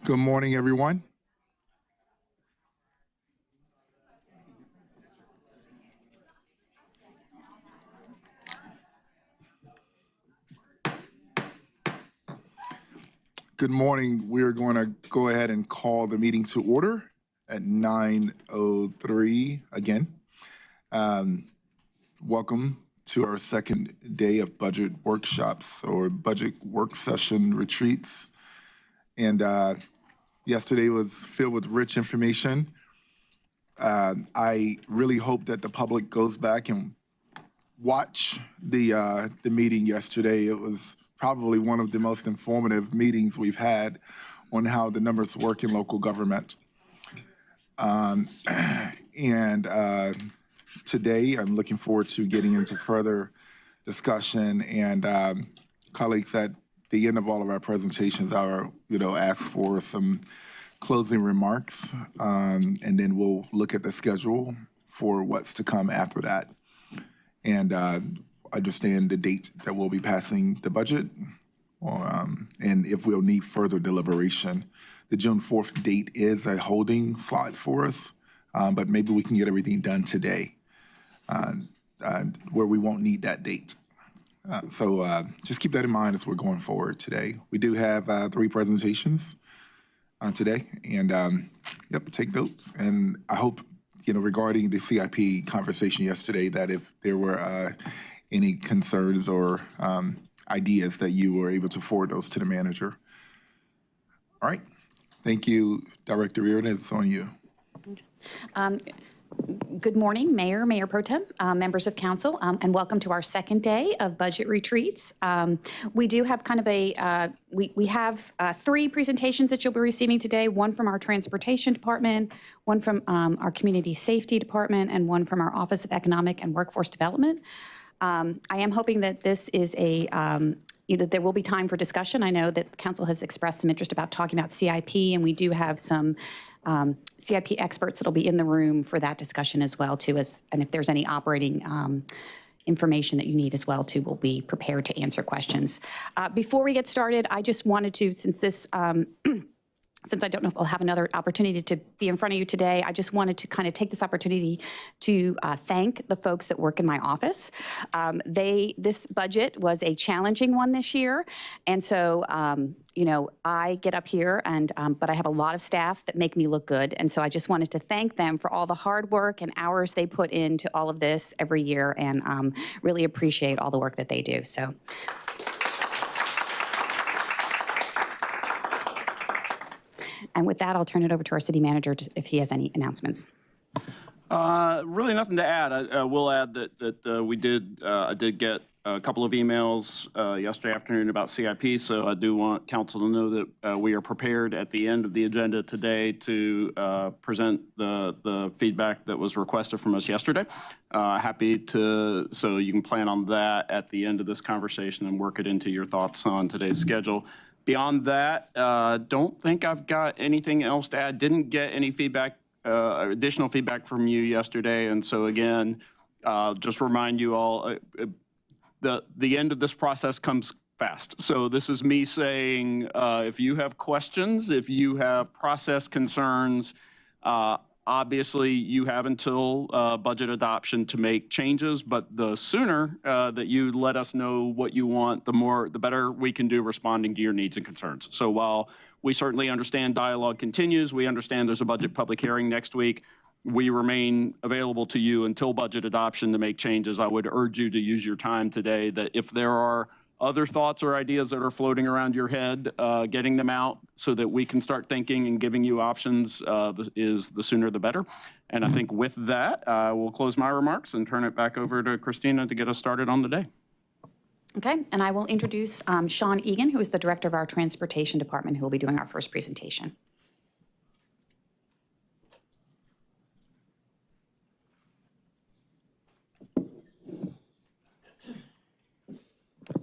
Good morning, everyone. Good morning. We're going to go ahead and call the meeting to order at 9:03 again. Welcome to our second day of budget workshops or budget work session retreats. And yesterday was filled with rich information. I really hope that the public goes back and watch the meeting yesterday. It was probably one of the most informative meetings we've had on how the numbers work in local government. Today, I'm looking forward to getting into further discussion, and colleagues, at the end of all of our presentations, I'll ask for some closing remarks, and then we'll look at the schedule for what's to come after that. And understand the date that we'll be passing the budget, and if we'll need further deliberation. The June 4th date is a holding slot for us, but maybe we can get everything done today where we won't need that date. So just keep that in mind as we're going forward today. We do have 3 presentations today, and take notes. And I hope, regarding the CIP conversation yesterday, that if there were any concerns or ideas, that you were able to forward those to the manager. All right. Thank you, Director Riordan. It's on you. Good morning, Mayor Pro Tem, members of council, and welcome to our second day of budget retreats. We do have kind of we have 3 presentations that you'll be receiving today, one from our transportation department, one from our community safety department, and one from our Office of Economic and Workforce Development. I am hoping that this is that there will be time for discussion. I know that council has expressed some interest about talking about CIP, and we do have some CIP experts that'll be in the room for that discussion as well, too. And if there's any operating information that you need as well, too, we'll be prepared to answer questions. Before we get started, I just wanted to, since I don't know if I'll have another opportunity to be in front of you today, I just wanted to kind of take this opportunity to thank the folks that work in my office. This budget was a challenging one this year, and so I get up here, and but I have a lot of staff that make me look good, and so I just wanted to thank them for all the hard work and hours they put into all of this every year, and really appreciate all the work that they do. So. And with that, I'll turn it over to our city manager if he has any announcements. Really nothing to add. I will add that I did get a couple of emails yesterday afternoon about CIP, so I do want council to know that we are prepared at the end of the agenda today to present the feedback that was requested from us yesterday. Happy to, so you can plan on that at the end of this conversation and work it into your thoughts on today's schedule. Beyond that, don't think I've got anything else to add. Didn't get any feedback, additional feedback from you yesterday. And so again, just remind you all, the end of this process comes fast. So this is me saying, if you have questions, if you have process concerns, obviously you have until budget adoption to make changes, but the sooner that you let us know what you want, the better we can do responding to your needs and concerns. So while we certainly understand dialogue continues, we understand there's a budget public hearing next week, we remain available to you until budget adoption to make changes. I would urge you to use your time today, that if there are other thoughts or ideas that are floating around your head, getting them out so that we can start thinking and giving you options is the sooner the better. And I think with that, we'll close my remarks and turn it back over to Christina to get us started on the day. Okay, and I will introduce Sean Egan, who is the director of our transportation department, who will be doing our first presentation.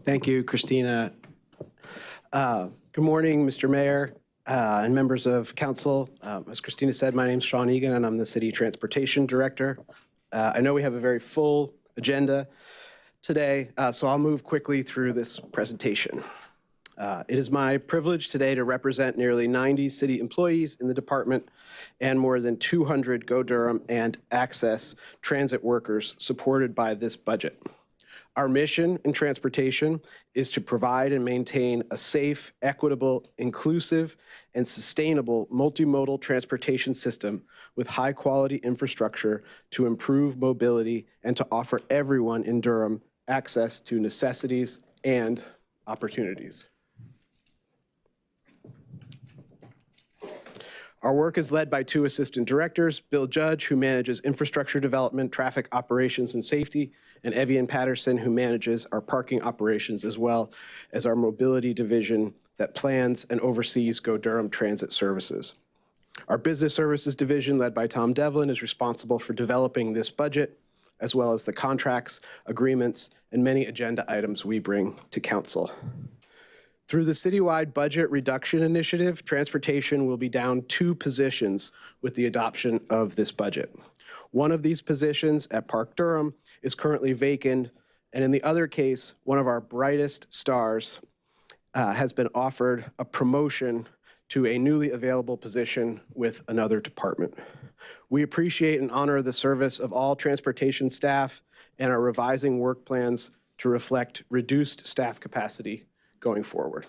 Thank you, Christina. Good morning, Mr. Mayor and members of council. As Christina said, my name is Sean Egan, and I'm the City Transportation Director. I know we have a very full agenda today, so I'll move quickly through this presentation. It is my privilege today to represent nearly 90 city employees in the department and more than 200 Go Durham and Access transit workers supported by this budget. Our mission in transportation is to provide and maintain a safe, equitable, inclusive, and sustainable multimodal transportation system with high-quality infrastructure to improve mobility and to offer everyone in Durham access to necessities and opportunities. Our work is led by 2 assistant directors, Bill Judge, who manages infrastructure development, traffic operations, and safety, and Evian Patterson, who manages our parking operations, as well as our mobility division that plans and oversees Go Durham transit services. Our business services division, led by Tom Devlin, is responsible for developing this budget, as well as the contracts, agreements, and many agenda items we bring to council. Through the citywide budget reduction initiative, transportation will be down 2 positions with the adoption of this budget. One of these positions at Park Durham is currently vacant, and in the other case, one of our brightest stars has been offered a promotion to a newly available position with another department. We appreciate and honor the service of all transportation staff and are revising work plans to reflect reduced staff capacity going forward.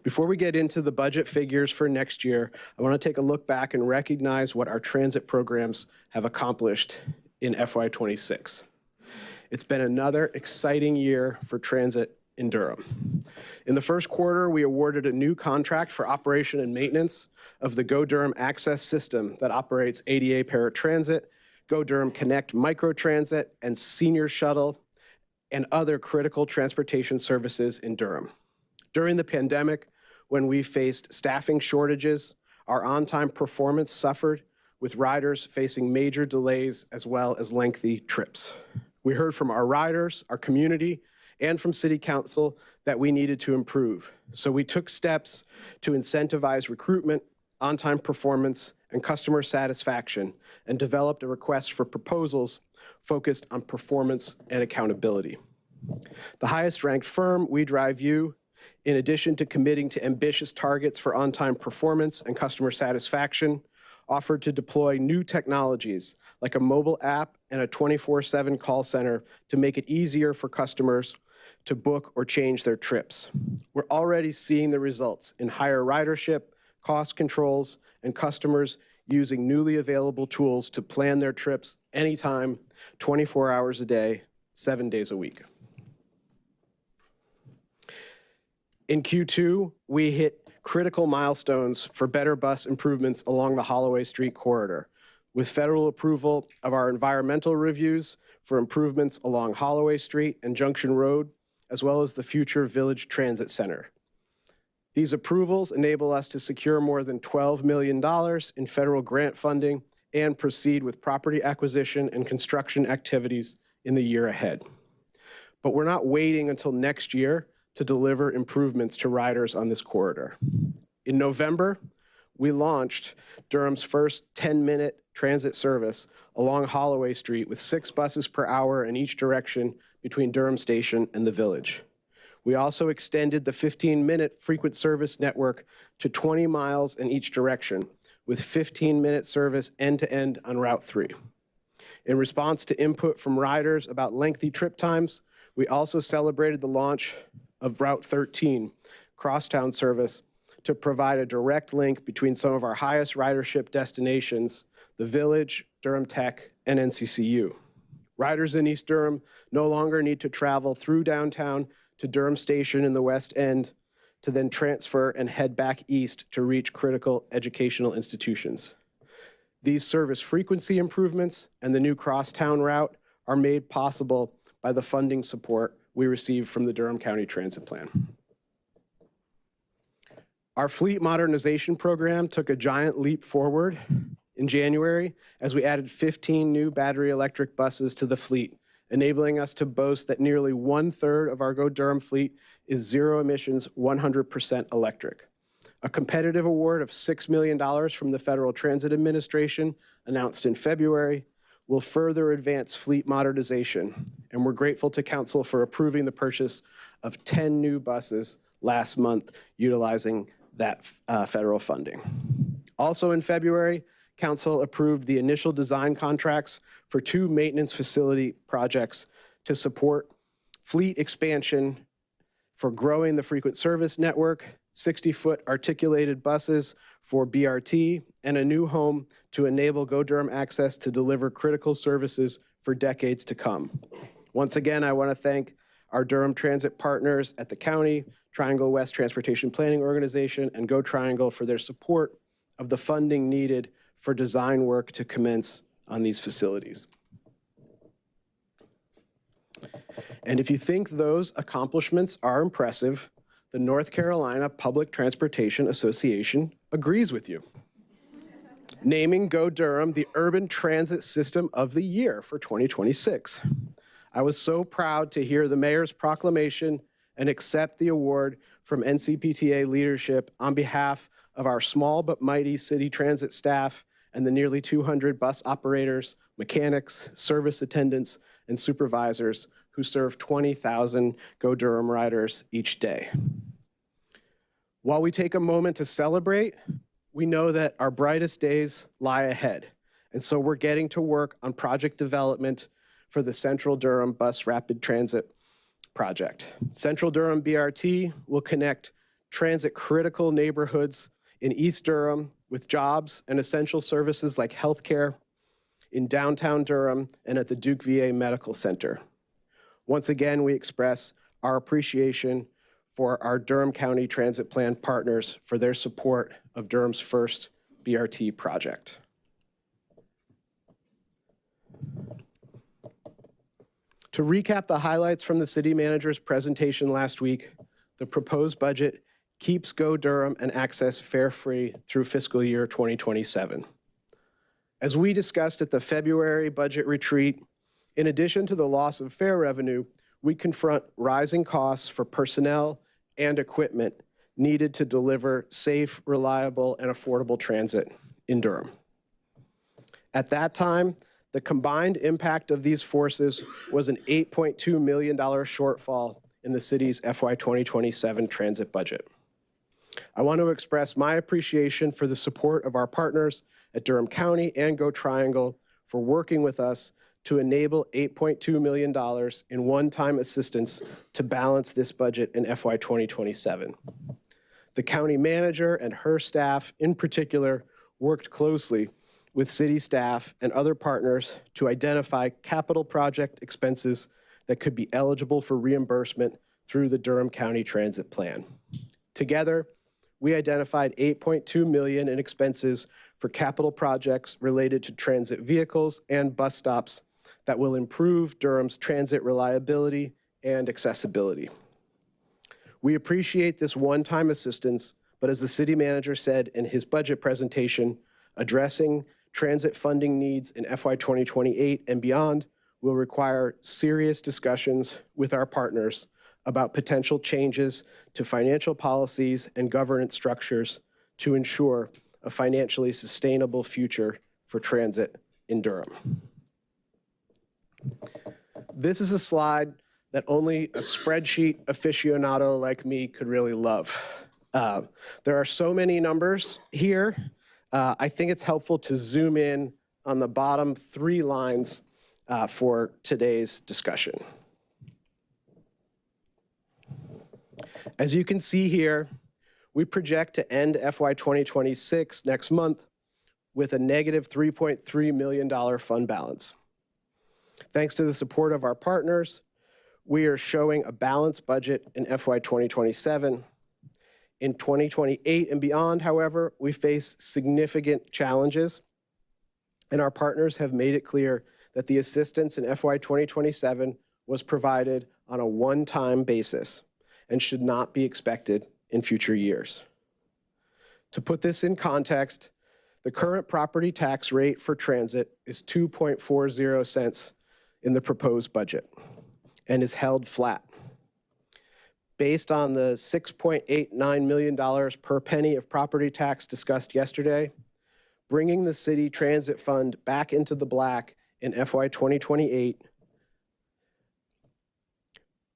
Before we get into the budget figures for next year, I want to take a look back and recognize what our transit programs have accomplished in FY26. It's been another exciting year for transit in Durham. In the first quarter, we awarded a new contract for operation and maintenance of the Go Durham Access system that operates ADA Paratransit, Go Durham Connect Microtransit, and Senior Shuttle, and other critical transportation services in Durham. During the pandemic, when we faced staffing shortages, our on-time performance suffered, with riders facing major delays as well as lengthy trips. We heard from our riders, our community, and from City Council that we needed to improve. So we took steps to incentivize recruitment, on-time performance, and customer satisfaction, and developed a request for proposals focused on performance and accountability. The highest-ranked firm, We Drive You, in addition to committing to ambitious targets for on-time performance and customer satisfaction, offered to deploy new technologies like a mobile app and a 24/7 call center to make it easier for customers to book or change their trips. We're already seeing the results in higher ridership, cost controls, and customers using newly available tools to plan their trips anytime, 24 hours a day, 7 days a week. In Q2, we hit critical milestones for better bus improvements along the Holloway Street corridor, with federal approval of our environmental reviews for improvements along Holloway Street and Junction Road, as well as the future Village Transit Center. These approvals enable us to secure more than $12 million in federal grant funding and proceed with property acquisition and construction activities in the year ahead. But we're not waiting until next year to deliver improvements to riders on this corridor. In November, we launched Durham's first 10-minute transit service along Holloway Street with 6 buses per hour in each direction between Durham Station and the Village. We also extended the 15-minute frequent service network to 20 miles in each direction, with 15-minute service end-to-end on Route 3. In response to input from riders about lengthy trip times, we also celebrated the launch of Route 13 crosstown service to provide a direct link between some of our highest ridership destinations, the Village, Durham Tech, and NCCU. Riders in East Durham no longer need to travel through downtown to Durham Station in the West End to then transfer and head back east to reach critical educational institutions. These service frequency improvements and the new crosstown route are made possible by the funding support we received from the Durham County Transit Plan. Our fleet modernization program took a giant leap forward in January as we added 15 new battery electric buses to the fleet, enabling us to boast that nearly 1/3 of our Go Durham fleet is zero emissions, 100% electric. A competitive award of $6 million from the Federal Transit Administration, announced in February, will further advance fleet modernization, and we're grateful to Council for approving the purchase of 10 new buses last month utilizing that federal funding. Also in February, Council approved the initial design contracts for 2 maintenance facility projects to support fleet expansion for growing the frequent service network, 60-foot articulated buses for BRT, and a new home to enable Go Durham access to deliver critical services for decades to come. Once again, I want to thank our Durham Transit partners at the county, Triangle West Transportation Planning Organization, and Go Triangle for their support of the funding needed for design work to commence on these facilities. And if you think those accomplishments are impressive, the North Carolina Public Transportation Association agrees with you, naming Go Durham the Urban Transit System of the Year for 2026. I was so proud to hear the mayor's proclamation and accept the award from NCPTA leadership on behalf of our small but mighty city transit staff and the nearly 200 bus operators, mechanics, service attendants, and supervisors who serve 20,000 Go Durham riders each day. While we take a moment to celebrate, we know that our brightest days lie ahead. And so we're getting to work on project development for the Central Durham Bus Rapid Transit project. Central Durham BRT will connect transit critical neighborhoods in East Durham with jobs and essential services like healthcare in downtown Durham and at the Duke VA Medical Center. Once again, we express our appreciation for our Durham County Transit Plan partners for their support of Durham's first BRT project. To recap the highlights from the city manager's presentation last week, the proposed budget keeps Go Durham and access fare-free through fiscal year 2027. As we discussed at the February budget retreat, in addition to the loss of fare revenue, we confront rising costs for personnel and equipment needed to deliver safe, reliable, and affordable transit in Durham. At that time, the combined impact of these forces was an $8.2 million shortfall in the city's FY 2027 transit budget. I want to express my appreciation for the support of our partners at Durham County and Go Triangle for working with us to enable $8.2 million in one-time assistance to balance this budget in FY 2027. The county manager and her staff in particular worked closely with city staff and other partners to identify capital project expenses that could be eligible for reimbursement through the Durham County Transit Plan. Together, we identified $8.2 million in expenses for capital projects related to transit vehicles and bus stops that will improve Durham's transit reliability and accessibility. We appreciate this one-time assistance, but as the city manager said in his budget presentation, addressing transit funding needs in FY 2028 and beyond will require serious discussions with our partners about potential changes to financial policies and governance structures to ensure a financially sustainable future for transit in Durham. This is a slide that only a spreadsheet aficionado like me could really love. There are so many numbers here. I think it's helpful to zoom in on the bottom 3 lines for today's discussion. As you can see here, we project to end FY 2026 next month with a negative $3.3 million fund balance. Thanks to the support of our partners, we are showing a balanced budget in FY 2027. In 2028 and beyond, however, we face significant challenges, and our partners have made it clear that the assistance in FY 2027 was provided on a one-time basis and should not be expected in future years. To put this in context, the current property tax rate for transit is 2.40 cents in the proposed budget and is held flat. Based on the $6.89 million per penny of property tax discussed yesterday, bringing the city transit fund back into the black in FY 2028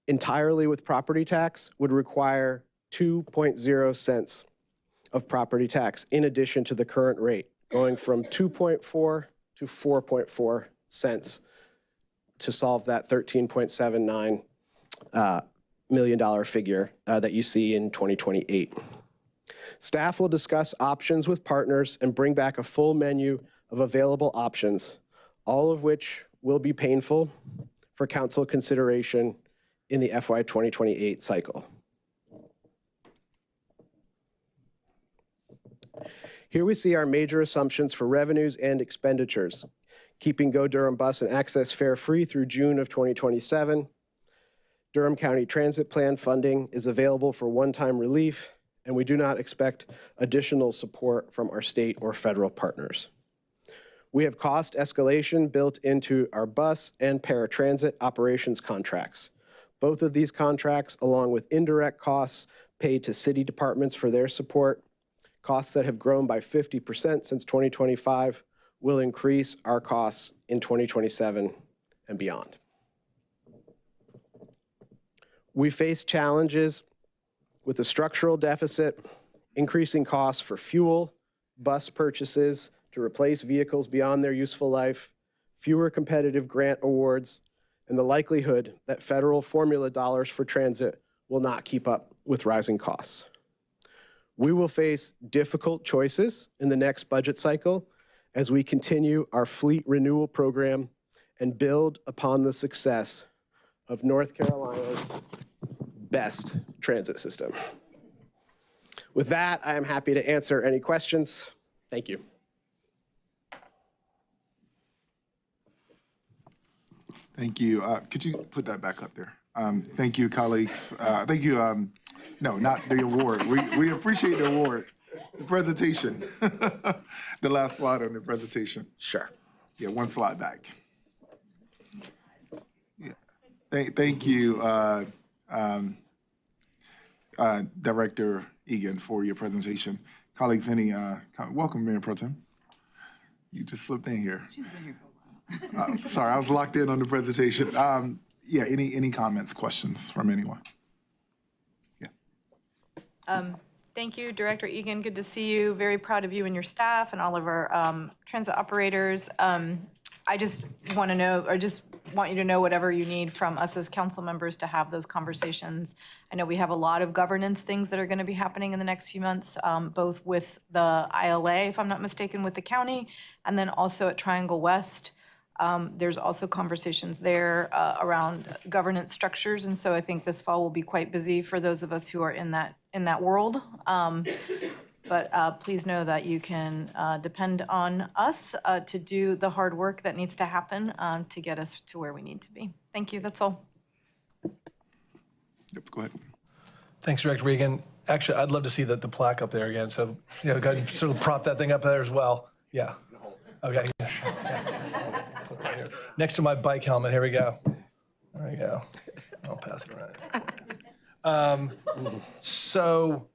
entirely with property tax would require 2.0 cents of property tax in addition to the current rate, going from 2.4 to 4.4 cents to solve that $13.79 million figure that you see in 2028. Staff will discuss options with partners and bring back a full menu of available options, all of which will be painful for council consideration in the FY 2028 cycle. Here we see our major assumptions for revenues and expenditures. Keeping Go Durham bus and access fare free through June of 2027. Durham County Transit Plan funding is available for one-time relief, and we do not expect additional support from our state or federal partners. We have cost escalation built into our bus and paratransit operations contracts. Both of these contracts, along with indirect costs paid to city departments for their support, costs that have grown by 50% since 2025, will increase our costs in 2027 and beyond. We face challenges with a structural deficit, increasing costs for fuel, bus purchases to replace vehicles beyond their useful life, fewer competitive grant awards, and the likelihood that federal formula dollars for transit will not keep up with rising costs. We will face difficult choices in the next budget cycle as we continue our fleet renewal program and build upon the success of North Carolina's best transit system. With that, I am happy to answer any questions. Thank you. Thank you. Could you put that back up there? Thank you, colleagues. Thank you. No, not the award. We appreciate the award. The presentation. The last slide on the presentation. Sure. Yeah, one slide back. Yeah. Thank you, Director Egan, for your presentation. Colleagues, welcome, Mayor Pro Tem. You just slipped in here. She's been here for a while. Sorry, I was locked in on the presentation. Yeah, any comments, questions from anyone? Yeah. Thank you, Director Egan. Good to see you. Very proud of you and your staff and all of our transit operators. I just want to know, or just want you to know whatever you need from us as council members to have those conversations. I know we have a lot of governance things that are going to be happening in the next few months, both with the ILA, if I'm not mistaken, with the county, and then also at Triangle West. There's also conversations there around governance structures, and so I think this fall will be quite busy for those of us who are in that world. But please know that you can depend on us to do the hard work that needs to happen to get us to where we need to be. Thank you. That's all. Yep, go ahead. Thanks, Director Regan. Actually, I'd love to see the plaque up there again. So, go ahead and sort of prop that thing up there as well. Yeah. Okay. Yeah. Right here. Next to my bike helmet. Here we go. There we go. I'll pass it around. So,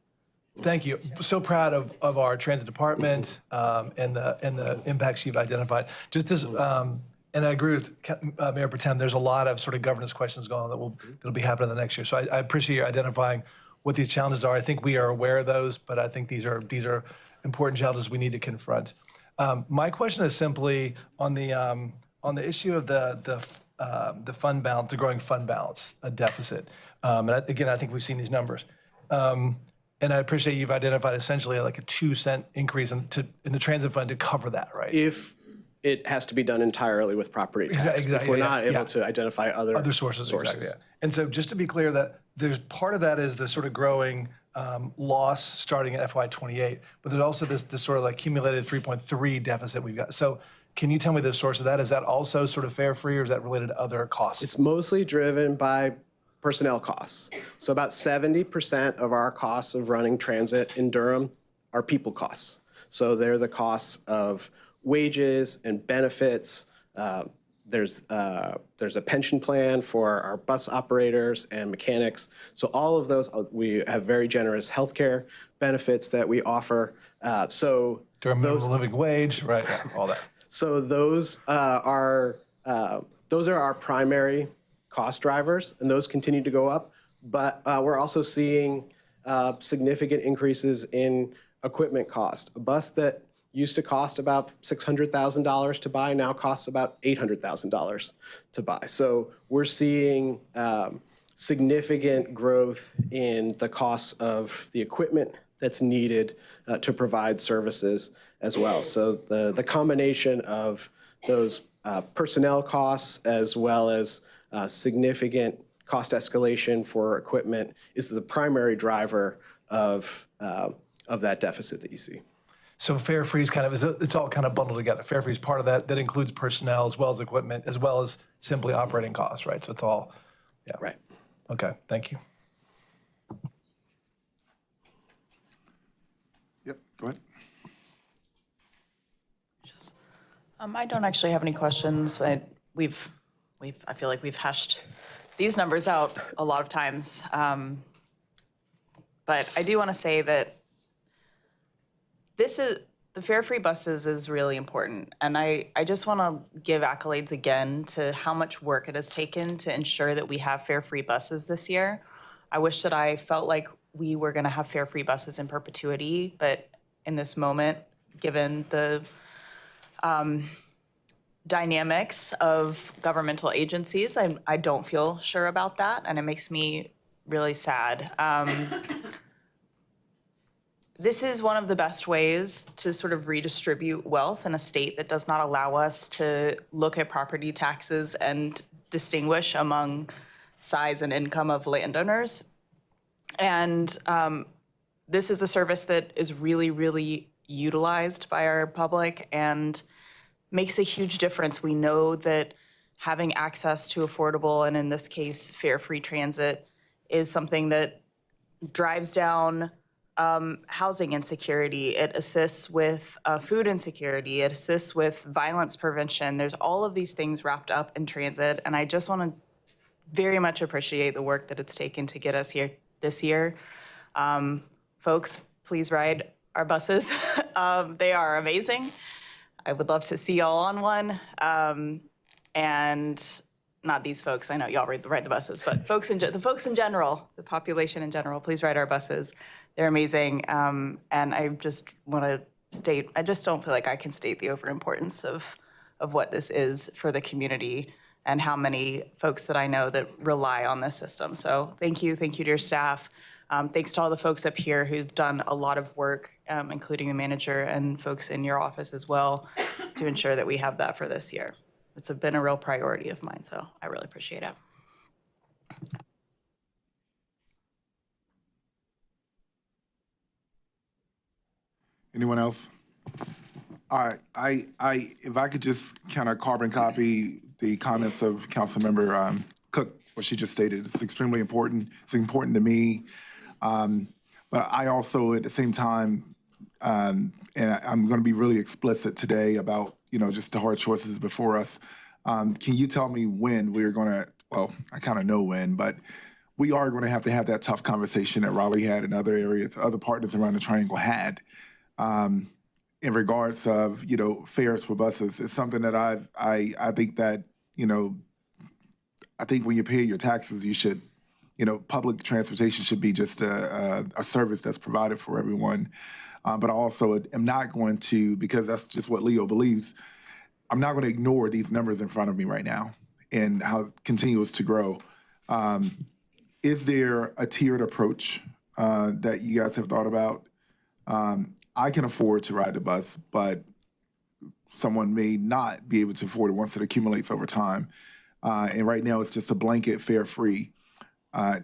thank you. So proud of our transit department and the impacts you've identified. Just as, and I agree with Mayor Pro Tem, there's a lot of sort of governance questions going on that'll be happening the next year. So I appreciate you identifying what these challenges are. I think we are aware of those, but I think these are important challenges we need to confront. My question is simply on the issue of the fund balance, the growing fund balance, a deficit. And again, I think we've seen these numbers. And I appreciate you've identified essentially like a 2-cent increase in the transit fund to cover that, right? If it has to be done entirely with property tax. Exactly, if we're not able to identify other sources. Exactly, yeah. And so just to be clear, that there's part of that is the sort of growing loss starting at FY28, but there's also this sort of like accumulated 3.3 deficit we've got. So can you tell me the source of that? Is that also sort of fare free, or is that related to other costs? It's mostly driven by personnel costs. So about 70% of our costs of running transit in Durham are people costs. So they're the costs of wages and benefits. There's a pension plan for our bus operators and mechanics. So all of those, we have very generous healthcare benefits that we offer. Durham minimum living wage, right? Yeah, all that. So those are those are our primary cost drivers, and those continue to go up. But we're also seeing significant increases in equipment cost. A bus that used to cost about $600,000 to buy now costs about $800,000 to buy. So we're seeing significant growth in the costs of the equipment that's needed to provide services as well. So the combination of those personnel costs as well as significant cost escalation for equipment is the primary driver of that deficit that you see. So fare free is it's all kind of bundled together. Fare free is part of that. That includes personnel as well as equipment, as well as simply operating costs, right? So it's all, yeah. Right. Okay, thank you. Yep, go ahead. I don't actually have any questions. I feel like we've hashed these numbers out a lot of times. But I do want to say that the fare-free buses is really important. And I just want to give accolades again to how much work it has taken to ensure that we have fare-free buses this year. I wish that I felt like we were going to have fare-free buses in perpetuity, but in this moment, given the dynamics of governmental agencies, I don't feel sure about that, and it makes me really sad. This is one of the best ways to sort of redistribute wealth in a state that does not allow us to look at property taxes and distinguish among size and income of landowners. And this is a service that is really, really utilized by our public and makes a huge difference. We know that having access to affordable, and in this case, fare-free transit, is something that drives down housing insecurity. It assists with food insecurity. It assists with violence prevention. There's all of these things wrapped up in transit, and I just want to very much appreciate the work that it's taken to get us here this year. Folks, please ride our buses. They are amazing. I would love to see y'all on one. And not these folks, I know y'all ride the buses, but the folks in general, the population in general, please ride our buses. They're amazing. And I just want to state, I just don't feel like I can state the overimportance of what this is for the community and how many folks that I know that rely on this system. So thank you to your staff. Thanks to all the folks up here who've done a lot of work, including the manager and folks in your office as well, to ensure that we have that for this year. It's been a real priority of mine, so I really appreciate it. Anyone else? All right, if I could just kind of carbon copy the comments of Councilmember Cook, what she just stated. It's extremely important. It's important to me. But I also, at the same time, and I'm going to be really explicit today about, just the hard choices before us. Can you tell me when we're going to, well, I kind of know when, but we are going to have that tough conversation that Raleigh had and other areas, other partners around the Triangle had in regards of, fares for buses. It's something that I think that, I think when you pay your taxes, you should, public transportation should be just a service that's provided for everyone. But I also am not going to, because that's just what Leo believes, I'm not going to ignore these numbers in front of me right now and how it continues to grow. Is there a tiered approach that you guys have thought about? I can afford to ride the bus, but someone may not be able to afford it once it accumulates over time. And right now it's just a blanket fare free. I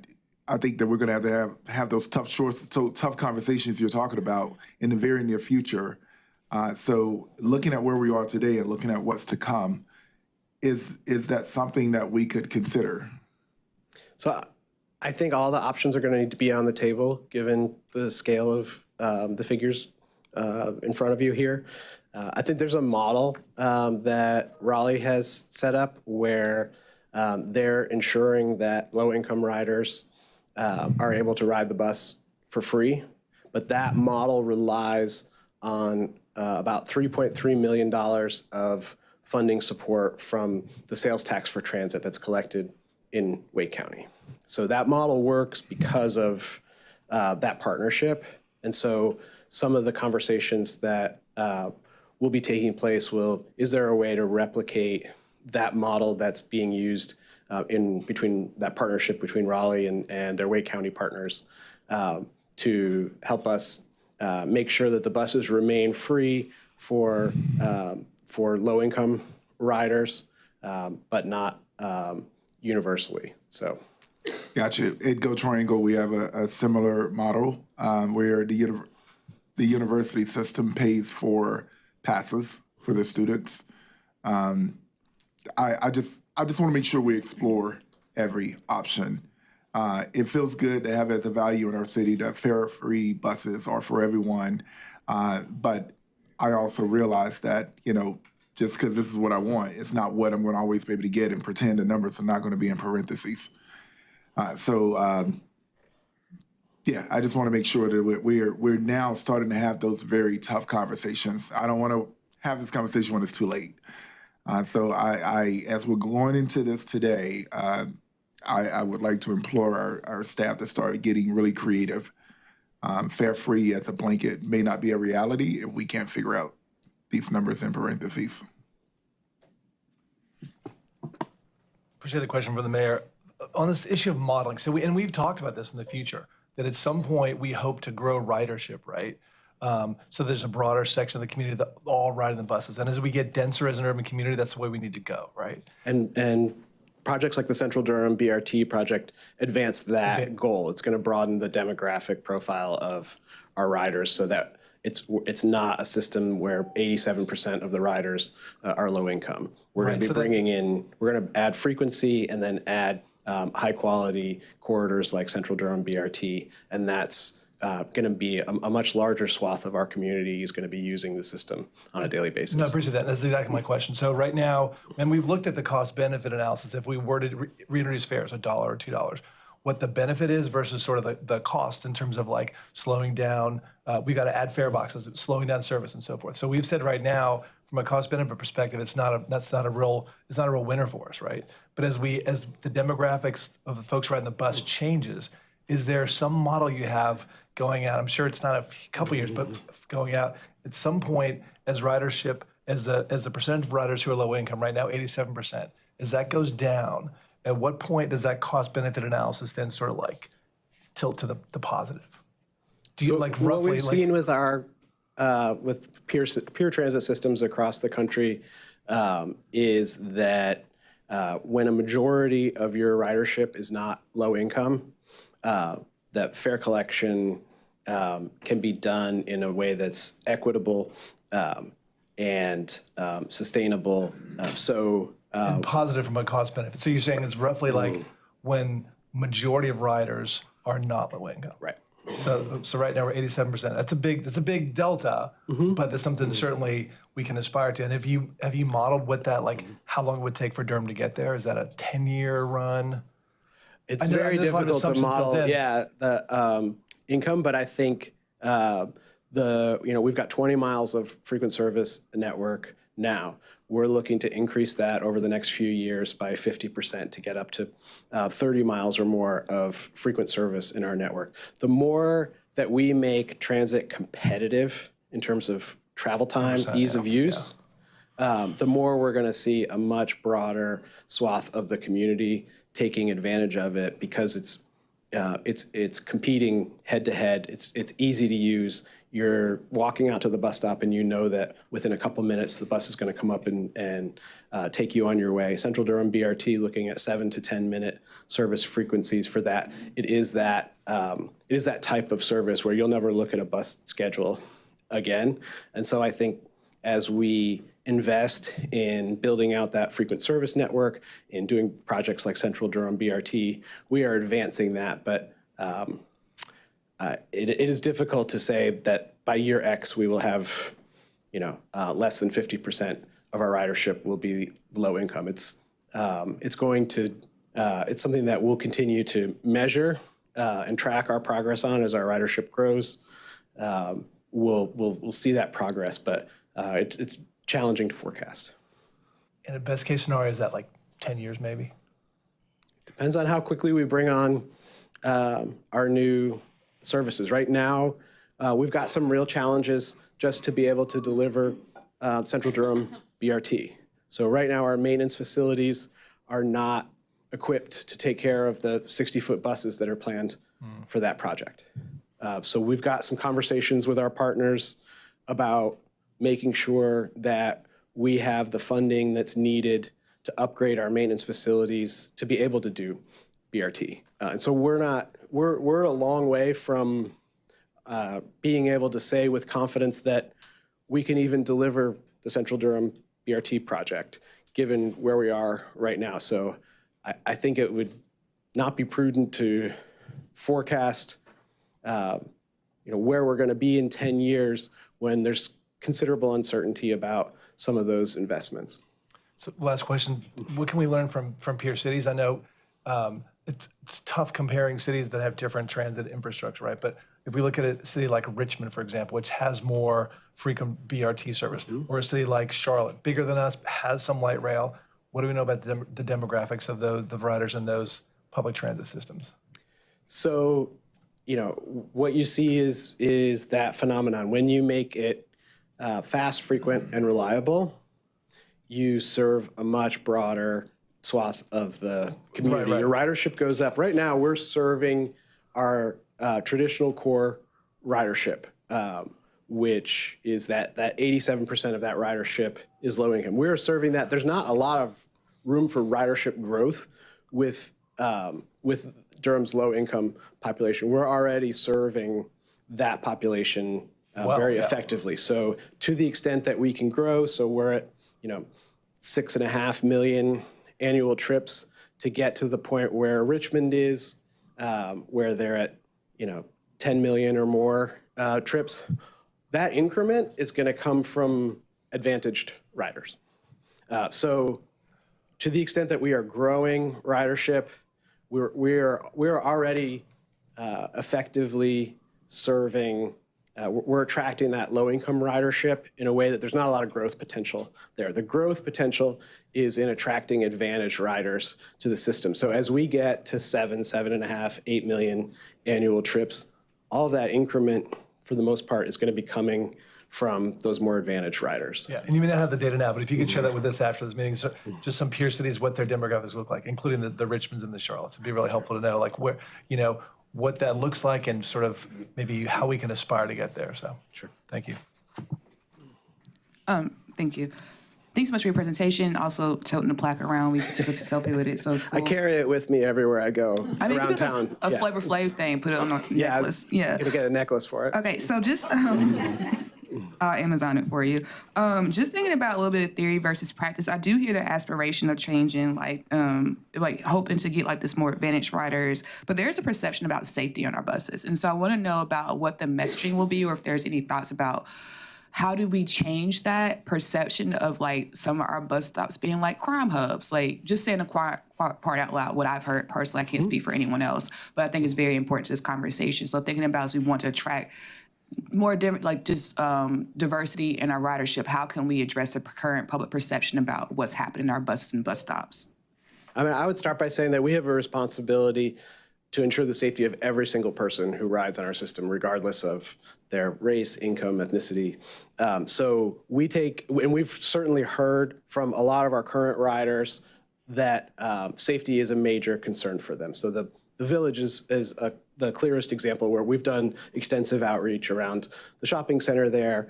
think that we're going to have those tough choices, tough conversations you're talking about in the very near future. So looking at where we are today and looking at what's to come, is that something that we could consider? So I think all the options are going to need to be on the table, given the scale of the figures in front of you here. I think there's a model that Raleigh has set up where they're ensuring that low-income riders are able to ride the bus for free, but that model relies on about $3.3 million of funding support from the sales tax for transit that's collected in Wake County. So that model works because of that partnership. And so some of the conversations that will be taking place is there a way to replicate that model that's being used between that partnership between Raleigh and their Wake County partners to help us make sure that the buses remain free for low-income riders, but not universally. So, Gotcha. At Go Triangle, we have a similar model where the university system pays for passes for the students. I just want to make sure we explore every option. It feels good to have as a value in our city that fare-free buses are for everyone, but I also realize that, just because this is what I want, it's not what I'm going to always be able to get, and pretend the numbers are not going to be in parentheses. Yeah, I just want to make sure that we're now starting to have those very tough conversations. I don't want to have this conversation when it's too late. So as we're going into this today, I would like to implore our staff to start getting really creative. Fare-free as a blanket may not be a reality if we can't figure out these numbers in parentheses. Appreciate the question from the mayor. On this issue of modeling, we've talked about this in the future, that at some point we hope to grow ridership, right? So there's a broader section of the community that all ride in the buses. And as we get denser as an urban community, that's the way we need to go, right? And projects like the Central Durham BRT project advance that goal. It's going to broaden the demographic profile of our riders so that it's not a system where 87% of the riders are low income. We're going to be we're going to add frequency and then add high quality corridors like Central Durham BRT, and that's going to be a much larger swath of our community is going to be using the system on a daily basis. No, I appreciate that. That's exactly my question. So right now, and we've looked at the cost benefit analysis, if we were to reintroduce fares, $1 or $2, what the benefit is versus sort of the cost in terms of like slowing down, we've got to add fare boxes, slowing down service and so forth. So we've said right now, from a cost benefit perspective, it's not a real winner for us, right? But as the demographics of the folks riding the bus changes, is there some model you have going out? I'm sure it's not a couple years, but going out at some point as ridership, as the percentage of riders who are low income right now, 87%, as that goes down, at what point does that cost benefit analysis then sort of like tilt to the positive? Do you like roughly? What we've seen with our with peer transit systems across the country is that when a majority of your ridership is not low income, that fare collection can be done in a way that's equitable and sustainable. And positive from a cost benefit. So you're saying it's roughly like when majority of riders are not low income. Right. So right now we're 87%. That's a big delta, but that's something certainly we can aspire to. And have you modeled what that, like how long it would take for Durham to get there? Is that a 10-year run? It's very difficult to model, the income, but I think we've got 20 miles of frequent service network now. We're looking to increase that over the next few years by 50% to get up to 30 miles or more of frequent service in our network. The more that we make transit competitive in terms of travel time, ease of use, the more we're going to see a much broader swath of the community taking advantage of it because it's competing head to head. It's easy to use. You're walking out to the bus stop and you know that within a couple minutes the bus is going to come up and take you on your way. Central Durham BRT looking at 7 to 10 minute service frequencies for that. It is that type of service where you'll never look at a bus schedule again. And so I think as we invest in building out that frequent service network, in doing projects like Central Durham BRT, we are advancing that. But it is difficult to say that by year X we will have, less than 50% of our ridership will be low income. It's something that we'll continue to measure and track our progress on as our ridership grows. We'll see that progress, but it's challenging to forecast. In a best case scenario, is that like 10 years maybe? Depends on how quickly we bring on our new services. Right now, we've got some real challenges just to be able to deliver Central Durham BRT. So right now, our maintenance facilities are not equipped to take care of the 60-foot buses that are planned for that project. So we've got some conversations with our partners about making sure that we have the funding that's needed to upgrade our maintenance facilities to be able to do BRT. And so we're a long way from being able to say with confidence that we can even deliver the Central Durham BRT project, given where we are right now. So I think it would not be prudent to forecast where we're going to be in 10 years when there's considerable uncertainty about some of those investments. So last question, what can we learn from peer cities? I know it's tough comparing cities that have different transit infrastructure, right? But if we look at a city like Richmond, for example, which has more frequent BRT service, or a city like Charlotte, bigger than us, has some light rail, what do we know about the demographics of the riders in those public transit systems? So, what you see is that phenomenon. When you make it fast, frequent, and reliable, you serve a much broader swath of the community. Right. Your ridership goes up. Right now, we're serving our traditional core ridership, which is that 87% of that ridership is low income. We're serving that. There's not a lot of room for ridership growth with Durham's low income population. We're already serving that population very effectively. So to the extent that we can grow, so we're at 6.5 million annual trips to get to the point where Richmond is, where they're at 10 million or more trips. That increment is going to come from advantaged riders. So to the extent that we are growing ridership, we're already effectively serving. We're attracting that low-income ridership in a way that there's not a lot of growth potential there. The growth potential is in attracting advantaged riders to the system. So as we get to 7.5, 8 million annual trips, all of that increment, for the most part, is going to be coming from those more advantaged riders. Yeah, and you may not have the data now, but if you could share that with us after this meeting, so just some peer cities, what their demographics look like, including the Richmonds and the Charlottes. It'd be really helpful to know, like, where, what that looks like and sort of maybe how we can aspire to get there. So, Sure. Thank you. Thank you. Thanks so much for your presentation. Also, toting the plaque around. We took a selfie with it, so it's cool. I carry it with me everywhere I go around town. A Flavor Flav thing, put it on a necklace. I'm gonna get a necklace for it. Okay, so just I'll Amazon it for you. Just thinking about a little bit of theory versus practice, I do hear the aspiration of changing, like hoping to get like this more advantaged riders, but there's a perception about safety on our buses. And so I want to know about what the messaging will be, or if there's any thoughts about how do we change that perception of like some of our bus stops being like crime hubs? Like just saying a quiet part out loud, what I've heard personally, I can't speak for anyone else, but I think it's very important to this conversation. So thinking about as we want to attract more diversity in our ridership, how can we address the current public perception about what's happening in our buses and bus stops? I mean, I would start by saying that we have a responsibility to ensure the safety of every single person who rides on our system, regardless of their race, income, ethnicity. So we take, and we've certainly heard from a lot of our current riders that safety is a major concern for them. So the Village is the clearest example where we've done extensive outreach around the shopping center there,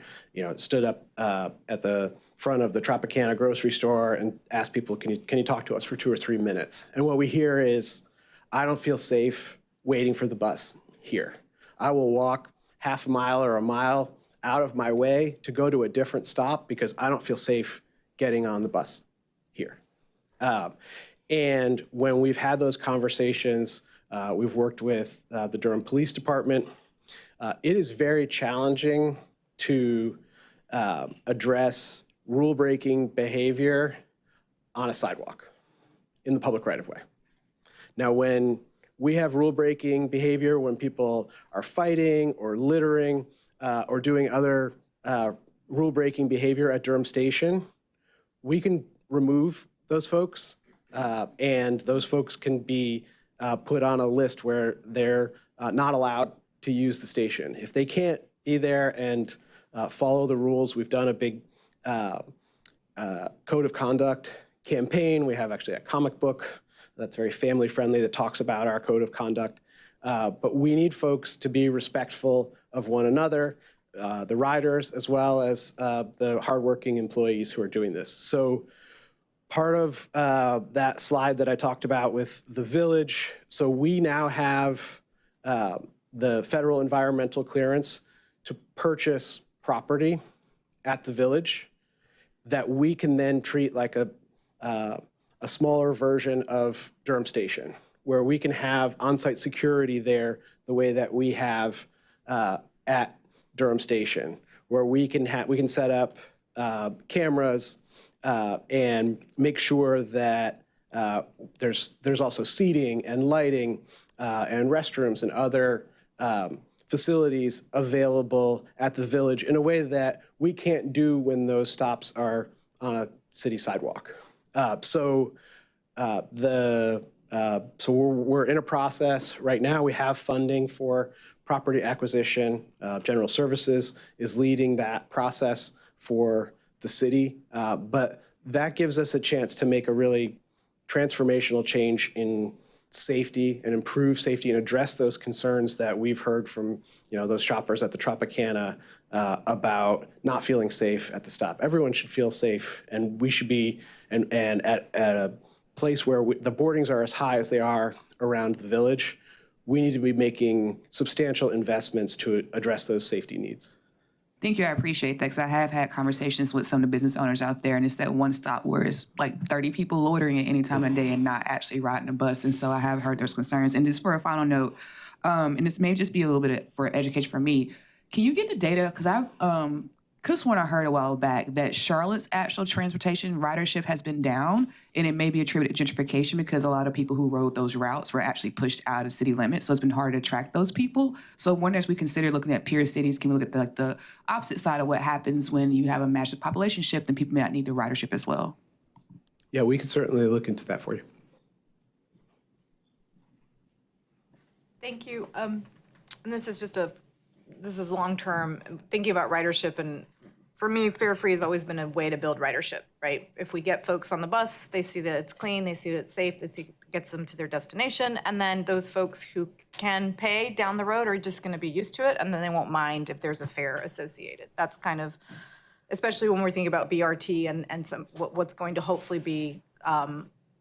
stood up at the front of the Tropicana grocery store and asked people, can you talk to us for 2 or 3 minutes? And what we hear is, I don't feel safe waiting for the bus here. I will walk half a mile or a mile out of my way to go to a different stop because I don't feel safe getting on the bus here. And when we've had those conversations, we've worked with the Durham Police Department. It is very challenging to address rule-breaking behavior on a sidewalk in the public right-of-way. Now, when we have rule-breaking behavior, when people are fighting or littering or doing other rule-breaking behavior at Durham Station, we can remove those folks, and those folks can be put on a list where they're not allowed to use the station. If they can't be there and follow the rules, we've done a big code of conduct campaign. We have actually a comic book that's very family friendly that talks about our code of conduct. But we need folks to be respectful of one another, the riders, as well as the hardworking employees who are doing this. So part of that slide that I talked about with the village, so we now have the federal environmental clearance to purchase property at the village that we can then treat like a smaller version of Durham Station, where we can have on-site security there the way that we have at Durham Station, where we can set up cameras and make sure that there's also seating and lighting and restrooms and other facilities available at the village in a way that we can't do when those stops are on a city sidewalk. So we're in a process right now. We have funding for property acquisition. General Services is leading that process for the city, but that gives us a chance to make a really transformational change in safety and improve safety and address those concerns that we've heard from those shoppers at the Tropicana about not feeling safe at the stop. Everyone should feel safe, and we should be and at a place where the boardings are as high as they are around the village. We need to be making substantial investments to address those safety needs. Thank you. I appreciate that, because I have had conversations with some of the business owners out there, and it's that one stop where it's like 30 people loitering at any time of day and not actually riding a bus. And so I have heard those concerns. And just for a final note, and this may just be a little bit for education for me, can you get the data? Because I've because when I heard a while back that Charlotte's actual transportation ridership has been down, and it may be attributed to gentrification because a lot of people who rode those routes were actually pushed out of city limits, so it's been hard to attract those people. So I wonder, as we consider looking at peer cities, can we look at the opposite side of what happens when you have a massive population shift and people may not need the ridership as well? Yeah, we can certainly look into that for you. Thank you. And this is long-term, thinking about ridership, and for me, fare free has always been a way to build ridership, right? If we get folks on the bus, they see that it's clean, they see that it's safe, they see it gets them to their destination, and then those folks who can pay down the road are just gonna be used to it, and then they won't mind if there's a fare associated. That's kind of, especially when we're thinking about BRT and what's going to hopefully be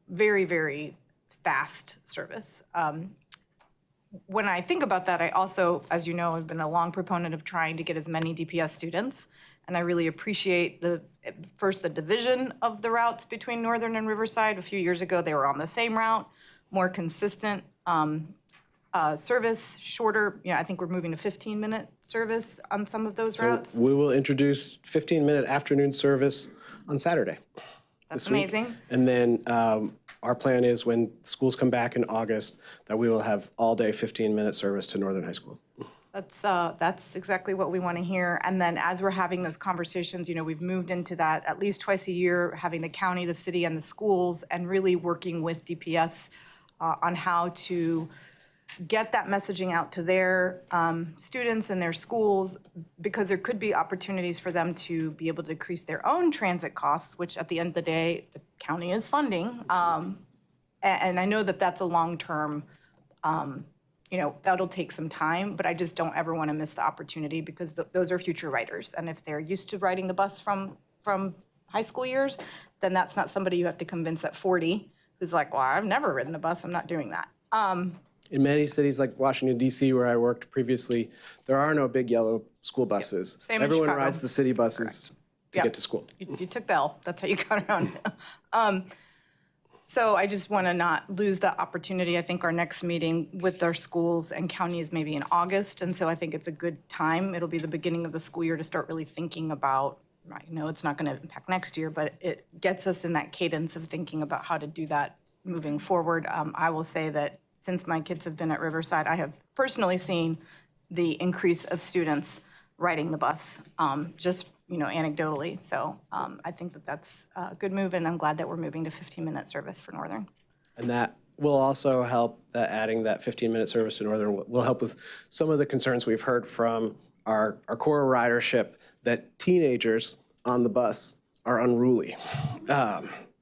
very, very fast service. When I think about that, I also, as you know, have been a long proponent of trying to get as many DPS students. And I really appreciate the division of the routes between Northern and Riverside. A few years ago, they were on the same route, more consistent service, shorter. I think we're moving to 15-minute service on some of those routes. We will introduce 15-minute afternoon service on Saturday. That's amazing. And then our plan is when schools come back in August that we will have all-day 15-minute service to Northern High School. That's exactly what we want to hear. And then as we're having those conversations, we've moved into that at least twice a year, having the county, the city, and the schools, and really working with DPS on how to get that messaging out to their students and their schools, because there could be opportunities for them to be able to decrease their own transit costs, which at the end of the day, the county is funding. And I know that that's a long-term, that'll take some time, but I just don't ever want to miss the opportunity, because those are future riders. And if they're used to riding the bus from high school years, then that's not somebody you have to convince at 40 who's like, well, I've never ridden a bus, I'm not doing that. In many cities like Washington, D.C., where I worked previously, there are no big yellow school buses. Same in Everyone Chicago. rides the city buses to Yep. get to school. You took the L, that's how you got around. So I just want to not lose that opportunity. I think our next meeting with our schools and counties may be in August, and so I think it's a good time. It'll be the beginning of the school year to start really thinking about, I know it's not going to impact next year, but it gets us in that cadence of thinking about how to do that moving forward. I will say that since my kids have been at Riverside, I have personally seen the increase of students riding the bus, just, anecdotally. So I think that that's a good move, and I'm glad that we're moving to 15-minute service for Northern. And that will also help, that adding that 15-minute service to Northern will help with some of the concerns we've heard from our core ridership, that teenagers on the bus are unruly.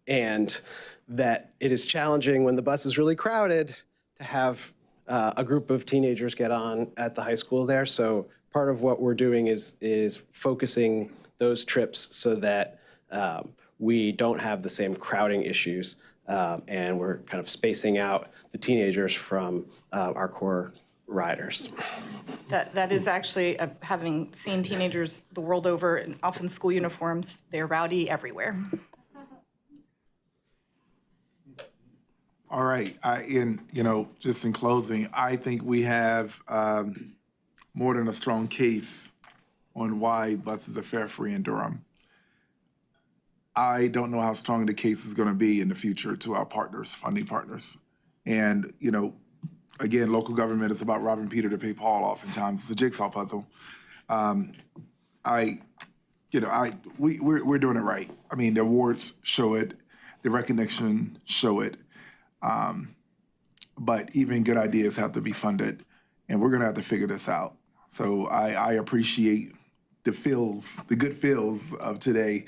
And that it is challenging when the bus is really crowded to have a group of teenagers get on at the high school there. So part of what we're doing is focusing those trips so that we don't have the same crowding issues, and we're kind of spacing out the teenagers from our core riders. That is actually, having seen teenagers the world over, and often school uniforms, they're rowdy everywhere. All right, just in closing, I think we have more than a strong case on why buses are fare-free in Durham. I don't know how strong the case is going to be in the future to our partners, funding partners. And, again, local government is about robbing Peter to pay Paul oftentimes. It's a jigsaw puzzle. We're doing it right. I mean, the awards show it, the recognition show it. But even good ideas have to be funded, and we're going to have to figure this out. So I appreciate the good feels of today.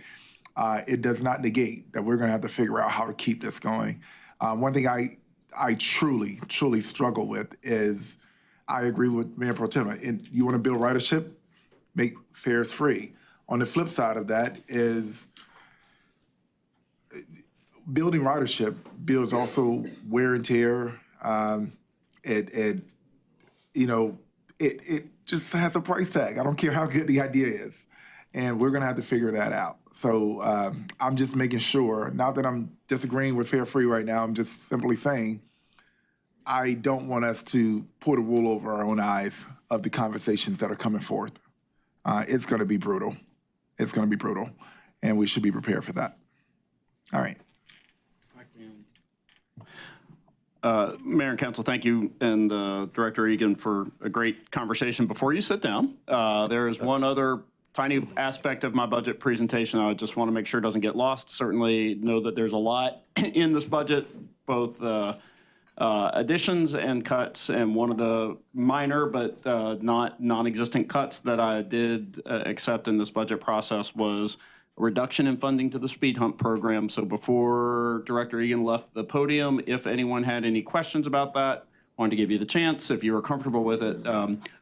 It does not negate that we're going to have to figure out how to keep this going. One thing I truly, truly struggle with is, I agree with Mayor Pro Tem, and you want to build ridership, make fares free. On the flip side of that is, building ridership builds also wear and tear. It just has a price tag. I don't care how good the idea is. And we're gonna have to figure that out. So I'm just making sure, not that I'm disagreeing with fare free right now, I'm just simply saying, I don't want us to pull the wool over our own eyes of the conversations that are coming forth. It's gonna be brutal. It's gonna be brutal. And we should be prepared for that. All right. Mayor and Council, thank you, and Director Egan, for a great conversation. Before you sit down, there is one other tiny aspect of my budget presentation I just want to make sure doesn't get lost. Certainly know that there's a lot in this budget, both additions and cuts, and one of the minor but not non-existent cuts that I did accept in this budget process was reduction in funding to the speed hump program. So before Director Egan left the podium, if anyone had any questions about that, wanted to give you the chance. If you were comfortable with it,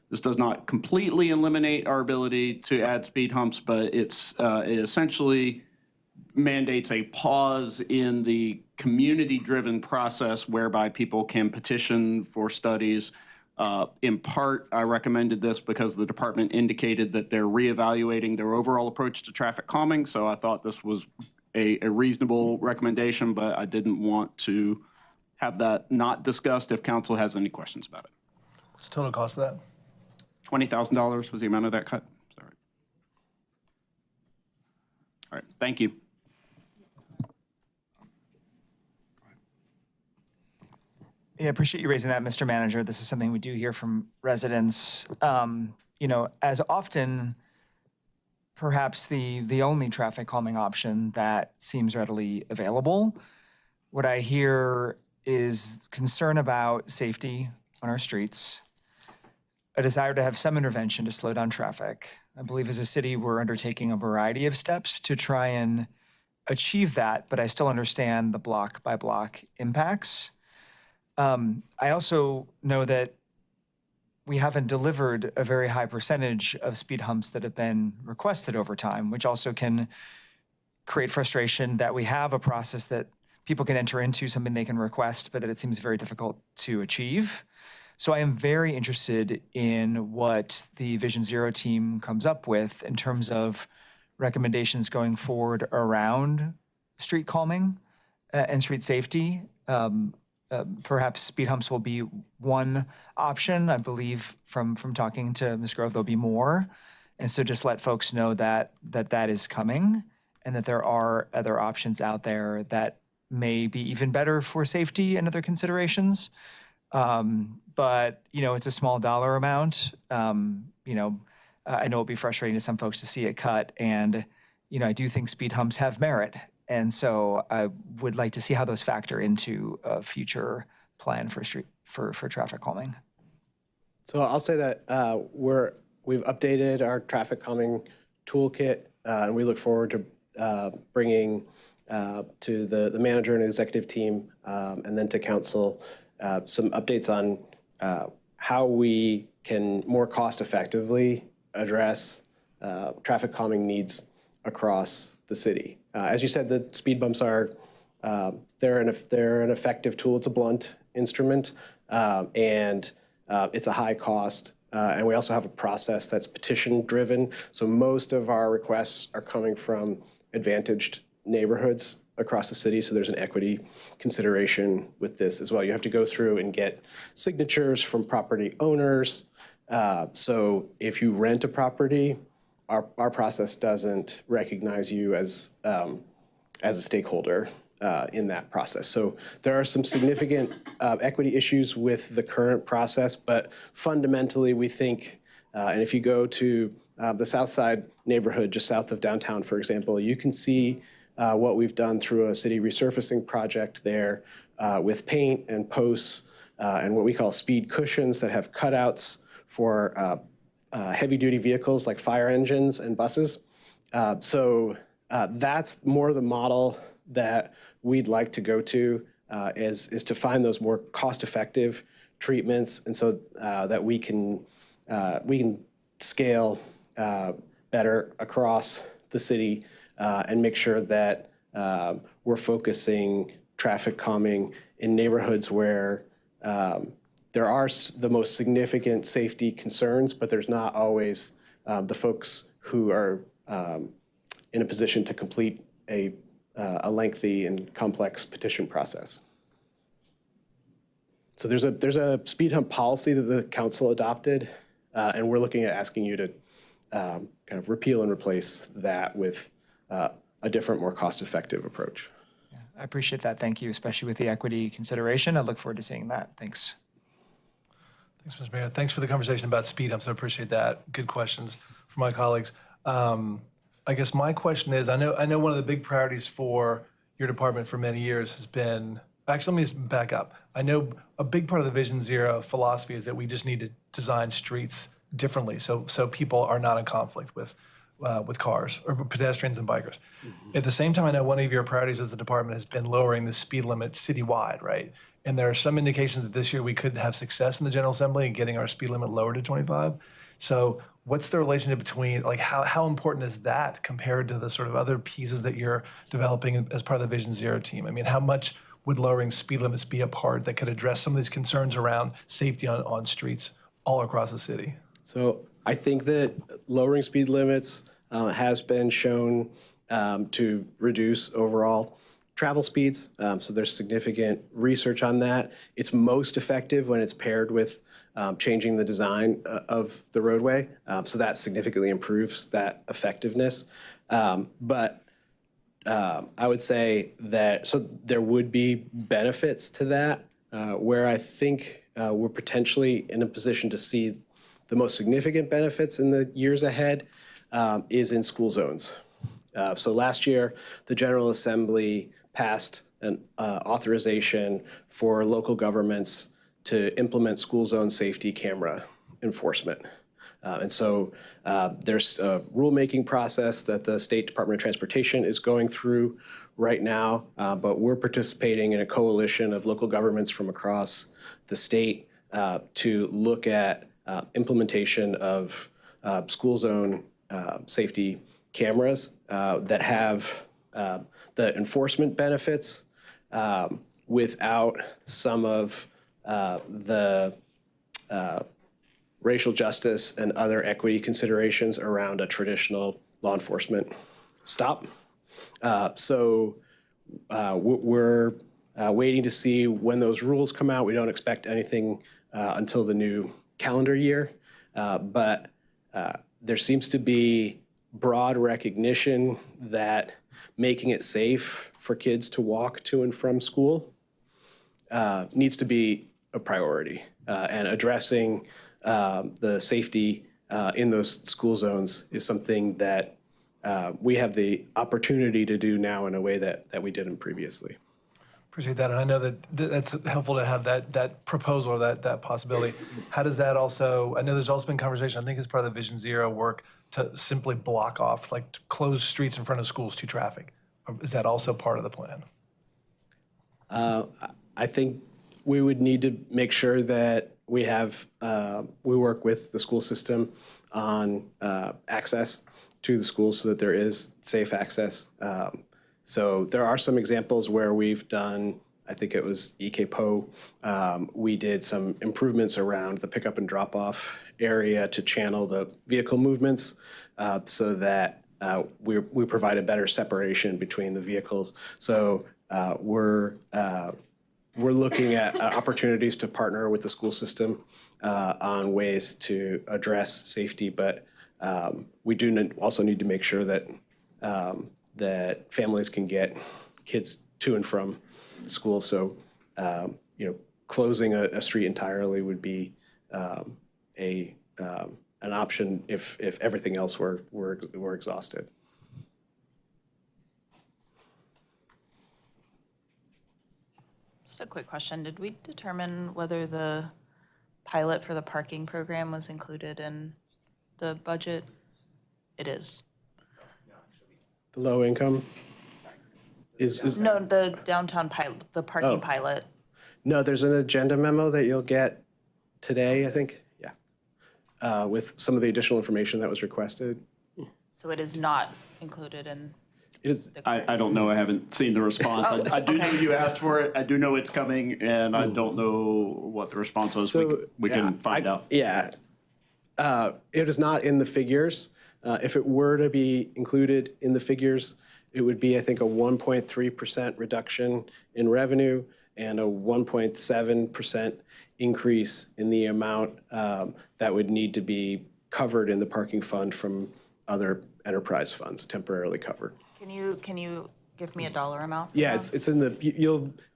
this does not completely eliminate our ability to add speed humps, but it essentially mandates a pause in the community-driven process whereby people can petition for studies. In part, I recommended this because the department indicated that they're reevaluating their overall approach to traffic calming. So I thought this was a reasonable recommendation, but I didn't want to have that not discussed if council has any questions about it. What's the total cost of that? $20,000 was the amount of that cut. Sorry. All right, thank you. Yeah, I appreciate you raising that, Mr. Manager. This is something we do hear from residents. As often, perhaps the only traffic calming option that seems readily available. What I hear is concern about safety on our streets, a desire to have some intervention to slow down traffic. I believe as a city, we're undertaking a variety of steps to try and achieve that, but I still understand the block by block impacts. I also know that we haven't delivered a very high percentage of speed humps that have been requested over time, which also can create frustration that we have a process that people can enter into, something they can request, but that it seems very difficult to achieve. So I am very interested in what the Vision Zero team comes up with in terms of recommendations going forward around street calming and street safety. Perhaps speed humps will be one option. I believe from talking to Ms. Grove, there'll be more. And so just let folks know that is coming and that there are other options out there that may be even better for safety and other considerations. But, it's a small dollar amount. I know it'll be frustrating to some folks to see it cut. And, you know, I do think speed humps have merit. And so I would like to see how those factor into a future plan for traffic calming. So I'll say that we've updated our traffic calming toolkit, and we look forward to bringing to the manager and executive team, and then to council, some updates on how we can more cost effectively address traffic calming needs across the city. As you said, the speed bumps are they're an effective tool. It's a blunt instrument, and it's a high cost. And we also have a process that's petition driven. So most of our requests are coming from advantaged neighborhoods across the city. So there's an equity consideration with this as well. You have to go through and get signatures from property owners. So if you rent a property, our process doesn't recognize you as a stakeholder in that process. So there are some significant equity issues with the current process, but fundamentally we think, and if you go to the South Side neighborhood, just south of downtown, for example, you can see what we've done through a city resurfacing project there with paint and posts and what we call speed cushions that have cutouts for heavy-duty vehicles like fire engines and buses. So that's more the model that we'd like to go to, is to find those more cost-effective treatments, and so that we can scale better across the city and make sure that we're focusing traffic calming in neighborhoods where there are the most significant safety concerns, but there's not always the folks who are in a position to complete a lengthy and complex petition process. So there's a speed hump policy that the council adopted, and we're looking at asking you to kind of repeal and replace that with a different, more cost-effective approach. Yeah, I appreciate that. Thank you, especially with the equity consideration. I look forward to seeing that. Thanks. Thanks, Mr. Mayor. Thanks for the conversation about speed humps. I appreciate that. Good questions from my colleagues. I guess my question is, I know one of the big priorities for your department for many years has been, actually, let me just back up. I know a big part of the Vision Zero philosophy is that we just need to design streets differently so people are not in conflict with cars or pedestrians and bikers. At the same time, I know one of your priorities as a department has been lowering the speed limit citywide, right? And there are some indications that this year we could have success in the General Assembly in getting our speed limit lowered to 25. So what's the relationship between, like, how important is that compared to the sort of other pieces that you're developing as part of the Vision Zero team? I mean, how much would lowering speed limits be a part that could address some of these concerns around safety on streets all across the city? So I think that lowering speed limits has been shown to reduce overall travel speeds. So there's significant research on that. It's most effective when it's paired with changing the design of the roadway. So that significantly improves that effectiveness. But I would say that, so there would be benefits to that, where I think we're potentially in a position to see the most significant benefits in the years ahead is in school zones. So last year, the General Assembly passed an authorization for local governments to implement school zone safety camera enforcement. And so there's a rulemaking process that the State Department of Transportation is going through right now, but we're participating in a coalition of local governments from across the state to look at implementation of school zone safety cameras that have the enforcement benefits without some of the racial justice and other equity considerations around a traditional law enforcement stop. So we're waiting to see when those rules come out. We don't expect anything until the new calendar year, but there seems to be broad recognition that making it safe for kids to walk to and from school needs to be a priority, and addressing the safety in those school zones is something that we have the opportunity to do now in a way that we didn't previously. Appreciate that, and I know that that's helpful to have that proposal or that possibility. How does that also, I know there's also been conversation, I think it's part of the Vision Zero work, to simply block off, like to close streets in front of schools to traffic. Is that also part of the plan? I think we would need to make sure that we have, we work with the school system on access to the schools so that there is safe access. So there are some examples where we've done, I think it was EKPO, we did some improvements around the pickup and drop off area to channel the vehicle movements so that we provide a better separation between the vehicles. So we're looking at opportunities to partner with the school system on ways to address safety, but we do also need to make sure that that families can get kids to and from school. So, closing a street entirely would be an option if everything else were exhausted. Just a quick question. Did we determine whether the pilot for the parking program was included in the budget? It is. The low income is No, the downtown pilot, the parking pilot. no, there's an agenda memo that you'll get today, I think. Yeah. With some of the additional information that was requested. So it is not included in. It is. I don't know. I haven't seen the response. I do know you asked for it. I do know it's coming, and I don't know what the response was. We can find out. Yeah. It is not in the figures. If it were to be included in the figures, it would be, I think, a 1.3% reduction in revenue and a 1.7% increase in the amount that would need to be covered in the parking fund from other enterprise funds, temporarily covered. Can you give me a dollar amount? Yeah, it's in the,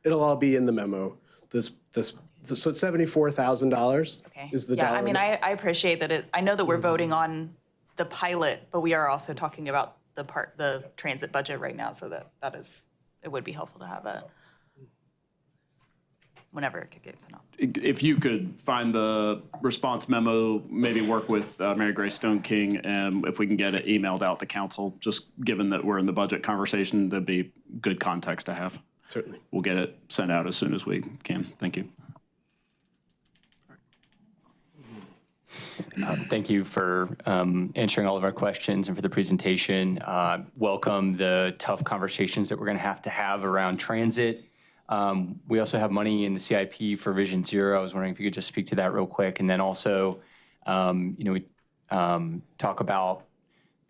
it'll all be in the memo. So it's $74,000 Okay. is the Yeah, dollar. I mean, I appreciate that I know that we're voting on the pilot, but we are also talking about the transit budget right now, so it would be helpful to have whenever it could get sent out. If you could find the response memo, maybe work with Mary Grace Stone King, and if we can get it emailed out to council, just given that we're in the budget conversation, that'd be good context to have. Certainly. We'll get it sent out as soon as we can. Thank you. Thank you for answering all of our questions and for the presentation. Welcome the tough conversations that we're going to have around transit. We also have money in the CIP for Vision Zero. I was wondering if you could just speak to that real quick. And then also, we talk about,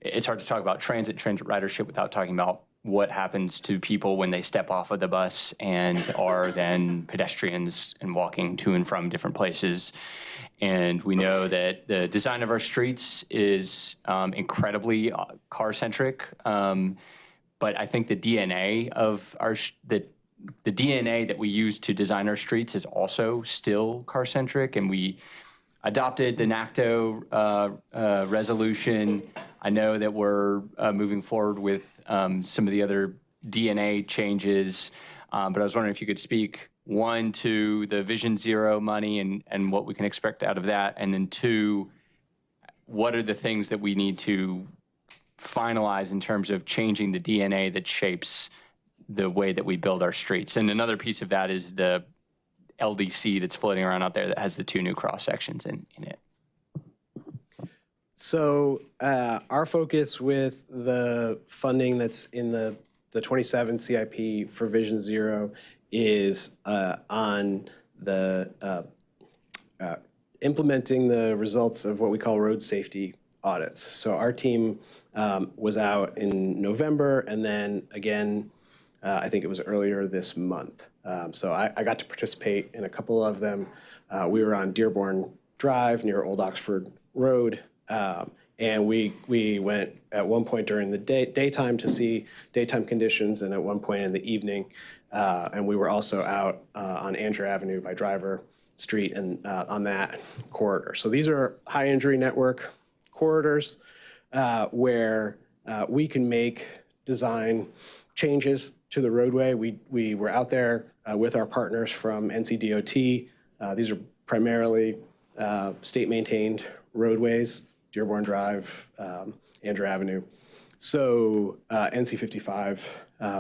it's hard to talk about transit ridership without talking about what happens to people when they step off of the bus and are then pedestrians and walking to and from different places. And we know that the design of our streets is incredibly car-centric, but I think the DNA of the DNA that we use to design our streets is also still car-centric, and we adopted the NACTO resolution. I know that we're moving forward with some of the other DNA changes, but I was wondering if you could speak, one, to the Vision Zero money and what we can expect out of that, and then two, what are the things that we need to finalize in terms of changing the DNA that shapes the way that we build our streets. And another piece of that is the LDC that's floating around out there that has the 2 new cross sections in it. So our focus with the funding that's in the 27 CIP for Vision Zero is on the implementing the results of what we call road safety audits. So our team was out in November, and then again, I think it was earlier this month. So I got to participate in a couple of them. We were on Dearborn Drive near Old Oxford Road, and we went at one point during the daytime to see daytime conditions, and at one point in the evening. And we were also out on Andrew Avenue by Driver Street and on that corridor. So these are high injury network corridors where we can make design changes to the roadway. We were out there with our partners from NCDOT. These are primarily state-maintained roadways, Dearborn Drive, Andrew Avenue. So NC 55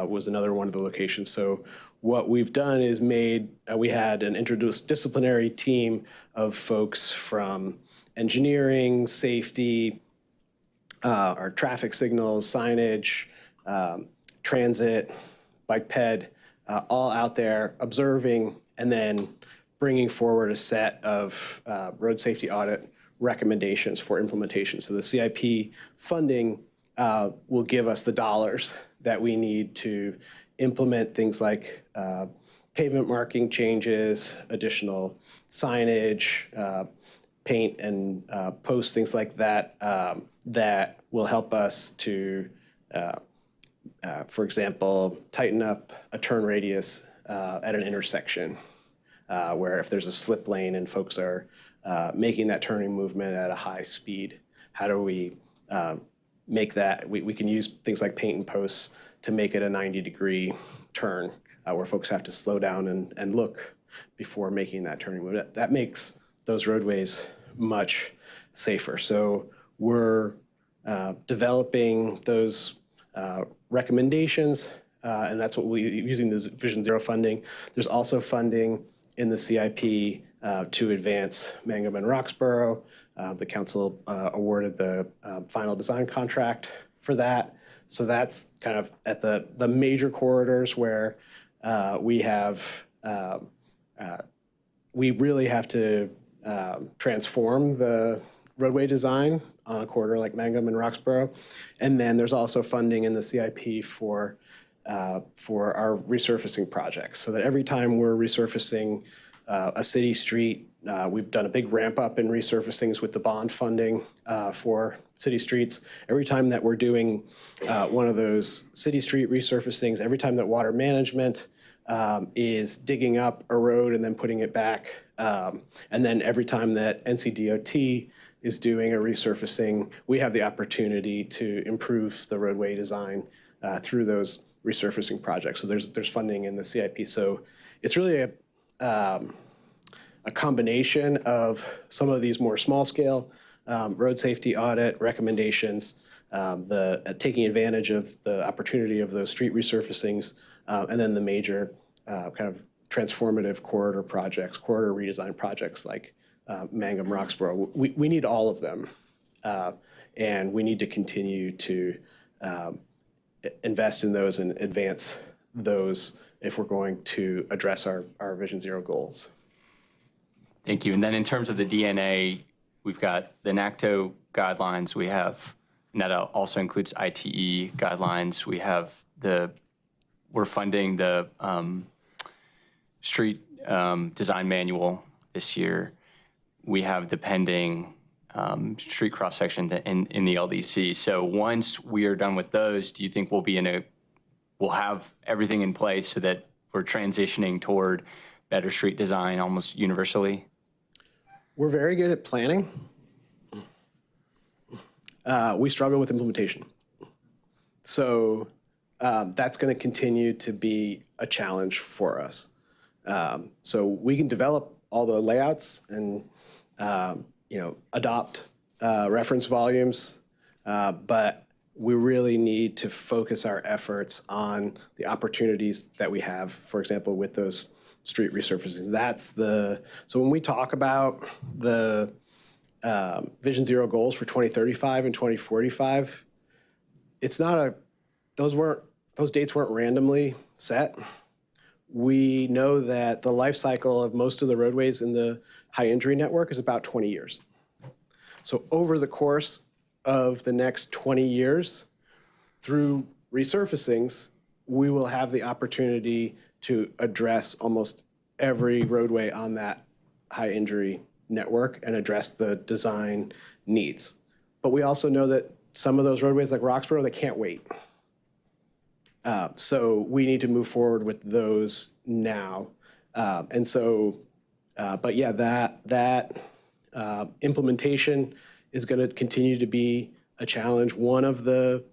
was another one of the locations. So what we've done is we had an interdisciplinary team of folks from engineering, safety, our traffic signals, signage, transit, bike ped, all out there observing and then bringing forward a set of road safety audit recommendations for implementation. So the CIP funding will give us the dollars that we need to implement things like pavement marking changes, additional signage, paint and post, things like that, that will help us to, for example, tighten up a turn radius at an intersection where if there's a slip lane and folks are making that turning movement at a high speed, how do we make that, we can use things like paint and posts to make it a 90-degree turn where folks have to slow down and look before making that turning movement. That makes those roadways much safer. So we're developing those recommendations, and that's what we're using this Vision Zero funding. There's also funding in the CIP to advance Mangum and Roxborough. The council awarded the final design contract for that. So that's kind of at the major corridors where we really have to transform the roadway design on a corridor like Mangum and Roxborough. And then there's also funding in the CIP for our resurfacing projects, so that every time we're resurfacing a city street, we've done a big ramp up in resurfacings with the bond funding for city streets. Every time that we're doing one of those city street resurfacings, every time that water management is digging up a road and then putting it back, and then every time that NCDOT is doing a resurfacing, we have the opportunity to improve the roadway design through those resurfacing projects. So there's funding in the CIP. So it's really a combination of some of these more small-scale road safety audit recommendations, taking advantage of the opportunity of those street resurfacings, and then the major kind of transformative corridor projects, corridor redesign projects like Mangum, Roxborough. We need all of them, and we need to continue to invest in those and advance those if we're going to address our Vision Zero goals. Thank you. And then in terms of the DNA, we've got the NACTO guidelines. We have, and that also includes ITE guidelines. We're funding the street design manual this year. We have the pending street cross section in the LDC. So once we are done with those, do you think we'll have everything in place so that we're transitioning toward better street design almost universally? We're very good at planning. We struggle with implementation. So that's going to continue to be a challenge for us. So we can develop all the layouts and adopt reference volumes, but we really need to focus our efforts on the opportunities that we have, for example, with those street resurfacing. So when we talk about the Vision Zero goals for 2035 and 2045, those dates weren't randomly set. We know that the life cycle of most of the roadways in the high injury network is about 20 years. So over the course of the next 20 years, through resurfacings, we will have the opportunity to address almost every roadway on that high injury network and address the design needs. But we also know that some of those roadways like Roxborough, they can't wait. So we need to move forward with those now. But yeah, that implementation is going to continue to be a challenge. One of the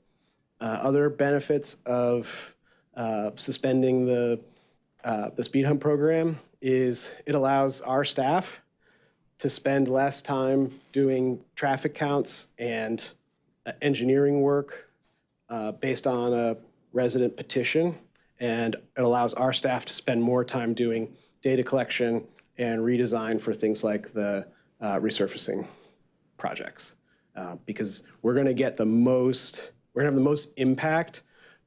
other benefits of suspending the speed hump program is it allows our staff to spend less time doing traffic counts and engineering work based on a resident petition. And it allows our staff to spend more time doing data collection and redesign for things like the resurfacing projects. Because we're gonna have the most impact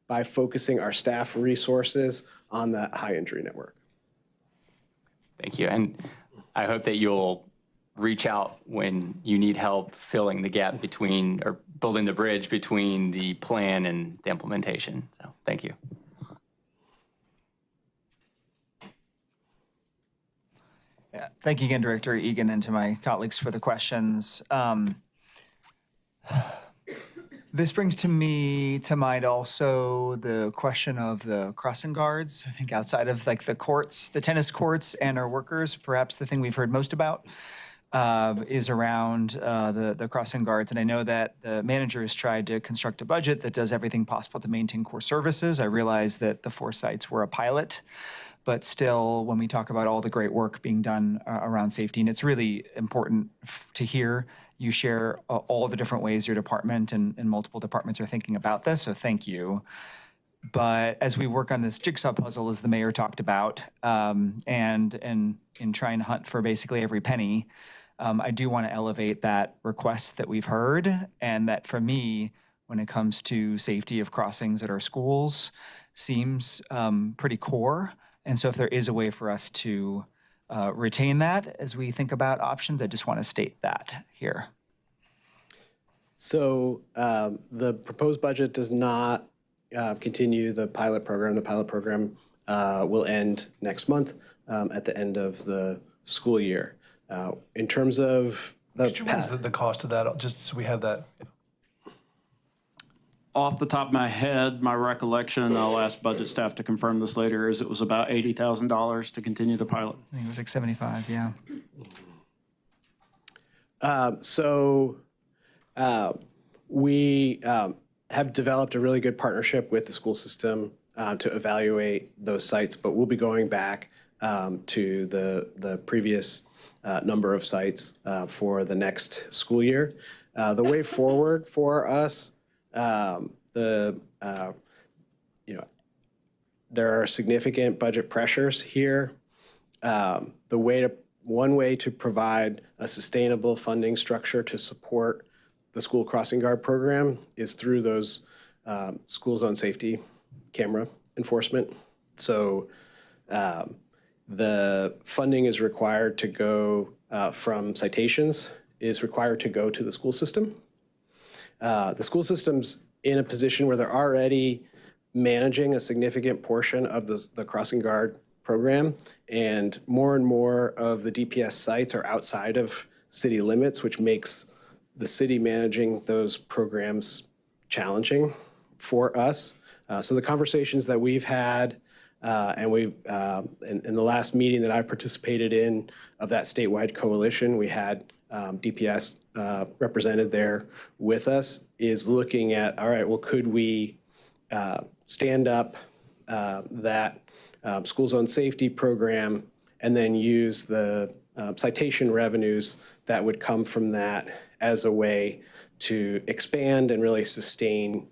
by focusing our staff resources on that high injury network. Thank you. And I hope that you'll reach out when you need help filling the gap between, or building the bridge between the plan and the implementation. So thank you. Yeah, thank you again, Director Egan, and to my colleagues for the questions. This brings to mind also the question of the crossing guards. I think outside of like the courts, the tennis courts and our workers, perhaps the thing we've heard most about is around the crossing guards. And I know that the manager has tried to construct a budget that does everything possible to maintain core services. I realize that the 4 sites were a pilot, but still, when we talk about all the great work being done around safety, and it's really important to hear you share all the different ways your department and multiple departments are thinking about this, so thank you. But as we work on this jigsaw puzzle, as the mayor talked about, and in trying to hunt for basically every penny, I do want to elevate that request that we've heard, and that for me, when it comes to safety of crossings at our schools, seems pretty core. And so if there is a way for us to retain that as we think about options, I just want to state that here. So the proposed budget does not continue the pilot program. The pilot program will end next month at the end of the school year. In terms of What is the cost of that, just so we have that? Off the top of my head, my recollection, I'll ask budget staff to confirm this later, is it was about $80,000 to continue the pilot. I think it was like 75, yeah. We have developed a really good partnership with the school system to evaluate those sites, but we'll be going back to the previous number of sites for the next school year. The way forward for us, there are significant budget pressures here. One way to provide a sustainable funding structure to support the school crossing guard program is through those school zone safety camera enforcement. So the funding is required to go from citations, is required to go to the school system. The school system's in a position where they're already managing a significant portion of the crossing guard program, and more of the DPS sites are outside of city limits, which makes the city managing those programs challenging for us. So the conversations that we've had, and we've in the last meeting that I participated in of that statewide coalition, we had DPS represented there with us, is looking at, all right, well, could we stand up that school zone safety program and then use the citation revenues that would come from that as a way to expand and really sustain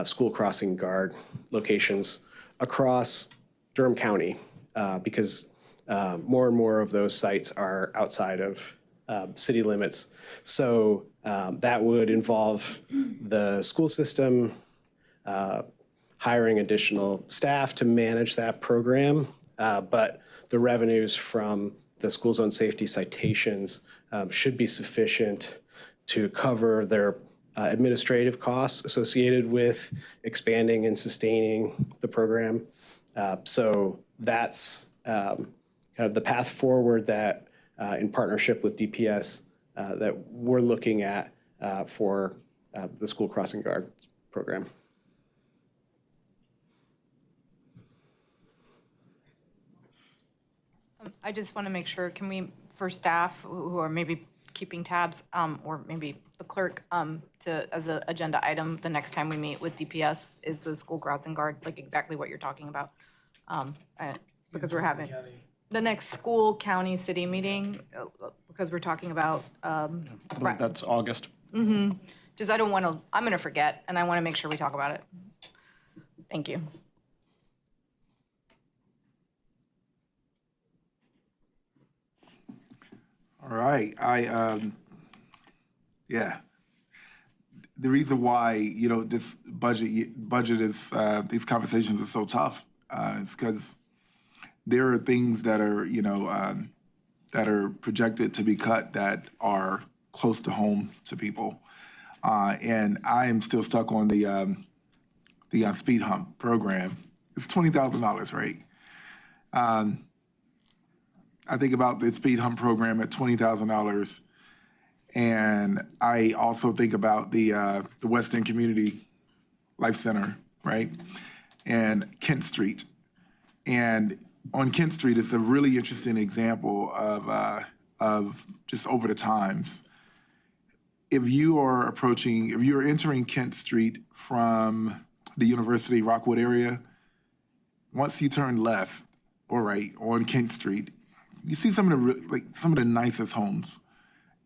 school crossing guard locations across Durham County, because more and more of those sites are outside of city limits. So that would involve the school system hiring additional staff to manage that program, but the revenues from the school zone safety citations should be sufficient to cover their administrative costs associated with expanding and sustaining the program. So that's kind of the path forward that in partnership with DPS that we're looking at for the school crossing guard program. I just want to make sure, can we, for staff who are maybe keeping tabs, or maybe the clerk, as an agenda item, the next time we meet with DPS is the school crossing guard, like exactly what you're talking about. Because we're having the next school, county, city meeting, because we're talking about, I believe that's August. just, I don't want to, I'm going to forget, and I want to make sure we talk about it. Thank you. All right, yeah. The reason why, this budget is, these conversations are so tough, is because there are things that are, that are projected to be cut that are close to home to people. And I am still stuck on the speed hump program. It's $20,000, right? I think about the speed hump program at $20,000, and I also think about the West End Community Life Center, right, and Kent Street. And on Kent Street, it's a really interesting example of just over the times. If you're entering Kent Street from the University Rockwood area, once you turn left or right on Kent Street, you see some of the nicest homes,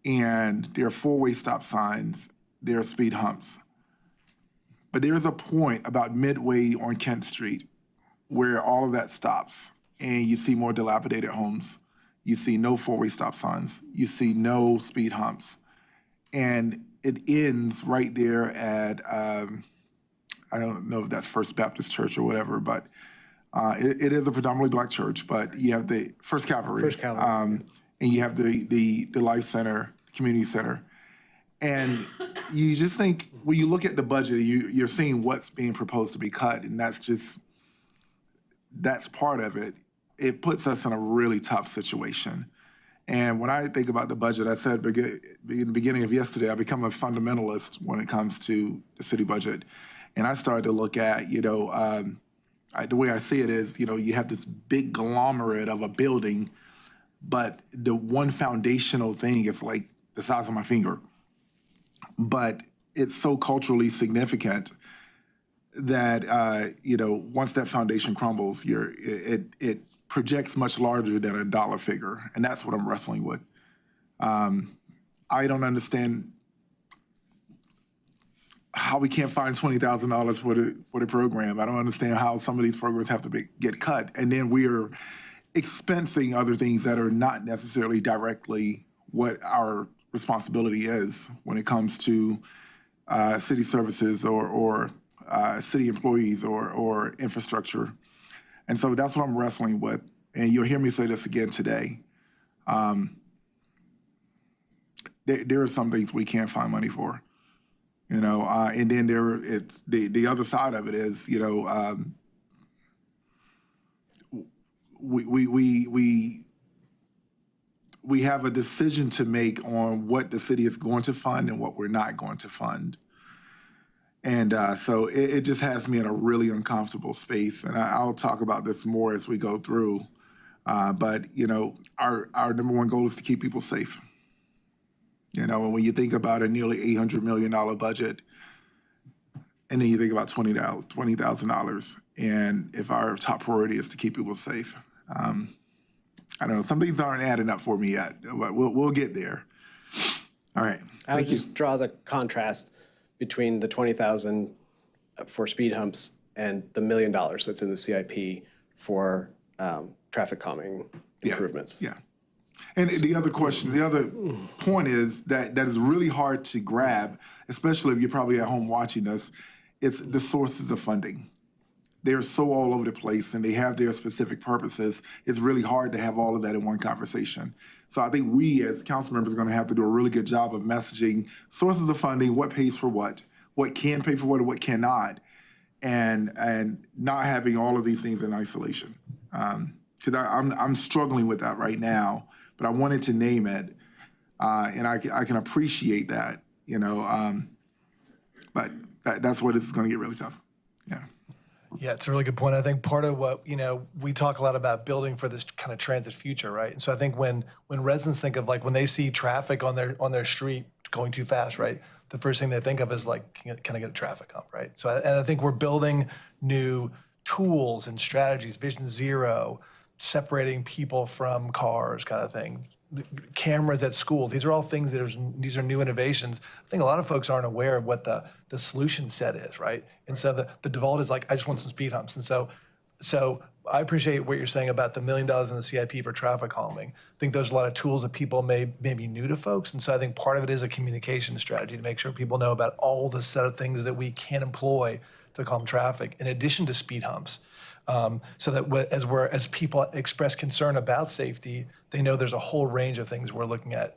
and there are four-way stop signs, there are speed humps. But there's a point about midway on Kent Street where all of that stops, and you see more dilapidated homes. You see no four-way stop signs. You see no speed humps. And it ends right there at, I don't know if that's First Baptist Church or whatever, but it is a predominantly Black church, but you have the First Cavalry. And you have the Life Center, Community Center. And you just think, when you look at the budget, you're seeing what's being proposed to be cut, and that's part of it. It puts us in a really tough situation. And when I think about the budget, I said in the beginning of yesterday, I become a fundamentalist when it comes to the city budget. And I started to look at, the way I see it is, you have this big conglomerate of a building, but the one foundational thing is like the size of my finger. But it's so culturally significant that, once that foundation crumbles, it projects much larger than a dollar figure. And that's what I'm wrestling with. I don't understand how we can't find $20,000 for the program. I don't understand how some of these programs have to get cut, and then we are expensing other things that are not necessarily directly what our responsibility is when it comes to city services or city employees or infrastructure. And so that's what I'm wrestling with. And you'll hear me say this again today. There are some things we can't find money for. And then it's the other side of it is, we have a decision to make on what the city is going to fund and what we're not going to fund. And so it just has me in a really uncomfortable space. And I'll talk about this more as we go through. But our number one goal is to keep people safe. And when you think about a nearly $800 million budget, and then you think about $20,000, and if our top priority is to keep people safe, I don't know, some things aren't adding up for me yet, but we'll get there. All right. I would just draw the contrast between the $20,000 for speed humps and the $1 million that's in the CIP for traffic calming improvements. Yeah. And the other point is that is really hard to grab, especially if you're probably at home watching us. It's the sources of funding. They're so all over the place, and they have their specific purposes. It's really hard to have all of that in one conversation. So I think we as council members are going to have to do a really good job of messaging sources of funding, what pays for what can pay for what, and what cannot, and not having all of these things in isolation. Because I'm struggling with that right now. But I wanted to name it, and I can appreciate that, but that's what it's going to get really tough. Yeah. Yeah, it's a really good point. I think part of what, we talk a lot about building for this kind of transit future, right? And so I think when residents think of when they see traffic on their street going too fast, right? The first thing they think of is can I get a traffic hump, right? So I think we're building new tools and strategies, Vision Zero, separating people from cars kind of thing. Cameras at schools. These are all things these are new innovations. I think a lot of folks aren't aware of what the solution set is, right? And so the default is I just want some speed humps. And so I appreciate what you're saying about the $1 million in the CIP for traffic calming. I think there's a lot of tools that people may be new to folks. And so I think part of it is a communication strategy to make sure people know about all the set of things that we can employ to calm traffic, in addition to speed humps. So that as people express concern about safety, they know there's a whole range of things we're looking at,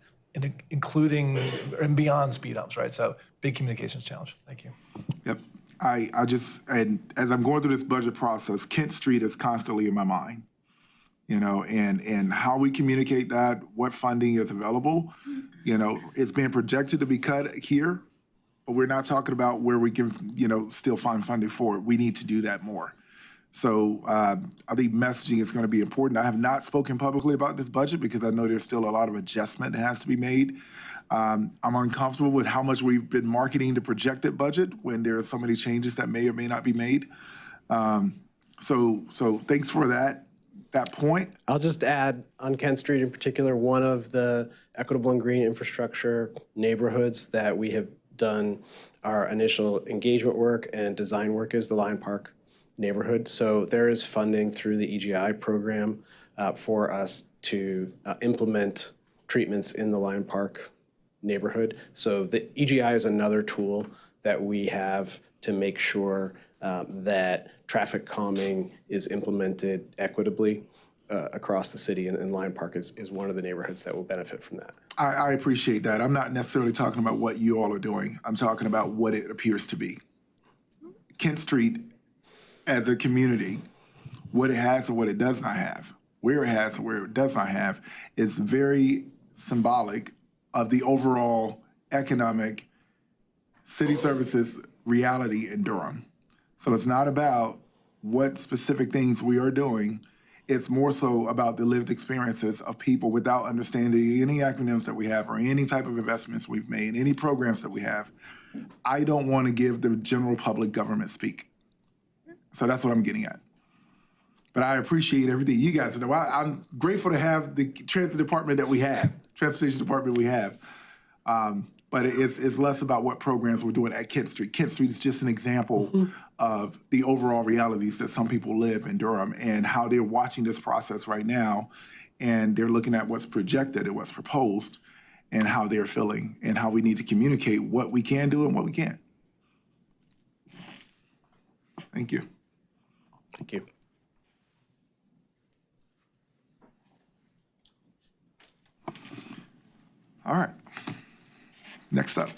including and beyond speed humps, right? So big communications challenge. Thank you. Yep. And as I'm going through this budget process, Kent Street is constantly in my mind, and how we communicate that, what funding is available, it's being projected to be cut here, but we're not talking about where we can, still find funding for it. We need to do that more. So I think messaging is going to be important. I have not spoken publicly about this budget because I know there's still a lot of adjustment that has to be made. I'm uncomfortable with how much we've been marketing the projected budget when there are so many changes that may or may not be made. So thanks for that point. I'll just add on Kent Street in particular, one of the equitable and green infrastructure neighborhoods that we have done our initial engagement work and design work is the Lion Park neighborhood. So there is funding through the EGI program for us to implement treatments in the Lion Park neighborhood. So the EGI is another tool that we have to make sure that traffic calming is implemented equitably across the city, and Lion Park is one of the neighborhoods that will benefit from that. I appreciate that. I'm not necessarily talking about what you all are doing. I'm talking about what it appears to be. Kent Street, as a community, what it has and what it does not have, where it has and where it does not have, is very symbolic of the overall economic city services reality in Durham. So it's not about what specific things we are doing. It's more so about the lived experiences of people without understanding any acronyms that we have or any type of investments we've made, any programs that we have. I don't want to give the general public government speak. So that's what I'm getting at. But I appreciate everything you guys know. I'm grateful to have the transit department that we have, transportation department we have. But it's less about what programs we're doing at Kent Street. Kent Street is just an example of the overall realities that some people live in Durham and how they're watching this process right now, and they're looking at what's projected and what's proposed and how they're feeling and how we need to communicate what we can do and what we can't. Thank you. Thank you. All right. Next up.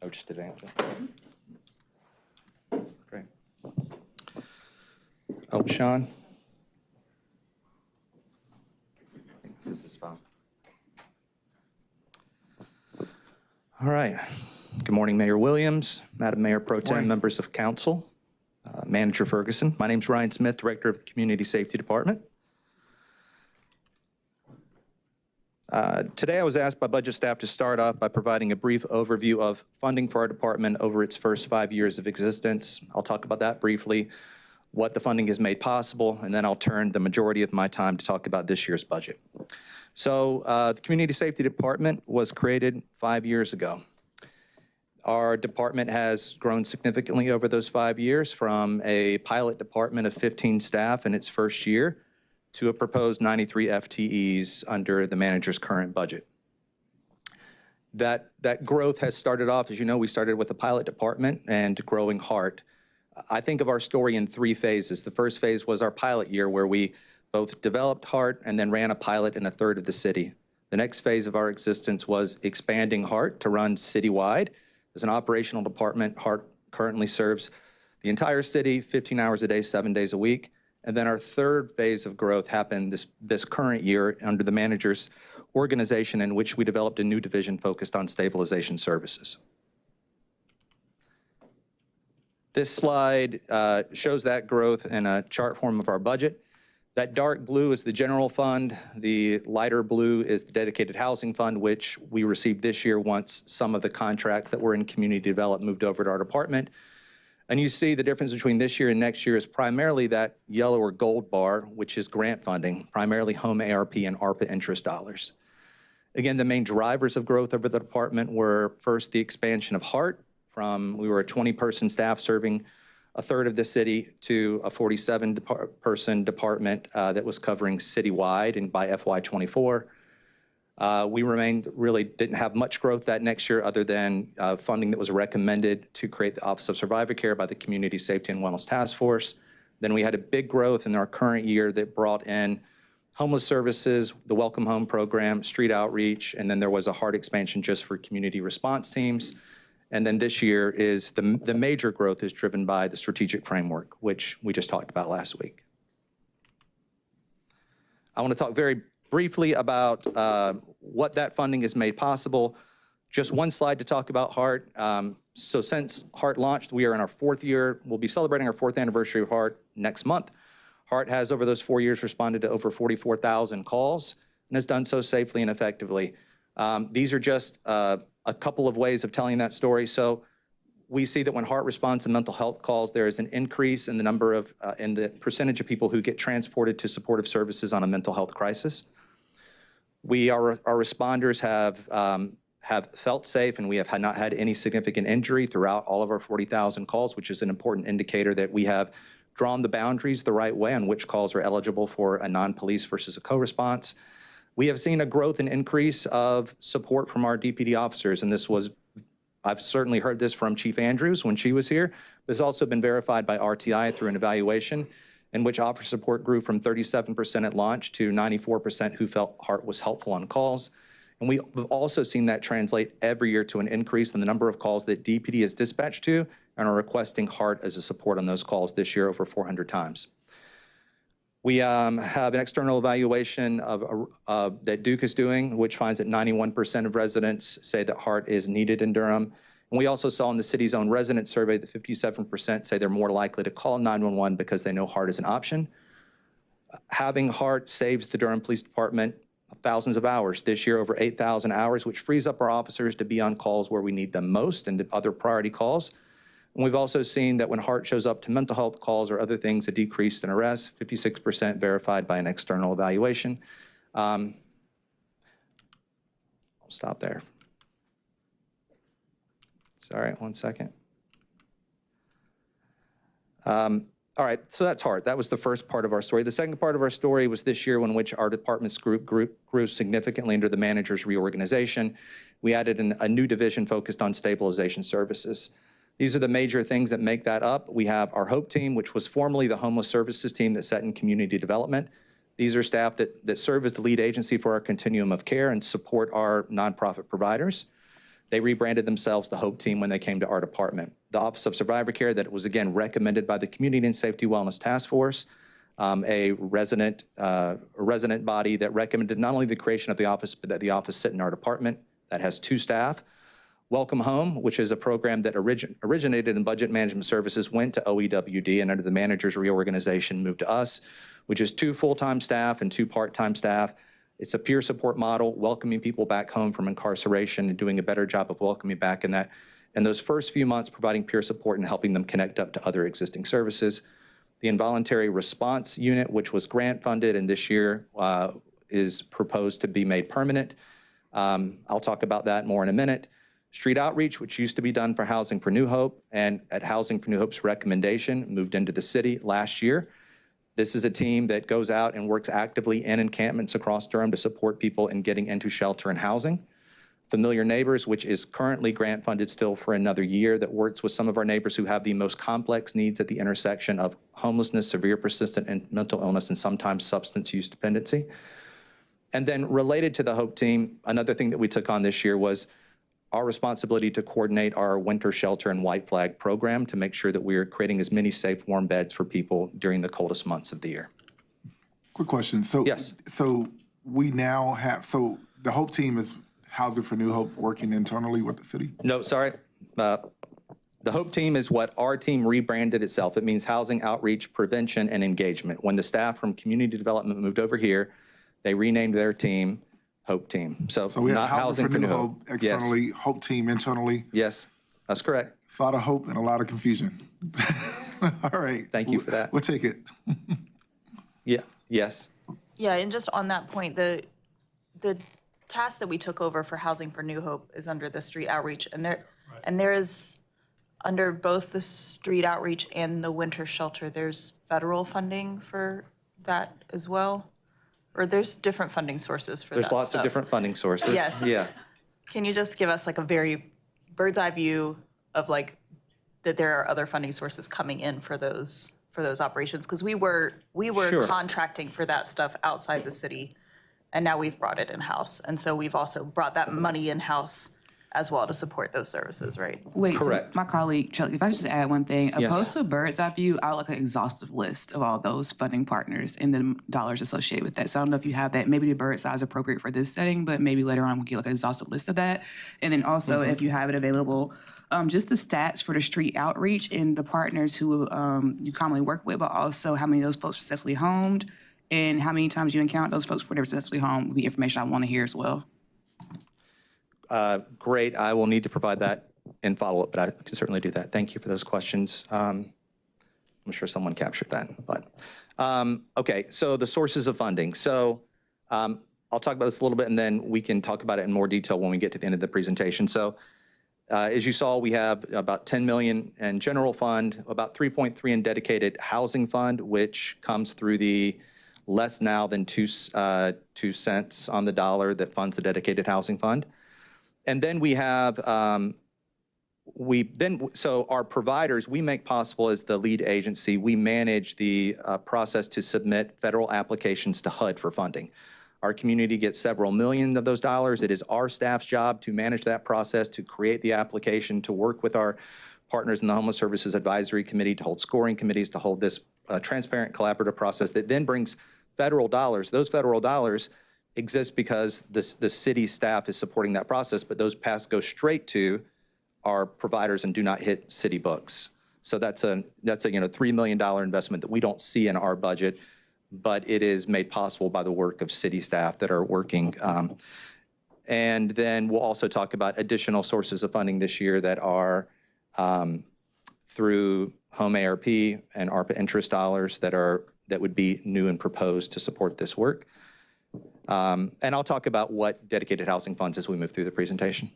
Oh, just advance it. Great. Oh, Sean. This is fine. All right. Good morning, Mayor Williams, Madam Mayor Pro Tem, members of council, Manager Ferguson. My name's Ryan Smith, Director of the Community Safety Department. Today I was asked by budget staff to start off by providing a brief overview of funding for our department over its first 5 years of existence. I'll talk about that briefly, what the funding has made possible, and then I'll turn the majority of my time to talk about this year's budget. So the Community Safety Department was created 5 years ago. Our department has grown significantly over those 5 years, from a pilot department of 15 staff in its first year to a proposed 93 FTEs under the manager's current budget. That growth has started off, as you know, we started with a pilot department and growing HART. I think of our story in 3 phases. The first phase was our pilot year, where we both developed HART and then ran a pilot in a third of the city. The next phase of our existence was expanding HART to run citywide. As an operational department, HART currently serves the entire city, 15 hours a day, 7 days a week. And then our third phase of growth happened this current year under the manager's organization, in which we developed a new division focused on stabilization services. This slide shows that growth in a chart form of our budget. That dark blue is the general fund. The lighter blue is the dedicated housing fund, which we received this year once some of the contracts that were in community development moved over to our department. And you see the difference between this year and next year is primarily that yellow or gold bar, which is grant funding, primarily home ARP and ARPA interest dollars. Again, the main drivers of growth over the department were first the expansion of HART from, we were a 20-person staff serving a third of the city to a 47-person department that was covering citywide and by FY24. We didn't have much growth that next year other than funding that was recommended to create the Office of Survivor Care by the Community Safety and Wellness Task Force. Then we had a big growth in our current year that brought in homeless services, the Welcome Home program, street outreach, and then there was a HART expansion just for community response teams. And then this year is the major growth is driven by the strategic framework, which we just talked about last week. I want to talk very briefly about what that funding has made possible. Just one slide to talk about HART. So since HART launched, we are in our 4th year. We'll be celebrating our 4th anniversary of HART next month. HART has, over those 4 years, responded to over 44,000 calls and has done so safely and effectively. These are just a couple of ways of telling that story. So we see that when HART responds to mental health calls, there is an increase in the number of, in the percentage of people who get transported to supportive services on a mental health crisis. Our responders have felt safe, and we have not had any significant injury throughout all of our 40,000 calls, which is an important indicator that we have drawn the boundaries the right way on which calls are eligible for a non-police versus a co-response. We have seen a growth and increase of support from our DPD officers, and I've certainly heard this from Chief Andrews when she was here, but it's also been verified by RTI through an evaluation in which officer support grew from 37% at launch to 94% who felt HART was helpful on calls. And we've also seen that translate every year to an increase in the number of calls that DPD is dispatched to and are requesting HART as a support on those calls this year over 400 times. We have an external evaluation that Duke is doing, which finds that 91% of residents say that HART is needed in Durham. And we also saw in the city's own resident survey that 57% say they're more likely to call 911 because they know HART is an option. Having HART saves the Durham Police Department thousands of hours. This year, over 8,000 hours, which frees up our officers to be on calls where we need them most and other priority calls. And we've also seen that when HART shows up to mental health calls or other things, a decrease in arrests, 56% verified by an external evaluation. I'll stop there. Sorry, one second. All right, so that's HART. That was the first part of our story. The second part of our story was this year, in which our department's group grew significantly under the manager's reorganization. We added a new division focused on stabilization services. These are the major things that make that up. We have our HOPE team, which was formerly the homeless services team that sat in community development. These are staff that serve as the lead agency for our continuum of care and support our nonprofit providers. They rebranded themselves the HOPE team when they came to our department. The Office of Survivor Care, that was again recommended by the Community and Safety Wellness Task Force, a resident body that recommended not only the creation of the office, but that the office sit in our department. That has 2 staff. Welcome Home, which is a program that originated in budget management services, went to OEWD, and under the manager's reorganization moved to us, which is 2 full-time staff and 2 part-time staff. It's a peer support model, welcoming people back home from incarceration and doing a better job of welcoming back in those first few months, providing peer support and helping them connect up to other existing services. The Involuntary Response Unit, which was grant funded and this year is proposed to be made permanent. I'll talk about that more in a minute. Street outreach, which used to be done for Housing for New Hope, and at Housing for New Hope's recommendation, moved into the city last year. This is a team that goes out and works actively in encampments across Durham to support people in getting into shelter and housing. Familiar Neighbors, which is currently grant funded still for another year, that works with some of our neighbors who have the most complex needs at the intersection of homelessness, severe persistent and mental illness, and sometimes substance use dependency. And then related to the HOPE team, another thing that we took on this year was our responsibility to coordinate our winter shelter and white flag program to make sure that we are creating as many safe, warm beds for people during the coldest months of the year. Quick question. So, Yes. So we now have, so the Hope team is Housing for New Hope working internally with the city? No, sorry. The Hope team is what our team rebranded itself. It means Housing Outreach, Prevention, and Engagement. When the staff from Community Development moved over here, they renamed their team Hope Team. So So we have not Housing for New Hope Yes. externally, Hope team internally. Yes, that's correct. It's a lot of hope and a lot of confusion. All right. Thank you for that. We'll take it. Yeah, yes. Yeah, and just on that point, the task that we took over for Housing for New Hope is under the street outreach, and there is, under both the street outreach and the winter shelter, there's federal funding for that as well? Or there's different funding sources for that There's lots of stuff? different funding sources. Yes. Yeah. Can you just give us like a very bird's eye view of like that there are other funding sources coming in for those operations? Because we were Sure. contracting for that stuff outside the city, and now we've brought it in-house. And so we've also brought that money in-house as well to support those services, right? Wait, Correct. so my colleague, Chuck, if I could just add one thing. Yes. Opposed to a bird's eye view, I would like an exhaustive list of all those funding partners and the dollars associated with that. So I don't know if you have that. Maybe the bird's eye is appropriate for this setting, but maybe later on we'll get like an exhaustive list of that. And then also, if you have it available, just the stats for the street outreach and the partners who you commonly work with, but also how many of those folks are successfully homed and how many times you encounter those folks before they're successfully homed would be information I want to hear as well. Great. I will need to provide that in follow-up, but I can certainly do that. Thank you for those questions. I'm sure someone captured that, but, okay, so the sources of funding. So I'll talk about this a little bit and then we can talk about it in more detail when we get to the end of the presentation. So as you saw, we have about 10 million in general fund, about 3.3 in dedicated housing fund, which comes through the less now than 2 cents on the dollar that funds the dedicated housing fund. And then we have, so our providers, we make possible as the lead agency, we manage the process to submit federal applications to HUD for funding. Our community gets several million of those dollars. It is our staff's job to manage that process, to create the application, to work with our partners in the Homeless Services Advisory Committee, to hold scoring committees, to hold this transparent collaborative process that then brings federal dollars. Those federal dollars exist because the city staff is supporting that process, but those go straight to our providers and do not hit city books. So that's a $3 million investment that we don't see in our budget, but it is made possible by the work of city staff that are working. And then we'll also talk about additional sources of funding this year that are through home ARP and ARPA interest dollars that would be new and proposed to support this work. And I'll talk about what dedicated housing funds as we move through the presentation.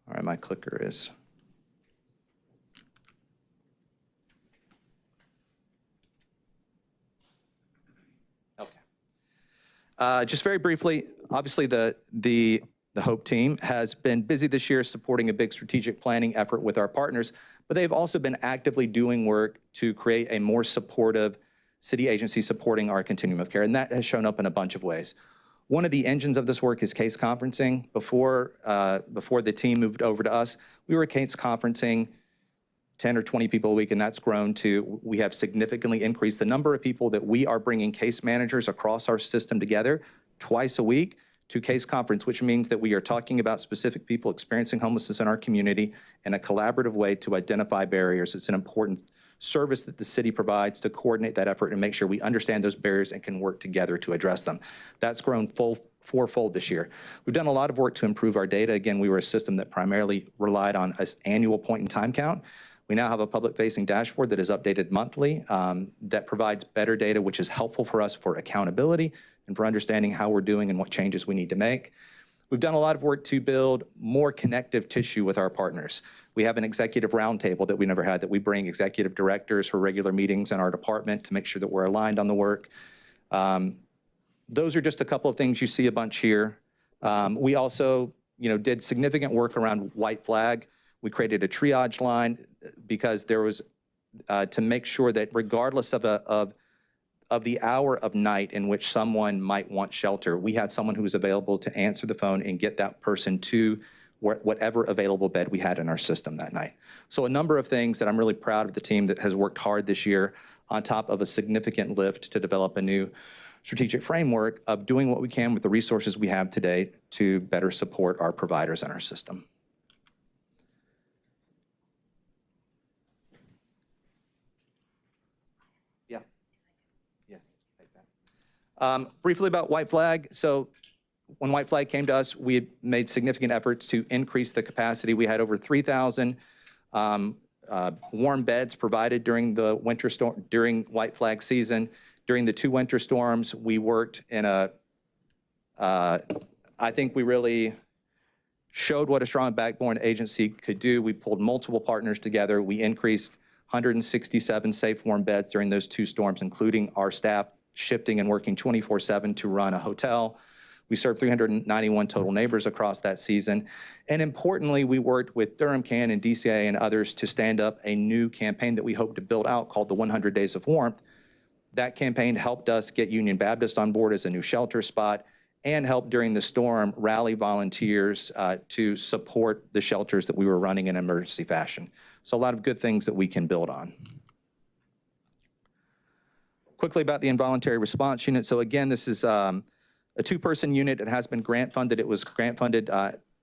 All right, my clicker is. Okay. Just very briefly, obviously the Hope team has been busy this year supporting a big strategic planning effort with our partners, but they've also been actively doing work to create a more supportive city agency supporting our continuum of care, and that has shown up in a bunch of ways. One of the engines of this work is case conferencing. Before the team moved over to us, we were case conferencing 10 or 20 people a week, and that's grown to, we have significantly increased the number of people that we are bringing case managers across our system together twice a week to case conference, which means that we are talking about specific people experiencing homelessness in our community in a collaborative way to identify barriers. It's an important service that the city provides to coordinate that effort and make sure we understand those barriers and can work together to address them. That's grown fourfold this year. We've done a lot of work to improve our data. Again, we were a system that primarily relied on an annual point in time count. We now have a public-facing dashboard that is updated monthly that provides better data, which is helpful for us for accountability and for understanding how we're doing and what changes we need to make. We've done a lot of work to build more connective tissue with our partners. We have an executive roundtable that we never had, that we bring executive directors for regular meetings in our department to make sure that we're aligned on the work. Those are just a couple of things. You see a bunch here. We also did significant work around white flag. We created a triage line because there was, to make sure that regardless of of the hour of night in which someone might want shelter, we had someone who was available to answer the phone and get that person to whatever available bed we had in our system that night. So a number of things that I'm really proud of the team that has worked hard this year, on top of a significant lift to develop a new strategic framework of doing what we can with the resources we have today to better support our providers in our system. Yeah. Yes. Briefly about White Flag. So when White Flag came to us, we had made significant efforts to increase the capacity. We had over 3,000 warm beds provided during the winter storm, during White Flag season. During the 2 winter storms, we worked in I think we really showed what a strong backbone agency could do. We pulled multiple partners together. We increased 167 safe warm beds during those 2 storms, including our staff shifting and working 24/7 to run a hotel. We served 391 total neighbors across that season. And importantly, we worked with Durham Can and DCA and others to stand up a new campaign that we hope to build out called the 100 Days of Warmth. That campaign helped us get Union Baptist on board as a new shelter spot and helped during the storm rally volunteers to support the shelters that we were running in emergency fashion. So a lot of good things that we can build on. Quickly about the involuntary response unit. So again, this is a 2-person unit. It has been grant funded. It was grant funded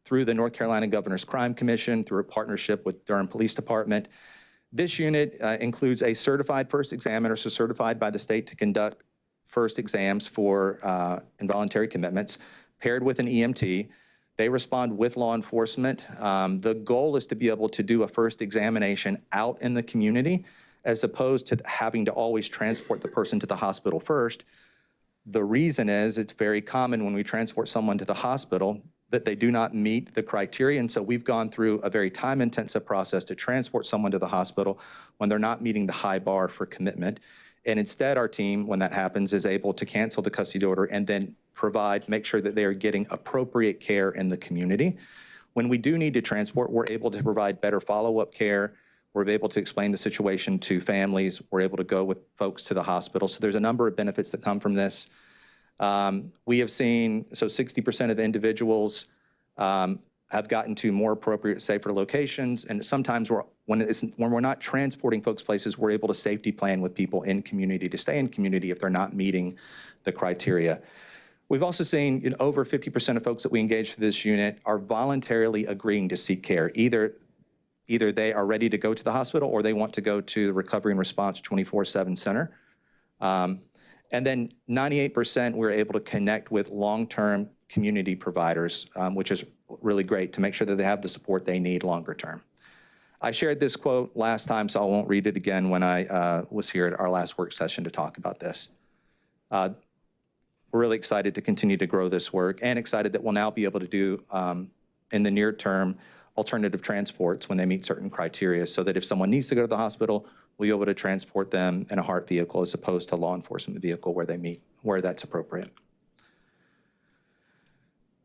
through the North Carolina Governor's Crime Commission through a partnership with Durham Police Department. This unit includes a certified first examiner, so certified by the state to conduct first exams for involuntary commitments, paired with an EMT. They respond with law enforcement. The goal is to be able to do a first examination out in the community, as opposed to having to always transport the person to the hospital first. The reason is it's very common when we transport someone to the hospital that they do not meet the criteria. And so we've gone through a very time-intensive process to transport someone to the hospital when they're not meeting the high bar for commitment. And instead, our team, when that happens, is able to cancel the custody order and then make sure that they are getting appropriate care in the community. When we do need to transport, we're able to provide better follow-up care. We're able to explain the situation to families. We're able to go with folks to the hospital. So there's a number of benefits that come from this. We have seen, so 60% of individuals have gotten to more appropriate, safer locations. And sometimes when we're not transporting folks places, we're able to safety plan with people in community to stay in community if they're not meeting the criteria. We've also seen over 50% of folks that we engage for this unit are voluntarily agreeing to seek care. Either they are ready to go to the hospital or they want to go to the Recovery and Response 24/7 center. And then 98% we're able to connect with long-term community providers, which is really great to make sure that they have the support they need longer term. I shared this quote last time, so I won't read it again when I was here at our last work session to talk about this. We're really excited to continue to grow this work and excited that we'll now be able to do, in the near term, alternative transports when they meet certain criteria, so that if someone needs to go to the hospital, we'll be able to transport them in a HART vehicle as opposed to a law enforcement vehicle where that's appropriate.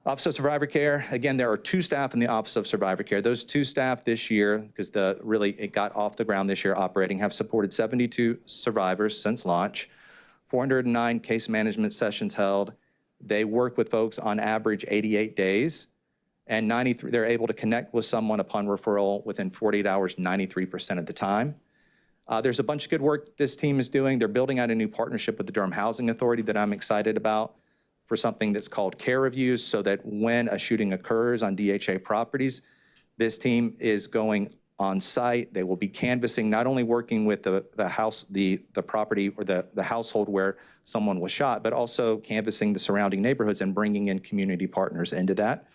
Office of Survivor Care, again, there are 2 staff in the Office of Survivor Care. Those 2 staff this year, because it got off the ground this year operating, have supported 72 survivors since launch, 409 case management sessions held. They work with folks on average 88 days. And they're able to connect with someone upon referral within 48 hours, 93% of the time. There's a bunch of good work this team is doing. They're building out a new partnership with the Durham Housing Authority that I'm excited about for something that's called care reviews, so that when a shooting occurs on DHA properties, this team is going on site. They will be canvassing, not only working with the property or the household where someone was shot, but also canvassing the surrounding neighborhoods and bringing in community partners into that.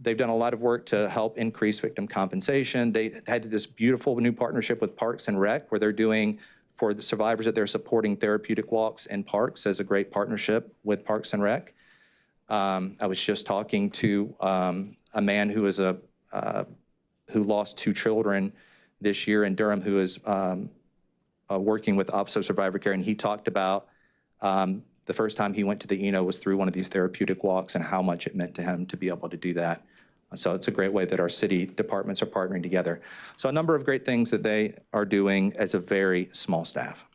They've done a lot of work to help increase victim compensation. They had this beautiful new partnership with Parks and Rec, where they're doing, for the survivors that they're supporting, therapeutic walks in parks as a great partnership with Parks and Rec. I was just talking to a man who lost 2 children this year in Durham, who is working with Office of Survivor Care, and he talked about the first time he went to the Eno was through one of these therapeutic walks and how much it meant to him to be able to do that. So it's a great way that our city departments are partnering together. So a number of great things that they are doing as a very small staff.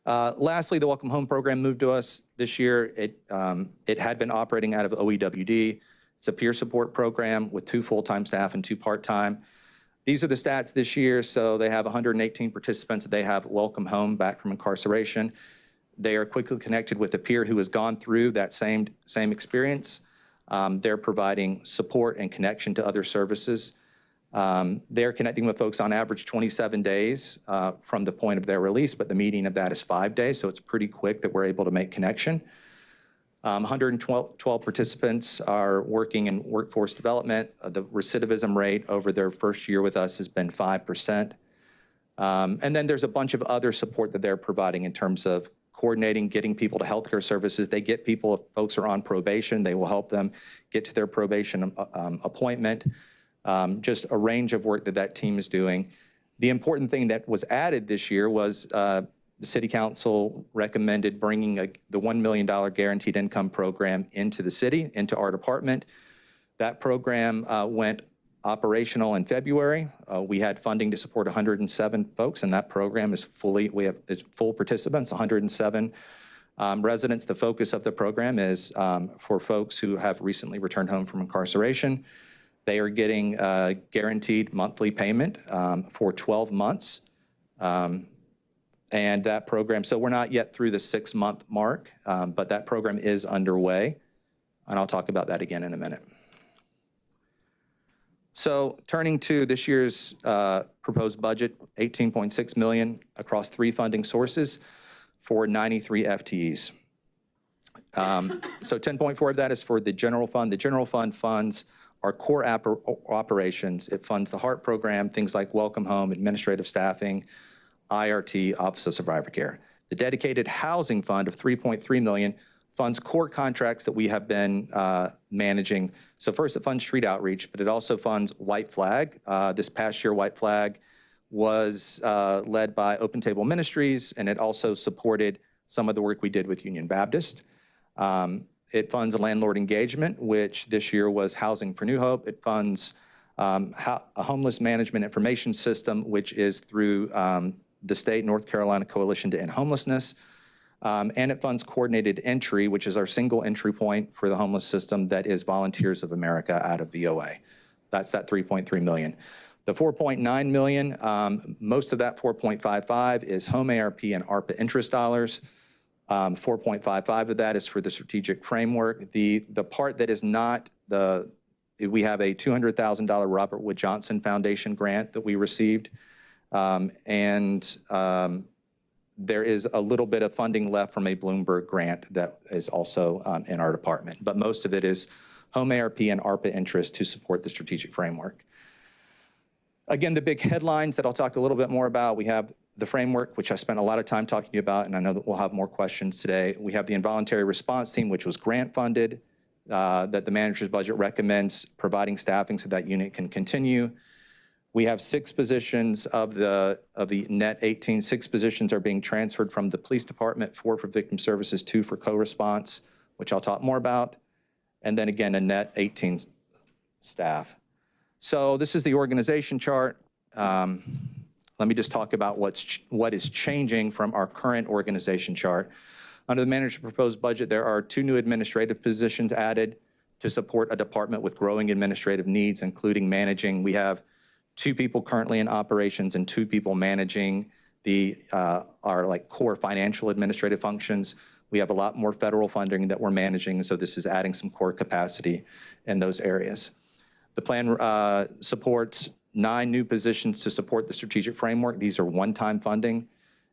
Lastly, the Welcome Home program moved to us this year. It had been operating out of OEWD. It's a peer support program with 2 full-time staff and 2 part-time. These are the stats this year. So they have 118 participants. They have Welcome Home back from incarceration. They are quickly connected with a peer who has gone through that same experience. They're providing support and connection to other services. They're connecting with folks on average 27 days from the point of their release, but the median of that is 5 days, so it's pretty quick that we're able to make connection. 112 participants are working in workforce development. The recidivism rate over their first year with us has been 5%. And then there's a bunch of other support that they're providing in terms of coordinating, getting people to healthcare services. They get people, if folks are on probation, they will help them get to their probation appointment. Just a range of work that team is doing. The important thing that was added this year was the City Council recommended bringing the $1 million guaranteed income program into the city, into our department. That program went operational in February. We had funding to support 107 folks, and that program is it's full participants, 107 residents. The focus of the program is for folks who have recently returned home from incarceration. They are getting guaranteed monthly payment for 12 months. And that program, so we're not yet through the 6-month mark, but that program is underway. And I'll talk about that again in a minute. So turning to this year's proposed budget, $18.6 million across 3 funding sources for 93 FTEs. So 10.4 of that is for the general fund. The general fund funds our core operations. It funds the HEART program, things like Welcome Home, administrative staffing, IRT, Office of Survivor Care. The dedicated housing fund of $3.3 million funds core contracts that we have been managing. So first it funds street outreach, but it also funds White Flag. This past year, White Flag was led by Open Table Ministries, and it also supported some of the work we did with Union Baptist. It funds landlord engagement, which this year was Housing for New Hope. It funds a homeless management information system, which is through the state North Carolina Coalition to End Homelessness. And it funds coordinated entry, which is our single entry point for the homeless system that is Volunteers of America out of VOA. That's that $3.3 million. The $4.9 million, most of that 4.55 is home ARP and ARPA interest dollars. 4.55 of that is for the strategic framework. The part that is not we have a $200,000 Robert Wood Johnson Foundation grant that we received. There is a little bit of funding left from a Bloomberg grant that is also in our department. But most of it is home ARP and ARPA interest to support the strategic framework. Again, the big headlines that I'll talk a little bit more about, we have the framework, which I spent a lot of time talking to you about, and I know that we'll have more questions today. We have the involuntary response team, which was grant funded, that the manager's budget recommends providing staffing so that unit can continue. We have 6 positions of the net 18. 6 positions are being transferred from the police department, 4 for victim services, 2 for co-response, which I'll talk more about. And then again, a net 18 staff. So this is the organization chart. Let me just talk about what is changing from our current organization chart. Under the manager's proposed budget, there are 2 new administrative positions added to support a department with growing administrative needs, including managing. We have 2 people currently in operations and 2 people managing our core financial administrative functions. We have a lot more federal funding that we're managing, so this is adding some core capacity in those areas. The plan supports 9 new positions to support the strategic framework. These are one-time funding.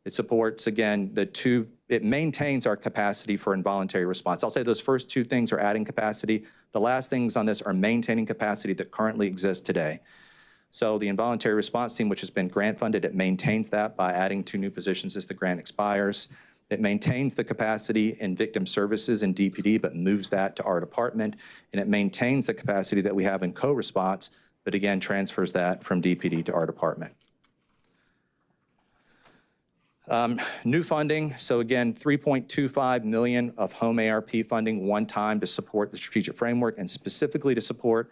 It supports, again, it maintains our capacity for involuntary response. I'll say those first 2 things are adding capacity. The last things on this are maintaining capacity that currently exists today. So the involuntary response team, which has been grant funded, it maintains that by adding 2 new positions as the grant expires. It maintains the capacity in victim services and DPD, but moves that to our department. And it maintains the capacity that we have in co-response, but again, transfers that from DPD to our department. New funding, so again, $3.25 million of home ARP funding one time to support the strategic framework and specifically to support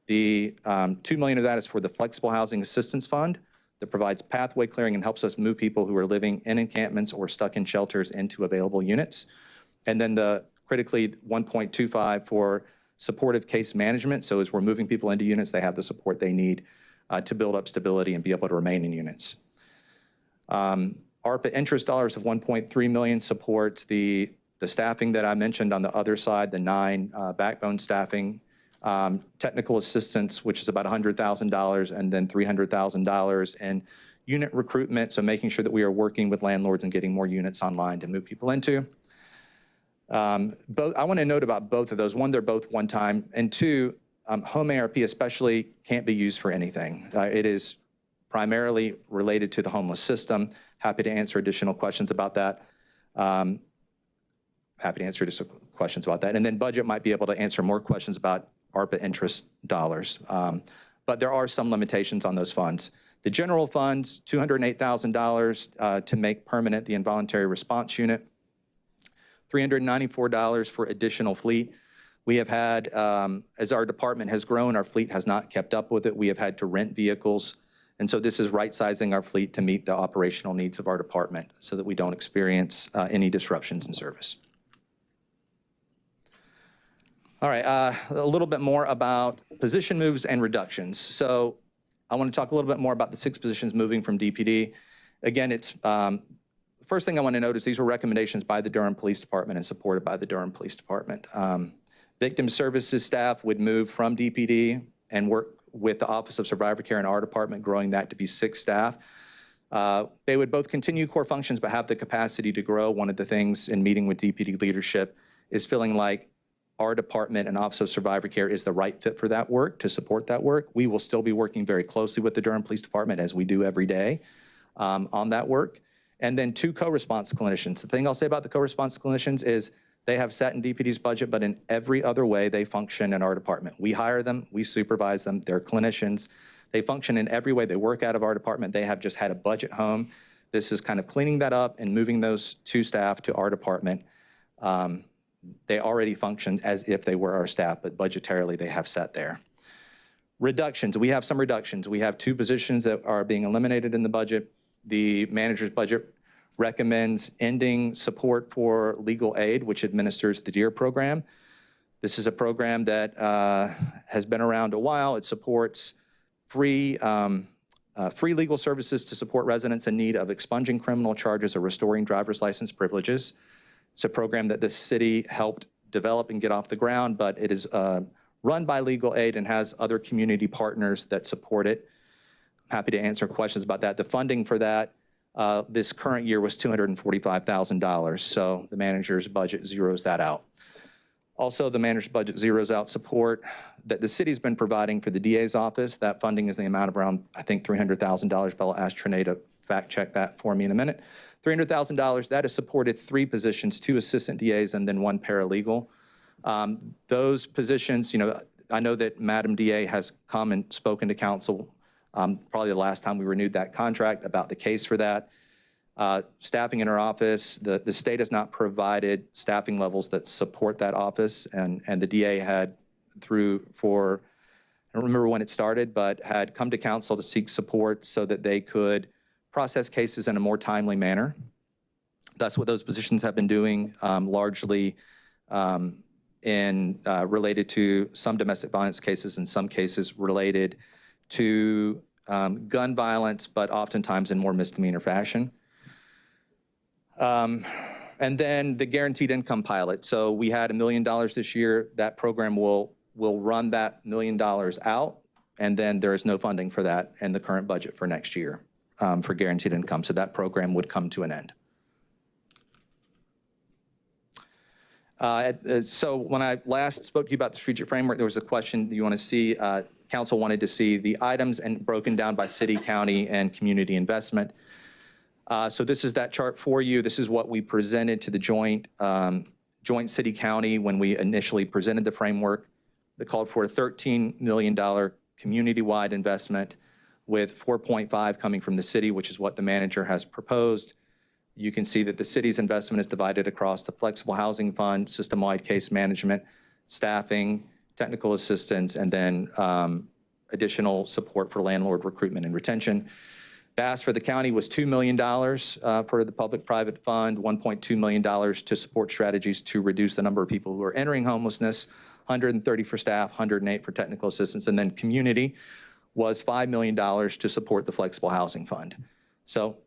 the $2 million of that is for the Flexible Housing Assistance Fund. that provides pathway clearing and helps us move people who are living in encampments or stuck in shelters into available units. And then the critically 1.25 for supportive case management. So as we're moving people into units, they have the support they need to build up stability and be able to remain in units. ARPA interest dollars of $1.3 million supports the staffing that I mentioned on the other side, the 9 backbone staffing, technical assistance, which is about $100,000, and then $300,000 in unit recruitment, so making sure that we are working with landlords and getting more units online to move people into. I want to note about both of those. One, they're both one-time, and two, home ARP especially can't be used for anything. It is primarily related to the homeless system. Happy to answer additional questions about that. And then budget might be able to answer more questions about ARPA interest dollars. But there are some limitations on those funds. The general funds, $208,000 to make permanent the involuntary response unit, $394 for additional fleet. We have had, as our department has grown, our fleet has not kept up with it. We have had to rent vehicles. And so this is right-sizing our fleet to meet the operational needs of our department so that we don't experience any disruptions in service. All right, a little bit more about position moves and reductions. So I want to talk a little bit more about the 6 positions moving from DPD. Again, it's first thing I want to note is these were recommendations by the Durham Police Department and supported by the Durham Police Department. Victim services staff would move from DPD and work with the Office of Survivor Care in our department, growing that to be 6 staff. They would both continue core functions but have the capacity to grow. One of the things in meeting with DPD leadership is feeling like our department and Office of Survivor Care is the right fit for that work, to support that work. We will still be working very closely with the Durham Police Department, as we do every day, on that work. And then 2 co-response clinicians. The thing I'll say about the co-response clinicians is they have sat in DPD's budget, but in every other way they function in our department. We hire them, we supervise them, they're clinicians. They function in every way. They work out of our department. They have just had a budget home. This is kind of cleaning that up and moving those 2 staff to our department. They already function as if they were our staff, but budgetarily they have sat there. Reductions, we have some reductions. We have 2 positions that are being eliminated in the budget. The manager's budget recommends ending support for legal aid, which administers the DEAR program. This is a program that has been around a while. It supports free legal services to support residents in need of expunging criminal charges or restoring driver's license privileges. It's a program that the city helped develop and get off the ground, but it is run by legal aid and has other community partners that support it. Happy to answer questions about that. The funding for that this current year was $245,000, so the manager's budget zeroes that out. Also, the manager's budget zeroes out support that the city's been providing for the DA's office. That funding is the amount of around, I think, $300,000, but I'll ask Trinae to fact check that for me in a minute. $300,000, that has supported 3 positions, 2 assistant DAs and then 1 paralegal. Those positions, you know, I know that Madam DA has come and spoken to council probably the last time we renewed that contract about the case for that. Staffing in our office, the state has not provided staffing levels that support that office, and the DA had I don't remember when it started, but had come to council to seek support so that they could process cases in a more timely manner. That's what those positions have been doing, largely related to some domestic violence cases and some cases related to gun violence, but oftentimes in more misdemeanor fashion. And then the guaranteed income pilot. So we had $1 million this year. That program will run that $1 million out, and then there is no funding for that in the current budget for next year for guaranteed income. So that program would come to an end. So when I last spoke to you about the strategic framework, there was a question that you want to see, council wanted to see the items and broken down by city, county, and community investment. So this is that chart for you. This is what we presented to the joint city-county when we initially presented the framework that called for a $13 million community-wide investment, with 4.5 coming from the city, which is what the manager has proposed. You can see that the city's investment is divided across the flexible housing fund, system-wide case management, staffing, technical assistance, and then additional support for landlord recruitment and retention. The ask for the county was $2 million for the public-private fund, $1.2 million to support strategies to reduce the number of people who are entering homelessness, 130 for staff, 108 for technical assistance, and then community was $5 million to support the flexible housing fund. So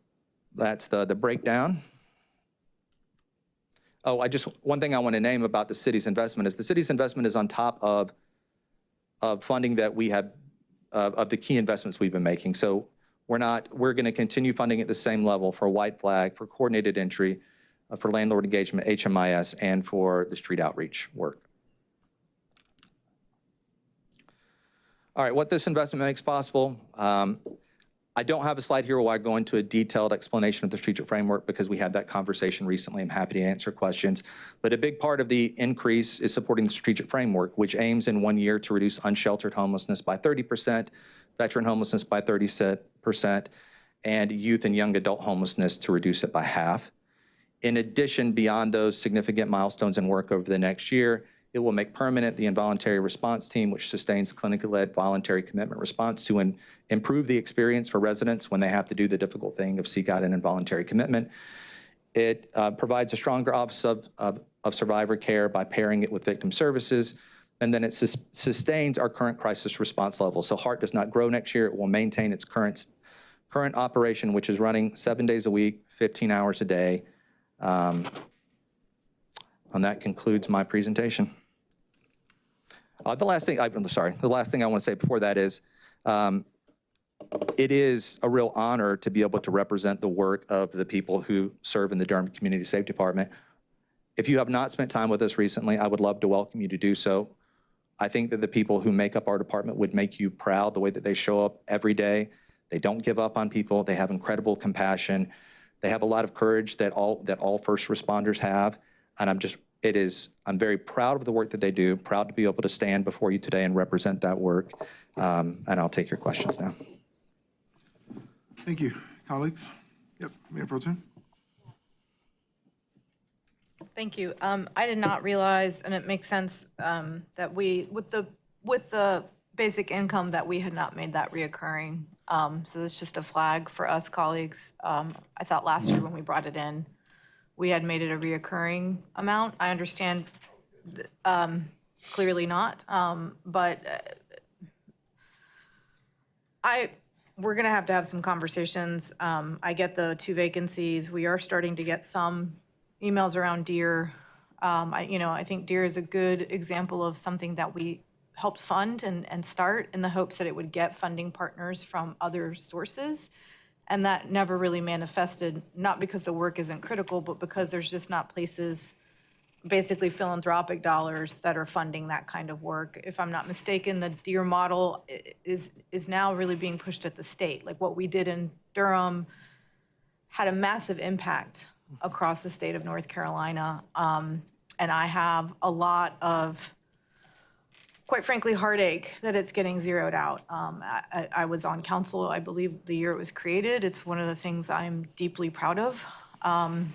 that's the breakdown. Oh, one thing I want to name about the city's investment is the city's investment is on top of funding that we have, of the key investments we've been making. So we're going to continue funding at the same level for White Flag, for coordinated entry, for landlord engagement, HMIS, and for the street outreach work. All right, what this investment makes possible. I don't have a slide here where I go into a detailed explanation of the strategic framework because we had that conversation recently. I'm happy to answer questions. But a big part of the increase is supporting the strategic framework, which aims in 1 year to reduce unsheltered homelessness by 30%, veteran homelessness by 30%, and youth and young adult homelessness to reduce it by half. In addition, beyond those significant milestones and work over the next year, it will make permanent the involuntary response team, which sustains clinically led voluntary commitment response to improve the experience for residents when they have to do the difficult thing of seek out an involuntary commitment. It provides a stronger office of survivor care by pairing it with victim services. And then it sustains our current crisis response level. So HEART does not grow next year. It will maintain its current operation, which is running 7 days a week, 15 hours a day. And that concludes my presentation. The last thing I want to say before that is, it is a real honor to be able to represent the work of the people who serve in the Durham Community Safety Department. If you have not spent time with us recently, I would love to welcome you to do so. I think that the people who make up our department would make you proud the way that they show up every day. They don't give up on people. They have incredible compassion. They have a lot of courage that all first responders have. And I'm very proud of the work that they do, proud to be able to stand before you today and represent that work. And I'll take your questions now. Thank you, colleagues. Yep, Mayor Pro Tem. Thank you. I did not realize, and it makes sense, that we, with the basic income, that we had not made that reoccurring. So that's just a flag for us colleagues. I thought last year when we brought it in, we had made it a reoccurring amount. I understand, clearly not, but we're gonna have to have some conversations. I get the 2 vacancies. We are starting to get some emails around DEER. I think DEER is a good example of something that we helped fund and start in the hopes that it would get funding partners from other sources. And that never really manifested, not because the work isn't critical, but because there's just not places, basically philanthropic dollars, that are funding that kind of work. If I'm not mistaken, the DEER model is now really being pushed at the state. Like what we did in Durham had a massive impact across the state of North Carolina. And I have a lot of, quite frankly, heartache that it's getting zeroed out. I was on council, I believe, the year it was created. It's one of the things I'm deeply proud of. I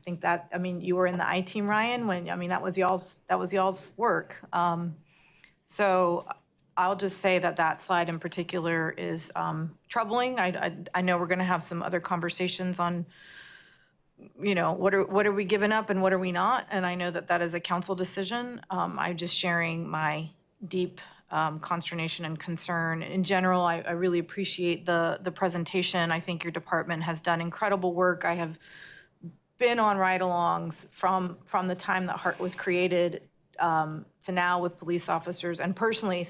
think that, you were in the I-team, Ryan, that was y'all's work. So I'll just say that slide in particular is troubling. I know we're gonna have some other conversations on, what are we giving up and what are we not? And I know that is a council decision. I'm just sharing my deep consternation and concern. In general, I really appreciate the presentation. I think your department has done incredible work. I have been on ride-alongs from the time that HEART was created to now with police officers, and personally,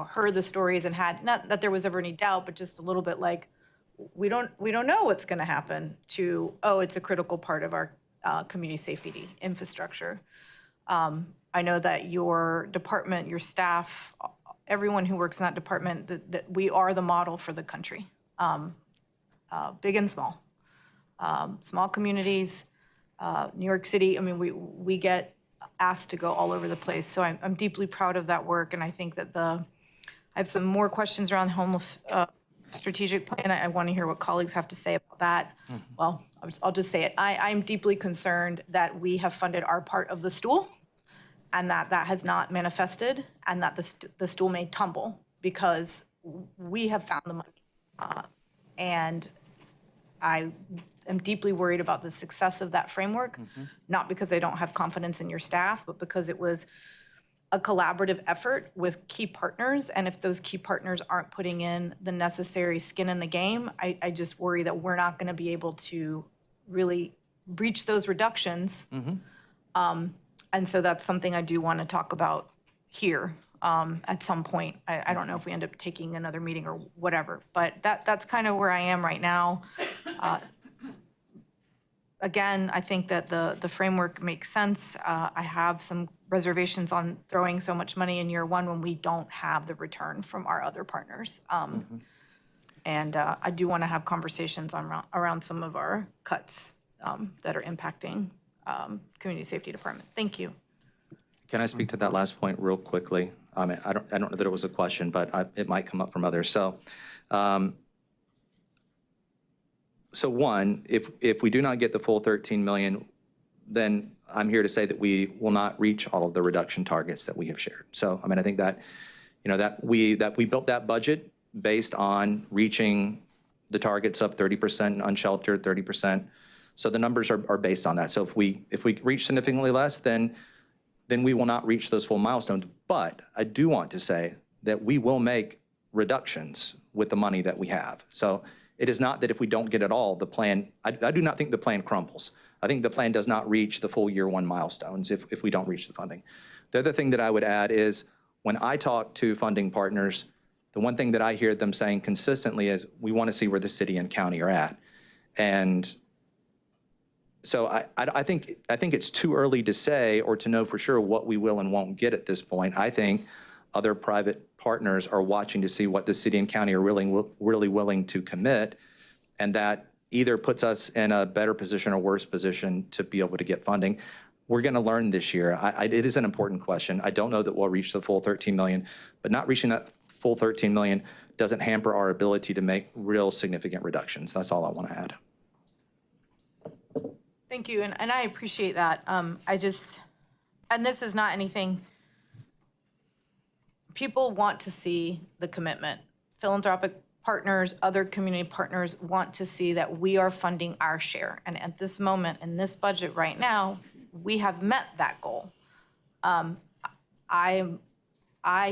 heard the stories and had, not that there was ever any doubt, but just a little bit like, we don't know what's going to happen to, it's a critical part of our community safety infrastructure. I know that your department, your staff, everyone who works in that department, that we are the model for the country, big and small. Small communities, New York City, we get asked to go all over the place. So I'm deeply proud of that work, and I think that I have some more questions around homeless strategic plan. I want to hear what colleagues have to say about that. Well, I'll just say it. I'm deeply concerned that we have funded our part of the stool and that has not manifested, and that the stool may tumble because we have found the money. And I am deeply worried about the success of that framework, not because I don't have confidence in your staff, but because it was a collaborative effort with key partners. And if those key partners aren't putting in the necessary skin in the game, I just worry that we're not going to be able to really reach those reductions. And so that's something I do want to talk about here at some point. I don't know if we end up taking another meeting or whatever, but that's kind of where I am right now. Again, I think that the framework makes sense. I have some reservations on throwing so much money in year one when we don't have the return from our other partners. And I do want to have conversations around some of our cuts that are impacting Community Safety Department. Thank you. Can I speak to that last point real quickly? I don't know that it was a question, but it might come up from others. So one, if we do not get the full 13 million, then I'm here to say that we will not reach all of the reduction targets that we have shared. So, I think that, that we built that budget based on reaching the targets of 30% unsheltered, 30%. So the numbers are based on that. So if we reach significantly less, then we will not reach those full milestones. But I do want to say that we will make reductions with the money that we have. So it is not that if we don't get it all, the plan, I do not think the plan crumbles. I think the plan does not reach the full year one milestones if we don't reach the funding. The other thing that I would add is when I talk to funding partners, the one thing that I hear them saying consistently is we want to see where the city and county are at. And so I think it's too early to say or to know for sure what we will and won't get at this point. I think other private partners are watching to see what the city and county are really willing to commit, and that either puts us in a better position or worse position to be able to get funding. We're going to learn this year. It is an important question. I don't know that we'll reach the full 13 million, but not reaching that full 13 million doesn't hamper our ability to make real significant reductions. That's all I want to add. Thank you, and I appreciate that. And this is not anything, people want to see the commitment. Philanthropic partners, other community partners want to see that we are funding our share. And at this moment, in this budget right now, we have met that goal. I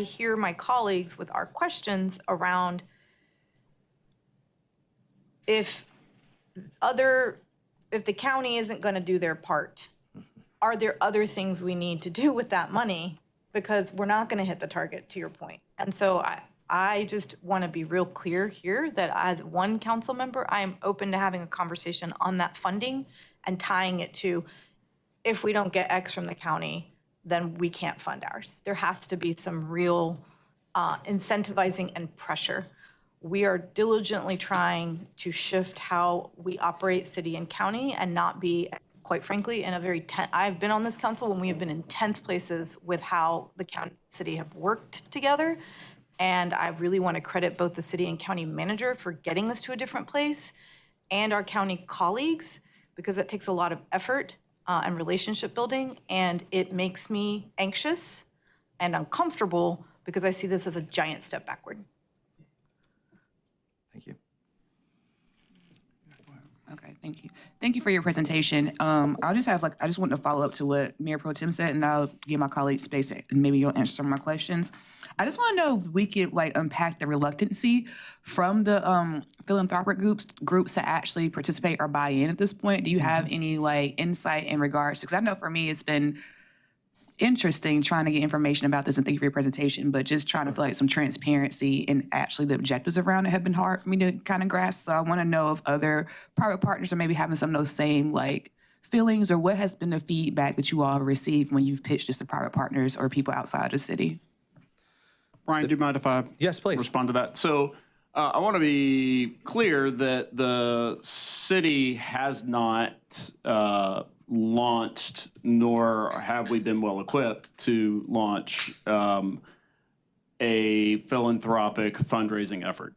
hear my colleagues with our questions around if the county isn't going to do their part, are there other things we need to do with that money? Because we're not going to hit the target, to your point. And so I just want to be real clear here that as one council member, I am open to having a conversation on that funding and tying it to, if we don't get X from the county, then we can't fund ours. There has to be some real incentivizing and pressure. We are diligently trying to shift how we operate city and county and not be, quite frankly, in a very I've been on this council when we have been in tense places with how the county and city have worked together. And I really want to credit both the city and county manager for getting us to a different place and our county colleagues, because it takes a lot of effort and relationship building. And it makes me anxious and uncomfortable because I see this as a giant step backward. Thank you. Okay, thank you. Thank you for your presentation. I just want to follow up to what Mayor Pro Tem said, and I'll give my colleagues space, and maybe you'll answer some of my questions. I just want to know if we could unpack the reluctancy from the philanthropic groups to actually participate or buy in at this point. Do you have any insight in regards to, because I know for me it's been interesting trying to get information about this, and thank you for your presentation, but just trying to feel some transparency and actually the objectives around it have been hard for me to kind of grasp. So I want to know if other private partners are maybe having some of those same feelings, or what has been the feedback that you all have received when you've pitched this to private partners or people outside the city? Brian, do you mind if I Yes, please. respond to that? So I want to be clear that the city has not launched, nor have we been well equipped to launch a philanthropic fundraising effort.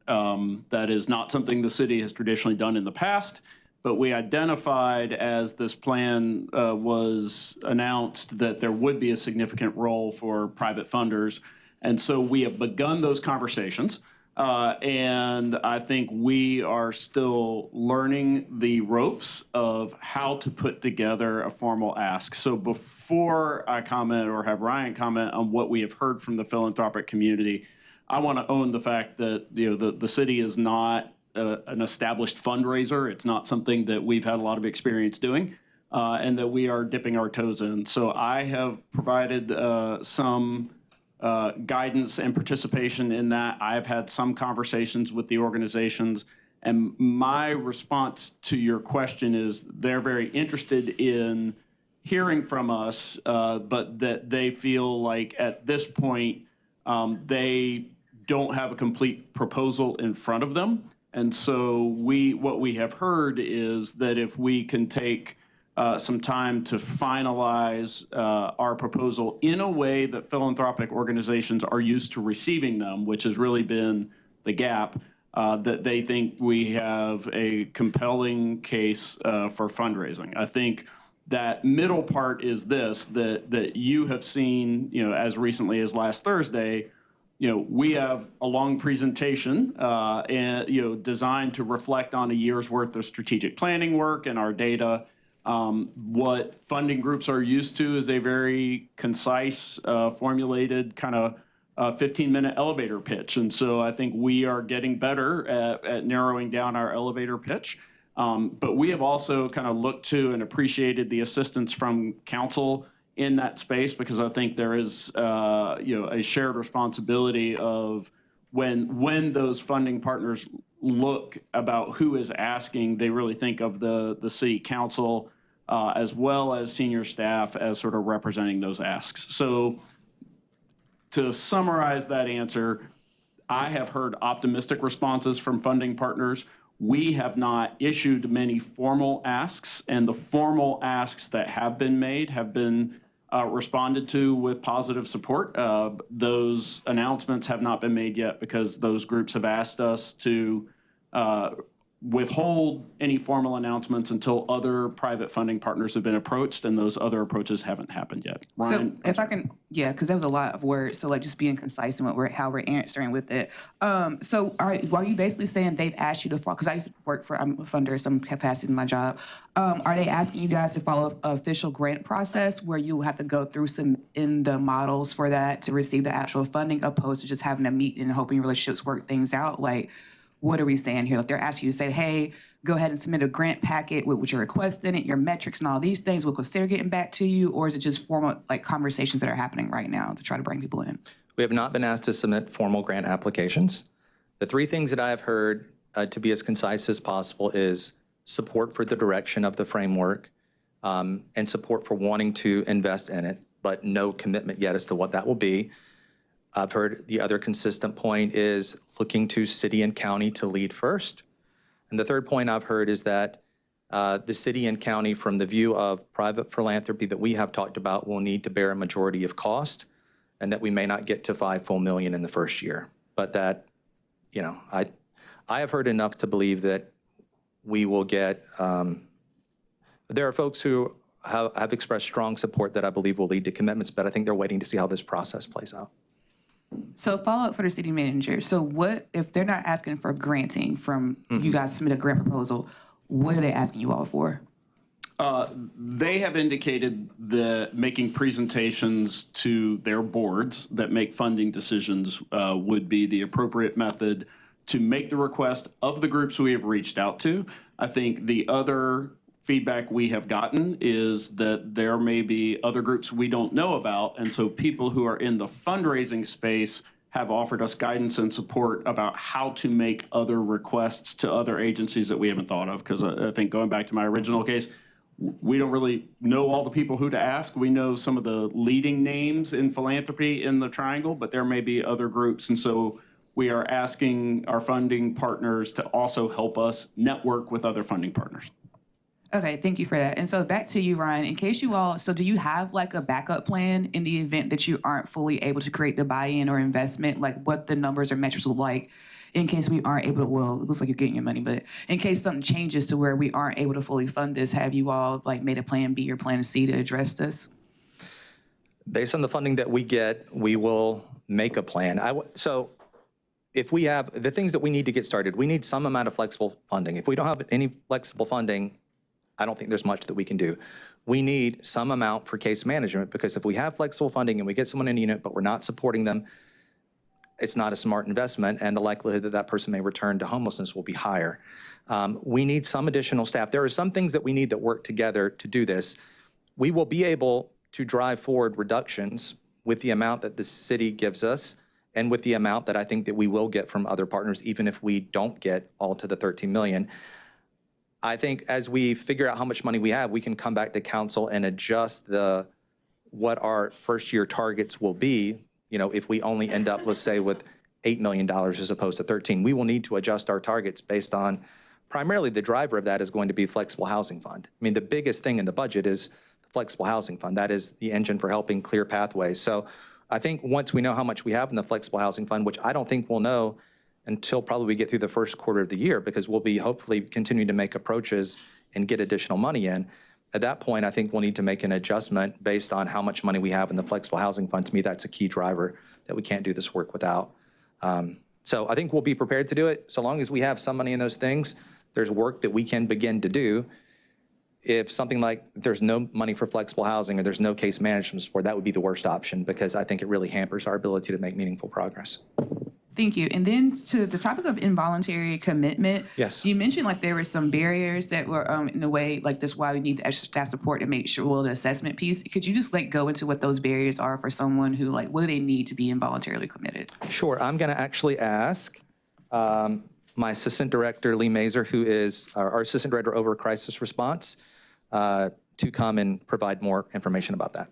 That is not something the city has traditionally done in the past, but we identified as this plan was announced that there would be a significant role for private funders. And so we have begun those conversations. And I think we are still learning the ropes of how to put together a formal ask. So before I comment or have Ryan comment on what we have heard from the philanthropic community, I want to own the fact that the city is not an established fundraiser. It's not something that we've had a lot of experience doing, and that we are dipping our toes in. So I have provided some guidance and participation in that. I've had some conversations with the organizations, and my response to your question is they're very interested in hearing from us, but that they feel like at this point they don't have a complete proposal in front of them. And so what we have heard is that if we can take some time to finalize our proposal in a way that philanthropic organizations are used to receiving them, which has really been the gap, that they think we have a compelling case for fundraising. I think that middle part is this, that you have seen, as recently as last Thursday. We have a long presentation and designed to reflect on a year's worth of strategic planning work and our data. What funding groups are used to is a very concise, formulated kind of 15-minute elevator pitch. And so I think we are getting better at narrowing down our elevator pitch. But we have also kind of looked to and appreciated the assistance from council in that space, because I think there is a shared responsibility of when those funding partners look about who is asking, they really think of the city council as well as senior staff as sort of representing those asks. So to summarize that answer, I have heard optimistic responses from funding partners. We have not issued many formal asks, and the formal asks that have been made have been responded to with positive support. Those announcements have not been made yet because those groups have asked us to withhold any formal announcements until other private funding partners have been approached, and those other approaches haven't happened yet. Ryan? So if I can, because that was a lot of words, so just being concise in how we're answering with it. So are you basically saying they've asked you to follow, because I used to work I'm a funder in some capacity in my job. Are they asking you guys to follow an official grant process where you have to go through some in the models for that to receive the actual funding, opposed to just having a meeting and hoping relationships work things out? Like, what are we saying here? If they're asking you to say, hey, go ahead and submit a grant packet with what you're requesting it, your metrics and all these things, we'll consider getting back to you, or is it just formal conversations that are happening right now to try to bring people in? We have not been asked to submit formal grant applications. The three things that I have heard to be as concise as possible is support for the direction of the framework and support for wanting to invest in it, but no commitment yet as to what that will be. I've heard the other consistent point is looking to city and county to lead first. And the third point I've heard is that the city and county, from the view of private philanthropy that we have talked about, will need to bear a majority of cost, and that we may not get to $5 full million in the first year. But that, I have heard enough to believe that we will get, there are folks who have expressed strong support that I believe will lead to commitments, but I think they're waiting to see how this process plays out. So follow up for the city manager. So what, if they're not asking for granting from you guys submit a grant proposal, what are they asking you all for? They have indicated that making presentations to their boards that make funding decisions would be the appropriate method to make the request of the groups we have reached out to. I think the other feedback we have gotten is that there may be other groups we don't know about, and so people who are in the fundraising space have offered us guidance and support about how to make other requests to other agencies that we haven't thought of. Because I think, going back to my original case, we don't really know all the people who to ask. We know some of the leading names in philanthropy in the Triangle, but there may be other groups. And so we are asking our funding partners to also help us network with other funding partners. Okay, thank you for that. And so back to you, Ryan, in case so do you have a backup plan in the event that you aren't fully able to create the buy-in or investment, like what the numbers or metrics look like in case we aren't able to, well, it looks like you're getting your money, but in case something changes to where we aren't able to fully fund this, have you all made a plan B or plan C to address this? Based on the funding that we get, we will make a plan. So if we have the things that we need to get started, we need some amount of flexible funding. If we don't have any flexible funding, I don't think there's much that we can do. We need some amount for case management, because if we have flexible funding and we get someone in a unit, but we're not supporting them, it's not a smart investment, and the likelihood that that person may return to homelessness will be higher. We need some additional staff. There are some things that we need that work together to do this. We will be able to drive forward reductions with the amount that the city gives us and with the amount that I think that we will get from other partners, even if we don't get all to the 13 million. I think as we figure out how much money we have, we can come back to council and adjust what our first year targets will be. You know, if we only end up, let's say, with $8 million as opposed to 13, we will need to adjust our targets based on, primarily the driver of that is going to be flexible housing fund. I mean, the biggest thing in the budget is the flexible housing fund. That is the engine for helping clear pathways. So I think once we know how much we have in the flexible housing fund, which I don't think we'll know until probably we get through the first quarter of the year, because we'll be hopefully continuing to make approaches and get additional money in. At that point, I think we'll need to make an adjustment based on how much money we have in the flexible housing fund. To me, that's a key driver that we can't do this work without. So I think we'll be prepared to do it. So long as we have some money in those things, there's work that we can begin to do. If something like there's no money for flexible housing or there's no case management support, that would be the worst option, because I think it really hampers our ability to make meaningful progress. Thank you. And then to the topic of involuntary commitment, Yes. you mentioned like there were some barriers that were in the way, like that's why we need the extra staff support to make sure, well, the assessment piece. Could you just like go into what those barriers are for someone who like, what do they need to be involuntarily committed? Sure. I'm going to actually ask my assistant director, Lee Mazer, who is our assistant director over crisis response, to come and provide more information about that.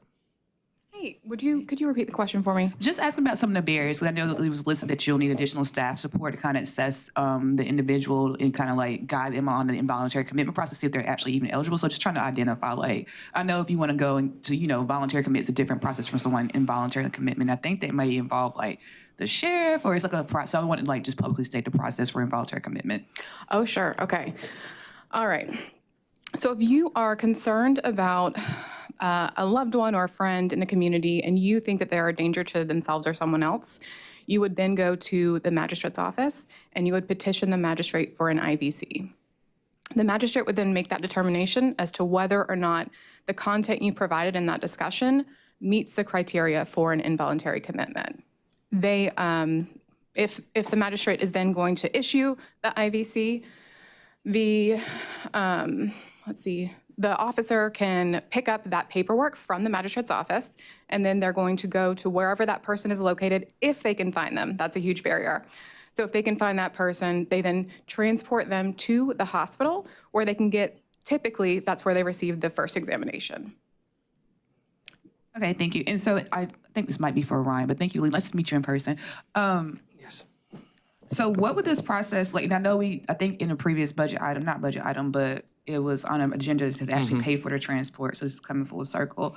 Hey, could you repeat the question for me? Just asking about some of the barriers, because I know that it was listed that you'll need additional staff support to kind of assess the individual and kind of like guide them on the involuntary commitment process, see if they're actually even eligible. So just trying to identify, like, I know if you want to go into, you know, voluntary commitment, it's a different process from someone involuntary commitment. I think that may involve like the sheriff, or it's like a process. So I want to like just publicly state the process for involuntary commitment. Oh, sure. Okay. All right. So if you are concerned about a loved one or a friend in the community and you think that they're a danger to themselves or someone else, you would then go to the magistrate's office and you would petition the magistrate for an IVC. The magistrate would then make that determination as to whether or not the content you provided in that discussion meets the criteria for an involuntary commitment. They, if the magistrate is then going to issue the IVC, the officer can pick up that paperwork from the magistrate's office, and then they're going to go to wherever that person is located, if they can find them. That's a huge barrier. So if they can find that person, they then transport them to the hospital, where they can get, typically, that's where they receive the first examination. Okay, thank you. And so I think this might be for Ryan, but thank you, Lee. Nice to meet you in person. Yes. So what would this process, like, and I know I think in a previous budget item, not budget item, but it was on an agenda to actually pay for the transport, so it's coming full circle.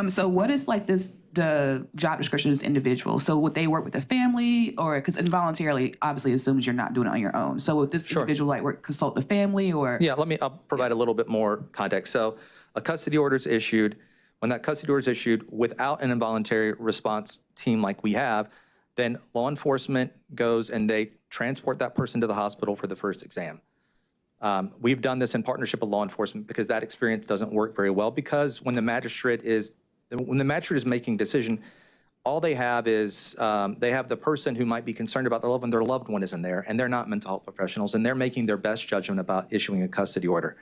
So what is like the job description of this individual? So would they work with the family, or, because involuntarily obviously assumes you're not doing it on your own. So would this individual like consult the family, or? Yeah, I'll provide a little bit more context. So a custody order is issued. When that custody order is issued without an involuntary response team like we have, then law enforcement goes and they transport that person to the hospital for the first exam. We've done this in partnership with law enforcement because that experience doesn't work very well, because when the magistrate is making a decision, all they have is they have the person who might be concerned about their loved one isn't there, and they're not mental health professionals, and they're making their best judgment about issuing a custody order.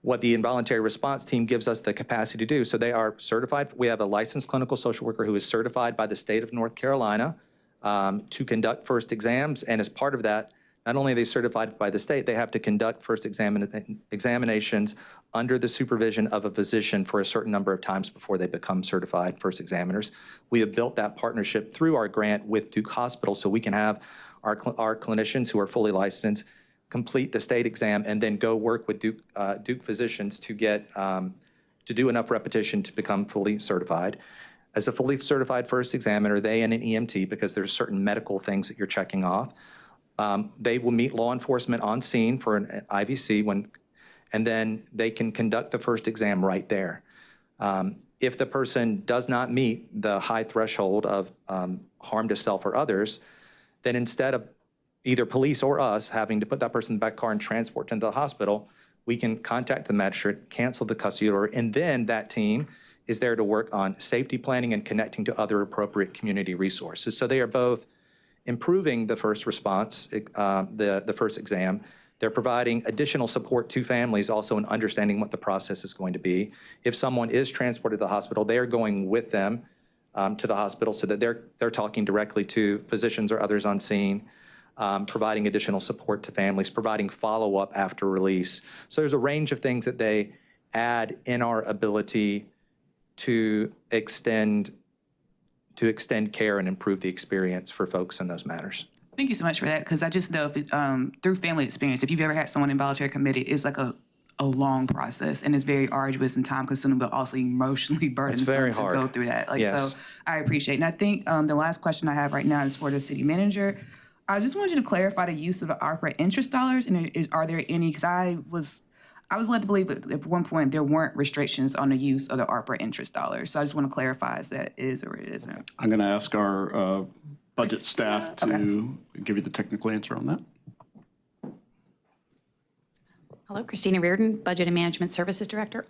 What the involuntary response team gives us the capacity to do, so they are certified. We have a licensed clinical social worker who is certified by the state of North Carolina to conduct first exams, and as part of that, not only are they certified by the state, they have to conduct first examinations under the supervision of a physician for a certain number of times before they become certified first examiners. We have built that partnership through our grant with Duke Hospital, so we can have our clinicians who are fully licensed complete the state exam and then go work with Duke physicians to get to do enough repetition to become fully certified. As a fully certified first examiner, they and an EMT, because there's certain medical things that you're checking off, they will meet law enforcement on scene for an IVC, and then they can conduct the first exam right there. If the person does not meet the high threshold of harm to self or others, then instead of either police or us having to put that person in the back car and transport them to the hospital, we can contact the magistrate, cancel the custody order, and then that team is there to work on safety planning and connecting to other appropriate community resources. So they are both improving the first response, the first exam. They're providing additional support to families also in understanding what the process is going to be. If someone is transported to the hospital, they are going with them to the hospital so that they're talking directly to physicians or others on scene, providing additional support to families, providing follow-up after release. So there's a range of things that they add in our ability to extend care and improve the experience for folks in those matters. Thank you so much for that, because I just know if through family experience, if you've ever had someone in voluntary committed, it's like a long process, and it's very arduous and time-consuming, but also emotionally burdensome very to hard. go through that. Yes. So I appreciate it. And I think the last question I have right now is for the city manager. I just wanted you to clarify the use of the ARPA interest dollars, and are there any, because I was led to believe that at one point there weren't restrictions on the use of the ARPA interest dollars. So I just want to clarify if that is or it isn't. I'm going to ask our budget staff to give you the technical answer on that. Hello, Christina Riordan, Budget and Management Services Director.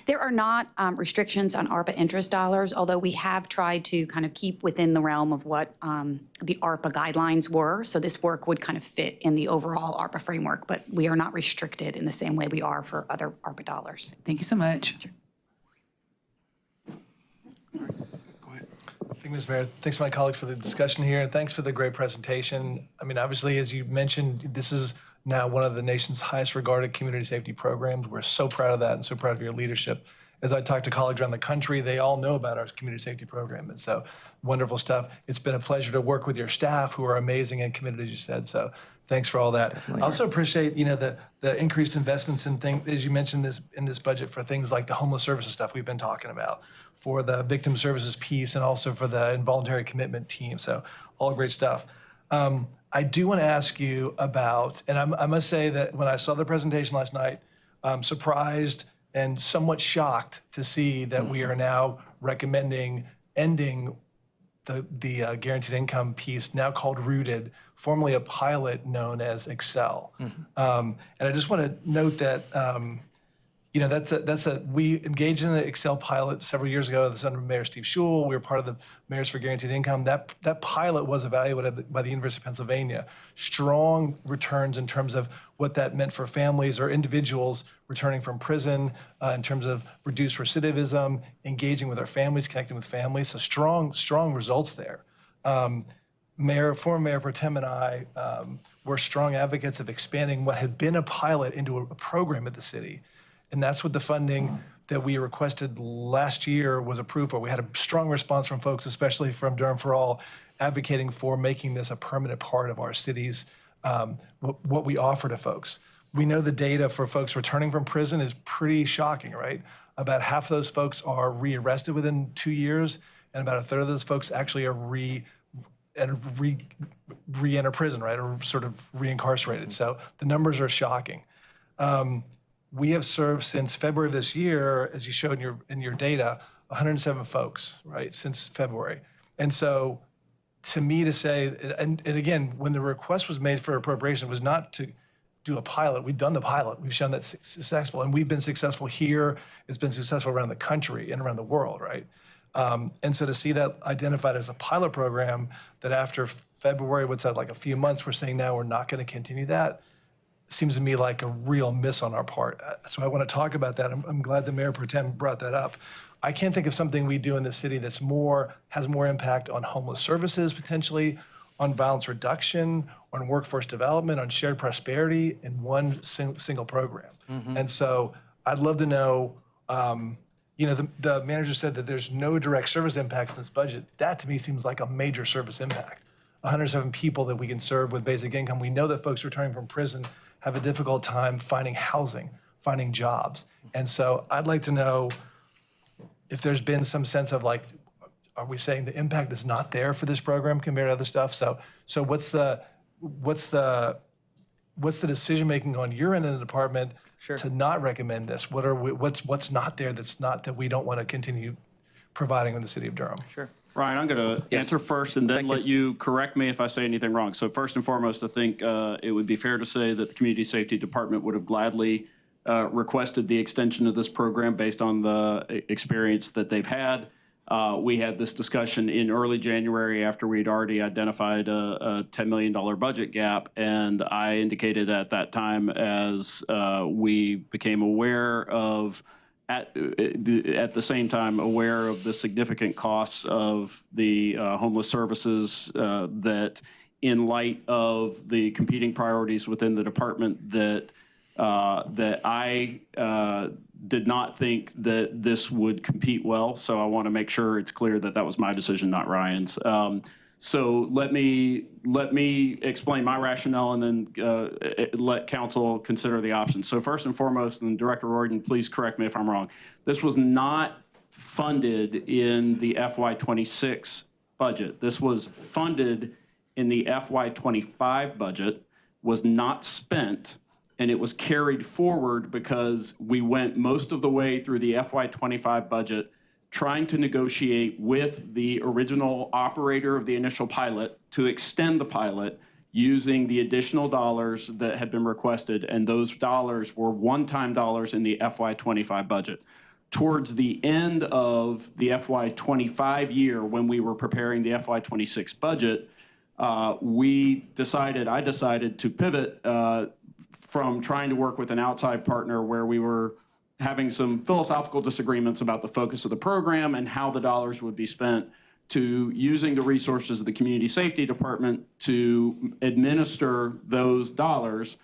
There are not restrictions on ARPA interest dollars, although we have tried to kind of keep within the realm of what the ARPA guidelines were. So this work would kind of fit in the overall ARPA framework, but we are not restricted in the same way we are for other ARPA dollars. Thank you so much. Thank you, Ms. Mayor. Thanks to my colleagues for the discussion here, and thanks for the great presentation. I mean, obviously, as you mentioned, this is now one of the nation's highest regarded community safety programs. We're so proud of that and so proud of your leadership. As I talk to colleagues around the country, they all know about our community safety program. And so wonderful stuff. It's been a pleasure to work with your staff who are amazing and committed, as you said. So thanks for all that. I also appreciate, the increased investments in things, as you mentioned in this budget, for things like the homeless services stuff we've been talking about, for the victim services piece, and also for the involuntary commitment team. So all great stuff. I do want to ask you about, and I must say that when I saw the presentation last night, I'm surprised and somewhat shocked to see that we are now recommending ending the guaranteed income piece, now called Rooted, formerly a pilot known as Excel. And I just want to note that we engaged in the Excel pilot several years ago. This under Mayor Steve Schul. We were part of the Mayors for Guaranteed Income. That pilot was evaluated by the University of Pennsylvania. Strong returns in terms of what that meant for families or individuals returning from prison, in terms of reduced recidivism, engaging with our families, connecting with families. So strong results there. Former Mayor Pro Tem and I were strong advocates of expanding what had been a pilot into a program at the city. And that's what the funding that we requested last year was approved for. We had a strong response from folks, especially from Durham for All, advocating for making this a permanent part of our city's, what we offer to folks. We know the data for folks returning from prison is pretty shocking, right? About half of those folks are rearrested within 2 years, and about a third of those folks actually are re-enter prison, right? Or sort of reincarcerated. So the numbers are shocking. We have served since February of this year, as you showed in your data, 107 folks, right, since February. And so to me to say, and again, when the request was made for appropriation, it was not to do a pilot. We've done the pilot. We've shown that's successful, and we've been successful here. It's been successful around the country and around the world, right? And so to see that identified as a pilot program, that after February, what's that, like a few months, we're saying now we're not going to continue that, seems to me like a real miss on our part. So I want to talk about that. I'm glad the Mayor Pro Tem brought that up. I can't think of something we do in the city that's has more impact on homeless services, potentially, on violence reduction, on workforce development, on shared prosperity in one single program. And so I'd love to know, the manager said that there's no direct service impacts in this budget. That to me seems like a major service impact. 107 people that we can serve with basic income. We know that folks returning from prison have a difficult time finding housing, finding jobs. And so I'd like to know if there's been some sense of like, are we saying the impact is not there for this program compared to other stuff? So what's the decision-making on your end of the department to not recommend this? What's not there that we don't want to continue providing in the city of Durham? Sure. Ryan, I'm going to answer first and then let you correct me if I say anything wrong. So first and foremost, I think it would be fair to say that the Community Safety Department would have gladly requested the extension of this program based on the experience that they've had. We had this discussion in early January after we'd already identified a $10 million budget gap, and I indicated at that time, as we became aware of, at the same time, aware of the significant costs of the homeless services, that in light of the competing priorities within the department, that I did not think that this would compete well. So I want to make sure it's clear that that was my decision, not Ryan's. So let me explain my rationale and then let council consider the options. So first and foremost, and Director Riordan, please correct me if I'm wrong, this was not funded in the FY26 budget. This was funded in the FY25 budget, was not spent, and it was carried forward because we went most of the way through the FY25 budget trying to negotiate with the original operator of the initial pilot to extend the pilot using the additional dollars that had been requested, and those dollars were one-time dollars in the FY25 budget. Towards the end of the FY25 year, when we were preparing the FY26 budget, I decided to pivot from trying to work with an outside partner where we were having some philosophical disagreements about the focus of the program and how the dollars would be spent, to using the resources of the Community Safety Department to administer those dollars,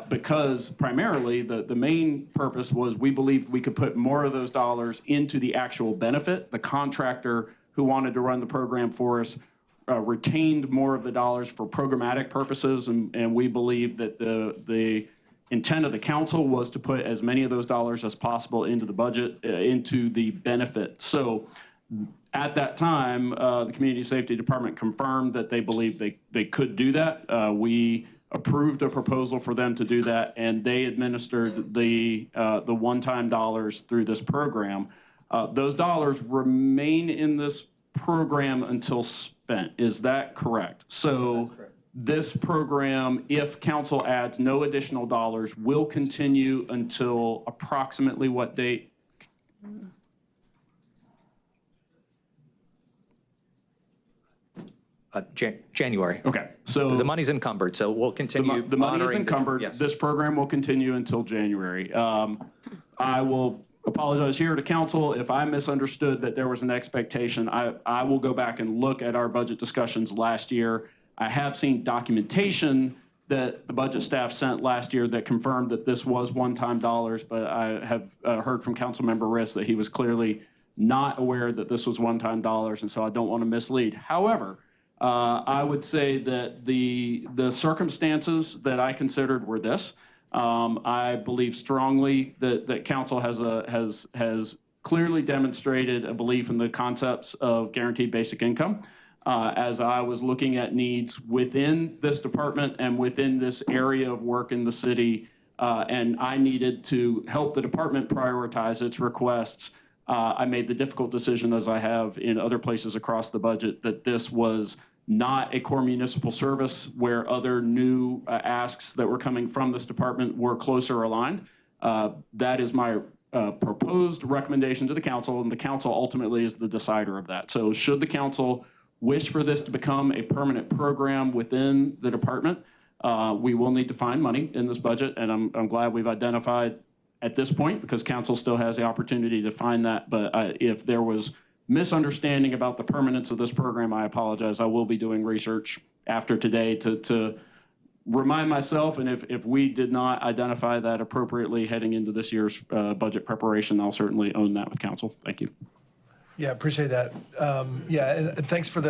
because primarily the main purpose was we believed we could put more of those dollars into the actual benefit. The contractor who wanted to run the program for us retained more of the dollars for programmatic purposes, and we believe that the intent of the council was to put as many of those dollars as possible into the budget, into the benefit. So at that time, the Community Safety Department confirmed that they believed they could do that. We approved a proposal for them to do that, and they administered the one-time dollars through this program. Those dollars remain in this program until spent. Is that correct? So that's correct. This program, if council adds no additional dollars, will continue until approximately what date? January. Okay, so the money's encumbered, so we'll continue. The money is encumbered. Yes. This program will continue until January. I will apologize here to council if I misunderstood that there was an expectation. I will go back and look at our budget discussions last year. I have seen documentation that the budget staff sent last year that confirmed that this was one-time dollars, but I have heard from Councilmember Riss that he was clearly not aware that this was one-time dollars, and so I don't want to mislead. However, I would say that the circumstances that I considered were this. I believe strongly that council has clearly demonstrated a belief in the concepts of guaranteed basic income. As I was looking at needs within this department and within this area of work in the city, and I needed to help the department prioritize its requests, I made the difficult decision, as I have in other places across the budget, that this was not a core municipal service where other new asks that were coming from this department were closer aligned. That is my proposed recommendation to the council, and the council ultimately is the decider of that. So should the council wish for this to become a permanent program within the department, we will need to find money in this budget, and I'm glad we've identified at this point, because council still has the opportunity to find that. But if there was misunderstanding about the permanence of this program, I apologize. I will be doing research after today to remind myself, and if we did not identify that appropriately heading into this year's budget preparation, I'll certainly own that with council. Thank you. Yeah, appreciate that. Yeah, and thanks for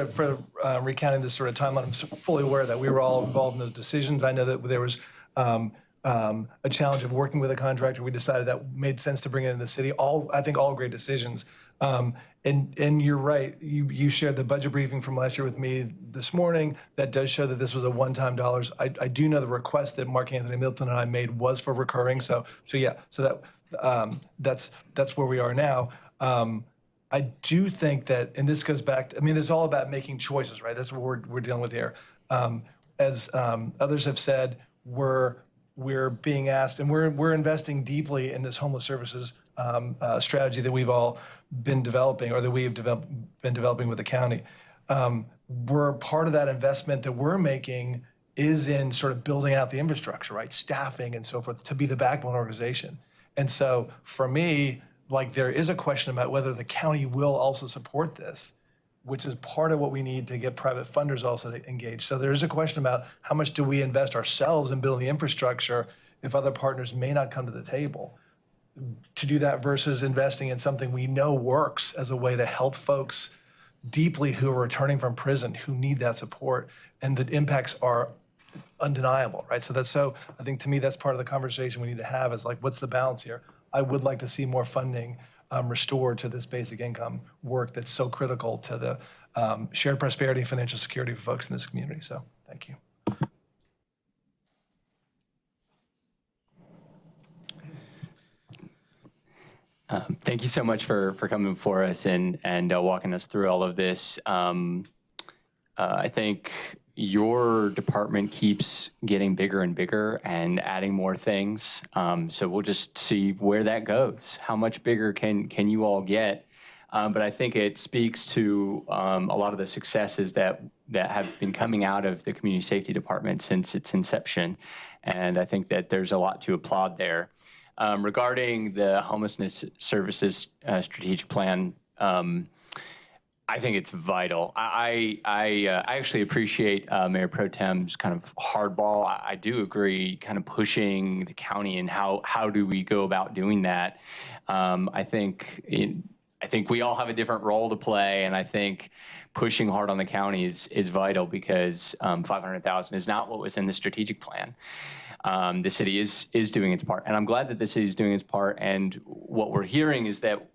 recounting this sort of timeline. I'm fully aware that we were all involved in those decisions. I know that there was a challenge of working with a contractor. We decided that made sense to bring it in the city. I think all great decisions. And you're right. You shared the budget briefing from last year with me this morning. That does show that this was a one-time dollars. I do know the request that Mark Anthony Milton and I made was for recurring. So yeah. So that's where we are now. I do think that, and this goes back, I mean, it's all about making choices, right? That's what we're dealing with here. As others have said, we're being asked, and we're investing deeply in this homeless services strategy that we've all been developing, or that we have been developing with the county. We're part of that investment that we're making is in sort of building out the infrastructure, right? Staffing and so forth, to be the backbone organization. And so for me, like, there is a question about whether the county will also support this, which is part of what we need to get private funders also to engage. So there is a question about how much do we invest ourselves in building the infrastructure if other partners may not come to the table to do that, versus investing in something we know works as a way to help folks deeply who are returning from prison, who need that support, and the impacts are undeniable, right? So I think, to me, that's part of the conversation we need to have, is like, what's the balance here? I would like to see more funding restored to this basic income work that's so critical to the shared prosperity and financial security for folks in this community. So thank you. Thank you so much for coming before us and walking us through all of this. I think your department keeps getting bigger and bigger and adding more things. So we'll just see where that goes. How much bigger can you all get? But I think it speaks to a lot of the successes that have been coming out of the community safety department since its inception. And I think that there's a lot to applaud there. Regarding the homelessness services strategic plan, I think it's vital. I actually appreciate Mayor Pro Tem's kind of hardball. I do agree, kind of pushing the county and how do we go about doing that. I think we all have a different role to play, and I think pushing hard on the county is vital, because $500,000 is not what was in the strategic plan. The city is doing its part, and I'm glad that the city is doing its part. And what we're hearing is that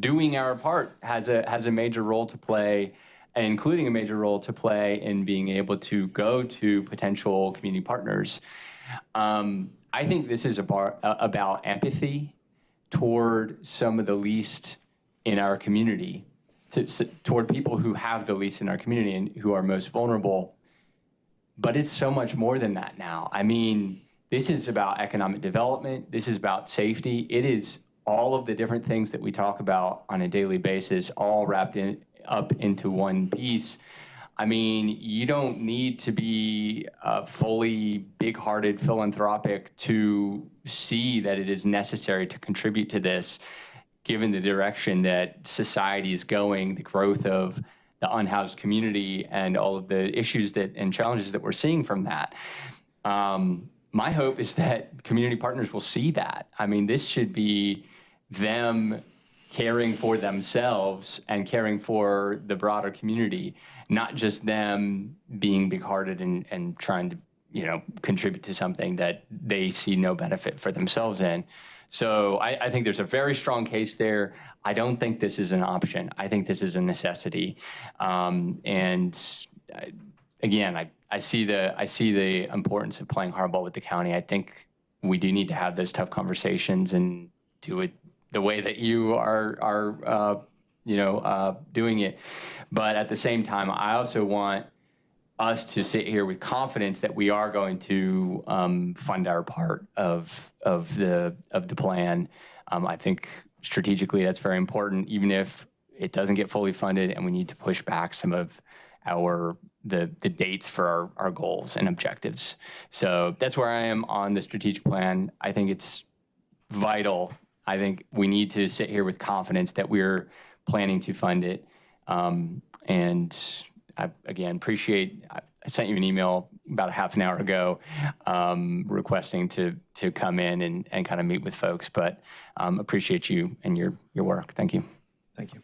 doing our part has a major role to play, including a major role to play in being able to go to potential community partners. I think this is about empathy toward some of the least in our community, toward people who have the least in our community and who are most vulnerable. But it's so much more than that now. I mean, this is about economic development. This is about safety. It is all of the different things that we talk about on a daily basis, all wrapped up into one piece. I mean, you don't need to be fully big-hearted philanthropic to see that it is necessary to contribute to this, given the direction that society is going, the growth of the unhoused community, and all of the issues and challenges that we're seeing from that. My hope is that community partners will see that. I mean, this should be them caring for themselves and caring for the broader community, not just them being big-hearted and trying to, contribute to something that they see no benefit for themselves in. So I think there's a very strong case there. I don't think this is an option. I think this is a necessity. And again, I see the importance of playing hardball with the county. I think we do need to have those tough conversations and do it the way that you are doing it. But at the same time, I also want us to sit here with confidence that we are going to fund our part of the plan. I think strategically that's very important, even if it doesn't get fully funded, and we need to push back some of the dates for our goals and objectives. So that's where I am on the strategic plan. I think it's vital. I think we need to sit here with confidence that we're planning to fund it. And I, again, appreciate, I sent you an email about a half an hour ago requesting to come in and kind of meet with folks, but appreciate you and your work. Thank you. Thank you.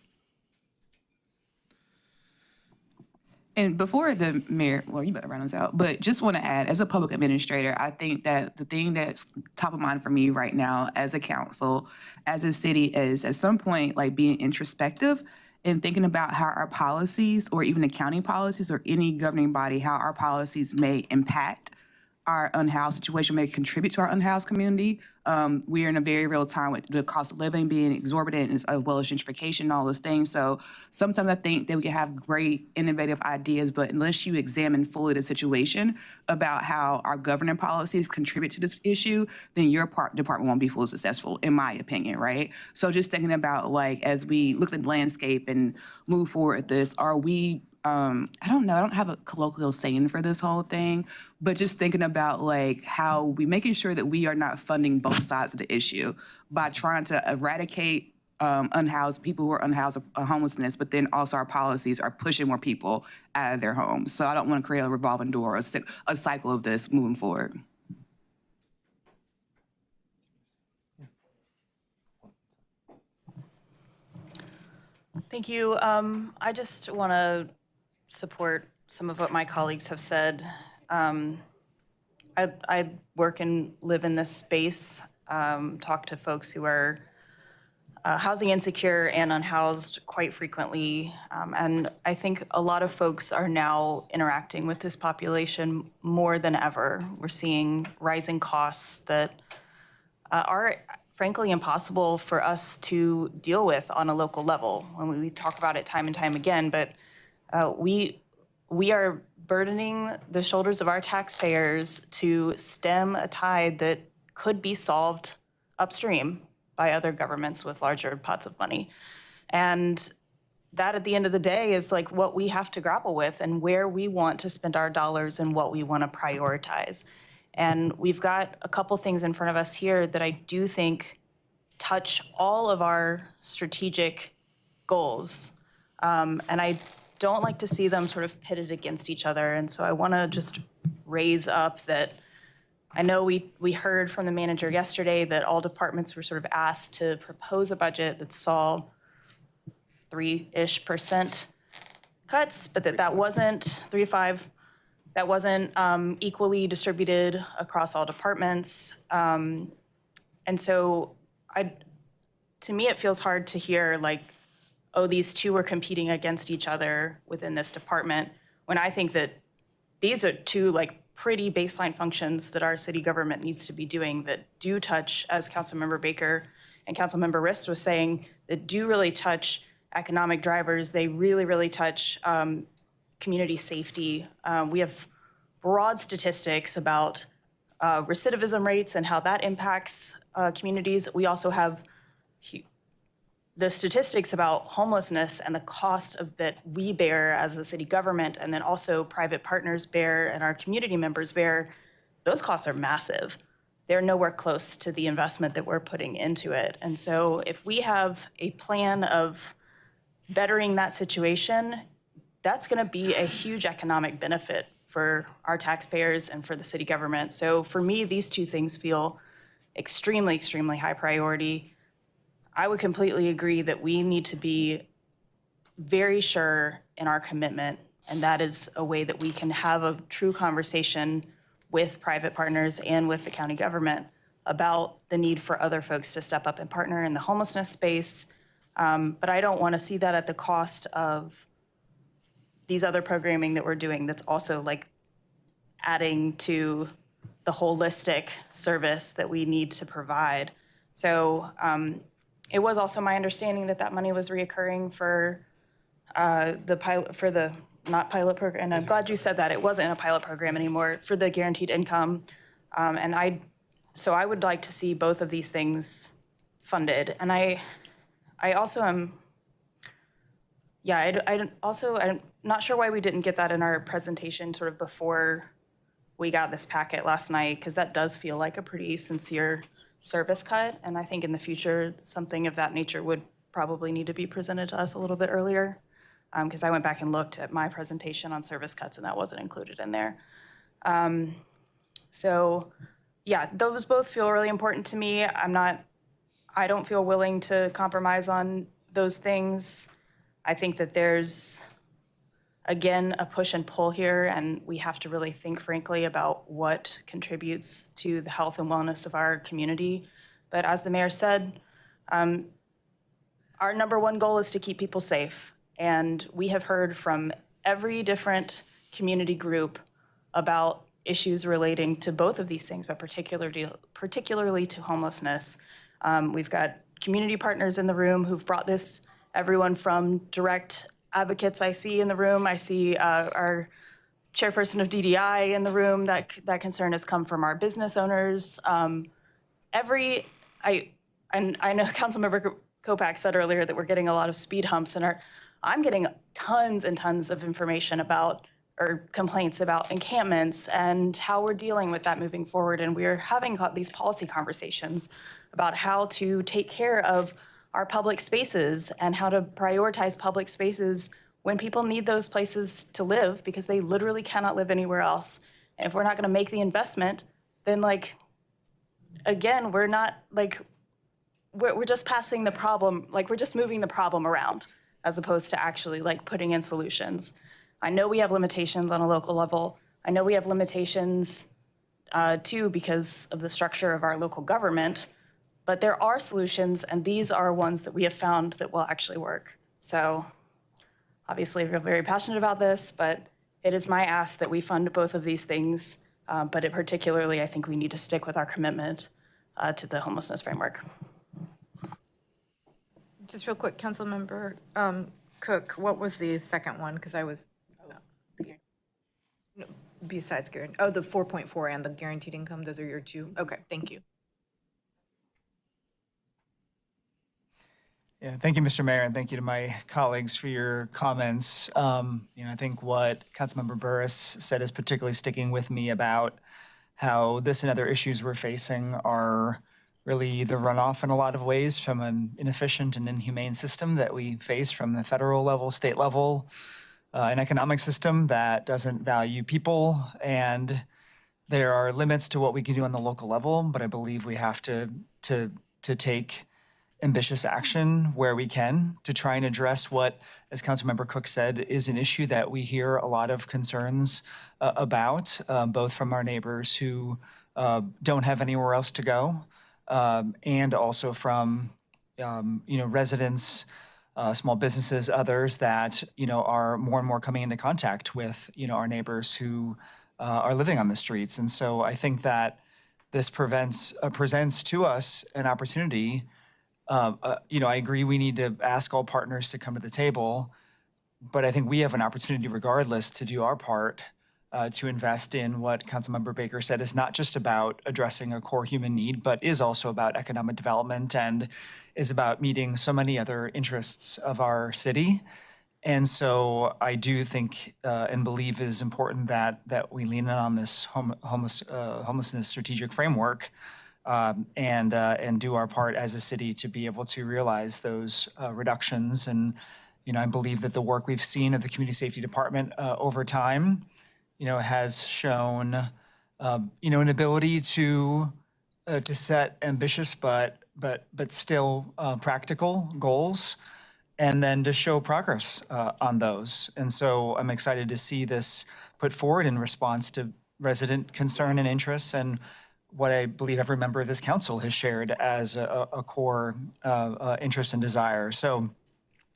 And before the mayor, well, you better run us out, but just want to add, as a public administrator, I think that the thing that's top of mind for me right now as a council, as a city, is at some point, like, being introspective and thinking about how our policies, or even the county policies or any governing body, how our policies may impact our unhoused situation may contribute to our unhoused community. We are in a very real time with the cost of living being exorbitant as well as gentrification and all those things. So sometimes I think that we can have great innovative ideas, but unless you examine fully the situation about how our governing policies contribute to this issue, then your department won't be fully successful, in my opinion, right? So just thinking about, like, as we look at the landscape and move forward with this, are we I don't know, I don't have a colloquial saying for this whole thing, but just thinking about like how we making sure that we are not funding both sides of the issue by trying to eradicate unhoused people who are unhoused homelessness, but then also our policies are pushing more people out of their homes. So I don't want to create a revolving door or a cycle of this moving forward. Thank you. I just want to support some of what my colleagues have said. I work and live in this space, talk to folks who are housing insecure and unhoused quite frequently. And I think a lot of folks are now interacting with this population more than ever. We're seeing rising costs that are frankly impossible for us to deal with on a local level. When we talk about it time and time again, but we are burdening the shoulders of our taxpayers to stem a tide that could be solved upstream by other governments with larger pots of money. And that at the end of the day is like what we have to grapple with and where we want to spend our dollars and what we want to prioritize. And we've got a couple things in front of us here that I do think touch all of our strategic goals. And I don't like to see them sort of pitted against each other. And so I want to just raise up that I know we heard from the manager yesterday that all departments were sort of asked to propose a budget that saw 3-ish% cuts, but that wasn't 3 to 5. That wasn't equally distributed across all departments. And so to me, it feels hard to hear like, oh, these two are competing against each other within this department, when I think that these are two like pretty baseline functions that our city government needs to be doing that do touch, as Councilmember Baker and Councilmember Rist was saying, that do really touch economic drivers. They really, really touch community safety. We have broad statistics about recidivism rates and how that impacts communities. We also have the statistics about homelessness and the cost of that we bear as a city government, and then also private partners bear and our community members bear. Those costs are massive. They're nowhere close to the investment that we're putting into it. And so if we have a plan of bettering that situation, that's going to be a huge economic benefit for our taxpayers and for the city government. So for me, these two things feel extremely, extremely high priority. I would completely agree that we need to be very sure in our commitment, and that is a way that we can have a true conversation with private partners and with the county government about the need for other folks to step up and partner in the homelessness space. But I don't want to see that at the cost of these other programming that we're doing that's also like adding to the holistic service that we need to provide. So it was also my understanding that that money was reoccurring for the pilot, for the not pilot program, and I'm glad you said that. It wasn't a pilot program anymore, for the guaranteed income. So I would like to see both of these things funded. And I also am, I'm not sure why we didn't get that in our presentation sort of before we got this packet last night, because that does feel like a pretty sincere service cut. And I think in the future, something of that nature would probably need to be presented to us a little bit earlier. Because I went back and looked at my presentation on service cuts and that wasn't included in there. So yeah, those both feel really important to me. I don't feel willing to compromise on those things. I think that there's, again, a push and pull here, and we have to really think frankly about what contributes to the health and wellness of our community. But as the mayor said, our number one goal is to keep people safe. And we have heard from every different community group about issues relating to both of these things, but particularly to homelessness. We've got community partners in the room who've brought this, everyone from direct advocates I see in the room. I see our chairperson of DDI in the room. That concern has come from our business owners. I know Councilmember Kopak said earlier that we're getting a lot of speed humps, and I'm getting tons and tons of information about, or complaints about, encampments and how we're dealing with that moving forward. And we're having these policy conversations about how to take care of our public spaces and how to prioritize public spaces when people need those places to live, because they literally cannot live anywhere else. And if we're not going to make the investment, then again, we're not we're just passing the problem, we're just moving the problem around as opposed to actually putting in solutions. I know we have limitations on a local level. I know we have limitations too because of the structure of our local government, but there are solutions, and these are ones that we have found that will actually work. So obviously we're very passionate about this, but it is my ask that we fund both of these things, but particularly I think we need to stick with our commitment to the homelessness framework. Just real quick, Councilmember Cook, what was the second one? Because I was, no, besides guaranteed, the 4.4 and the guaranteed income, those are your two? Okay, thank you. Yeah, thank you, Mr. Mayor, and thank you to my colleagues for your comments. I think what Councilmember Burris said is particularly sticking with me about how this and other issues we're facing are really the runoff in a lot of ways from an inefficient and inhumane system that we face from the federal level, state level, an economic system that doesn't value people. And there are limits to what we can do on the local level, but I believe we have to take ambitious action where we can to try and address what, as Councilmember Cook said, is an issue that we hear a lot of concerns about, both from our neighbors who don't have anywhere else to go, and also from residents, small businesses, others that are more and more coming into contact with our neighbors who are living on the streets. And so I think that this presents to us an opportunity. I agree we need to ask all partners to come to the table, but I think we have an opportunity regardless to do our part to invest in what Councilmember Baker said is not just about addressing a core human need, but is also about economic development and is about meeting so many other interests of our city. And so I do think and believe it is important that we lean in on this homelessness strategic framework and do our part as a city to be able to realize those reductions. And I believe that the work we've seen at the Community Safety Department over time, has shown an ability to set ambitious but still practical goals, and then to show progress on those. And so I'm excited to see this put forward in response to resident concern and interests, and what I believe every member of this council has shared as a core interest and desire. So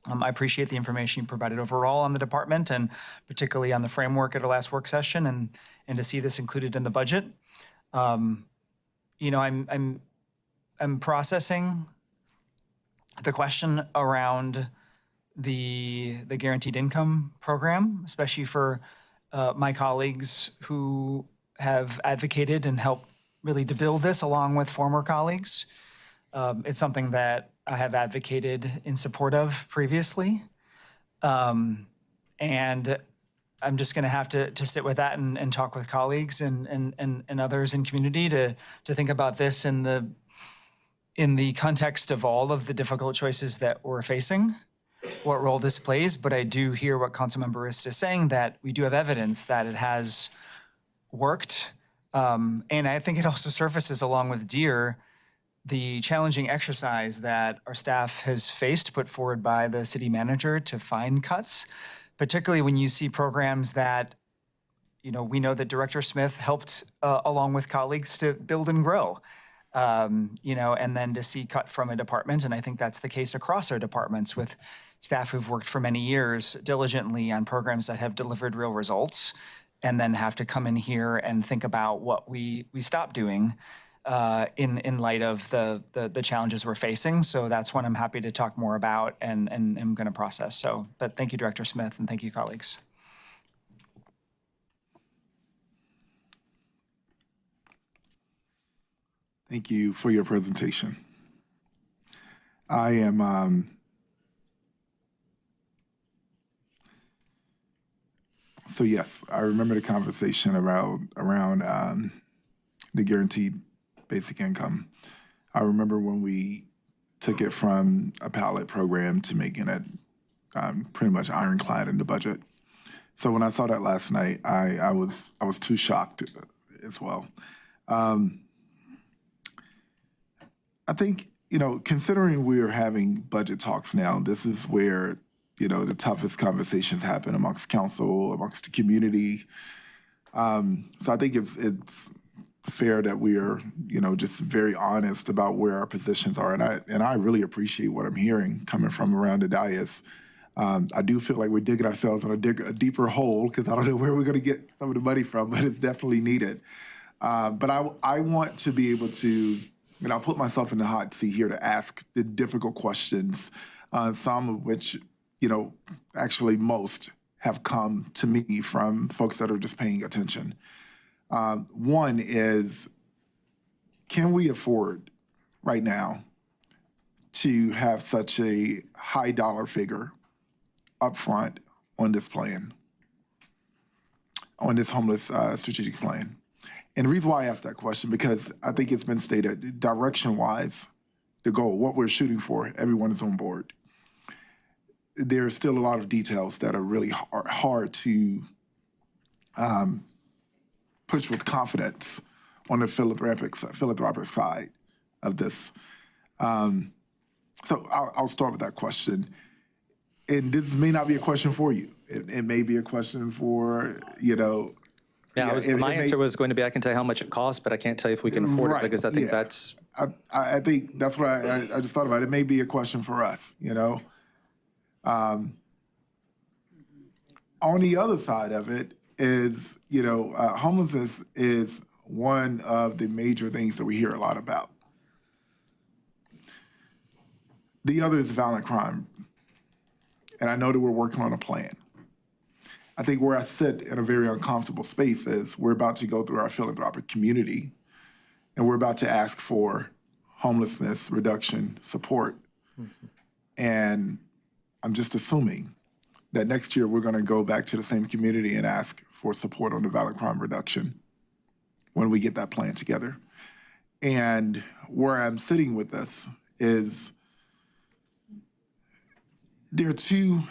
I appreciate the information you provided overall on the department, and particularly on the framework at our last work session, and to see this included in the budget. I'm processing the question around the guaranteed income program, especially for my colleagues who have advocated and helped really to build this along with former colleagues. It's something that I have advocated in support of previously. And I'm just gonna have to sit with that and talk with colleagues and others in community to think about this in the context of all of the difficult choices that we're facing, what role this plays. But I do hear what Councilmember is saying, that we do have evidence that it has worked. And I think it also surfaces, along with DEER, the challenging exercise that our staff has faced, put forward by the city manager to find cuts, particularly when you see programs that, we know that Director Smith helped along with colleagues to build and grow, and then to see cut from a department. And I think that's the case across our departments with staff who've worked for many years diligently on programs that have delivered real results. and then have to come in here and think about what we stop doing in light of the challenges we're facing. So that's what I'm happy to talk more about and am going to process. So, but thank you, Director Smith, and thank you, colleagues. Thank you for your presentation. I am so yes, I remember the conversation around the guaranteed basic income. I remember when we took it from a pilot program to making it pretty much ironclad in the budget. So when I saw that last night, I was too shocked as well. I think, considering we're having budget talks now, this is where, the toughest conversations happen amongst council, amongst the community. So I think it's fair that we are, just very honest about where our positions are. And I really appreciate what I'm hearing coming from around the dais. I do feel like we're digging ourselves in a deeper hole because I don't know where we're going to get some of the money from, but it's definitely needed. But I want to be able to, I'll put myself in the hot seat here to ask the difficult questions, some of which, actually most have come to me from folks that are just paying attention. One is, can we afford right now to have such a high dollar figure upfront on this plan, on this homeless strategic plan? And the reason why I asked that question, because I think it's been stated, direction-wise, the goal, what we're shooting for, everyone is on board. There's still a lot of details that are really hard to push with confidence on the philanthropic side of this. So I'll start with that question. And this may not be a question for you. It may be a question for, Yeah, my answer was going to be, I can tell you how much it costs, but I can't tell you if we can afford it, because I think that's... I think that's what I just thought about. It may be a question for us, On the other side of it is, homelessness is one of the major things that we hear a lot about. The other is violent crime. And I know that we're working on a plan. I think where I sit in a very uncomfortable space is we're about to go through our philanthropic community, and we're about to ask for homelessness reduction support. Mm-hmm. And I'm just assuming that next year we're going to go back to the same community and ask for support on the violent crime reduction when we get that plan together. And where I'm sitting with this is there are two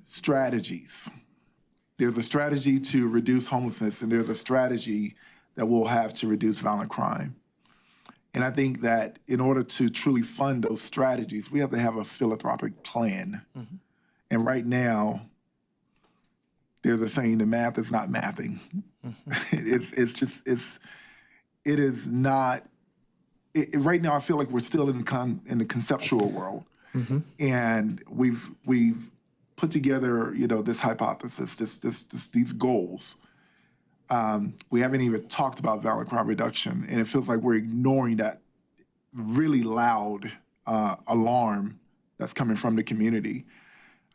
strategies. There's a strategy to reduce homelessness, and there's a strategy that we'll have to reduce violent crime. And I think that in order to truly fund those strategies, we have to have a philanthropic plan. Mm-hmm. And right now, there's a saying, the math is not mathing. Mm-hmm. It is not, right now I feel like we're still in the conceptual world. Mm-hmm. And we've put together, this hypothesis, these goals. We haven't even talked about violent crime reduction, and it feels like we're ignoring that really loud alarm that's coming from the community.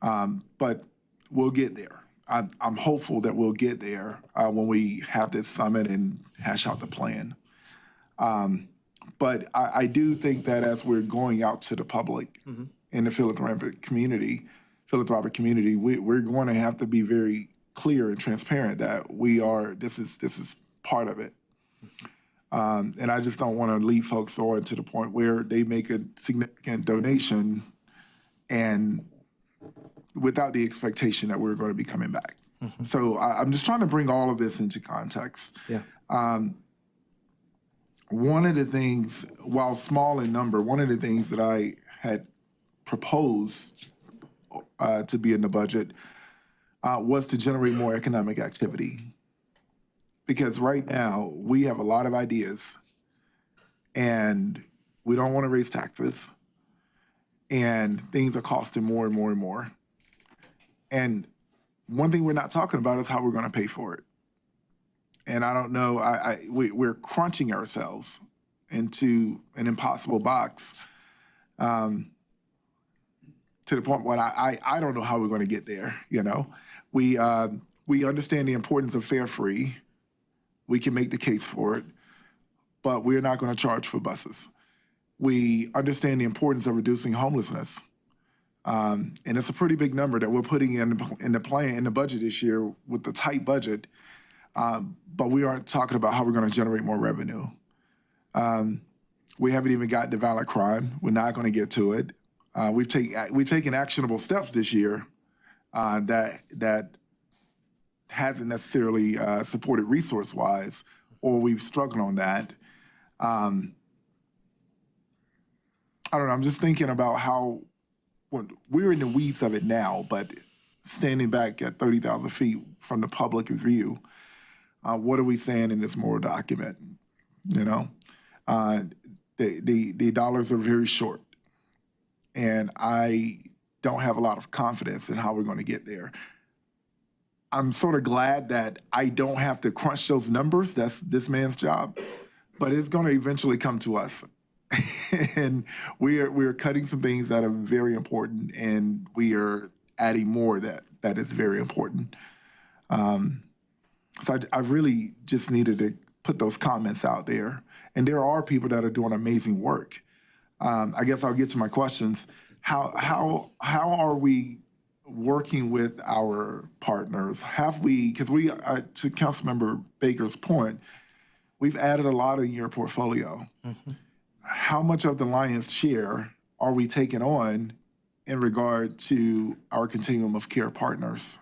But we'll get there. I'm hopeful that we'll get there when we have this summit and hash out the plan. But I do think that as we're going out to the public, mm-hmm. in the philanthropic community, we're going to have to be very clear and transparent that this is part of it. And I just don't want to lead folks on to the point where they make a significant donation and without the expectation that we're going to be coming back. Mm-hmm. So I'm just trying to bring all of this into context. Yeah. One of the things, while small in number, one of the things that I had proposed to be in the budget was to generate more economic activity. Because right now, we have a lot of ideas, and we don't want to raise taxes, and things are costing more and more and more. And one thing we're not talking about is how we're going to pay for it. And I don't know, we're crunching ourselves into an impossible box to the point where I don't know how we're going to get there, you know? We understand the importance of fare free. We can make the case for it, but we're not going to charge for buses. We understand the importance of reducing homelessness. And it's a pretty big number that we're putting in the plan, in the budget this year with the tight budget. But we aren't talking about how we're going to generate more revenue. We haven't even gotten to violent crime. We're not going to get to it. We've taken actionable steps this year that hasn't necessarily supported resource-wise, or we've struggled on that. I don't know. I'm just thinking about how we're in the weeds of it now, but standing back at 30,000 feet from the public view, what are we saying in this moral document? You know, the dollars are very short, and I don't have a lot of confidence in how we're going to get there. I'm sort of glad that I don't have to crunch those numbers. That's this man's job, but it's going to eventually come to us. And we're cutting some things that are very important, and we are adding more that is very important. So I really just needed to put those comments out there. And there are people that are doing amazing work. I guess I'll get to my questions. How are we working with our partners? Have we, because to Councilmember Baker's point, we've added a lot in your portfolio. Mm-hmm. How much of the lion's share are we taking on in regard to our continuum of care partners?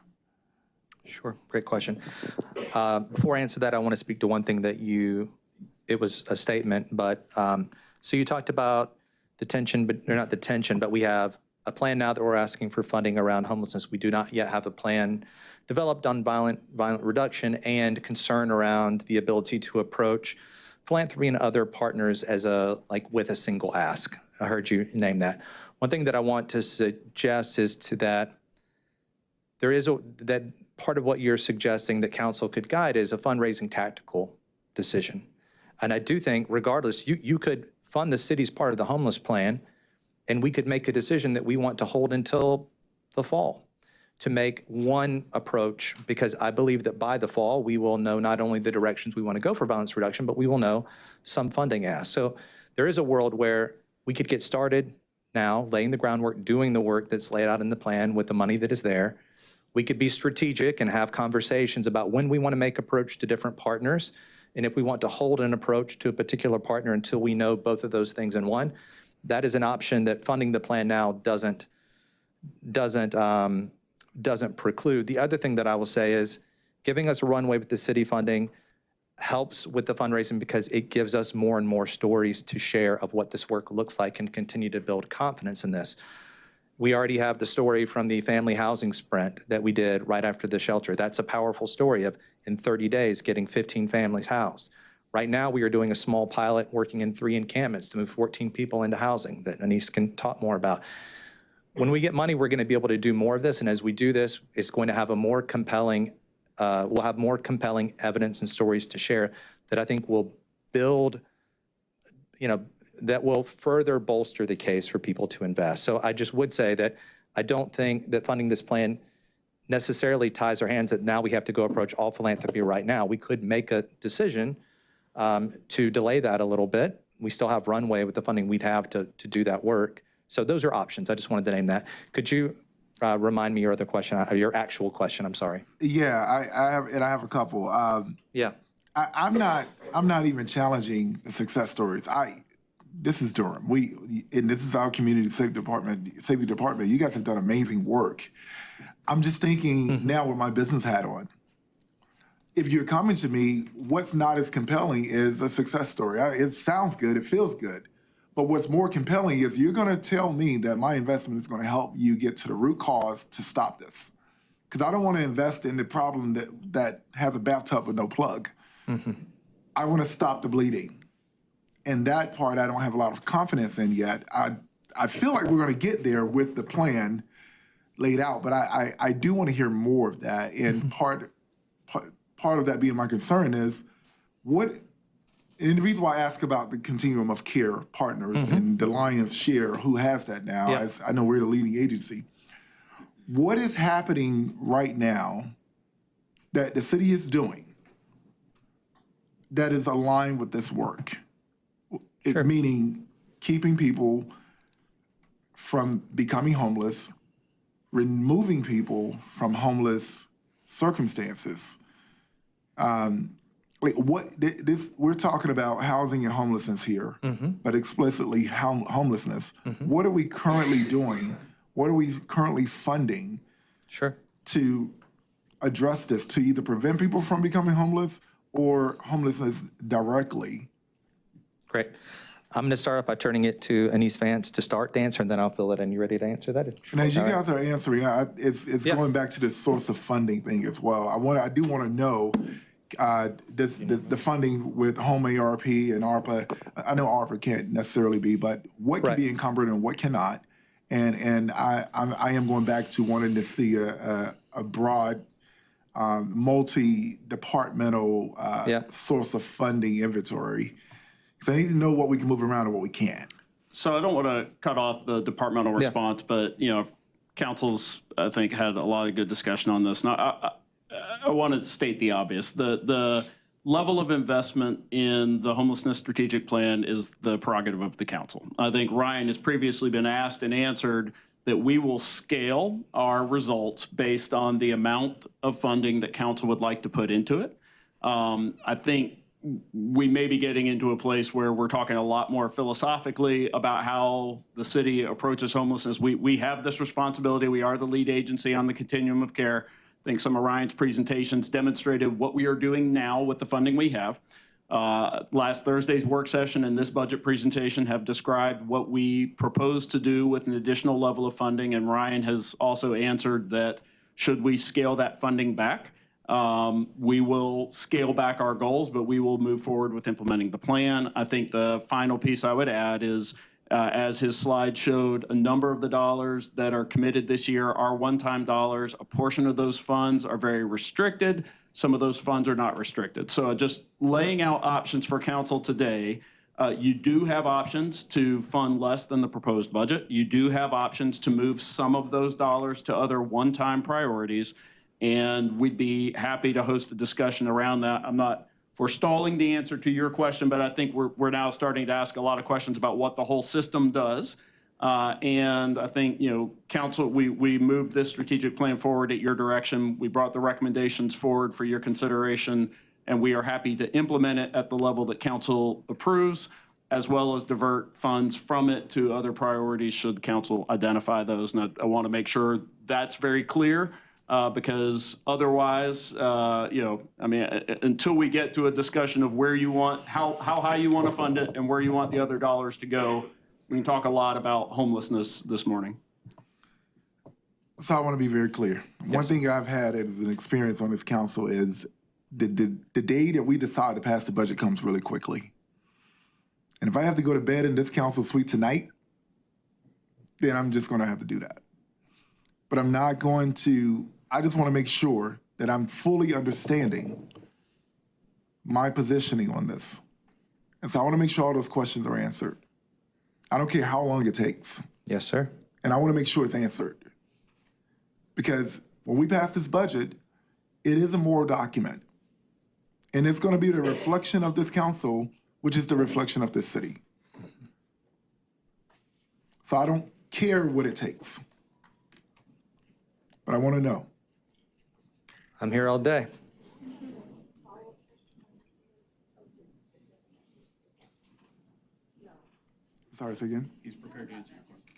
Sure, great question. Before I answer that, I want to speak to one thing that it was a statement, but so you talked about the tension, but or not the tension, but we have a plan now that we're asking for funding around homelessness. We do not yet have a plan developed on violent reduction and concern around the ability to approach philanthropy and other partners as with a single ask. I heard you name that. One thing that I want to suggest is that there is that part of what you're suggesting that council could guide is a fundraising tactical decision. And I do think regardless, you could fund the city's part of the homeless plan, and we could make a decision that we want to hold until the fall to make one approach, because I believe that by the fall, we will know not only the directions we want to go for violence reduction, but we will know some funding asked. So there is a world where we could get started now, laying the groundwork, doing the work that's laid out in the plan with the money that is there. We could be strategic and have conversations about when we want to make approach to different partners, and if we want to hold an approach to a particular partner until we know both of those things in one. That is an option that funding the plan now doesn't preclude. The other thing that I will say is giving us a runway with the city funding helps with the fundraising because it gives us more and more stories to share of what this work looks like and continue to build confidence in this. We already have the story from the family housing sprint that we did right after the shelter. That's a powerful story of in 30 days getting 15 families housed. Right now, we are doing a small pilot working in 3 encampments to move 14 people into housing that Anise can talk more about. When we get money, we're going to be able to do more of this, and as we do this, it's going to have a more compelling, we'll have more compelling evidence and stories to share that I think will build, that will further bolster the case for people to invest. So I just would say that I don't think that funding this plan necessarily ties our hands that now we have to go approach all philanthropy right now. We could make a decision to delay that a little bit. We still have runway with the funding we'd have to do that work. So those are options. I just wanted to name that. Could you remind me your other question, your actual question? I'm sorry. Yeah, I have a couple. Yeah. I'm not even challenging the success stories. This is Durham. And this is our community safety department. You guys have done amazing work. I'm just thinking now with my business hat on. If you're coming to me, what's not as compelling is a success story. It sounds good, it feels good. But what's more compelling is you're going to tell me that my investment is going to help you get to the root cause to stop this. Because I don't want to invest in the problem that has a bathtub with no plug. Mm-hmm. I want to stop the bleeding. And that part I don't have a lot of confidence in yet. I feel like we're going to get there with the plan laid out, but I do want to hear more of that. And part part of that being my concern is and the reason why I ask about the continuum of care partners and the lion's share, who has that now, as I know we're the leading agency. What is happening right now that the city is doing that is aligned with this work? Meaning keeping people from becoming homeless, removing people from homeless circumstances. We're talking about housing and homelessness here, but explicitly homelessness. What are we currently doing? What are we currently funding to address this, to either prevent people from becoming homeless or homelessness directly? Great. I'm going to start off by turning it to Anise Vance to start the answer, and then I'll fill it in. You ready to answer that? And as you guys are answering, it's going back to the source of funding thing as well. I do want to know the funding with home ARP and ARPA. I know ARPA can't necessarily be, but what can be encumbered and what cannot? And I am going back to wanting to see a broad, multi-departmental source of funding inventory. Because I need to know what we can move around and what we can't. So I don't want to cut off the departmental response, but council's, I think, had a lot of good discussion on this. Now, I want to state the obvious. The level of investment in the homelessness strategic plan is the prerogative of the council. I think Ryan has previously been asked and answered that we will scale our results based on the amount of funding that council would like to put into it. I think we may be getting into a place where we're talking a lot more philosophically about how the city approaches homelessness. We have this responsibility. We are the lead agency on the continuum of care. I think some of Ryan's presentations demonstrated what we are doing now with the funding we have. Last Thursday's work session and this budget presentation have described what we propose to do with an additional level of funding, and Ryan has also answered that should we scale that funding back, we will scale back our goals, but we will move forward with implementing the plan. I think the final piece I would add is, as his slide showed, a number of the dollars that are committed this year are one-time dollars. A portion of those funds are very restricted. Some of those funds are not restricted. So just laying out options for council today, you do have options to fund less than the proposed budget. You do have options to move some of those dollars to other one-time priorities. And we'd be happy to host a discussion around that. I'm not forestalling the answer to your question, but I think we're now starting to ask a lot of questions about what the whole system does. And I think, council, we moved this strategic plan forward at your direction. We brought the recommendations forward for your consideration, and we are happy to implement it at the level that council approves, as well as divert funds from it to other priorities should council identify those. And I want to make sure that's very clear. Because otherwise, until we get to a discussion of where you want, how high you want to fund it and where you want the other dollars to go, we can talk a lot about homelessness this morning. So I want to be very clear. Yes. One thing I've had as an experience on this council is the day that we decide to pass the budget comes really quickly. And if I have to go to bed in this council suite tonight, then I'm just going to have to do that. But I'm not going to. I just want to make sure that I'm fully understanding my positioning on this. And so I want to make sure all those questions are answered. I don't care how long it takes. Yes, sir. And I want to make sure it's answered. Because when we pass this budget, it is a moral document. And it's going to be the reflection of this council, which is the reflection of this city. So I don't care what it takes. But I want to know. I'm here all day. Sorry, say again? He's prepared to answer your question.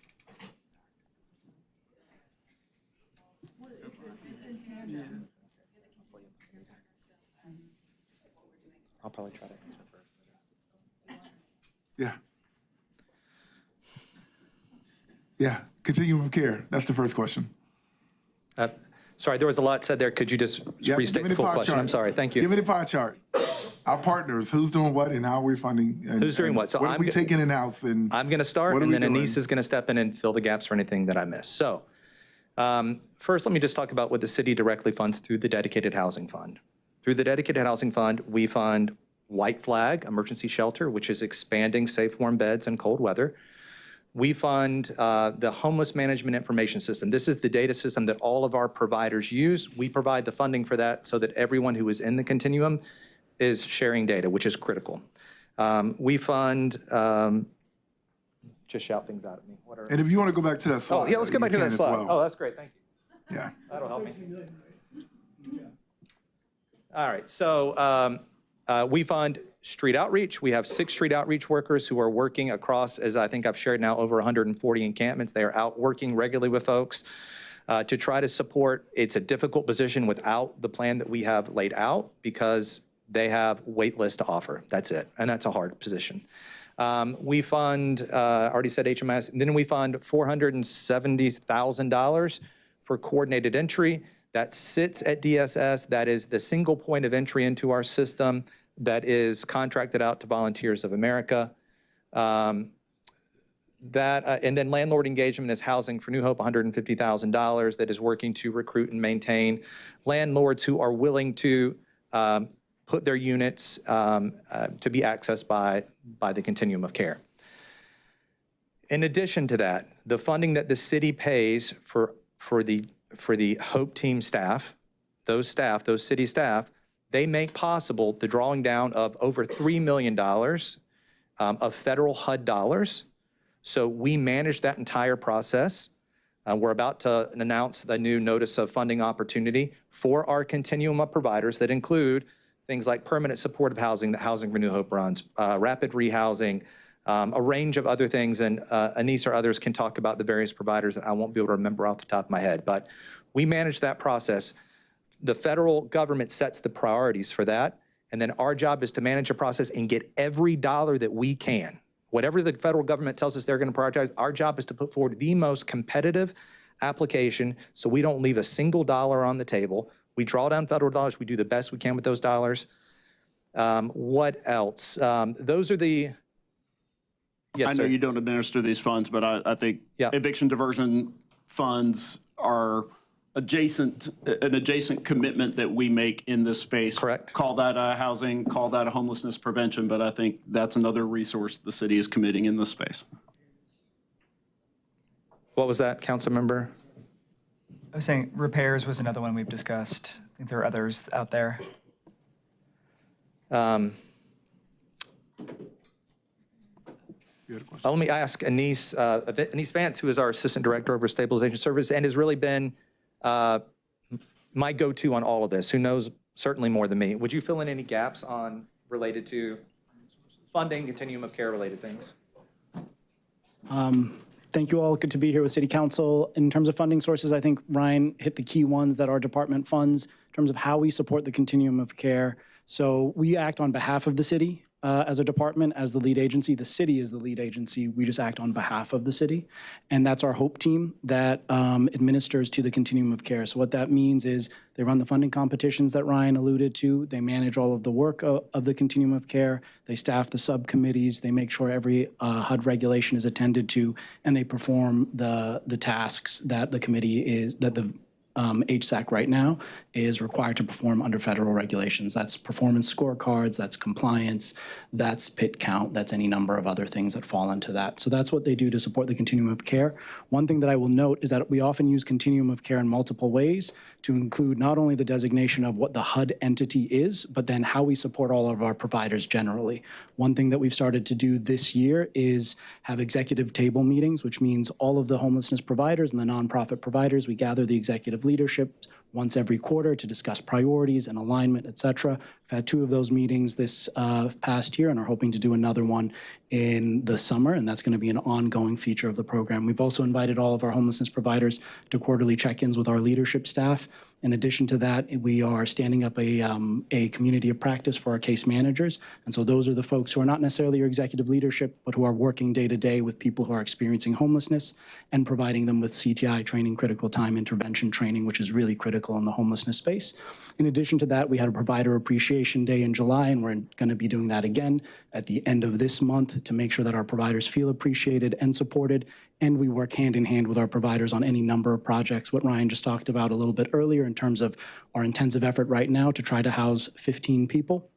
I'll probably try to answer first. Yeah. Yeah, continuum of care. That's the first question. Sorry, there was a lot said there. Could you just restate the full question? Chart. I'm sorry. Thank you. Give me the pie chart. Our partners, who's doing what and how we're funding. And, who's doing what? So what are we taking in-house? And I'm going to start, and then Anise is going to step in and fill the gaps for anything that I missed. So first, let me just talk about what the city directly funds through the dedicated housing fund. Through the Dedicated Housing Fund, we fund White Flag Emergency Shelter, which is expanding safe, warm beds in cold weather. We fund the Homeless Management Information System. This is the data system that all of our providers use. We provide the funding for that so that everyone who is in the continuum is sharing data, which is critical. We fund, just shout things out at me. What are, And if you want to go back to that slide. oh, yeah, let's go back to you that can as slide. well. Oh, that's great, thank you. Yeah. That'll help me. All right, so we fund street outreach. We have 6 street outreach workers who are working across, as I think I've shared now, over 140 encampments. They are out working regularly with folks to try to support. It's a difficult position without the plan that we have laid out because they have wait lists to offer. That's it, and that's a hard position. We fund, already said HMS, and then we fund $470,000 for coordinated entry. That sits at DSS. That is the single point of entry into our system that is contracted out to Volunteers of America. And then landlord engagement is Housing for New Hope, $150,000 that is working to recruit and maintain landlords who are willing to put their units to be accessed by the continuum of care. In addition to that, the funding that the city pays for the Hope Team staff, those city staff, they make possible the drawing down of over $3 million of federal HUD dollars. So we manage that entire process. We're about to announce the new notice of funding opportunity for our continuum of providers that include things like permanent supportive housing that Housing for New Hope runs, rapid rehousing, a range of other things. And Anise or others can talk about the various providers that I won't be able to remember off the top of my head. But we manage that process. The federal government sets the priorities for that. And then our job is to manage a process and get every dollar that we can. Whatever the federal government tells us they're going to prioritize, our job is to put forward the most competitive application so we don't leave a single dollar on the table. We draw down federal dollars. We do the best we can with those dollars. What else? Those are the... Yes, I know sir. you don't administer these funds, but I think eviction diversion funds are an adjacent commitment that we make in this space. Correct. Call that housing, call that a homelessness prevention, but I think that's another resource the city is committing in this space. What was that, council member? I was saying repairs was another one we've discussed. I think there are others out there. Let me ask Anise Vance, who is our Assistant Director over Stabilization Service and has really been my go-to on all of this, who knows certainly more than me. Would you fill in any gaps on related to funding, continuum of care related things? Thank you all. Good to be here with City Council. In terms of funding sources, I think Ryan hit the key ones that our department funds in terms of how we support the continuum of care. So we act on behalf of the city as a department, as the lead agency. The city is the lead agency. We just act on behalf of the city. And that's our HOPE team that administers to the continuum of care. So what that means is they run the funding competitions that Ryan alluded to. They manage all of the work of the continuum of care. They staff the subcommittees. They make sure every HUD regulation is attended to, and they perform the tasks that the committee is, that the HSAC right now is required to perform under federal regulations. That's performance scorecards, that's compliance, that's PIT count, that's any number of other things that fall into that. So that's what they do to support the continuum of care. One thing that I will note is that we often use continuum of care in multiple ways to include not only the designation of what the HUD entity is, but then how we support all of our providers generally. One thing that we've started to do this year is have executive table meetings, which means all of the homelessness providers and the nonprofit providers, we gather the executive leadership once every quarter to discuss priorities and alignment, et cetera. We've had 2 of those meetings this past year and are hoping to do another one in the summer, and that's going to be an ongoing feature of the program. We've also invited all of our homelessness providers to quarterly check-ins with our leadership staff. In addition to that, we are standing up a community of practice for our case managers. And so those are the folks who are not necessarily your executive leadership, but who are working day to day with people who are experiencing homelessness and providing them with CTI training, critical time intervention training, which is really critical in the homelessness space. In addition to that, we had a provider appreciation day in July, and we're going to be doing that again at the end of this month to make sure that our providers feel appreciated and supported and we work hand in hand with our providers on any number of projects. What Ryan just talked about a little bit earlier in terms of our intensive effort right now to try to house 15 people.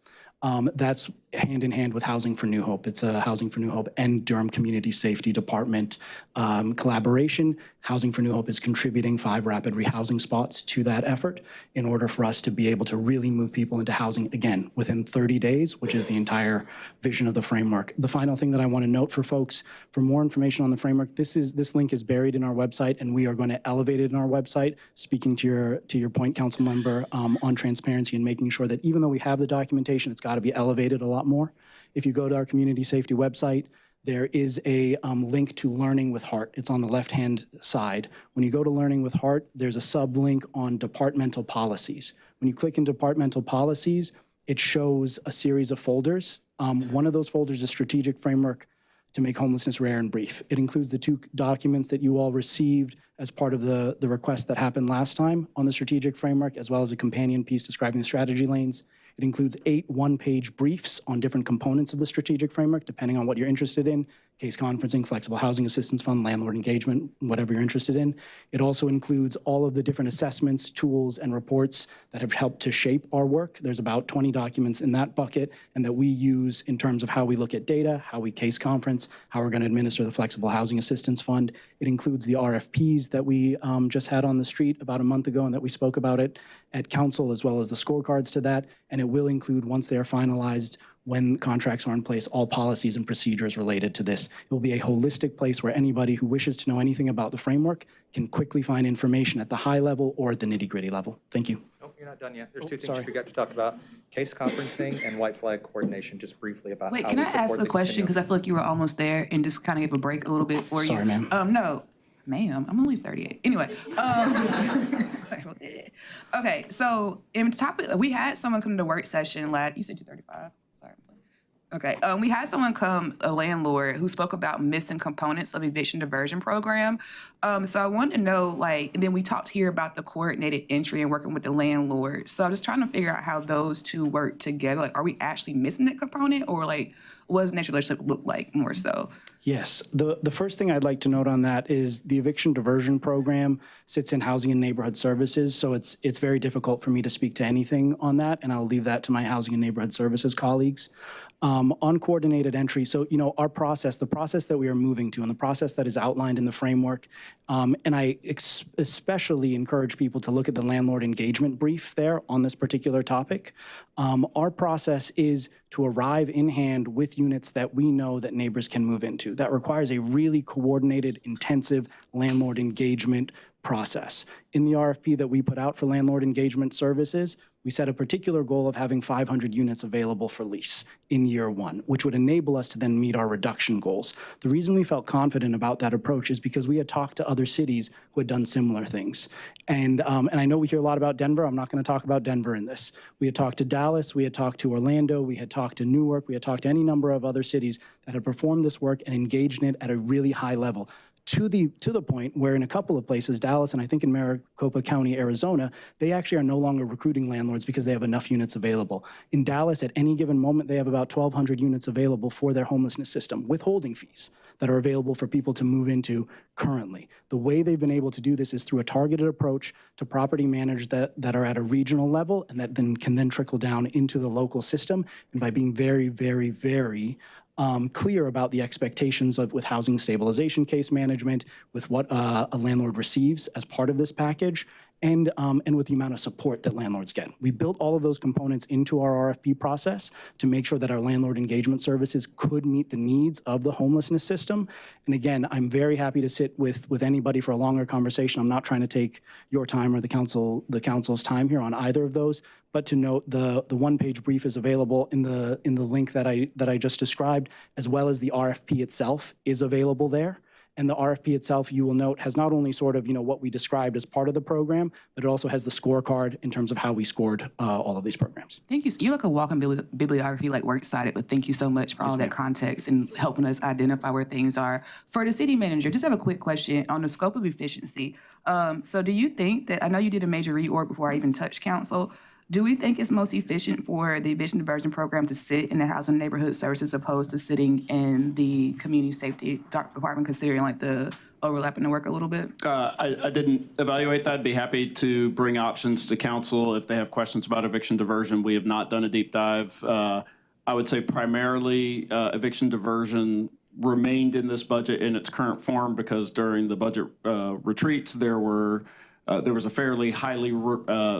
That's hand in hand with Housing for New Hope. It's a Housing for New Hope and Durham Community Safety Department collaboration. Housing for New Hope is contributing 5 rapid rehousing spots to that effort in order for us to be able to really move people into housing again within 30 days, which is the entire vision of the framework. The final thing that I want to note for folks, for more information on the framework, this link is buried in our website, and we are going to elevate it in our website, speaking to your point, council member, on transparency and making sure that even though we have the documentation, it's got to be elevated a lot more. If you go to our community safety website, there is a link to Learning with Heart. It's on the left-hand side. When you go to Learning with Heart, there's a sub-link on departmental policies. When you click in departmental policies, it shows a series of folders. One of those folders is Strategic Framework to Make Homelessness Rare and Brief. It includes the 2 documents that you all received as part of the request that happened last time on the strategic framework, as well as a companion piece describing the strategy lanes. It includes 8 one-page briefs on different components of the strategic framework, depending on what you're interested in: case conferencing, flexible housing assistance fund, landlord engagement, whatever you're interested in. It also includes all of the different assessments, tools, and reports that have helped to shape our work. There's about 20 documents in that bucket, and that we use in terms of how we look at data, how we case conference, how we're going to administer the flexible housing assistance fund. It includes the RFPs that we just had on the street about a month ago and that we spoke about it at council, as well as the scorecards to that. And it will include, once they are finalized, when contracts are in place, all policies and procedures related to this. It will be a holistic place where anybody who wishes to know anything about the framework can quickly find information at the high level or at the nitty-gritty level. Thank you. Nope, you're not done yet. There's 2 things you forgot to talk about: case conferencing and white flag coordination. Just briefly about Wait, how can we I support ask the a question? Because I feel like you were almost there and just kind of give a break a little bit for you. Sorry, ma'am. No, ma'am, I'm only 38. Anyway. Okay, so in topic, we had someone come to the work session last, you said you're 35? Sorry. Okay, we had someone come, a landlord, who spoke about missing components of eviction diversion program. So I wanted to know, like, and then we talked here about the coordinated entry and working with the landlord. So I'm just trying to figure out how those 2 work together. Like, are we actually missing that component, or like, what does nature relationship look like more so? Yes. The first thing I'd like to note on that is the eviction diversion program sits in Housing and Neighborhood Services, so it's very difficult for me to speak to anything on that, and I'll leave that to my Housing and Neighborhood Services colleagues. On coordinated entry, so, our process, the process that we are moving to, and the process that is outlined in the framework, and I especially encourage people to look at the landlord engagement brief there on this particular topic. Our process is to arrive in hand with units that we know that neighbors can move into. That requires a really coordinated, intensive landlord engagement process. In the RFP that we put out for landlord engagement services, we set a particular goal of having 500 units available for lease in year 1, which would enable us to then meet our reduction goals. The reason we felt confident about that approach is because we had talked to other cities who had done similar things. And I know we hear a lot about Denver. I'm not going to talk about Denver in this. We had talked to Dallas, we had talked to Orlando, we had talked to Newark, we had talked to any number of other cities that had performed this work and engaged in it at a really high level. To the point where in a couple of places, Dallas and I think in Maricopa County, Arizona, they actually are no longer recruiting landlords because they have enough units available. In Dallas, at any given moment, they have about 1,200 units available for their homelessness system with holding fees that are available for people to move into currently. The way they've been able to do this is through a targeted approach to property managers that are at a regional level and that then can trickle down into the local system, and by being very, very, very clear about the expectations with housing stabilization case management, with what a landlord receives as part of this package, and with the amount of support that landlords get. We built all of those components into our RFP process to make sure that our landlord engagement services could meet the needs of the homelessness system. And again, I'm very happy to sit with anybody for a longer conversation. I'm not trying to take your time or the council's time here on either of those, but to note the one-page brief is available in the link that I just described, as well as the RFP itself is available there. And the RFP itself, you will note, has not only sort of, what we described as part of the program, but it also has the scorecard in terms of how we scored all of these programs. Thank you. You're like a walking bibliography, like works cited, but thank you so much for all that context and helping us identify where things are. For the city manager, just have a quick question on the scope of efficiency. So do you think that, I know you did a major reorg before I even touched council, do we think it's most efficient for the eviction diversion program to sit in the Housing and Neighborhood Services opposed to sitting in the Community Safety Department, considering like the overlapping the work a little bit? I didn't evaluate that. I'd be happy to bring options to council if they have questions about eviction diversion. We have not done a deep dive. I would say primarily eviction diversion remained in this budget in its current form because during the budget retreats, there was a fairly highly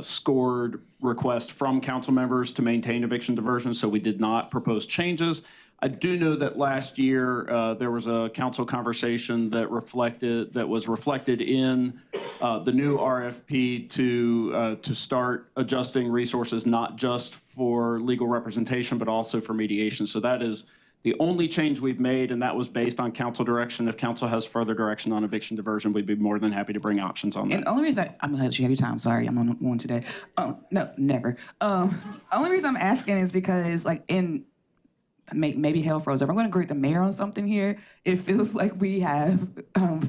scored request from council members to maintain eviction diversion, so we did not propose changes. I do know that last year there was a council conversation that was reflected in the new RFP to start adjusting resources not just for legal representation but also for mediation. So that is the only change we've made, and that was based on council direction. If council has further direction on eviction diversion, we'd be more than happy to bring options on that. And the only reason I'm gonna let you have your time. Sorry, I'm on one today. No, never. Only reason I'm asking is because like in maybe hell froze over. I'm going to agree with the mayor on something here. It feels like we have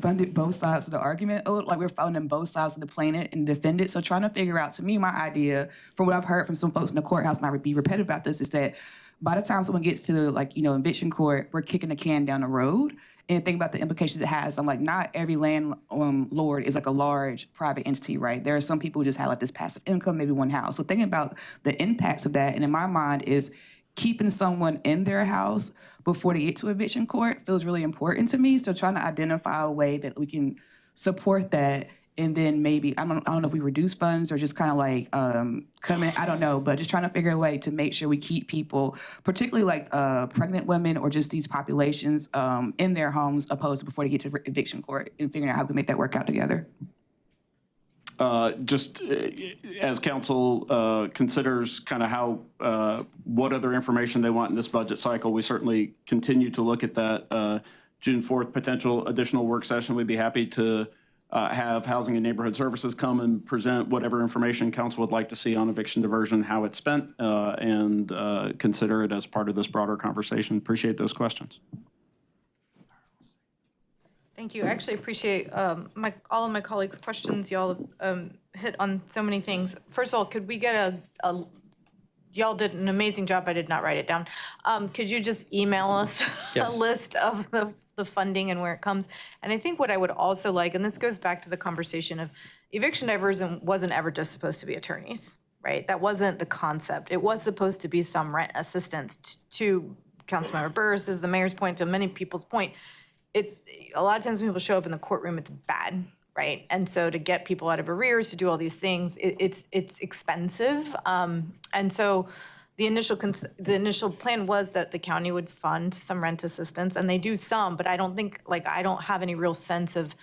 funded both sides of the argument, like we're funding both sides of the planet and defend it. So trying to figure out, to me, my idea, from what I've heard from some folks in the courthouse, and I would be repetitive about this, is that by the time someone gets to like, eviction court, we're kicking the can down the road. And think about the implications it has. I'm like, not every landlord is like a large private entity, right? There are some people who just have like this passive income, maybe one house. So thinking about the impacts of that, and in my mind is keeping someone in their house before they get to eviction court feels really important to me. So trying to identify a way that we can support that, and then maybe, I don't know if we reduce funds or just kind of like come in, I don't know, but just trying to figure a way to make sure we keep people, particularly like pregnant women or just these populations in their homes opposed to before they get to eviction court, and figuring out how we can make that work out together. Just as council considers kind of how, what other information they want in this budget cycle, we certainly continue to look at that. June 4th, potential additional work session, we'd be happy to have Housing and Neighborhood Services come and present whatever information council would like to see on eviction diversion, how it's spent, and consider it as part of this broader conversation. Appreciate those questions. Thank you. I actually appreciate all of my colleagues' questions. Y'all hit on so many things. First of all, could we get y'all did an amazing job. I did not write it down. Could you just email us Yes. a list of the funding and where it comes? And I think what I would also like, and this goes back to the conversation of eviction diversion wasn't ever just supposed to be attorneys, right? That wasn't the concept. It was supposed to be some rent assistance to Councilmember Burris, the mayor's point, to many people's point. A lot of times when people show up in the courtroom, it's bad, right? And so to get people out of arrears, to do all these things, it's expensive. And so the initial plan was that the county would fund some rent assistance, and they do some, but I don't think, I don't have any real sense of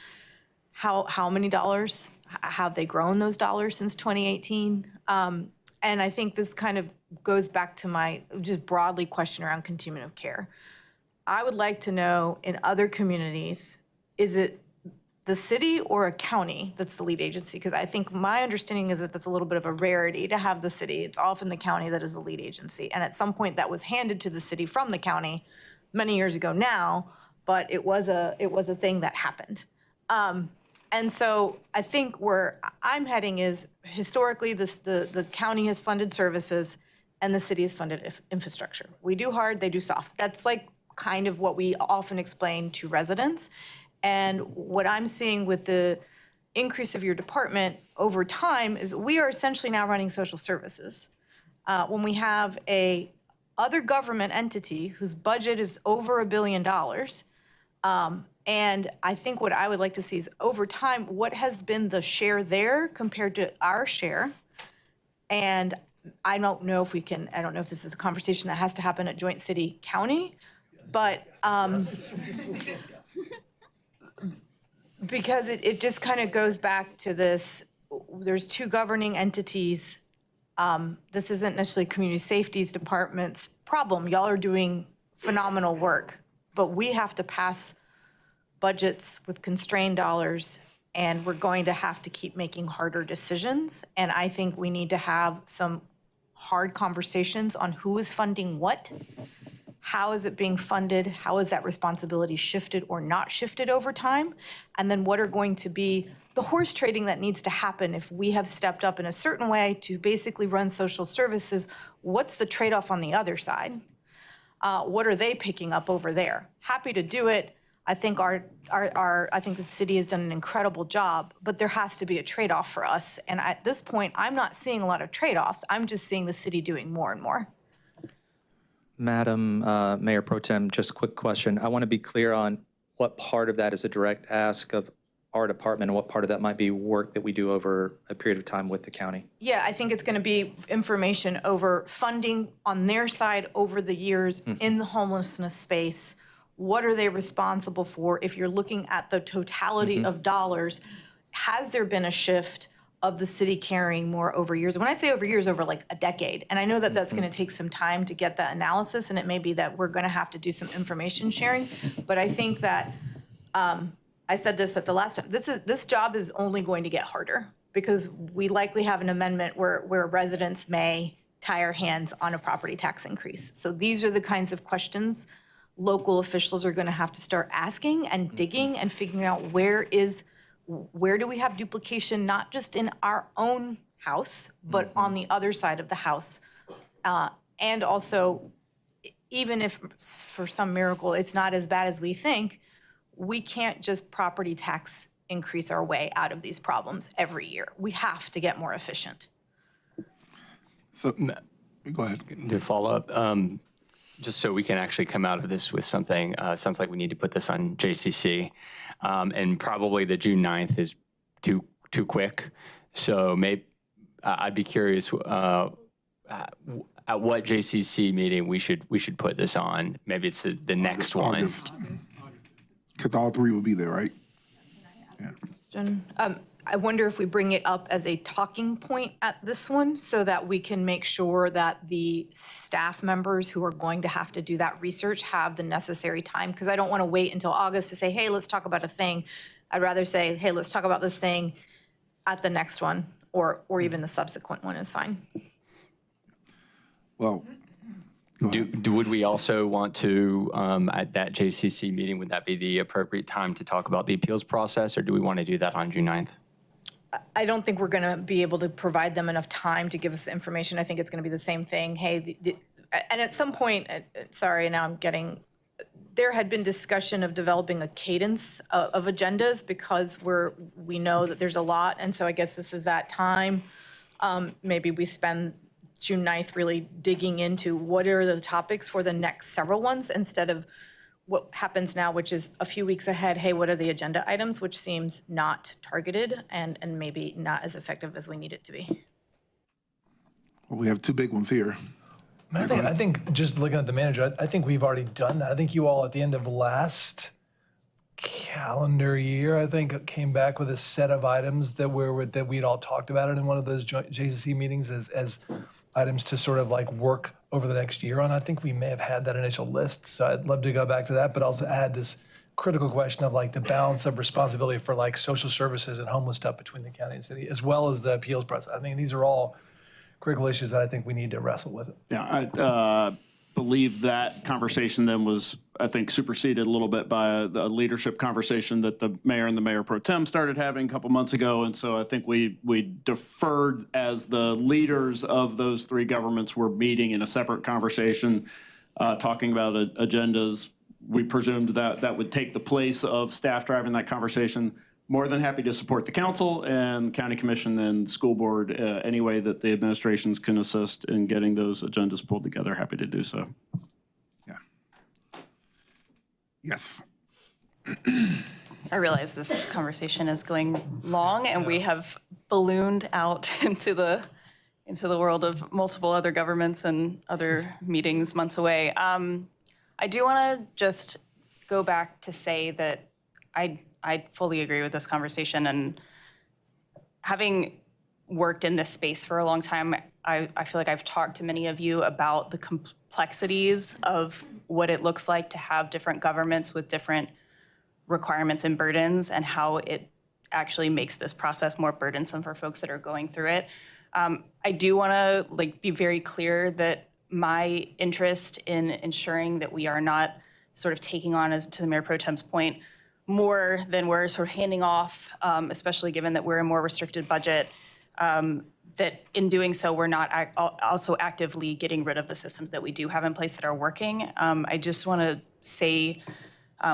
how many dollars, have they grown those dollars since 2018? And I think this kind of goes back to my just broadly question around continuum of care. I would like to know, in other communities, is it the city or a county that's the lead agency? Because I think my understanding is that that's a little bit of a rarity to have the city. It's often the county that is the lead agency. And at some point that was handed to the city from the county many years ago now, but it was a thing that happened. And so I think where I'm heading is, historically, the county has funded services and the city has funded infrastructure. We do hard, they do soft. That's like kind of what we often explain to residents. And what I'm seeing with the increase of your department over time is we are essentially now running social services. When we have a other government entity whose budget is over $1 billion, and I think what I would like to see is over time, what has been the share there compared to our share? And I don't know if this is a conversation that has to happen at joint city county, but because it just kind of goes back to this, there's two governing entities. This isn't necessarily community safety's department's problem. Y'all are doing phenomenal work, but we have to pass budgets with constrained dollars, and we're going to have to keep making harder decisions. And I think we need to have some hard conversations on who is funding what. How is it being funded? How is that responsibility shifted or not shifted over time? And then what are going to be the horse trading that needs to happen if we have stepped up in a certain way to basically run social services? What's the trade-off on the other side? What are they picking up over there? Happy to do it. I think I think the city has done an incredible job, but there has to be a trade-off for us. And at this point, I'm not seeing a lot of trade-offs. I'm just seeing the city doing more and more. Madam Mayor Pro Tem, just a quick question. I want to be clear on what part of that is a direct ask of our department and what part of that might be work that we do over a period of time with the county. Yeah, I think it's going to be information over funding on their side over the years in the homelessness space. What are they responsible for? If you're looking at the totality of dollars, has there been a shift of the city carrying more over years? When I say over years, over like a decade. And I know that that's going to take some time to get that analysis, and it may be that we're going to have to do some information sharing. But I think that, I said this at the last time, this job is only going to get harder because we likely have an amendment where residents may tie our hands on a property tax increase. So these are the kinds of questions local officials are going to have to start asking and digging and figuring out where do we have duplication, not just in our own house, but on the other side of the house. And also, even if for some miracle it's not as bad as we think, we can't just property tax increase our way out of these problems every year. We have to get more efficient. So, go ahead. To follow up, just so we can actually come out of this with something, sounds like we need to put this on JCC. And probably the June 9th is too quick. So maybe I'd be curious at what JCC meeting we should put this on. Maybe it's the next one. Because all three will be there, right? Yeah. Jen, I wonder if we bring it up as a talking point at this one so that we can make sure that the staff members who are going to have to do that research have the necessary time. Because I don't want to wait until August to say, hey, let's talk about a thing. I'd rather say, hey, let's talk about this thing at the next one, or even the subsequent one is fine. Well, would we also want to, at that JCC meeting, would that be the appropriate time to talk about the appeals process, or do we want to do that on June 9th? I don't think we're going to be able to provide them enough time to give us the information. I think it's going to be the same thing. Hey, and at some point, sorry, now I'm getting, there had been discussion of developing a cadence of agendas because we know that there's a lot. And so I guess this is that time. Maybe we spend June 9th really digging into what are the topics for the next several ones instead of what happens now, which is a few weeks ahead, hey, what are the agenda items, which seems not targeted and maybe not as effective as we need it to be. Well, we have two big ones here. I think just looking at the manager, I think we've already done that. I think you all at the end of last calendar year, I think, came back with a set of items that we'd all talked about it in one of those JCC meetings as items to sort of like work over the next year on. I think we may have had that initial list, so I'd love to go back to that, but also add this critical question of like the balance of responsibility for like social services and homeless stuff between the county and city, as well as the appeals process. I think these are all critical issues that I think we need to wrestle with. Yeah, I believe that conversation then was, I think, superseded a little bit by the leadership conversation that the mayor and the mayor pro tem started having a couple months ago. And so I think we deferred as the leaders of those three governments were meeting in a separate conversation, talking about agendas. We presumed that that would take the place of staff driving that conversation. More than happy to support the council and county commission and school board any way that the administrations can assist in getting those agendas pulled together. Happy to do so. Yeah. Yes. I realize this conversation is going long, and we have ballooned out into the world of multiple other governments and other meetings months away. I do want to just go back to say that I fully agree with this conversation, and having worked in this space for a long time, I feel like I've talked to many of you about the complexities of what it looks like to have different governments with different requirements and burdens, and how it actually makes this process more burdensome for folks that are going through it. I do want to be very clear that my interest in ensuring that we are not sort of taking on, as to the Mayor Pro Tem's point, more than we're sort of handing off, especially given that we're a more restricted budget, that in doing so, we're not also actively getting rid of the systems that we do have in place that are working. I just want to say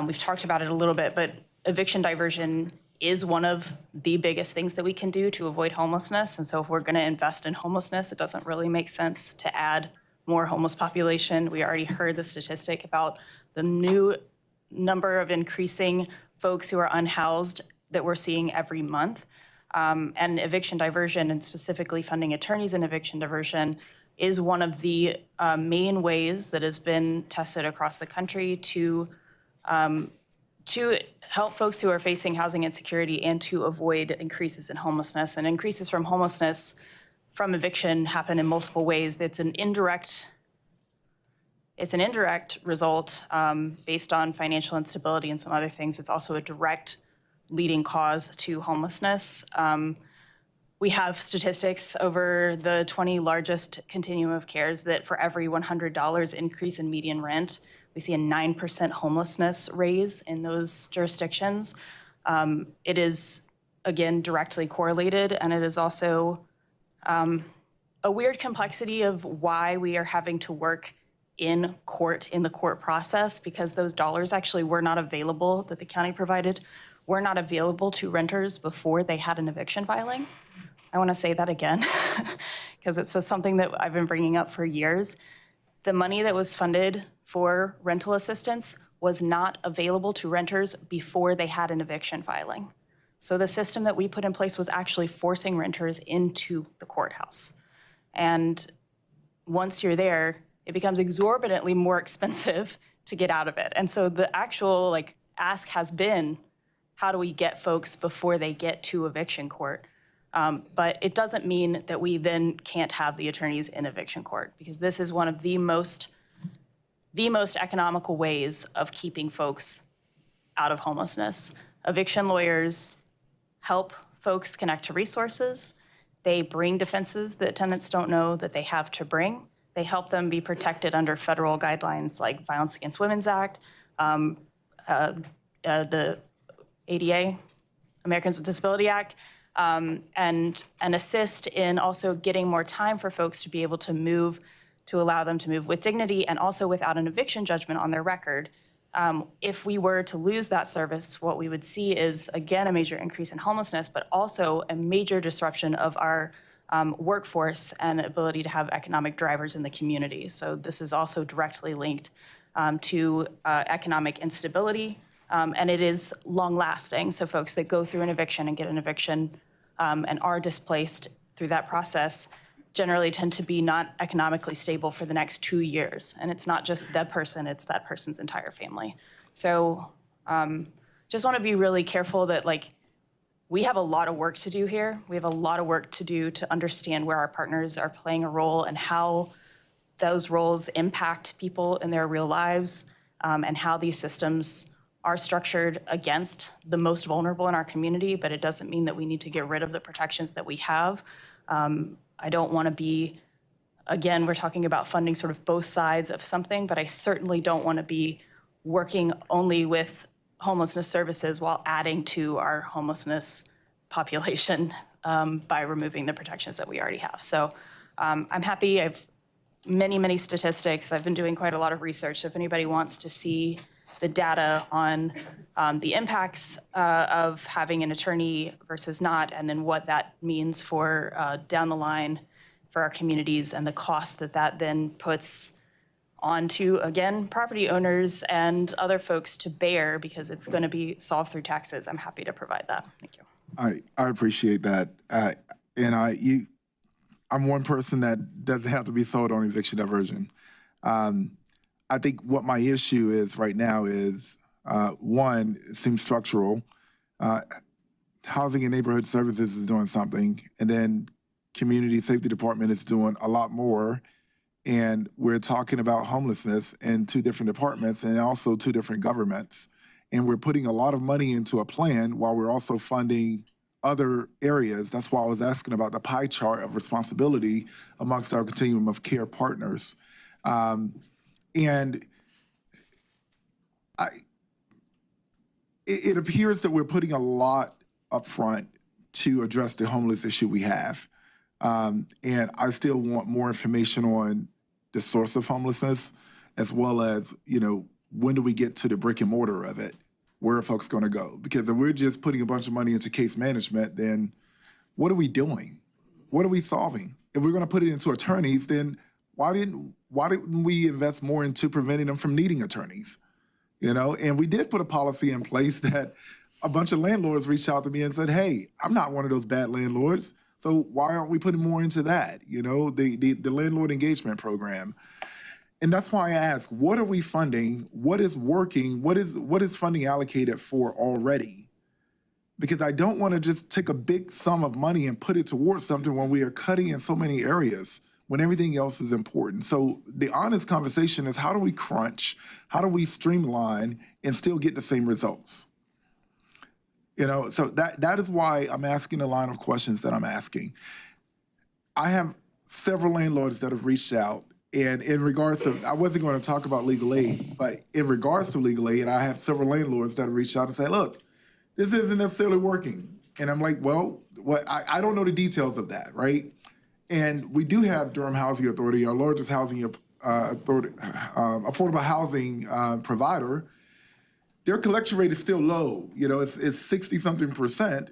We've talked about it a little bit, but eviction diversion is one of the biggest things that we can do to avoid homelessness. And so if we're going to invest in homelessness, it doesn't really make sense to add more homeless population. We already heard the statistic about the new number of increasing folks who are unhoused that we're seeing every month. And eviction diversion, and specifically funding attorneys in eviction diversion, is one of the main ways that has been tested across the country to help folks who are facing housing insecurity and to avoid increases in homelessness. And increases from homelessness from eviction happen in multiple ways. It's an indirect result based on financial instability and some other things. It's also a direct leading cause to homelessness. We have statistics over the 20 largest continuum of cares that for every $100 increase in median rent, we see a 9% homelessness raise in those jurisdictions. It is, again, directly correlated, and it is also a weird complexity of why we are having to work in the court process, because those dollars actually were not available that the county provided, were not available to renters before they had an eviction filing. I want to say that again, because it's something that I've been bringing up for years. The money that was funded for rental assistance was not available to renters before they had an eviction filing. So the system that we put in place was actually forcing renters into the courthouse. And once you're there, it becomes exorbitantly more expensive to get out of it. And so the actual ask has been, how do we get folks before they get to eviction court? But it doesn't mean that we then can't have the attorneys in eviction court, because this is one of the most economical ways of keeping folks out of homelessness. Eviction lawyers help folks connect to resources. They bring defenses that tenants don't know that they have to bring. They help them be protected under federal guidelines like Violence Against Women's Act, the ADA, Americans with Disability Act, and assist in also getting more time for folks to be able to move, to allow them to move with dignity and also without an eviction judgment on their record. If we were to lose that service, what we would see is, again, a major increase in homelessness, but also a major disruption of our workforce and ability to have economic drivers in the community. So this is also directly linked to economic instability, and it is long-lasting. So folks that go through an eviction and get an eviction and are displaced through that process generally tend to be not economically stable for the next 2 years. And it's not just that person, it's that person's entire family. So just want to be really careful that we have a lot of work to do here. We have a lot of work to do to understand where our partners are playing a role and how those roles impact people in their real lives, and how these systems are structured against the most vulnerable in our community, but it doesn't mean that we need to get rid of the protections that we have. I don't want to be, again, we're talking about funding sort of both sides of something, but I certainly don't want to be working only with homelessness services while adding to our homelessness population by removing the protections that we already have. So I'm happy. I've many statistics. I've been doing quite a lot of research. So if anybody wants to see the data on the impacts of having an attorney versus not, and then what that means for down the line for our communities and the cost that that then puts onto, again, property owners and other folks to bear, because it's going to be solved through taxes. I'm happy to provide that. Thank you. I appreciate that. And I'm one person that doesn't have to be sold on eviction diversion. I think what my issue is right now is, one, it seems structural. Housing and Neighborhood Services is doing something, and then Community Safety Department is doing a lot more. And we're talking about homelessness in 2 different departments and also 2 different governments. And we're putting a lot of money into a plan while we're also funding other areas. That's why I was asking about the pie chart of responsibility amongst our continuum of care partners. And it appears that we're putting a lot up front to address the homeless issue we have. And I still want more information on the source of homelessness, as well as, when do we get to the brick and mortar of it? Where are folks going to go? Because if we're just putting a bunch of money into case management, then what are we doing? What are we solving? If we're going to put it into attorneys, then why didn't we invest more into preventing them from needing attorneys? You know, and we did put a policy in place that a bunch of landlords reached out to me and said, hey, I'm not one of those bad landlords. So why aren't we putting more into that? You know, the landlord engagement program. And that's why I ask, what are we funding? What is working? What is funding allocated for already? Because I don't want to just take a big sum of money and put it towards something when we are cutting in so many areas, when everything else is important. So the honest conversation is, how do we crunch? How do we streamline and still get the same results? You know, so that is why I'm asking the line of questions that I'm asking. I have several landlords that have reached out, and in regards to, I wasn't going to talk about legal aid, but in regards to legal aid, I have several landlords that have reached out and say, look, this isn't necessarily working. And I'm like, well, I don't know the details of that, right? And we do have Durham Housing Authority, our largest housing authority, affordable housing provider. Their collection rate is still low. You know, it's 60-something%.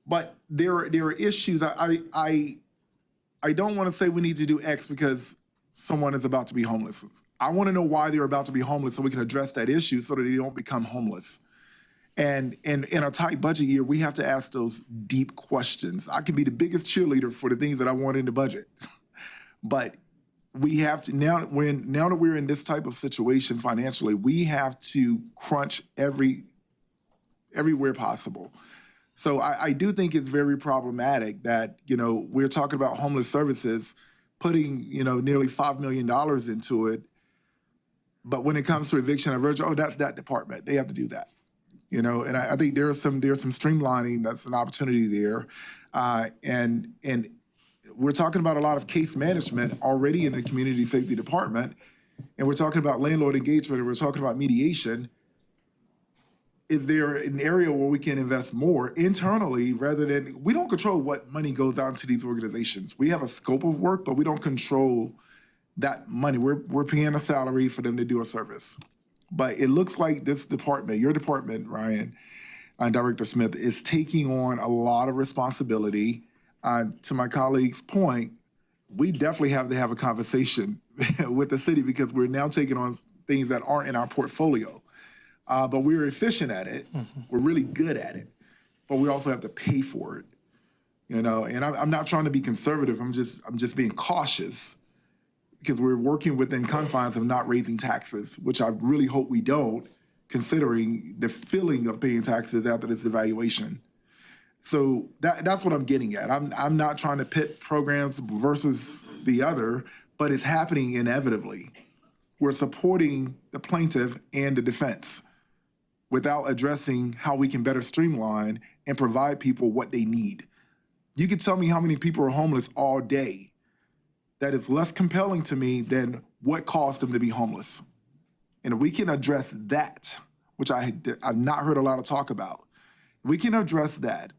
But there are issues. I don't want to say we need to do X because someone is about to be homeless. I want to know why they're about to be homeless so we can address that issue so that they don't become homeless. And in a tight budget year, we have to ask those deep questions. I can be the biggest cheerleader for the things that I want in the budget, but we have to, now that we're in this type of situation financially, we have to crunch everywhere possible. So I do think it's very problematic that, you know, we're talking about homeless services, putting, you know, nearly $5 million into it. But when it comes to eviction and emergency, oh, that's that department. They have to do that. You know, and I think there's some streamlining. That's an opportunity there. And we're talking about a lot of case management already in the community safety department. And we're talking about landlord engagement, and we're talking about mediation. Is there an area where we can invest more internally rather than, we don't control what money goes out to these organizations. We have a scope of work, but we don't control that money. We're paying a salary for them to do a service. But it looks like this department, your department, Ryan, Director Smith, is taking on a lot of responsibility. To my colleague's point, we definitely have to have a conversation with the city because we're now taking on things that aren't in our portfolio. But we're efficient at it. We're really good at it. But we also have to pay for it. You know, and I'm not trying to be conservative. I'm just being cautious, because we're working within confines of not raising taxes, which I really hope we don't, considering the feeling of paying taxes after this evaluation. So that's what I'm getting at. I'm not trying to pit programs versus the other, but it's happening inevitably. We're supporting the plaintiff and the defense without addressing how we can better streamline and provide people what they need. You can tell me how many people are homeless all day. That is less compelling to me than what caused them to be homeless. And if we can address that, which I've not heard a lot of talk about, if we can address that,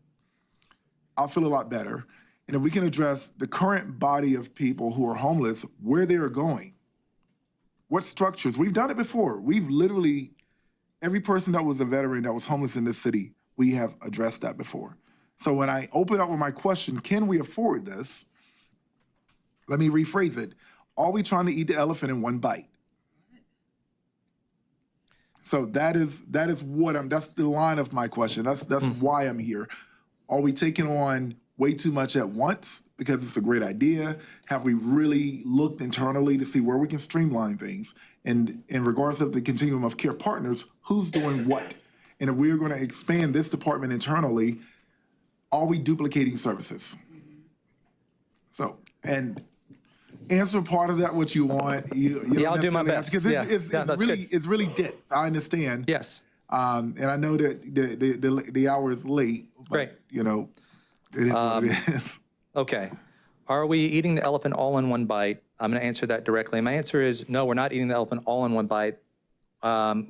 I'll feel a lot better. And if we can address the current body of people who are homeless, where they are going, what structures, we've done it before. We've literally, every person that was a veteran that was homeless in this city, we have addressed that before. So when I open up with my question, can we afford this? Let me rephrase it. Are we trying to eat the elephant in one bite? So that's the line of my question. That's why I'm here. Are we taking on way too much at once because it's a great idea? Have we really looked internally to see where we can streamline things? And in regards of the continuum of care partners, who's doing what? And if we're going to expand this department internally, are we duplicating services? So, and answer part of that what you want. You I'll do my best. Because it's really dense. I understand. Yes. And I know that the hour is late. But, Great. You know, it is what it is. Okay. Are we eating the elephant all in one bite? I'm going to answer that directly. My answer is no, we're not eating the elephant all in one bite.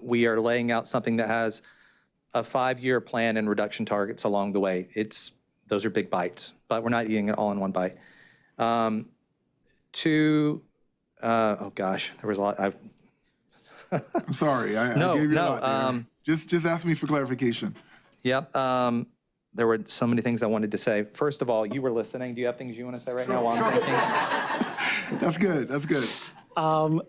We are laying out something that has a 5-year plan and reduction targets along the way. Those are big bites, but we're not eating it all in one bite. Oh gosh, there was a lot. I'm sorry, I No, gave you no, a lot there. Just ask me for clarification. Yep. There were so many things I wanted to say. First of all, you were listening. Do you have things you want to say right now while I'm thinking? That's good, that's good.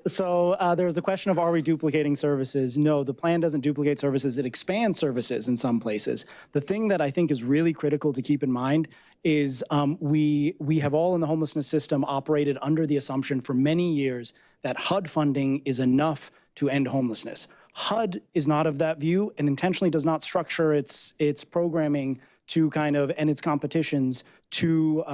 So there was the question of, are we duplicating services? No, the plan doesn't duplicate services. It expands services in some places. The thing that I think is really critical to keep in mind is we have all in the homelessness system operated under the assumption for many years that HUD funding is enough to end homelessness. HUD is not of that view and intentionally does not structure its programming to kind of, and its competitions to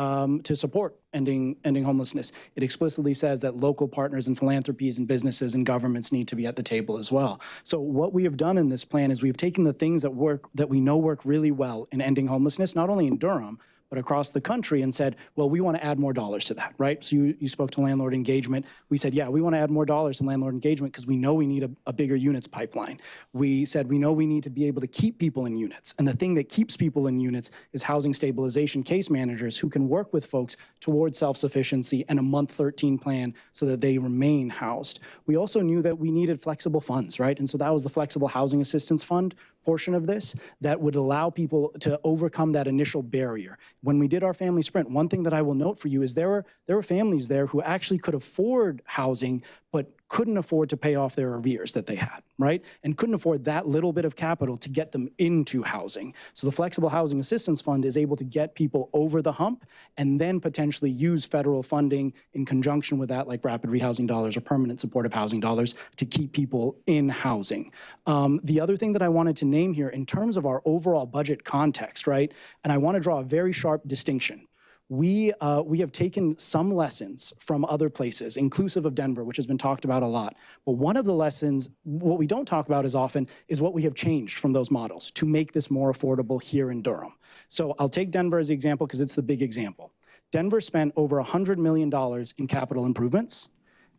support ending homelessness. It explicitly says that local partners and philanthropies and businesses and governments need to be at the table as well. So what we have done in this plan is we've taken the things that we know work really well in ending homelessness, not only in Durham, but across the country, and said, well, we want to add more dollars to that, right? So you spoke to landlord engagement. We said, yeah, we want to add more dollars to landlord engagement because we know we need a bigger units pipeline. We said, we know we need to be able to keep people in units. And the thing that keeps people in units is housing stabilization case managers who can work with folks towards self-sufficiency and a month 13 plan so that they remain housed. We also knew that we needed flexible funds, right? And so that was the Flexible Housing Assistance Fund portion of this that would allow people to overcome that initial barrier. When we did our family sprint, one thing that I will note for you is there were families there who actually could afford housing, but couldn't afford to pay off their arrears that they had, right? And couldn't afford that little bit of capital to get them into housing. So the Flexible Housing Assistance Fund is able to get people over the hump and then potentially use federal funding in conjunction with that, like rapid rehousing dollars or permanent supportive housing dollars, to keep people in housing. The other thing that I wanted to name here in terms of our overall budget context, right? And I want to draw a very sharp distinction. We have taken some lessons from other places, inclusive of Denver, which has been talked about a lot. But one of the lessons, what we don't talk about as often, is what we have changed from those models to make this more affordable here in Durham. So I'll take Denver as the example because it's the big example. Denver spent over $100 million in capital improvements,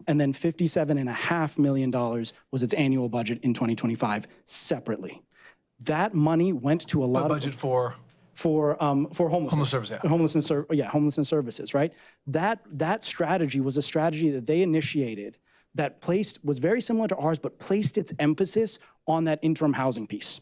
and then $57.5 million was its annual budget in 2025 separately. That money went to a lot of budget for homelessness. Service, yeah. Homelessness services, right? That strategy was a strategy that they initiated that was very similar to ours, but placed its emphasis on that interim housing piece.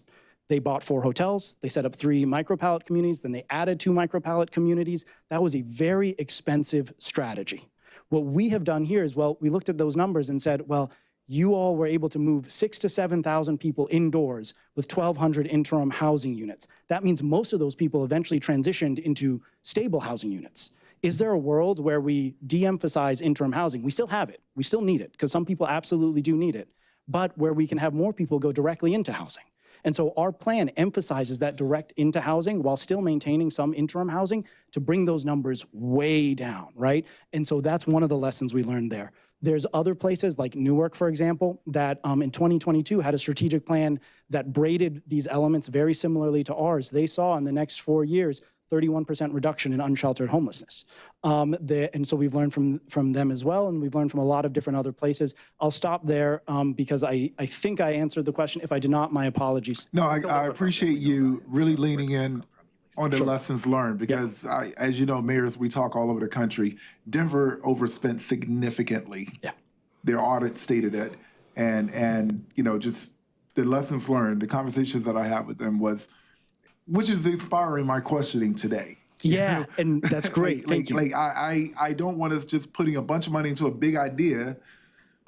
They bought 4 hotels, they set up 3 micropallet communities, then they added 2 micropallet communities. That was a very expensive strategy. What we have done here is, well, we looked at those numbers and said, well, you all were able to move 6,000 to 7,000 people indoors with 1,200 interim housing units. That means most of those people eventually transitioned into stable housing units. Is there a world where we de-emphasize interim housing? We still have it. We still need it because some people absolutely do need it, but where we can have more people go directly into housing. And so our plan emphasizes that direct into housing while still maintaining some interim housing to bring those numbers way down, right? And so that's one of the lessons we learned there. There's other places like Newark, for example, that in 2022 had a strategic plan that braided these elements very similarly to ours. They saw in the next 4 years 31% reduction in unsheltered homelessness. And so we've learned from them as well, and we've learned from a lot of different other places. I'll stop there because I think I answered the question. If I did not, my apologies. No, I appreciate you really leaning in on the lessons learned because, as you know, mayors, we talk all over the country. Denver overspent significantly. Yeah. Their audit stated it. And just the lessons learned, the conversations that I had with them which is inspiring my questioning today. Yeah, and that's great. Thank you. I don't want us just putting a bunch of money into a big idea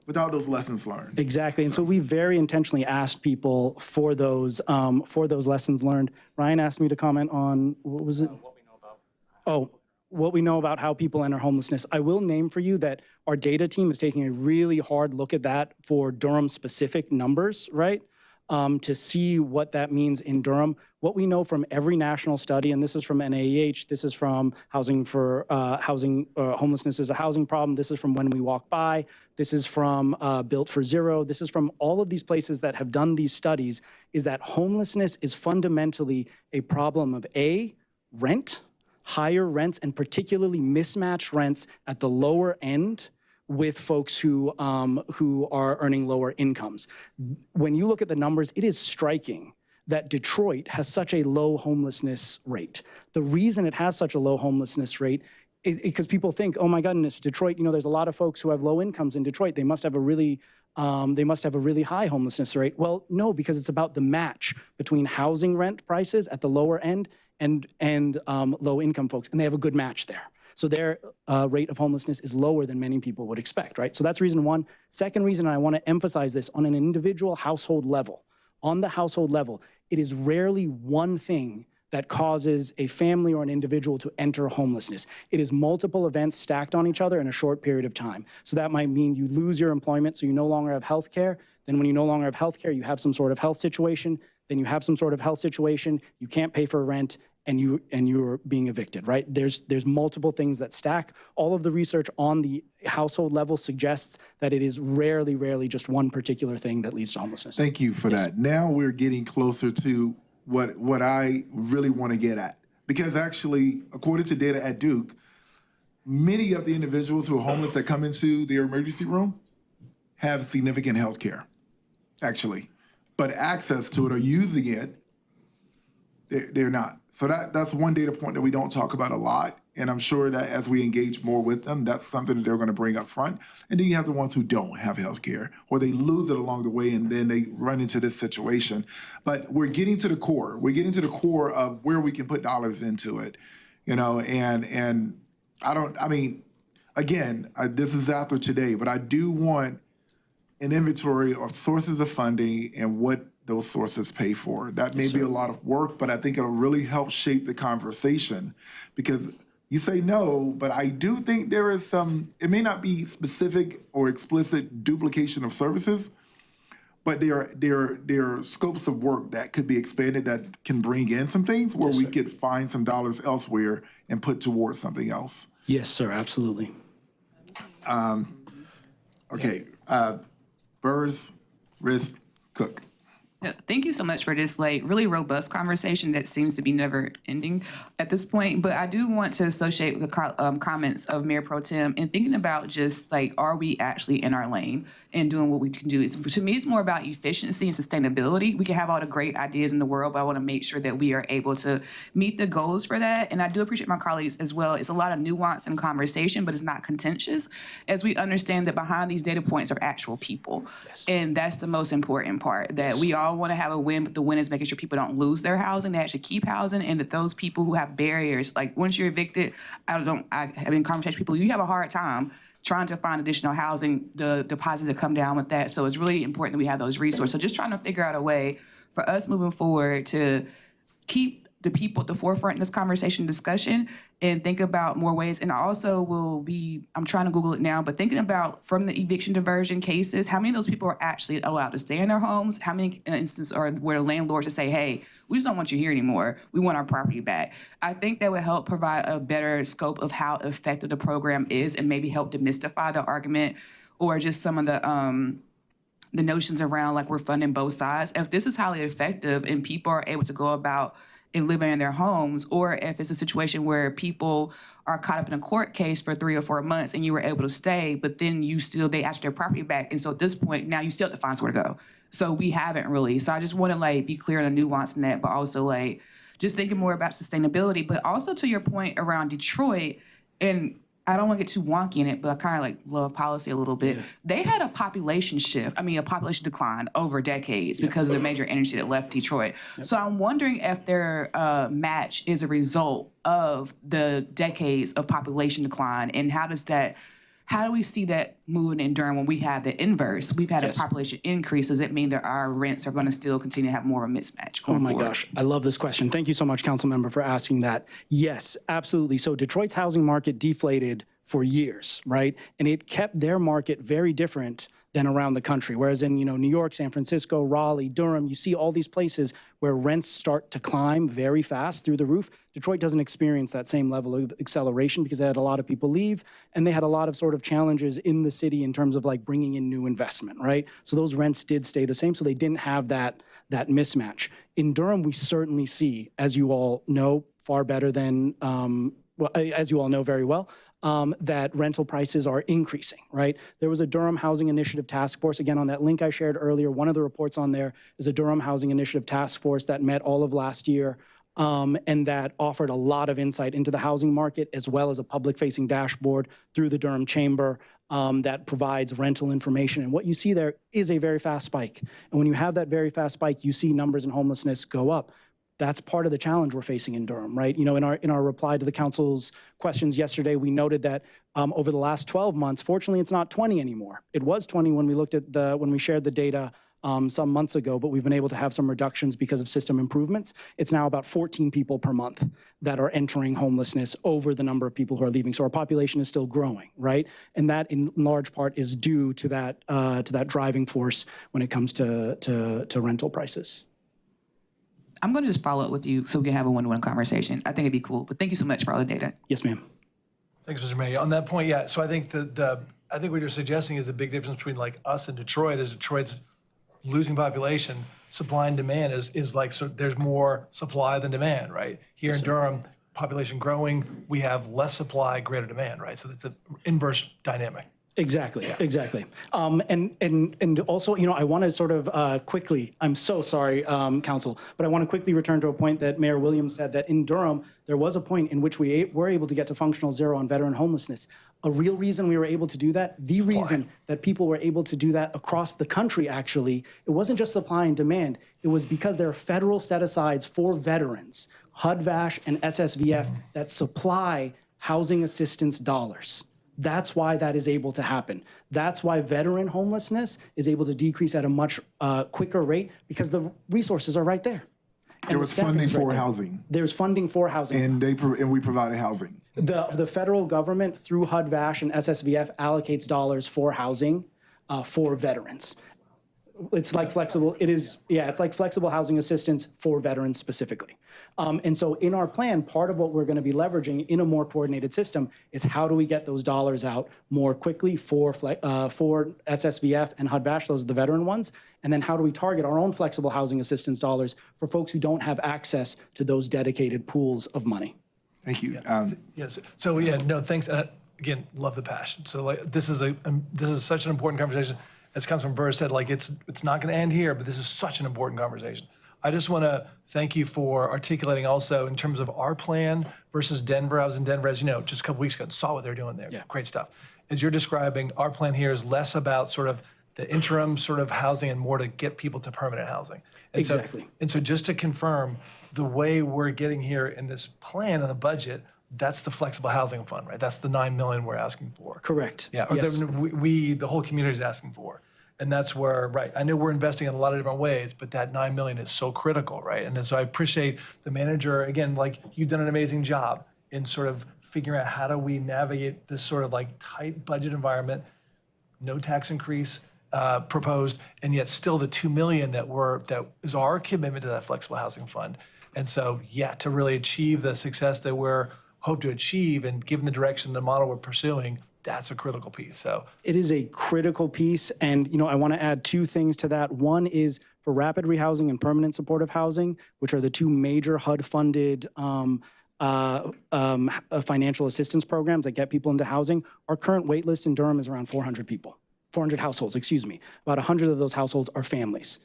without those lessons learned. Exactly, and so we very intentionally asked people for those lessons learned. Ryan asked me to comment on, what was it? What we know about how people enter homelessness. I will name for you that our data team is taking a really hard look at that for Durham-specific numbers, right? To see what that means in Durham. What we know from every national study, and this is from NAEH, this is from Homelessness is a Housing Problem, this is from When We Walk By, this is from Built for Zero, this is from all of these places that have done these studies, is that homelessness is fundamentally a problem of rent, higher rents, and particularly mismatched rents at the lower end with folks who are earning lower incomes. When you look at the numbers, it is striking that Detroit has such a low homelessness rate. The reason it has such a low homelessness rate is because people think, oh my goodness, Detroit, there's a lot of folks who have low incomes in Detroit. They must have a really they must have a really high homelessness rate. Well, no, because it's about the match between housing rent prices at the lower end and low-income folks, and they have a good match there. So their rate of homelessness is lower than many people would expect, right? So that's reason one. Second reason, and I want to emphasize this, on an individual household level, on the household level, it is rarely one thing that causes a family or an individual to enter homelessness. It is multiple events stacked on each other in a short period of time. So that might mean you lose your employment, so you no longer have health care. Then when you no longer have health care, you have some sort of health situation. Then you have some sort of health situation, you can't pay for rent, and you're being evicted, right? There's multiple things that stack. All of the research on the household level suggests that it is rarely just one particular thing that leads to homelessness. Thank you for that. Now we're getting closer to what I really want to get at. Because actually, according to data at Duke, many of the individuals who are homeless that come into their emergency room have significant health care, actually. But access to it or using it, they're not. So that's one data point that we don't talk about a lot. And I'm sure that as we engage more with them, that's something that they're going to bring up front. And then you have the ones who don't have health care, or they lose it along the way and then they run into this situation. But we're getting to the core. We're getting to the core of where we can put dollars into it, you know, and again, this is after today, but I do want an inventory of sources of funding and what those sources pay for. That may be a lot of work, but I think it'll really help shape the conversation, because you say no, but I do think there is some, it may not be specific or explicit duplication of services, but there are scopes of work that could be expanded that can bring in some things where we could find some dollars elsewhere and put towards something else. Yes, sir, absolutely. Okay, Burrs, Riss, Cook. Thank you so much for this really robust conversation that seems to be never ending at this point. But I do want to associate with the comments of Mayor Pro Tem and thinking about just are we actually in our lane and doing what we can do. To me, it's more about efficiency and sustainability. We can have all the great ideas in the world, but I want to make sure that we are able to meet the goals for that. And I do appreciate my colleagues as well. It's a lot of nuance and conversation, but it's not contentious, as we understand that behind these data points are actual people. Yes. And that's the most important part, that we all want to have a win, but the win is making sure people don't lose their housing, they actually keep housing, and that those people who have barriers, like once you're evicted, I have been conversations with people, you have a hard time trying to find additional housing, the deposits that come down with that. So it's really important that we have those resources. So just trying to figure out a way for us moving forward to keep the people at the forefront in this conversation discussion and think about more ways. And I also I'm trying to Google it now, but thinking about from the eviction diversion cases, how many of those people are actually allowed to stay in their homes? How many instances are where landlords just say, hey, we just don't want you here anymore. We want our property back. I think that would help provide a better scope of how effective the program is and maybe help demystify the argument or just some of the notions around we're funding both sides. If this is highly effective and people are able to go about and living in their homes, or if it's a situation where people are caught up in a court case for 3 or 4 months and you were able to stay, but then they asked their property back. And so at this point, now you still have to find somewhere to go. So we haven't really. So I just want to be clear on the nuance in that, but also just thinking more about sustainability, but also to your point around Detroit, and I don't want to get too wonky in it, but I kind of love policy a little bit. Yeah. They had a population decline over decades because of the major energy that left Detroit. Yep. So I'm wondering if their match is a result of the decades of population decline, and how do we see that moving in Durham when we have the inverse? We've had a population increase. Does it mean that our rents are going to still continue to have more of a mismatch going forward? Gosh, I love this question. Thank you so much, Councilmember, for asking that. Yes, absolutely. So Detroit's housing market deflated for years, right? And it kept their market very different than around the country. Whereas in, New York, San Francisco, Raleigh, Durham, you see all these places where rents start to climb very fast through the roof. Detroit doesn't experience that same level of acceleration because they had a lot of people leave, and they had a lot of sort of challenges in the city in terms of bringing in new investment, right? So those rents did stay the same, so they didn't have that mismatch. In Durham, we certainly see, as you all know, far better than, as you all know very well, that rental prices are increasing, right? There was a Durham Housing Initiative Task Force. Again, on that link I shared earlier, one of the reports on there is a Durham Housing Initiative Task Force that met all of last year and that offered a lot of insight into the housing market, as well as a public-facing dashboard through the Durham Chamber that provides rental information. And what you see there is a very fast spike. And when you have that very fast spike, you see numbers in homelessness go up. That's part of the challenge we're facing in Durham, right? You know, in our reply to the council's questions yesterday, we noted that over the last 12 months, fortunately, it's not 20 anymore. It was 20 when we looked at when we shared the data some months ago, but we've been able to have some reductions because of system improvements. It's now about 14 people per month that are entering homelessness over the number of people who are leaving. So our population is still growing, right? And that in large part is due to that driving force when it comes to rental prices. I'm going to just follow up with you so we can have a one-to-one conversation. I think it'd be cool. But thank you so much for all the data. Yes, ma'am. Thanks, Mr. Mayor. On that point, yeah. So I think I think what you're suggesting is the big difference between like us and Detroit is Detroit's losing population, supply and demand is like, so there's more supply than demand, right? Here in Durham, population growing, we have less supply, greater demand, right? So it's an inverse dynamic. Exactly, exactly. And also, you know, I want to sort of quickly, I'm so sorry, Council, but I want to quickly return to a point that Mayor Williams said, that in Durham, there was a point in which we were able to get to functional zero on veteran homelessness. A real reason we were able to do that, the reason that people were able to do that across the country, actually, it wasn't just supply and demand. It was because there are federal set-asides for veterans, HUD, VASH, and SSVF, that supply housing assistance dollars. That's why that is able to happen. That's why veteran homelessness is able to decrease at a much quicker rate, because the resources are right there. And there was funding for housing. There's funding for housing. And we provided housing. The federal government, through HUD, VASH, and SSVF, allocates dollars for housing for veterans. It's like flexible, it's like flexible housing assistance for veterans specifically. And so in our plan, part of what we're going to be leveraging in a more coordinated system is how do we get those dollars out more quickly for SSVF and HUD, VASH, those are the veteran ones, and then how do we target our own flexible housing assistance dollars for folks who don't have access to those dedicated pools of money. Thank you. Yes. So yeah, no, thanks. Again, love the passion. So like, this is such an important conversation. As Councilman Burr said, like it's not going to end here, but this is such an important conversation. I just want to thank you for articulating also in terms of our plan versus Denver. I was in Denver, as you know, just a couple weeks ago and saw what they're doing there. Yeah. Great stuff. As you're describing, our plan here is less about sort of the interim sort of housing and more to get people to permanent housing. And exactly. So just to confirm, the way we're getting here in this plan and the budget, that's the flexible housing fund, right? That's the $9 million we're asking for. Correct. Yeah, or yes. the whole community is asking for. And that's where, right, I know we're investing in a lot of different ways, but that $9 million is so critical, right? And so I appreciate the manager, again, like you've done an amazing job in sort of figuring out how do we navigate this sort of like tight budget environment, no tax increase proposed, and yet still the $2 million that is our commitment to that flexible housing fund. And so, yeah, to really achieve the success that we're hope to achieve and given the direction, the model we're pursuing, that's a critical piece. So it is a critical piece. And, you know, I want to add two things to that. One is for rapid rehousing and permanent supportive housing, which are the two major HUD-funded financial assistance programs that get people into housing. Our current wait list in Durham is around 400 households, excuse me. About 100 of those households are families.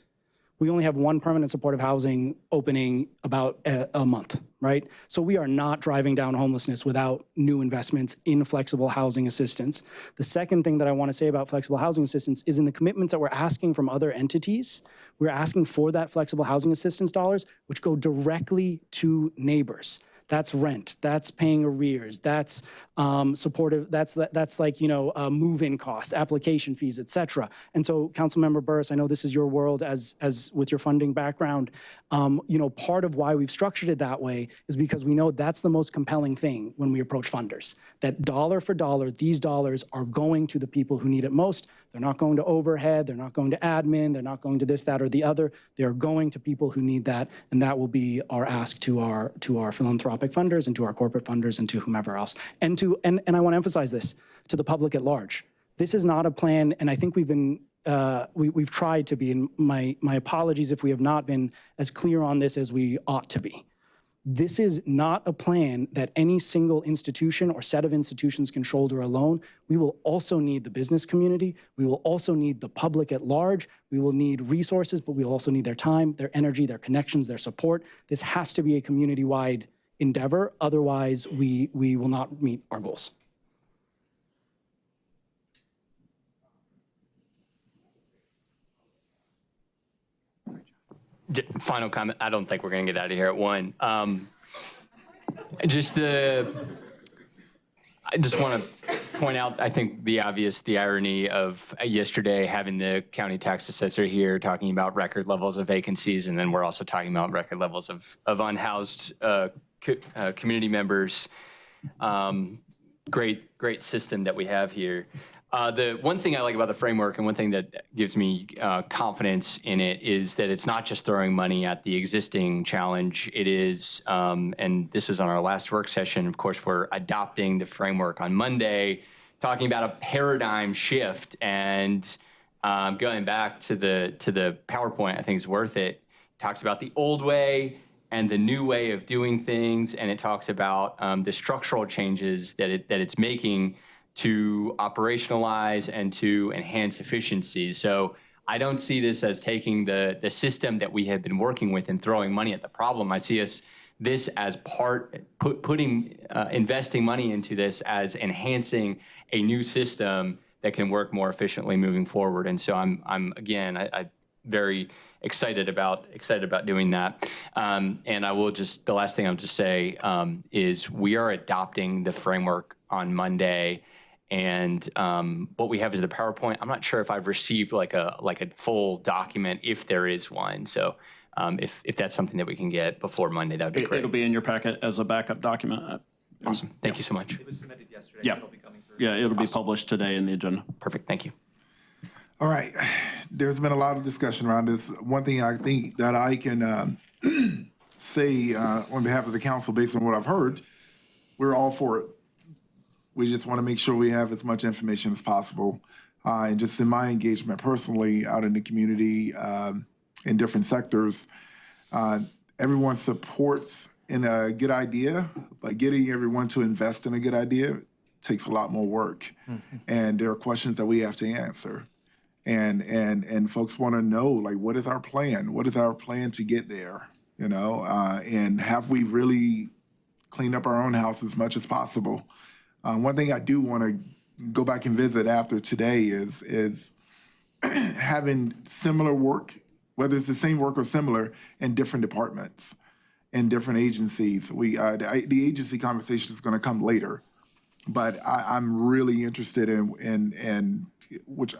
We only have one permanent supportive housing opening about a month, right? So we are not driving down homelessness without new investments in flexible housing assistance. The second thing that I want to say about flexible housing assistance is in the commitments that we're asking from other entities, we're asking for that flexible housing assistance dollars, which go directly to neighbors. That's rent, that's paying arrears, that's supportive, that's like, you know, move-in costs, application fees, et cetera. And so, Councilmember Burris, I know this is your world as with your funding background. You know, part of why we've structured it that way is because we know that's the most compelling thing when we approach funders. That dollar for dollar, these dollars are going to the people who need it most. They're not going to overhead, they're not going to admin, they're not going to this, that, or the other. They're going to people who need that, and that will be our ask to our philanthropic funders and to our corporate funders and to whomever else. And I want to emphasize this to the public at large. This is not a plan, and I think we've tried to be, and my apologies if we have not been as clear on this as we ought to be. This is not a plan that any single institution or set of institutions can shoulder alone. We will also need the business community. We will also need the public at large. We will need resources, but we'll also need their time, their energy, their connections, their support. This has to be a community-wide endeavor. Otherwise, we will not meet our goals. Final comment. I don't think we're going to get out of here at 1. I just want to point out, I think, the irony of yesterday having the county tax assessor here talking about record levels of vacancies, and then we're also talking about record levels of unhoused community members. Great system that we have here. The one thing I like about the framework, and one thing that gives me confidence in it, is that it's not just throwing money at the existing challenge. It is, and this was on our last work session, of course, we're adopting the framework on Monday, talking about a paradigm shift. And going back to the PowerPoint, I think is worth it. It talks about the old way and the new way of doing things, and it talks about the structural changes that it's making to operationalize and to enhance efficiency. So I don't see this as taking the system that we have been working with and throwing money at the problem. I see this as investing money into this as enhancing a new system that can work more efficiently moving forward. And so I'm again very excited about doing that. And I will just, the last thing I'll just say is we are adopting the framework on Monday. And what we have is the PowerPoint. I'm not sure if I've received like a full document, if there is one. So if that's something that we can get before Monday, that would be great. It'll be in your packet as a backup document. Awesome. Thank you so much. It was submitted yesterday. Yeah. So it'll be coming through. Yeah, it'll be published today in the agenda. Perfect. Thank you. All right. There's been a lot of discussion around this. One thing I think that I can say on behalf of the council, based on what I've heard, we're all for it. We just want to make sure we have as much information as possible. And just in my engagement personally out in the community in different sectors, everyone supports in a good idea, but getting everyone to invest in a good idea takes a lot more work. Mm-hmm. And there are questions that we have to answer. And folks want to know, like, what is our plan? What is our plan to get there? You know, and have we really cleaned up our own house as much as possible? One thing I do want to go back and visit after today is having similar work, whether it's the same work or similar, in different departments, in different agencies. The agency conversation is going to come later, but I'm really interested in which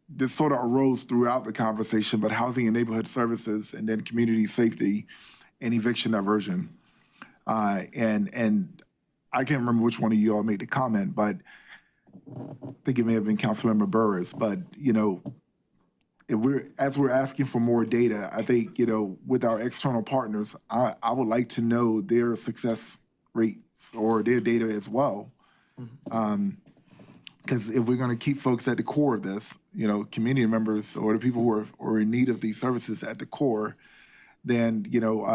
this sort of arose throughout the conversation, but housing and neighborhood services, and then community safety and eviction diversion. And I can't remember which one of you all made the comment, but I think it may have been Councilmember Burris. But, you know, as we're asking for more data, I think, you know, with our external partners, I would like to know their success rates or their data as well. Because if we're going to keep folks at the core of this, you know, community members or the people who are in need of these services at the core, then, you know,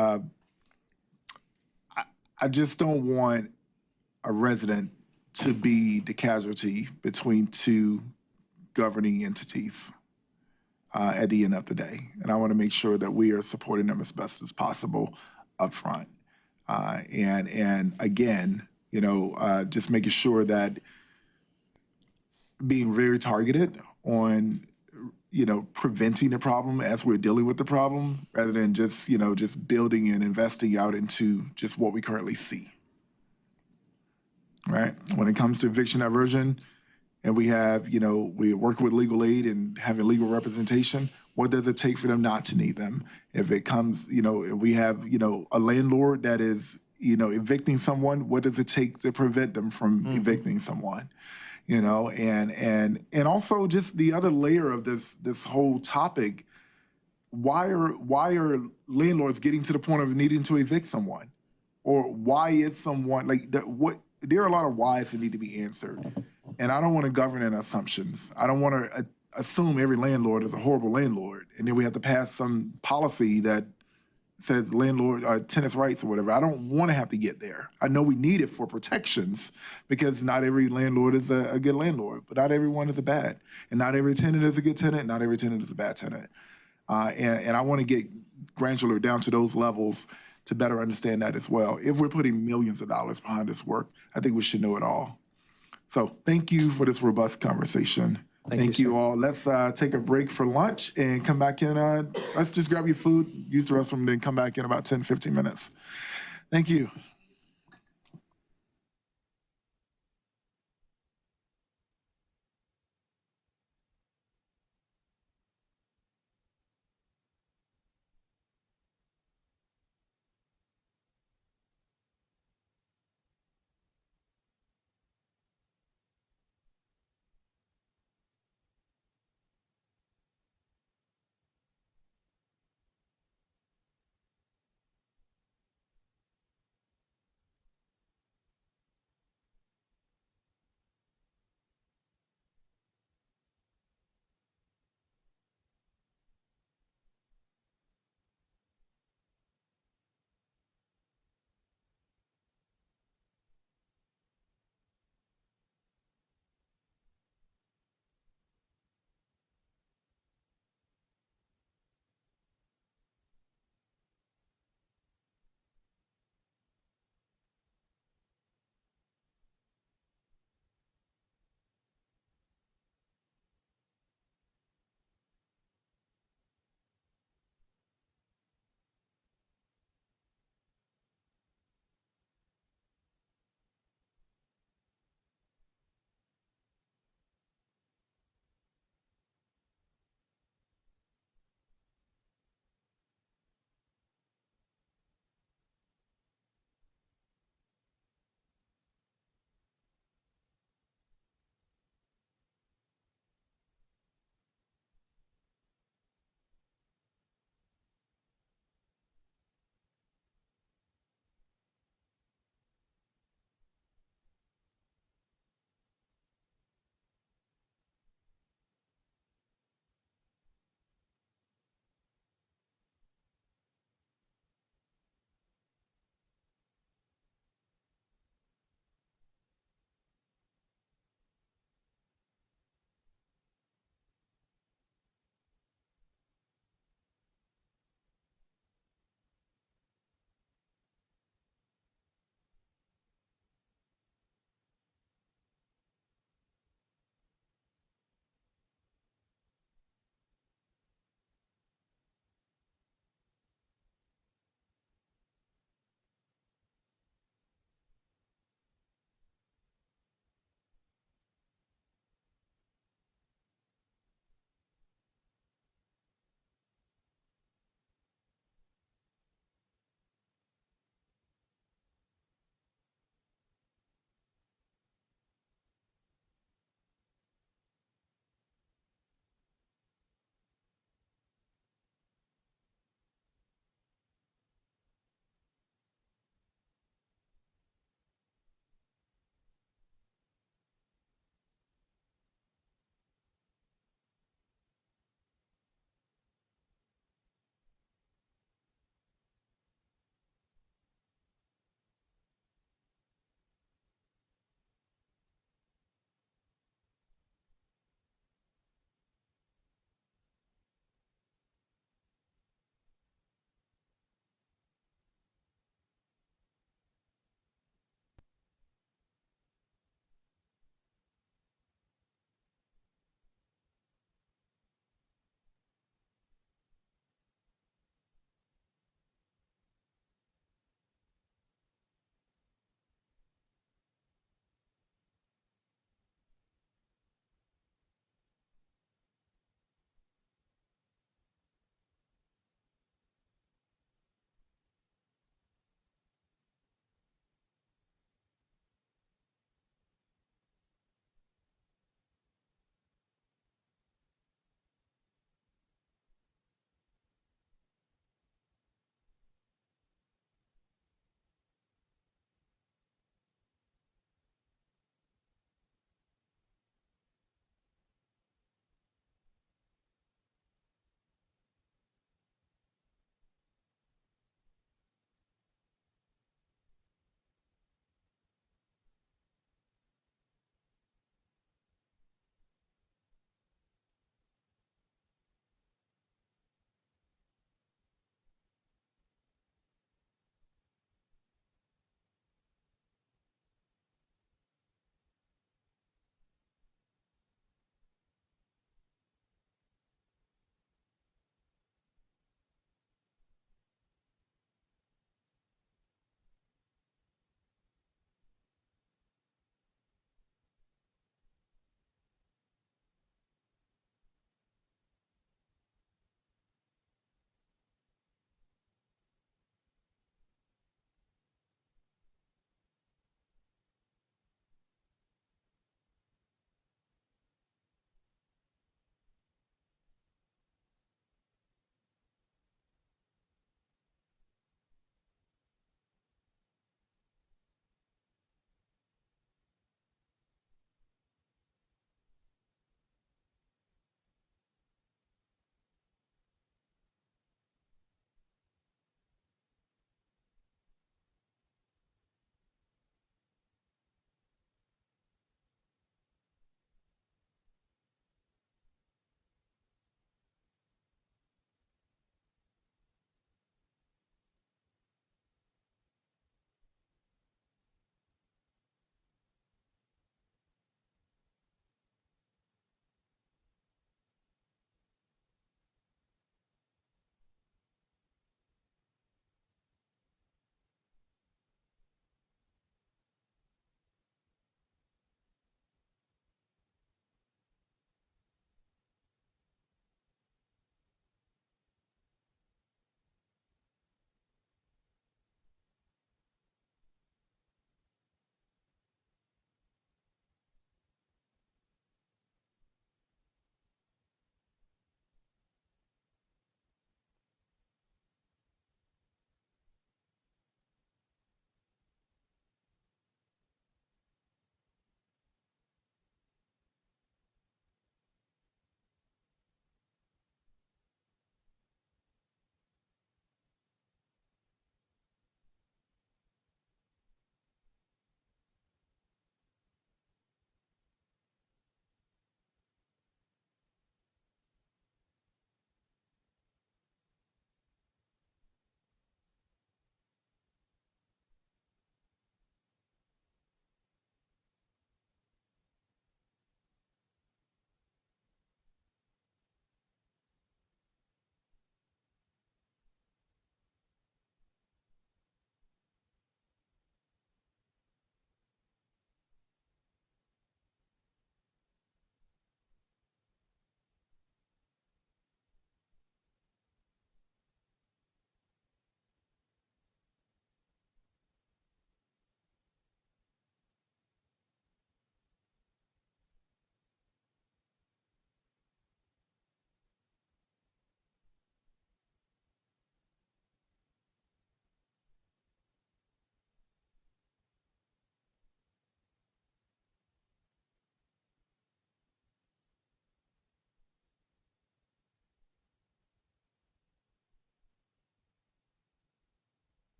I just don't want a resident to be the casualty between two governing entities at the end of the day. And I want to make sure that we are supporting them as best as possible up front. And again, you know, just making sure that being very targeted on, you know, preventing the problem as we're dealing with the problem, rather than just, you know, just building and investing out into just what we currently see. Right? When it comes to eviction diversion, and we have, you know, we work with legal aid and having legal representation, what does it take for them not to need them? If it comes, you know, if we have, you know, a landlord that is, you know, evicting someone, what does it take to prevent them from evicting someone? You know, and also just the other layer of this whole topic, why are landlords getting to the point of needing to evict someone? Or why is someone like that? There are a lot of whys that need to be answered. And I don't want to govern in assumptions. I don't want to assume every landlord is a horrible landlord. And then we have to pass some policy that says tenants' rights or whatever. I don't want to have to get there. I know we need it for protections because not every landlord is a good landlord, but not everyone is a bad. And not every tenant is a good tenant. Not every tenant is a bad tenant. And I want to get granular down to those levels to better understand that as well. If we're putting millions of dollars behind this work, I think we should know it all. So thank you for this robust conversation. Thank you all. Let's take a break for lunch and come back in. Let's just grab your food, use the restroom, then come back in about 10, 15 minutes. Thank you.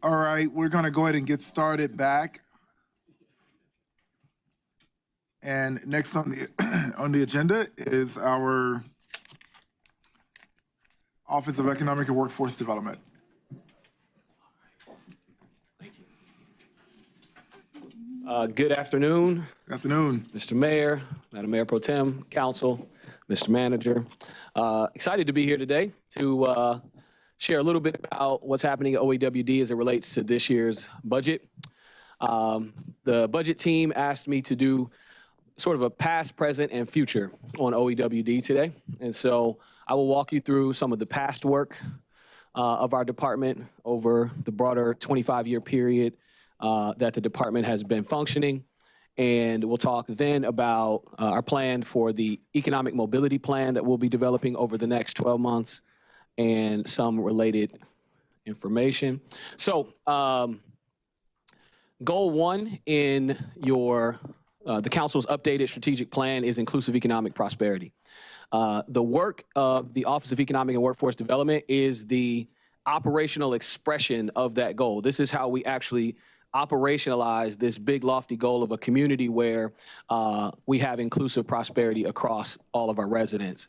All right, we're going to go ahead and get started back. And next on the agenda is our Office of Economic and Workforce Development. Good afternoon. Good afternoon. Mr. Mayor, Madam Mayor Pro Tem, Council, Mr. Manager. Excited to be here today to share a little bit about what's happening at OEWD as it relates to this year's budget. The budget team asked me to do sort of a past, present, and future on OEWD today. And so I will walk you through some of the past work of our department over the broader 25-year period that the department has been functioning. And we'll talk then about our plan for the economic mobility plan that we'll be developing over the next 12 months and some related information. So goal one in your the council's updated strategic plan is inclusive economic prosperity. The work of the Office of Economic and Workforce Development is the operational expression of that goal. This is how we actually operationalize this big lofty goal of a community where we have inclusive prosperity across all of our residents.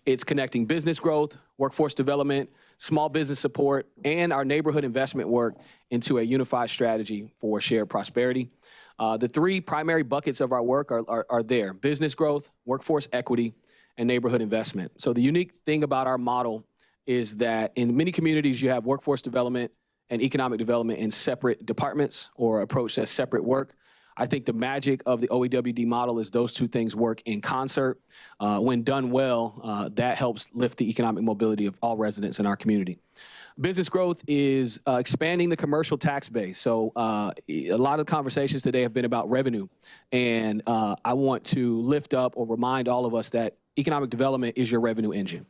It's connecting business growth, workforce development, small business support, and our neighborhood investment work into a unified strategy for shared prosperity. The three primary buckets of our work are there: business growth, workforce equity, and neighborhood investment. So the unique thing about our model is that in many communities you have workforce development and economic development in separate departments or approached as separate work. I think the magic of the OEWD model is those two things work in concert. When done well, that helps lift the economic mobility of all residents in our community. Business growth is expanding the commercial tax base. So a lot of conversations today have been about revenue. And I want to lift up or remind all of us that economic development is your revenue engine.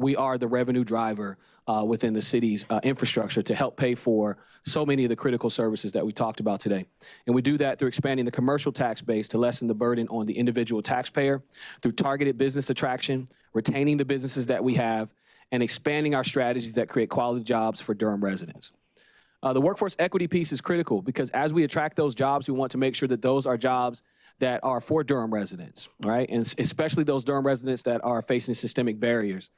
We are the revenue driver within the city's infrastructure to help pay for so many of the critical services that we talked about today. And we do that through expanding the commercial tax base to lessen the burden on the individual taxpayer, through targeted business attraction, retaining the businesses that we have, and expanding our strategies that create quality jobs for Durham residents. The workforce equity piece is critical because as we attract those jobs, we want to make sure that those are jobs that are for Durham residents, right? And especially those Durham residents that are facing systemic barriers.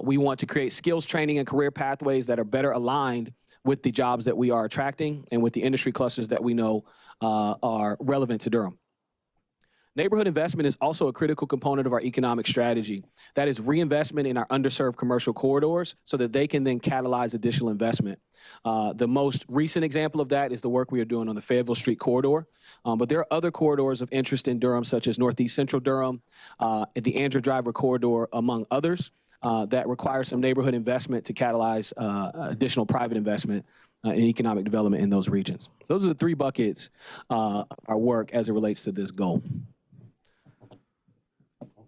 We want to create skills training and career pathways that are better aligned with the jobs that we are attracting and with the industry clusters that we know are relevant to Durham. Neighborhood investment is also a critical component of our economic strategy. That is reinvestment in our underserved commercial corridors so that they can then catalyze additional investment. The most recent example of that is the work we are doing on the Fayetteville Street corridor. But there are other corridors of interest in Durham, such as Northeast Central Durham, the Andrew Driver corridor, among others. That requires some neighborhood investment to catalyze additional private investment in economic development in those regions. So those are the three buckets our work as it relates to this goal.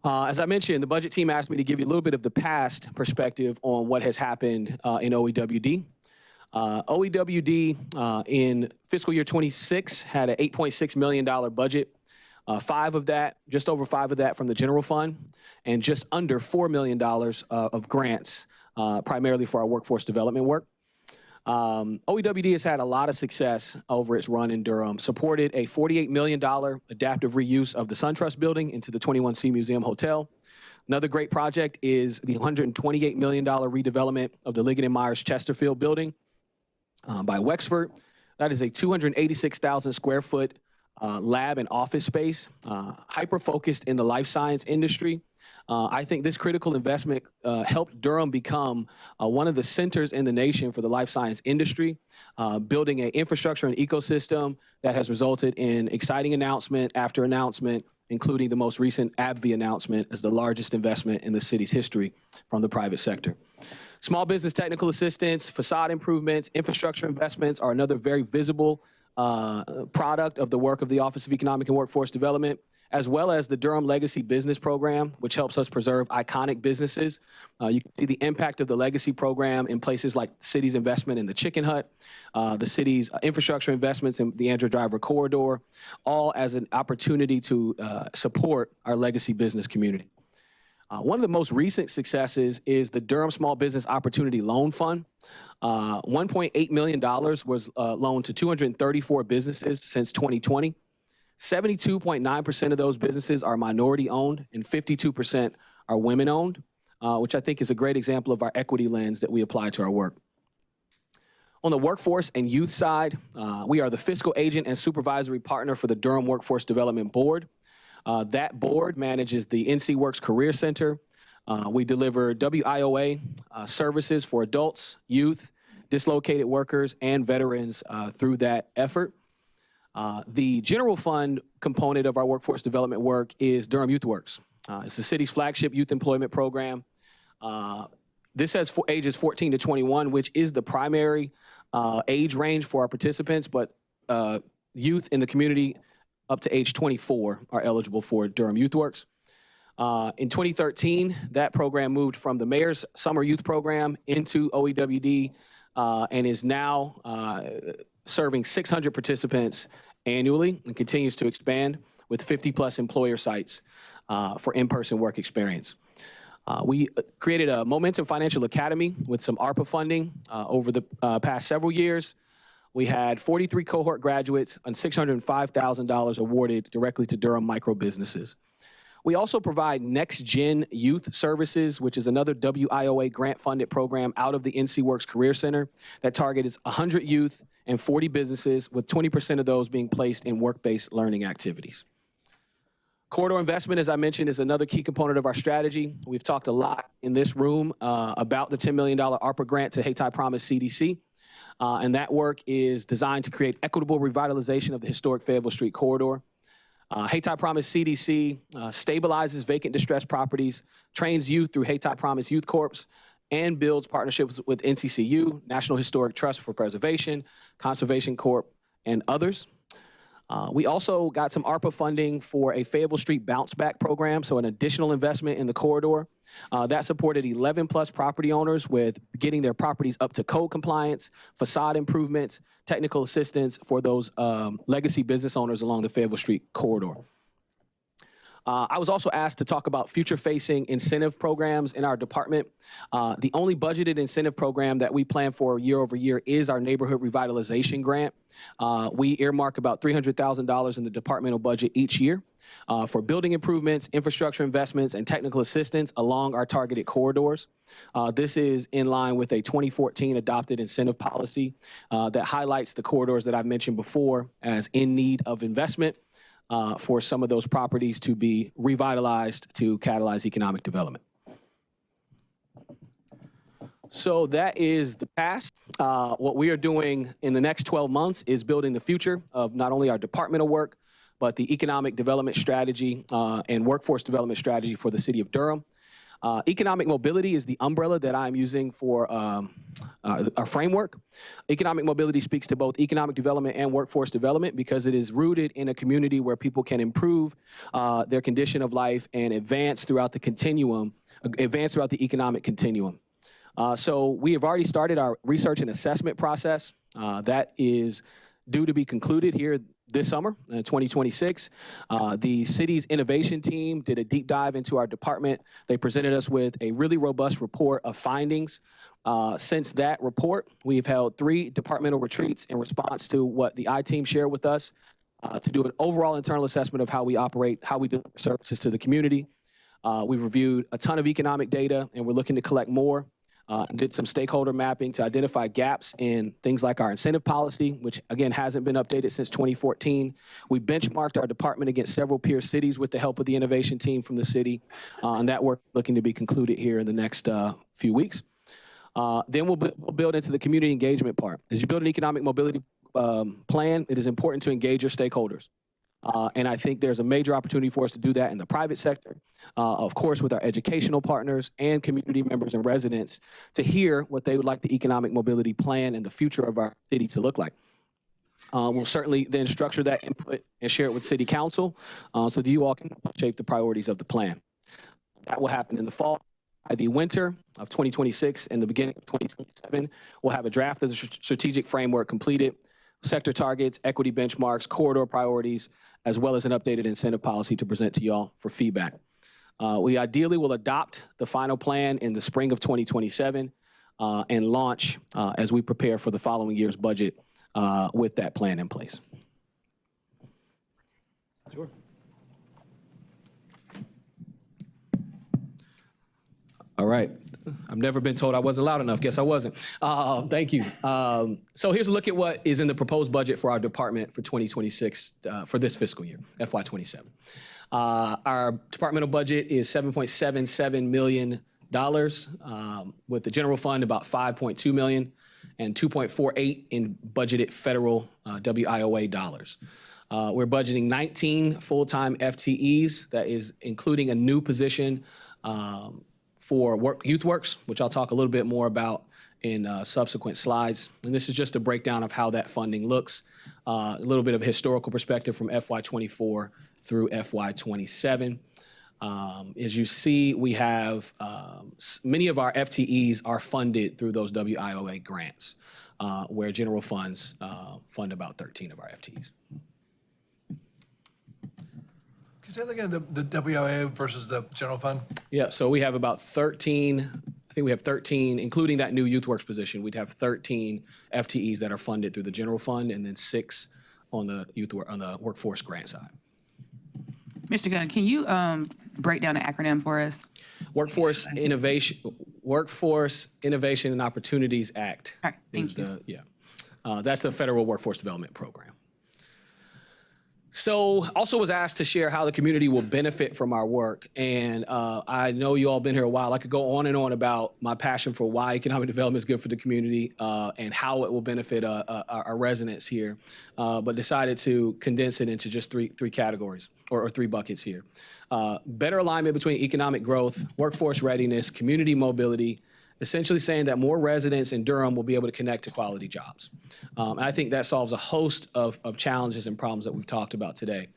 As I mentioned, the budget team asked me to give you a little bit of the past perspective on what has happened in OEWD. OEWD in fiscal year 26 had an $8.6 million budget. Just over five of that from the general fund, and just under $4 million of grants, primarily for our workforce development work. OEWD has had a lot of success over its run in Durham, supported a $48 million adaptive reuse of the SunTrust building into the 21C Museum Hotel. Another great project is the $128 million redevelopment of the Ligon & Myers Chesterfield building by Wexford. That is a 286,000 square foot lab and office space, hyper-focused in the life science industry. I think this critical investment helped Durham become one of the centers in the nation for the life science industry, building an infrastructure and ecosystem that has resulted in exciting announcement after announcement, including the most recent AbbVie announcement as the largest investment in the city's history from the private sector. Small business technical assistance, facade improvements, infrastructure investments are another very visible product of the work of the Office of Economic and Workforce Development, as well as the Durham Legacy Business Program, which helps us preserve iconic businesses. You can see the impact of the Legacy Program in places like the city's investment in the Chicken Hut, the city's infrastructure investments in the Andrew Driver Corridor, all as an opportunity to support our legacy business community. One of the most recent successes is the Durham Small Business Opportunity Loan Fund. $1.8 million was loaned to 234 businesses since 2020. 72.9% of those businesses are minority owned and 52% are women owned, which I think is a great example of our equity lens that we apply to our work. On the workforce and youth side, we are the fiscal agent and supervisory partner for the Durham Workforce Development Board. That board manages the NC Works Career Center. We deliver WIOA services for adults, youth, dislocated workers, and veterans through that effort. The general fund component of our workforce development work is Durham Youth Works. It's the city's flagship youth employment program. This has ages 14 to 21, which is the primary age range for our participants, but youth in the community up to age 24 are eligible for Durham Youth Works. In 2013, that program moved from the Mayor's Summer Youth Program into OEWD and is now serving 600 participants annually and continues to expand with 50+ employer sites for in-person work experience. We created a Momentum Financial Academy with some ARPA funding over the past several years. We had 43 cohort graduates and $605,000 awarded directly to Durham micro businesses. We also provide Next Gen Youth Services, which is another WIOA grant-funded program out of the NC Works Career Center that targets 100 youth and 40 businesses, with 20% of those being placed in work-based learning activities. Corridor investment, as I mentioned, is another key component of our strategy. We've talked a lot in this room about the $10 million ARPA grant to Hayti Promise CDC. And that work is designed to create equitable revitalization of the historic Fayetteville Street corridor. Hayti Promise CDC stabilizes vacant distressed properties, trains youth through Hayti Promise Youth Corps, and builds partnerships with NCCU, National Historic Trust for Preservation, Conservation Corp, and others. We also got some ARPA funding for a Fayetteville Street bounce back program, so an additional investment in the corridor. That supported 11+ property owners with getting their properties up to code compliance, facade improvements, technical assistance for those legacy business owners along the Fayetteville Street corridor. I was also asked to talk about future-facing incentive programs in our department. The only budgeted incentive program that we plan for year over year is our neighborhood revitalization grant. We earmark about $300,000 in the departmental budget each year for building improvements, infrastructure investments, and technical assistance along our targeted corridors. This is in line with a 2014 adopted incentive policy that highlights the corridors that I've mentioned before as in need of investment. For some of those properties to be revitalized to catalyze economic development. So that is the past. What we are doing in the next 12 months is building the future of not only our departmental work, but the economic development strategy and workforce development strategy for the city of Durham. Economic mobility is the umbrella that I'm using for our framework. Economic mobility speaks to both economic development and workforce development because it is rooted in a community where people can improve their condition of life and advance throughout the continuum, advance throughout the economic continuum. So we have already started our research and assessment process. That is due to be concluded here this summer, 2026. The city's innovation team did a deep dive into our department. They presented us with a really robust report of findings. Since that report, we've held 3 departmental retreats in response to what the I-team shared with us to do an overall internal assessment of how we operate, how we deliver services to the community. We've reviewed a ton of economic data, and we're looking to collect more. Did some stakeholder mapping to identify gaps in things like our incentive policy, which again hasn't been updated since 2014. We benchmarked our department against several peer cities with the help of the innovation team from the city, and that work looking to be concluded here in the next few weeks. Then we'll build into the community engagement part. As you build an economic mobility plan, it is important to engage your stakeholders. And I think there's a major opportunity for us to do that in the private sector, of course, with our educational partners and community members and residents to hear what they would like the economic mobility plan and the future of our city to look like. We'll certainly then structure that input and share it with City Council so that you all can shape the priorities of the plan. That will happen in the fall. By the winter of 2026 and the beginning of 2027, we'll have a draft of the strategic framework completed, sector targets, equity benchmarks, corridor priorities, as well as an updated incentive policy to present to y'all for feedback. We ideally will adopt the final plan in the spring of 2027 and launch as we prepare for the following year's budget with that plan in place. Sure. All right. I've never been told I wasn't loud enough. Guess I wasn't. Thank you. So here's a look at what is in the proposed budget for our department for 2026 for this fiscal year, FY27. Our departmental budget is $7.77 million, with the general fund about $5.2 million and $2.48 in budgeted federal WIOA dollars. We're budgeting 19 full-time FTEs. That is including a new position for YouthWorks, which I'll talk a little bit more about in subsequent slides. And this is just a breakdown of how that funding looks, a little bit of a historical perspective from FY24 through FY27. As you see, we have many of our FTEs are funded through those WIOA grants, where general funds fund about 13 of our FTEs. Can you say that again, the WIA versus the general fund? Yeah, so we have about 13, I think we have 13, including that new YouthWorks position, we'd have 13 FTEs that are funded through the general fund and then 6 on the workforce grant side. Mr. Gunn, can you break down the acronym for us? Workforce Innovation and Opportunities Act. All right, thank you. That's the Federal Workforce Development Program. So also was asked to share how the community will benefit from our work. And I know you all been here a while. I could go on and on about my passion for why economic development is good for the community and how it will benefit our residents here, but decided to condense it into just three categories or 3 buckets here. Better alignment between economic growth, workforce readiness, community mobility, essentially saying that more residents in Durham will be able to connect to quality jobs. And I think that solves a host of challenges and problems that we've talked about today.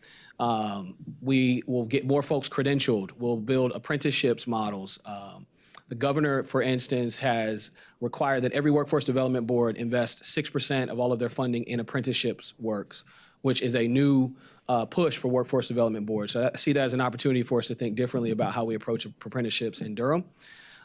We will get more folks credentialed. We'll build apprenticeships models. The governor, for instance, has required that every workforce development board invest 6% of all of their funding in apprenticeships works, which is a new push for workforce development boards. So I see that as an opportunity for us to think differently about how we approach apprenticeships in Durham.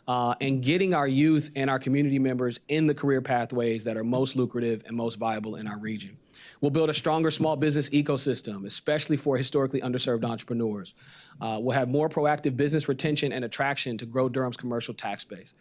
And getting our youth and our community members in the career pathways that are most lucrative and most viable in our region. We'll build a stronger small business ecosystem, especially for historically underserved entrepreneurs. We'll have more proactive business retention and attraction to grow Durham's commercial tax base.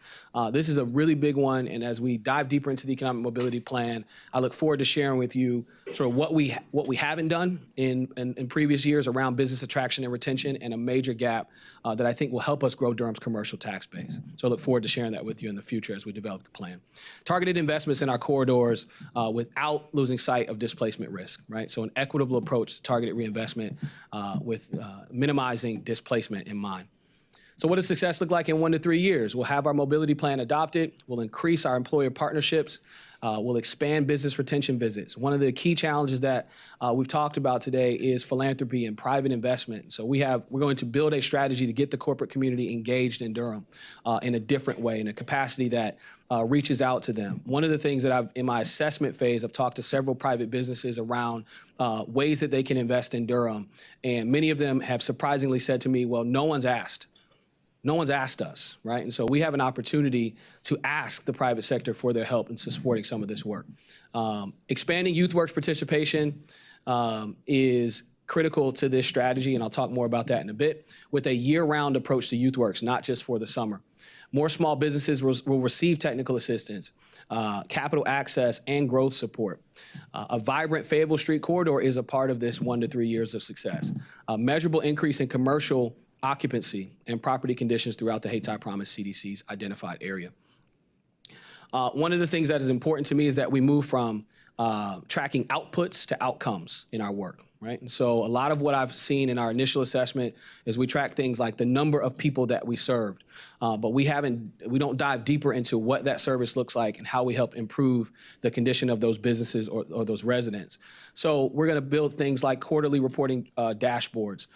This is a really big one, and as we dive deeper into the economic mobility plan, I look forward to sharing with you sort of what we haven't done in previous years around business attraction and retention, and a major gap that I think will help us grow Durham's commercial tax base. So I look forward to sharing that with you in the future as we develop the plan. Targeted investments in our corridors without losing sight of displacement risk, right? So an equitable approach to targeted reinvestment with minimizing displacement in mind. So what does success look like in 1 to 3 years? We'll have our mobility plan adopted. We'll increase our employer partnerships. We'll expand business retention visits. One of the key challenges that we've talked about today is philanthropy and private investment. So we're going to build a strategy to get the corporate community engaged in Durham in a different way, in a capacity that reaches out to them. One of the things that in my assessment phase, I've talked to several private businesses around ways that they can invest in Durham. And many of them have surprisingly said to me, well, no one's asked. No one's asked us, right? And so we have an opportunity to ask the private sector for their help in supporting some of this work. Expanding YouthWorks participation is critical to this strategy, and I'll talk more about that in a bit, with a year-round approach to YouthWorks, not just for the summer. More small businesses will receive technical assistance, capital access, and growth support. A vibrant Fayetteville Street corridor is a part of this 1 to 3 years of success. A measurable increase in commercial occupancy and property conditions throughout the Hayti Promise CDC's identified area. One of the things that is important to me is that we move from tracking outputs to outcomes in our work, right? And so a lot of what I've seen in our initial assessment is we track things like the number of people that we served, but we don't dive deeper into what that service looks like and how we help improve the condition of those businesses or those So we're going to build things like quarterly reporting dashboards,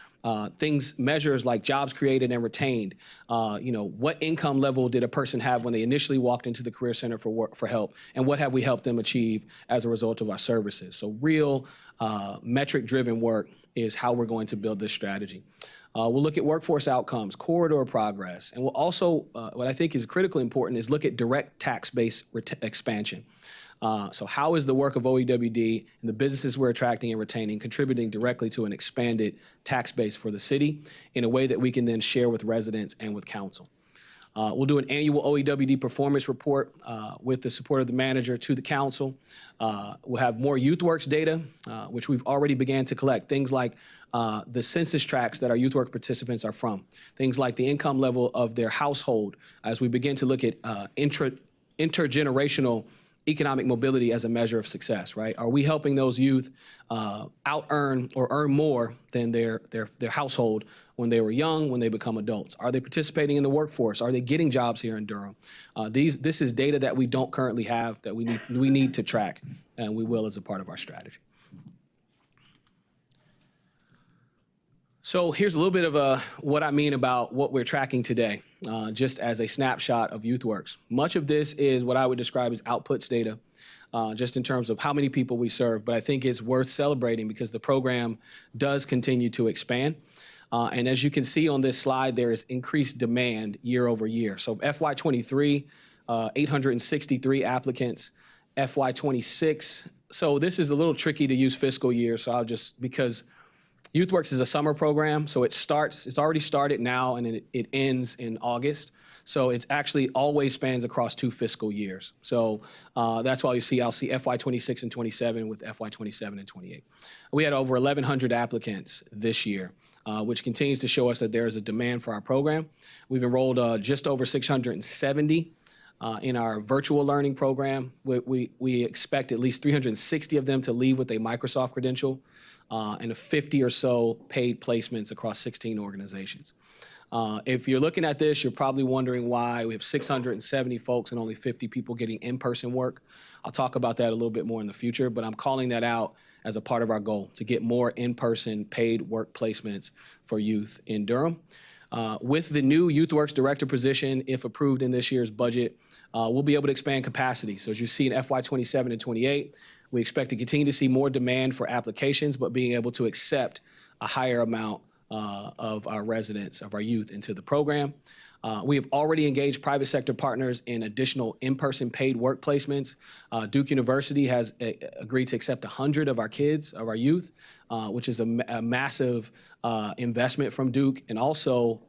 measures like jobs created and retained. What income level did a person have when they initially walked into the Career Center for help, and what have we helped them achieve as a result of our services? So real metric-driven work is how we're going to build this strategy. We'll look at workforce outcomes, corridor progress, and we'll also, what I think is critically important is look at direct tax base expansion. So how is the work of OEWD and the businesses we're attracting and retaining contributing directly to an expanded tax base for the city in a way that we can then share with residents and with council? We'll do an annual OEWD performance report with the support of the manager to the council. We'll have more YouthWorks data, which we've already began to collect. Things like the census tracts that our YouthWorks participants are from. Things like the income level of their household as we begin to look at intergenerational economic mobility as a measure of success, right? Are we helping those youth out-earn or earn more than their household when they were young, when they become adults? Are they participating in the workforce? Are they getting jobs here in Durham? This is data that we don't currently have that we need to track, and we will as a part of our strategy. So here's a little bit of what I mean about what we're tracking today, just as a snapshot of YouthWorks. Much of this is what I would describe as outputs data, just in terms of how many people we serve, but I think it's worth celebrating because the program does continue to expand. And as you can see on this slide, there is increased demand year over year. So FY23, 863 applicants, FY26. So this is a little tricky to use fiscal year, so I'll just, because YouthWorks is a summer program, so it's already started now and it ends in August. So it's actually always spans across 2 fiscal years. So that's why I'll see FY26 and 27 with FY27 and 28. We had over 1,100 applicants this year, which continues to show us that there is a demand for our program. We've enrolled just over 670 in our virtual learning program. We expect at least 360 of them to leave with a Microsoft credential. And 50 or so paid placements across 16 organizations. If you're looking at this, you're probably wondering why we have 670 folks and only 50 people getting in-person work. I'll talk about that a little bit more in the future, but I'm calling that out as a part of our goal to get more in-person paid work placements for youth in Durham. With the new YouthWorks director position, if approved in this year's budget, we'll be able to expand capacity. So as you see in FY27 and 28, we expect to continue to see more demand for applications, but being able to accept a higher amount of our residents, of our youth into the program. We have already engaged private sector partners in additional in-person paid work placements. Duke University has agreed to accept 100 of our kids, of our youth, which is a massive investment from Duke. And also,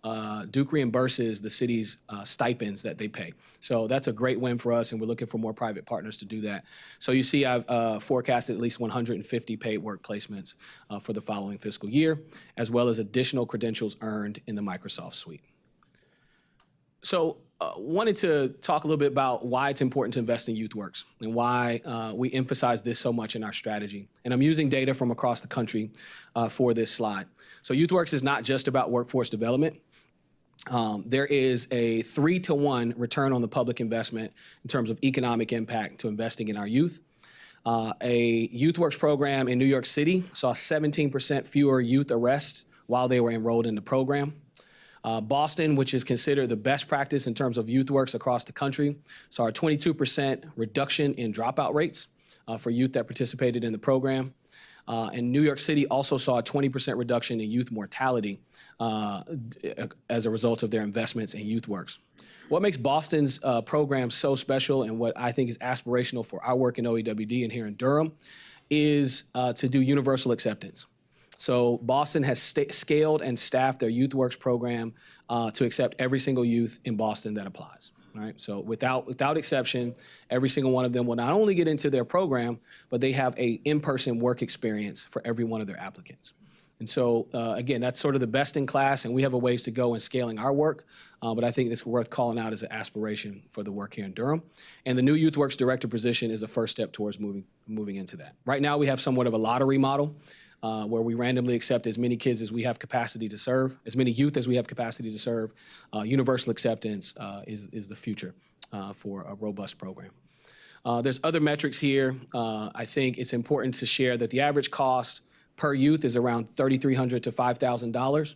Duke reimburses the city's stipends that they pay. So that's a great win for us, and we're looking for more private partners to do that. So you see I've forecasted at least 150 paid work placements for the following fiscal year, as well as additional credentials earned in the Microsoft suite. So wanted to talk a little bit about why it's important to invest in YouthWorks and why we emphasize this so much in our strategy. And I'm using data from across the country for this slide. So YouthWorks is not just about workforce development. There is a 3-to-1 return on the public investment in terms of economic impact to investing in our youth. A YouthWorks program in New York City saw 17% fewer youth arrests while they were enrolled in the program. Boston, which is considered the best practice in terms of YouthWorks across the country, saw a 22% reduction in dropout rates for youth that participated in the program. And New York City also saw a 20% reduction in youth mortality as a result of their investments in YouthWorks. What makes Boston's program so special and what I think is aspirational for our work in OEWD and here in Durham is to do universal acceptance. So Boston has scaled and staffed their YouthWorks program to accept every single youth in Boston that applies. Right? So without exception, every single one of them will not only get into their program, but they have a in-person work experience for every one of their applicants. And so, again, that's sort of the best in class, and we have a ways to go in scaling our work, but I think it's worth calling out as an aspiration for the work here in Durham. And the new YouthWorks director position is a first step towards moving into that. Right now, we have somewhat of a lottery model where we randomly accept as many kids as we have capacity to serve, as many youth as we have capacity to serve. Universal acceptance is the future for a robust program. There's other metrics here. I think it's important to share that the average cost per youth is around $3,300 to $5,000.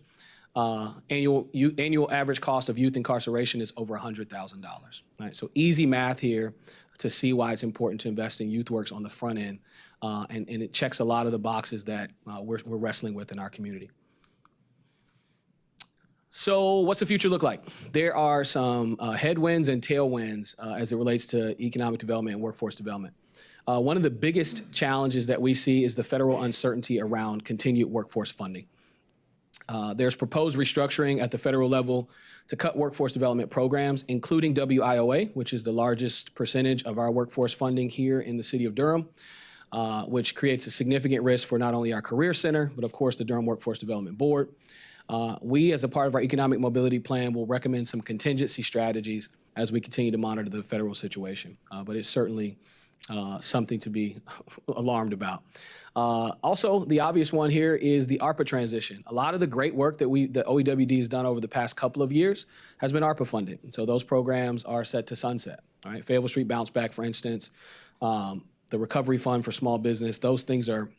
annual average cost of youth incarceration is over $100,000. Right? So easy math here to see why it's important to invest in youth works on the front end, and it checks a lot of the boxes that we're wrestling with in our community. So what's the future look like? There are some headwinds and tailwinds as it relates to economic development and workforce development. One of the biggest challenges that we see is the federal uncertainty around continued workforce funding. There's proposed restructuring at the federal level to cut workforce development programs, including WIOA, which is the largest percentage of our workforce funding here in the city of Durham, which creates a significant risk for not only our Career Center, but of course the Durham Workforce Development Board. We, as a part of our economic mobility plan, will recommend some contingency strategies as we continue to monitor the federal situation. But it's certainly something to be alarmed about. Also, the obvious one here is the ARPA transition. A lot of the great work that the OEWD has done over the past couple of years has been ARPA funded. And so those programs are set to sunset. All right, Fayetteville Street Bounce Back, for instance, the Recovery Fund for Small Business, those things are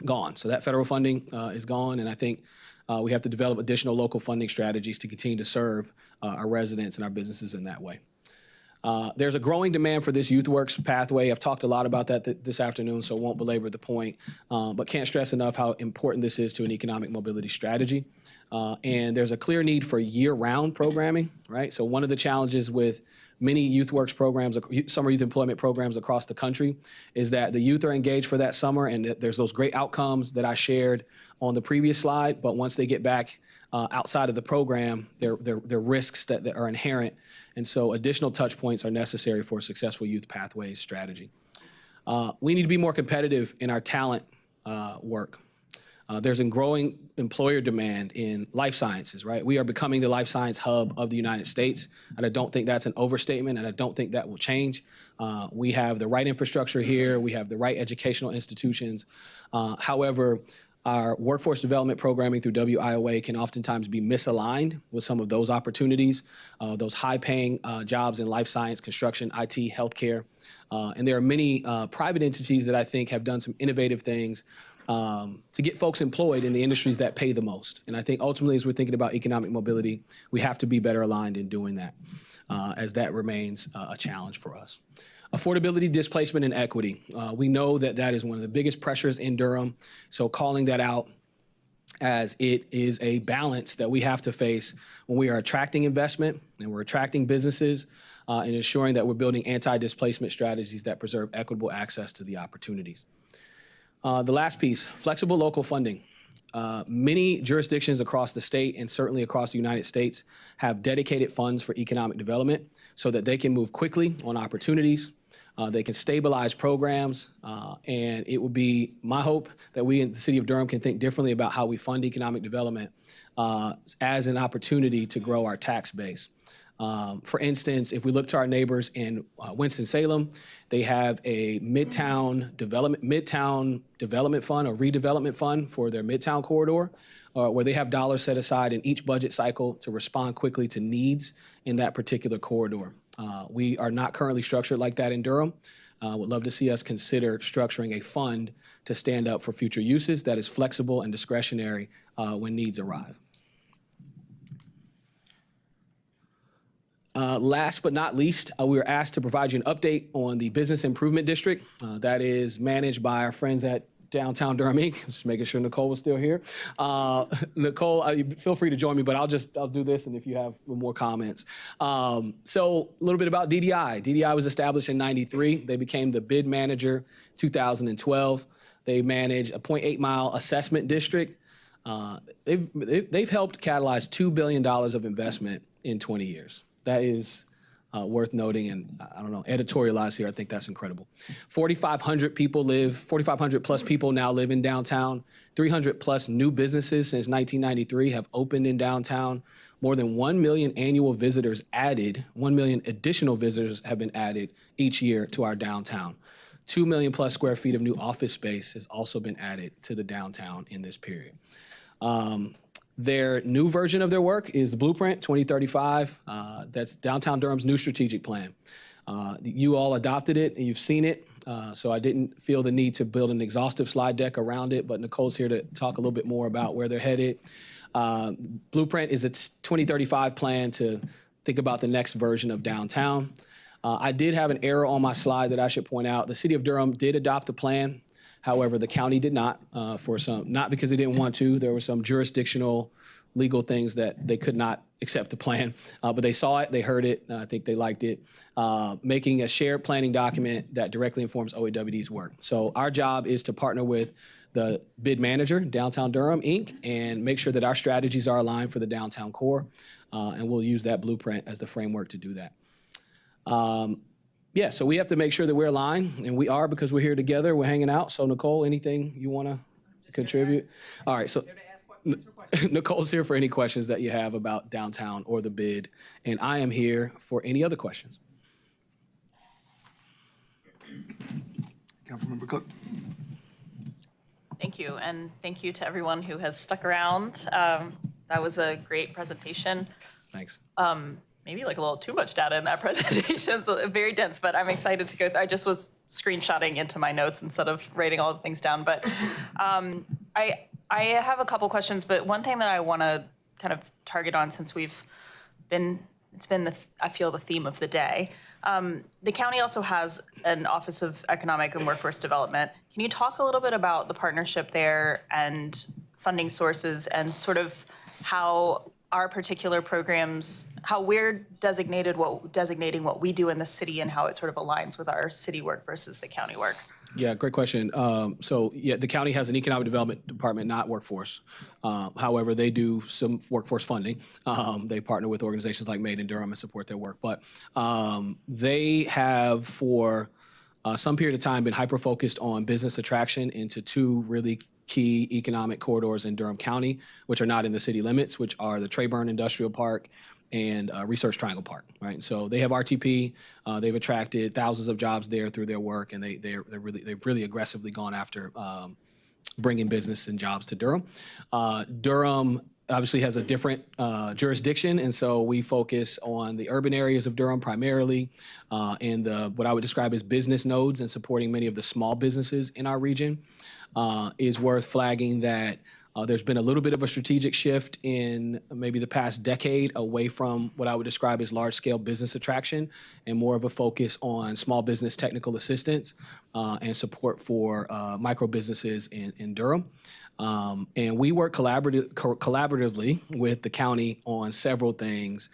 gone. So that federal funding is gone, and I think we have to develop additional local funding strategies to continue to serve our residents and our businesses in that way. There's a growing demand for this Youth Works pathway. I've talked a lot about that this afternoon, so I won't belabor the point, but can't stress enough how important this is to an economic mobility strategy. And there's a clear need for year-round programming, right? So one of the challenges with many Youth Works programs, summer youth employment programs across the country, is that the youth are engaged for that summer, and there's those great outcomes that I shared on the previous slide, but once they get back outside of the program, there are risks that are inherent, and so additional touch points are necessary for a successful youth pathways strategy. We need to be more competitive in our talent work. There's a growing employer demand in life sciences, right? We are becoming the life science hub of the United States, and I don't think that's an overstatement, and I don't think that will change. We have the right infrastructure here. We have the right educational institutions. However, our workforce development programming through WIOA can oftentimes be misaligned with some of those opportunities, those high-paying jobs in life science, construction, IT, healthcare. And there are many private entities that I think have done some innovative things to get folks employed in the industries that pay the most. And I think ultimately, as we're thinking about economic mobility, we have to be better aligned in doing that, as that remains a challenge for us. Affordability, displacement, and equity. We know that that is one of the biggest pressures in Durham. So calling that out as it is a balance that we have to face when we are attracting investment and we're attracting businesses and ensuring that we're building anti-displacement strategies that preserve equitable access to the opportunities. The last piece, flexible local funding. Many jurisdictions across the state and certainly across the United States have dedicated funds for economic development so that they can move quickly on opportunities. They can stabilize programs, and it will be my hope that we in the city of Durham can think differently about how we fund economic development as an opportunity to grow our tax base. For instance, if we look to our neighbors in Winston-Salem, they have a Midtown Development Fund or redevelopment fund for their Midtown corridor, where they have dollars set aside in each budget cycle to respond quickly to needs in that particular corridor. We are not currently structured like that in Durham. Would love to see us consider structuring a fund to stand up for future uses that is flexible and discretionary when needs arrive. Last but not least, we were asked to provide you an update on the Business Improvement District that is managed by our friends at Downtown Durham Inc. Just making sure Nicole was still here. Nicole, feel free to join me, but I'll do this, and if you have more comments. So a little bit about DDI. DDI was established in '93. They became the bid manager 2012. They manage a 0.8-mile assessment district. They've helped catalyze $2 billion of investment in 20 years. That is worth noting, and I don't know, editorialize here, I think that's incredible. 4,500 plus people now live in downtown. 300 plus new businesses since 1993 have opened in downtown. More than 1 million annual visitors added, 1 million additional visitors have been added each year to our downtown. 2 million plus square feet of new office space has also been added to the downtown in this period. Their new version of their work is the Blueprint 2035. That's Downtown Durham's new strategic plan. You all adopted it and you've seen it, so I didn't feel the need to build an exhaustive slide deck around it, but Nicole's here to talk a little bit more about where they're headed. Blueprint is its 2035 plan to think about the next version of downtown. I did have an error on my slide that I should point out. The city of Durham did adopt the plan. However, the county did not, not because they didn't want to. There were some jurisdictional legal things that they could not accept the plan, but they saw it, they heard it, I think they liked it, making a shared planning document that directly informs OEWD's work. So our job is to partner with the bid manager, Downtown Durham, Inc., and make sure that our strategies are aligned for the downtown core, and we'll use that blueprint as the framework to do that. Yeah, so we have to make sure that we're aligned, and we are because we're here together, we're hanging out. So Nicole, anything you want to contribute? All right, so Nicole's here for any questions that you have about downtown or the bid, and I am here for any other questions. Councilmember Cook. Thank you, and thank you to everyone who has stuck around. That was a great presentation. Thanks. Maybe like a little too much data in that presentation, so very dense, but I'm excited to go. I just was screenshotting into my notes instead of writing all the things down, but I have a couple questions, but one thing that I want to kind of target on since it's been I feel the theme of the day. The county also has an Office of Economic and Workforce Development. Can you talk a little bit about the partnership there and funding sources and sort of how our particular programs, how we're designating what we do in the city and how it sort of aligns with our city work versus the county work? Yeah, great question. So yeah, the county has an economic development department, not workforce. However, they do some workforce funding. They partner with organizations like Made in Durham and support their work. But they have, for some period of time, been hyper-focused on business attraction into two really key economic corridors in Durham County, which are not in the city limits, which are the Trayburn Industrial Park and Research Triangle Park, right? So they have RTP. They've attracted thousands of jobs there through their work, and they've really aggressively gone after bringing business and jobs to Durham. Durham obviously has a different jurisdiction, and so we focus on the urban areas of Durham primarily, and what I would describe as business nodes and supporting many of the small businesses in our region. Is worth flagging that there's been a little bit of a strategic shift in maybe the past decade away from what I would describe as large-scale business attraction and more of a focus on small business technical assistance and support for micro businesses in Durham. And we work collaboratively with the county on several things,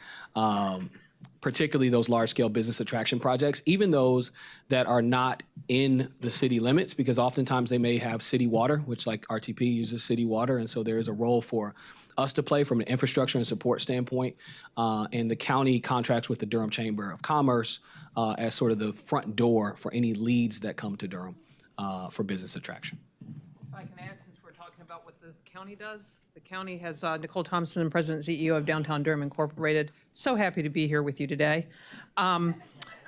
particularly those large-scale business attraction projects, even those that are not in the city limits, because oftentimes they may have city water, which like RTP uses city water, and so there is a role for us to play from an infrastructure and support standpoint. And the county contracts with the Durham Chamber of Commerce as sort of the front door for any leads that come to Durham for business attraction. If I can add, since we're talking about what the county does, the county has Nicole Thomspon, President and CEO of Downtown Durham Incorporated. So happy to be here with you today.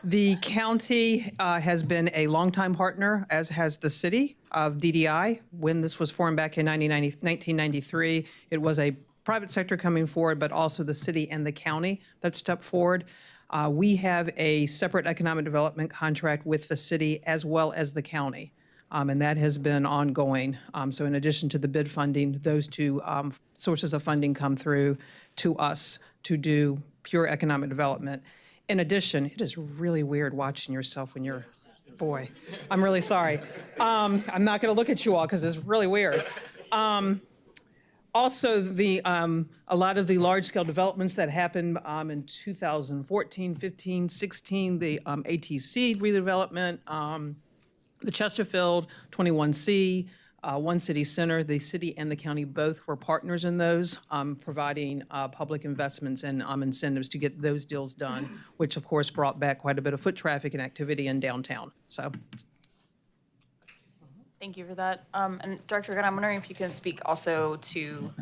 The county has been a longtime partner, as has the city of DDI. When this was formed back in 1993, it was a private sector coming forward, but also the city and the county that stepped forward. We have a separate economic development contract with the city as well as the county. And that has been ongoing. So in addition to the bid funding, those two sources of funding come through to us to do pure economic development. In addition, it is really weird watching yourself when you're, boy, I'm really sorry. I'm not going to look at you all because it's really weird. Also, a lot of the large-scale developments that happened in 2014, 15, 16, the ATC redevelopment, the Chesterfield 21C, One City Center, the city and the county both were partners in those, providing public investments and incentives to get those deals done, which of course brought back quite a bit of foot traffic and activity in downtown. So. Thank you for that. And Director Gunn, I'm wondering if you can speak also to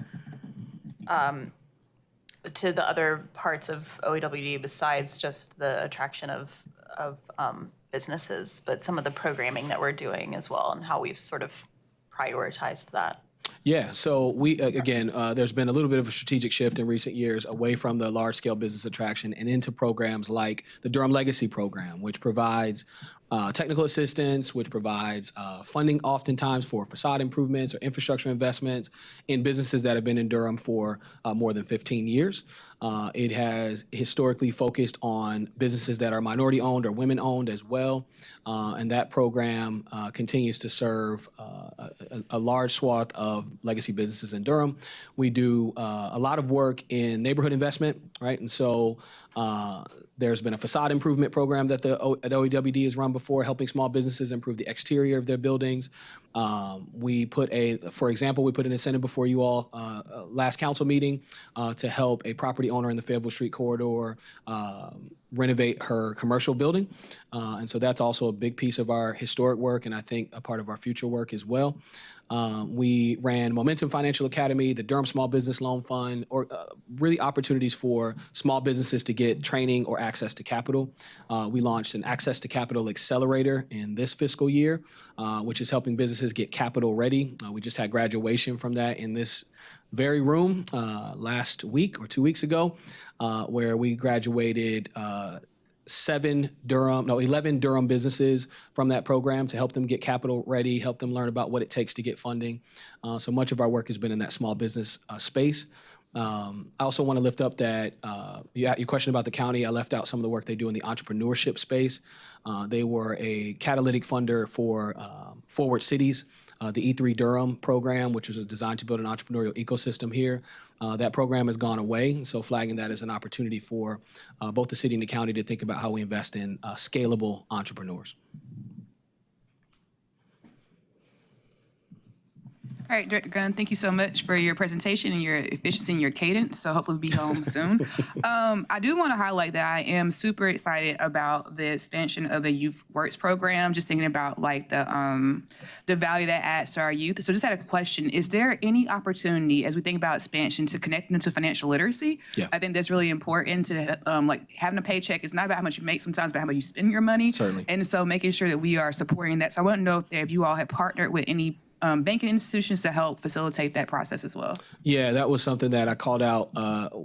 the other parts of OEWD besides just the attraction of businesses, but some of the programming that we're doing as well and how we've sort of prioritized that. Yeah, so we, again, there's been a little bit of a strategic shift in recent years away from the large-scale business attraction and into programs like the Durham Legacy Program, which provides technical assistance, which provides funding oftentimes for facade improvements or infrastructure investments in businesses that have been in Durham for more than 15 years. It has historically focused on businesses that are minority-owned or women-owned as well, and that program continues to serve a large swath of legacy businesses in Durham. We do a lot of work in neighborhood investment, right? And so there's been a facade improvement program that at OEWD has run before, helping small businesses improve the exterior of their buildings. For example, we put an incentive before you all last council meeting to help a property owner in the Fayetteville Street corridor renovate her commercial building. And so that's also a big piece of our historic work, and I think a part of our future work as well. We ran Momentum Financial Academy, the Durham Small Business Loan Fund, or really opportunities for small businesses to get training or access to capital. We launched an Access to Capital Accelerator in this fiscal year, which is helping businesses get capital ready. We just had graduation from that in this very room last week or 2 weeks ago, where we graduated 11 Durham businesses from that program to help them get capital ready, help them learn about what it takes to get funding. So much of our work has been in that small business space. I also want to lift up that your question about the county. I left out some of the work they do in the entrepreneurship space. They were a catalytic funder for Forward Cities, the E3 Durham program, which was designed to build an entrepreneurial ecosystem here. That program has gone away, so flagging that as an opportunity for both the city and the county to think about how we invest in scalable entrepreneurs. All right, Director Gunn, thank you so much for your presentation and your efficiency and your cadence. So hopefully we'll be home soon. I do want to highlight that I am super excited about the expansion of the Youth Works program, just thinking about like the value that adds to our youth. So just had a question. Is there any opportunity as we think about expansion to connect them to financial literacy? Yeah. I think that's really important to like having a paycheck. It's not about how much you make sometimes, but how much you spend your money. Certainly. And so making sure that we are supporting that. So I want to know if you all have partnered with any banking institutions to help facilitate that process as well. Yeah, that was something that I called out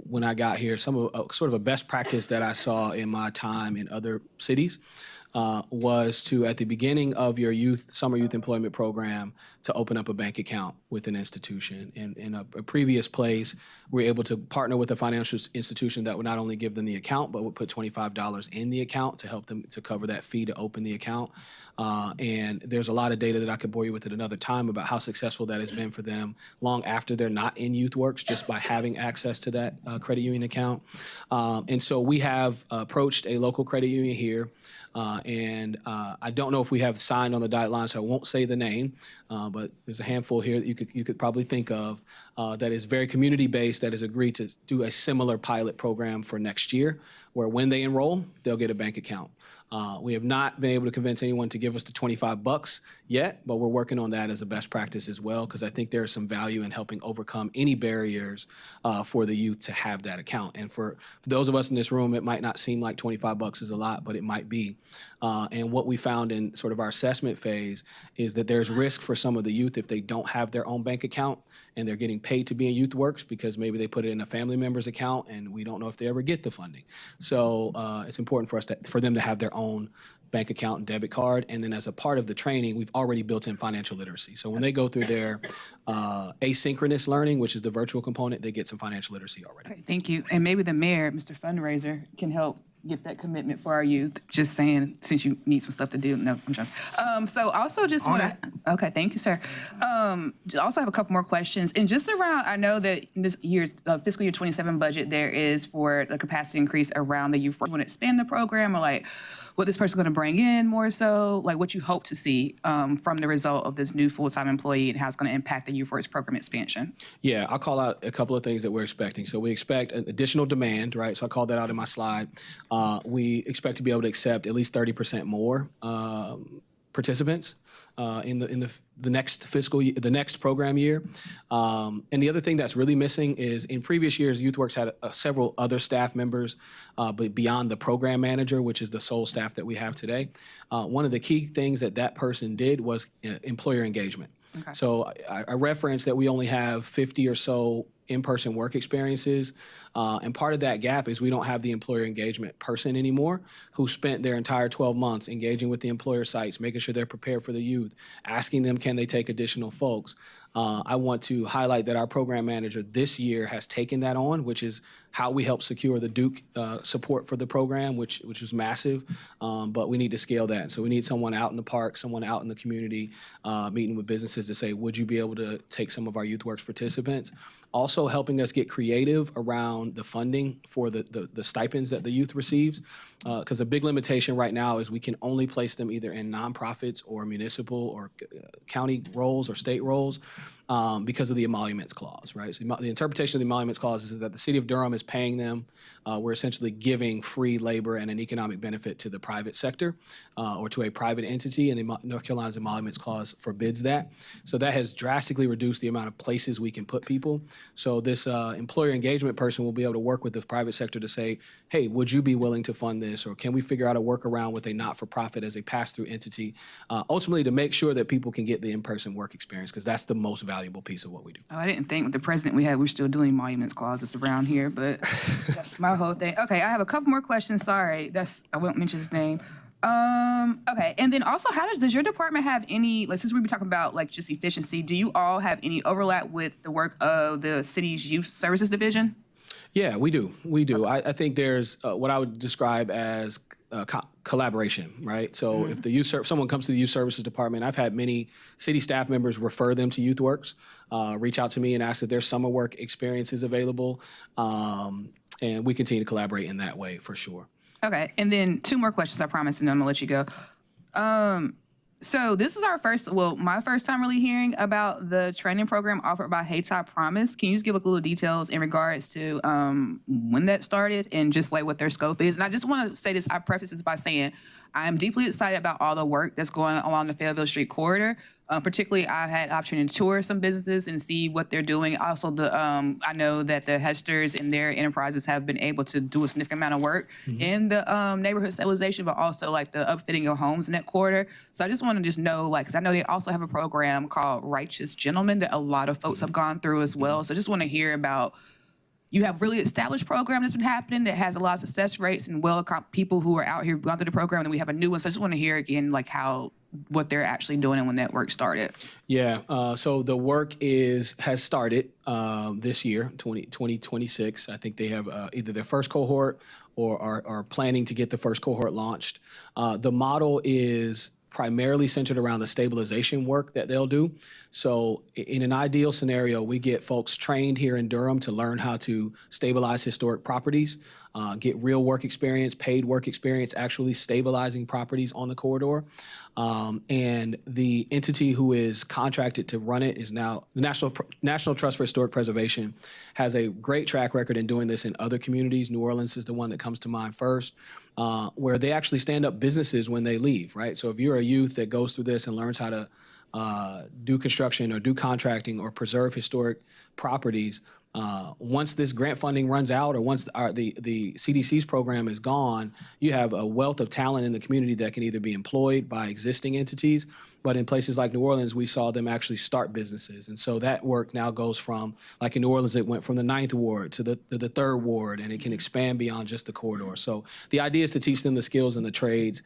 when I got here. Some of sort of a best practice that I saw in my time in other cities was to, at the beginning of your summer youth employment program, to open up a bank account with an institution. In a previous place, we were able to partner with a financial institution that would not only give them the account, but would put $25 in the account to help them to cover that fee to open the account. And there's a lot of data that I could bore you with at another time about how successful that has been for them long after they're not in Youth Works, just by having access to that credit union account. And so we have approached a local credit union here. And I don't know if we have signed on the dotted line, so I won't say the name, but there's a handful here that you could probably think of that is very community-based, that has agreed to do a similar pilot program for next year, where when they enroll, they'll get a bank account. We have not been able to convince anyone to give us the $25 yet, but we're working on that as a best practice as well, because I think there is some value in helping overcome any barriers for the youth to have that account. And for those of us in this room, it might not seem like $25 is a lot, but it might be. And what we found in sort of our assessment phase is that there's risk for some of the youth if they don't have their own bank account and they're getting paid to be in Youth Works because maybe they put it in a family member's account and we don't know if they ever get the funding. So it's important for them to have their own bank account and debit card. And then as a part of the training, we've already built in financial literacy. So when they go through their asynchronous learning, which is the virtual component, they get some financial literacy already. Okay, thank you. And maybe the mayor, Mr. Fundraiser, can help get that commitment for our youth. Just saying, since you need some stuff to do. No, I'm joking. So also just want to, okay, thank you, sir. Also have a couple more questions. And just around, I know that this year's fiscal year 27 budget, there is for the capacity increase around the youth. You want to expand the program, or like what this person's going to bring in more so, like what you hope to see from the result of this new full-time employee and how it's going to impact the Youth Works program expansion? Yeah, I'll call out a couple of things that we're expecting. So we expect an additional demand, right? So I called that out in my slide. We expect to be able to accept at least 30% more participants in the next fiscal year, the next program year. And the other thing that's really missing is in previous years, YouthWorks had several other staff members, but beyond the program manager, which is the sole staff that we have today. One of the key things that person did was employer engagement. So I referenced that we only have 50 or so in-person work experiences. And part of that gap is we don't have the employer engagement person anymore who spent their entire 12 months engaging with the employer sites, making sure they're prepared for the youth, asking them, can they take additional folks? I want to highlight that our program manager this year has taken that on, which is how we help secure the Duke support for the program, which was massive, but we need to scale that. So we need someone out in the park, someone out in the community, meeting with businesses to say, would you be able to take some of our YouthWorks participants? Also helping us get creative around the funding for the stipends that the youth receives. Because a big limitation right now is we can only place them either in nonprofits or municipal or county roles or state roles because of the emoluments clause, right? So the interpretation of the emoluments clause is that the city of Durham is paying them. We're essentially giving free labor and an economic benefit to the private sector or to a private entity, and North Carolina's emoluments clause forbids that. So that has drastically reduced the amount of places we can put people. So this employer engagement person will be able to work with the private sector to say, hey, would you be willing to fund this? Or can we figure out a workaround with a not-for-profit as a pass-through entity, ultimately to make sure that people can get the in-person work experience, because that's the most valuable piece of what we do. Oh, I didn't think with the president we had, we're still doing emoluments clauses around here, but that's my whole thing. Okay, I have a couple more questions. Sorry, I won't mention his name. Okay, and then also, does your department have any, like, since we've been talking about like just efficiency, do you all have any overlap with the work of the city's youth services division? Yeah, we do. We do. I think there's what I would describe as collaboration, right? So if the someone comes to the youth services department, I've had many city staff members refer them to YouthWorks, reach out to me and ask if there's summer work experiences available, and we continue to collaborate in that way for sure. Okay, and then two more questions, I promise, and then I'm gonna let you go. So this is my first time really hearing about the training program offered by Haytop Promise. Can you just give a little details in regards to when that started and just like what their scope is? And I just want to say this, I preface this by saying I'm deeply excited about all the work that's going along the Fayetteville Street corridor. Particularly, I've had opportunity to tour some businesses and see what they're doing. Also, I know that the Hesters and their enterprises have been able to do a significant amount of work in the neighborhood stabilization, but also like the upfitting of homes in that corridor. So I just want to just know, like, because I know they also have a program called Righteous Gentlemen that a lot of folks have gone through as well. So I just want to hear about. You have really established program that's been happening that has a lot of success rates and people who are out here gone through the program, and then we have a new one. So I just want to hear again, like what they're actually doing and when that work started. Yeah, so the work has started this year, 2026. I think they have either their first cohort or are planning to get the first cohort launched. The model is primarily centered around the stabilization work that they'll do. So in an ideal scenario, we get folks trained here in Durham to learn how to stabilize historic properties, get real work experience, paid work experience, actually stabilizing properties on the corridor. And the entity who is contracted to run it is now the National Trust for Historic Preservation, has a great track record in doing this in other communities. New Orleans is the one that comes to mind first. Where they actually stand up businesses when they leave, right? So if you're a youth that goes through this and learns how to do construction or do contracting or preserve historic properties, once this grant funding runs out or once the CDC's program is gone, you have a wealth of talent in the community that can either be employed by existing entities, but in places like New Orleans, we saw them actually start businesses. And so that work now goes from, like in New Orleans, it went from the 9th Ward to the 3rd Ward, and it can expand beyond just the corridor. So the idea is to teach them the skills and the trades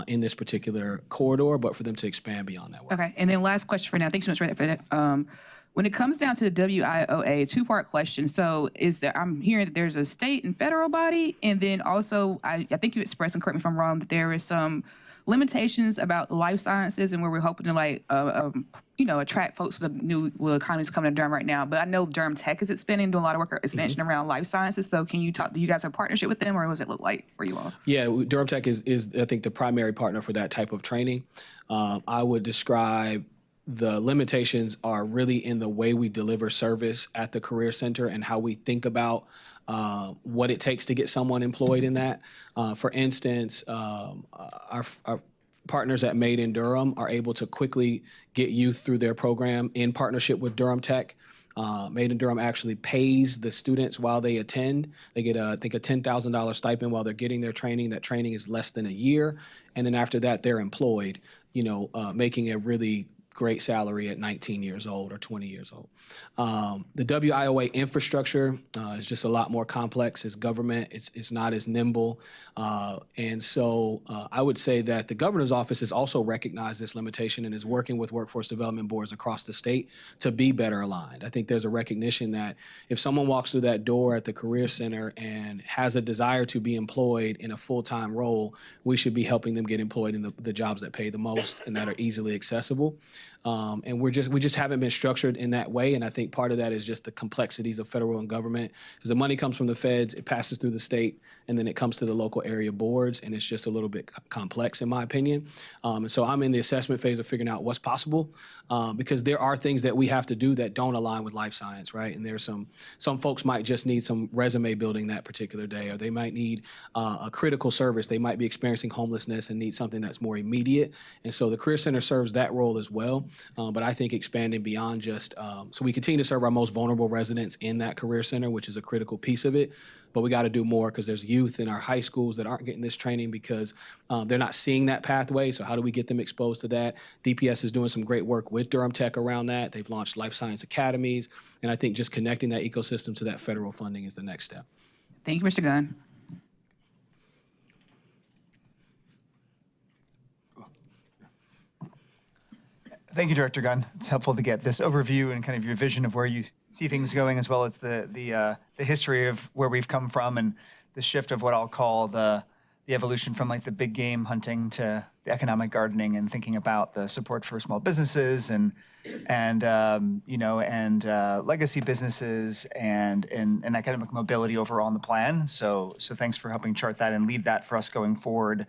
in this particular corridor, but for them to expand beyond that work. Okay, and then last question for now. Thanks so much for that. When it comes down to the WIOA, two-part question. So I'm hearing that there's a state and federal body, and then also I think you expressed, and correct me if I'm wrong, that there is some limitations about life sciences and where we're hoping to attract folks to the new economies coming to Durham right now. But I know Durham Tech is expanding, doing a lot of work expansion around life sciences. So can you talk, do you guys have a partnership with them, or what does it look like for you all? Yeah, Durham Tech is I think the primary partner for that type of training. I would describe the limitations are really in the way we deliver service at the Career Center and how we think about what it takes to get someone employed in that. For instance, our partners at Made in Durham are able to quickly get youth through their program in partnership with Durham Tech. Made in Durham actually pays the students while they attend. They get, I think, a $10,000 stipend while they're getting their training. That training is less than a year. And then after that, they're employed, making a really great salary at 19 years old or 20 years old. The WIOA infrastructure is just a lot more complex. It's government. It's not as nimble. And so I would say that the governor's office has also recognized this limitation and is working with workforce development boards across the state to be better aligned. I think there's a recognition that if someone walks through that door at the Career Center and has a desire to be employed in a full-time role, we should be helping them get employed in the jobs that pay the most and that are easily accessible. And we just haven't been structured in that way. And I think part of that is just the complexities of federal and government, because the money comes from the feds, it passes through the state, and then it comes to the local area boards, and it's just a little bit complex in my opinion. And so I'm in the assessment phase of figuring out what's possible, because there are things that we have to do that don't align with life science, right? And there's some folks might just need some resume building that particular day, or they might need a critical service. They might be experiencing homelessness and need something that's more immediate. And so the Career Center serves that role as well. But I think expanding beyond just, so we continue to serve our most vulnerable residents in that Career Center, which is a critical piece of it. But we got to do more, because there's youth in our high schools that aren't getting this training because they're not seeing that pathway. So how do we get them exposed to that? DPS is doing some great work with Durham Tech around that. They've launched life science academies. And I think just connecting that ecosystem to that federal funding is the next step. Thank you, Mr. Gunn. Thank you, Director Gunn. It's helpful to get this overview and kind of your vision of where you see things going, as well as the history of where we've come from and the shift of what I'll call the evolution from like the big game hunting to the economic gardening, and thinking about the support for small businesses and legacy businesses and academic mobility overall in the plan. So thanks for helping chart that and lead that for us going forward.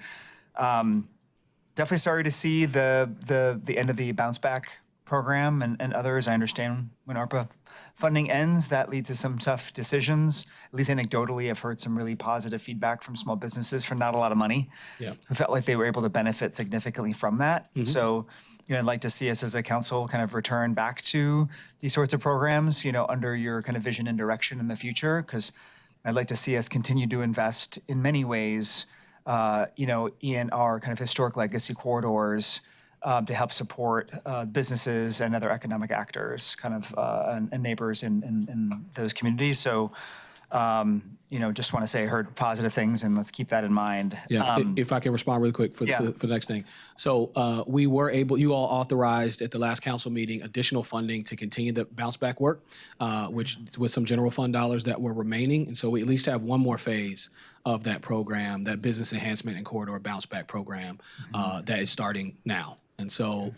Definitely sorry to see the end of the bounce back program and others. I understand when ARPA funding ends, that leads to some tough decisions. At least anecdotally, I've heard some really positive feedback from small businesses for not a lot of money, who felt like they were able to benefit significantly from that. So, I'd like to see us as a council kind of return back to these sorts of programs, under your kind of vision and direction in the future, because I'd like to see us continue to invest in many ways in our kind of historic legacy corridors to help support businesses and other economic actors, kind of and neighbors in those communities. So, just want to say I heard positive things, and let's keep that in mind. Yeah, if I can respond really quick for the next thing. So we were able, you all authorized at the last council meeting additional funding to continue the bounce back work, which with some general fund dollars that were remaining. And so we at least have one more phase of that program, that business enhancement and corridor bounce back program that is starting now. And so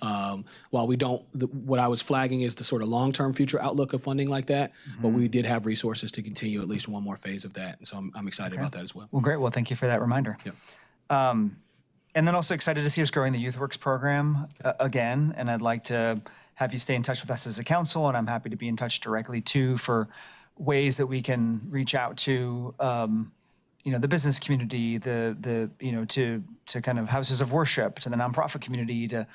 while we don't, what I was flagging is the sort of long-term future outlook of funding like that, but we did have resources to continue at least one more phase of that. And so I'm excited about that as well. Well, great. Well, thank you for that reminder. Yep. And then also excited to see us growing the YouthWorks program again. And I'd like to have you stay in touch with us as a council, and I'm happy to be in touch directly too for ways that we can reach out to the business community, to kind of houses of worship, to the nonprofit community, to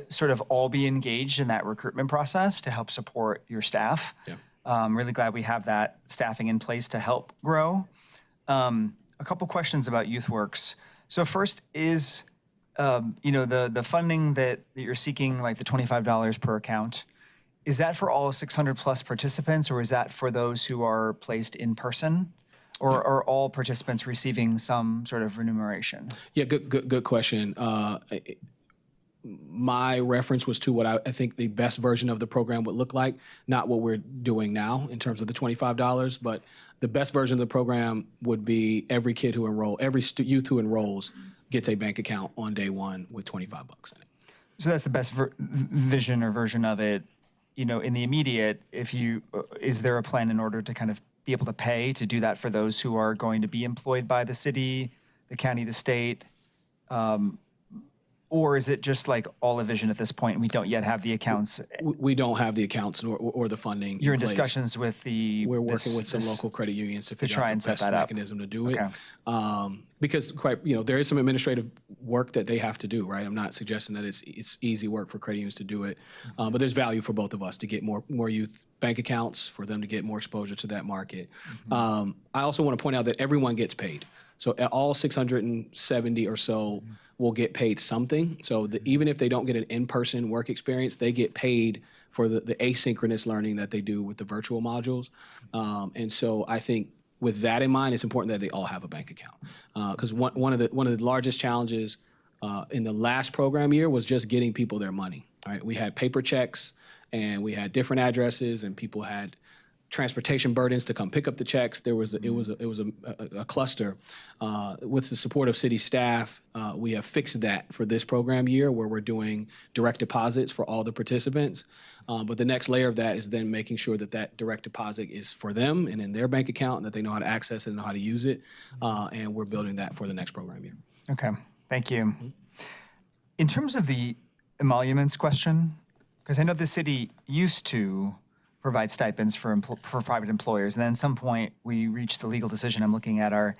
sort of all be engaged in that recruitment process to help support your staff. Yeah. Really glad we have that staffing in place to help grow. A couple questions about YouthWorks. So first is, the funding that you're seeking, like the $25 per account, is that for all 600 plus participants, or is that for those who are placed in person? Or are all participants receiving some sort of remuneration? Yeah, good question. My reference was to what I think the best version of the program would look like, not what we're doing now in terms of the $25, but the best version of the program would be every kid who every youth who enrolls gets a bank account on day one with $25 in it. So that's the best vision or version of it. In the immediate, is there a plan in order to kind of be able to pay to do that for those who are going to be employed by the city, the county, the state? Or is it just like all a vision at this point and we don't yet have the accounts? We don't have the accounts or the funding. You're in discussions with We're working with some local credit unions to figure out the best mechanism to do it. because there is some administrative work that they have to do, right? I'm not suggesting that it's easy work for credit unions to do it, but there's value for both of us to get more youth bank accounts, for them to get more exposure to that market. I also want to point out that everyone gets paid. So all 670 or so will get paid something. So even if they don't get an in-person work experience, they get paid for the asynchronous learning that they do with the virtual modules. And so I think with that in mind, it's important that they all have a bank account. Because one of the largest challenges in the last program year was just getting people their money. Right? We had paper checks and we had different addresses, and people had transportation burdens to come pick up the checks. It was a cluster. With the support of city staff, we have fixed that for this program year, where we're doing direct deposits for all the participants. But the next layer of that is then making sure that direct deposit is for them and in their bank account, and that they know how to access it and know how to use it. And we're building that for the next program year. Okay, thank you. In terms of the emoluments question, because I know the city used to provide stipends for private employers, and then at some point we reached the legal decision. I'm looking at our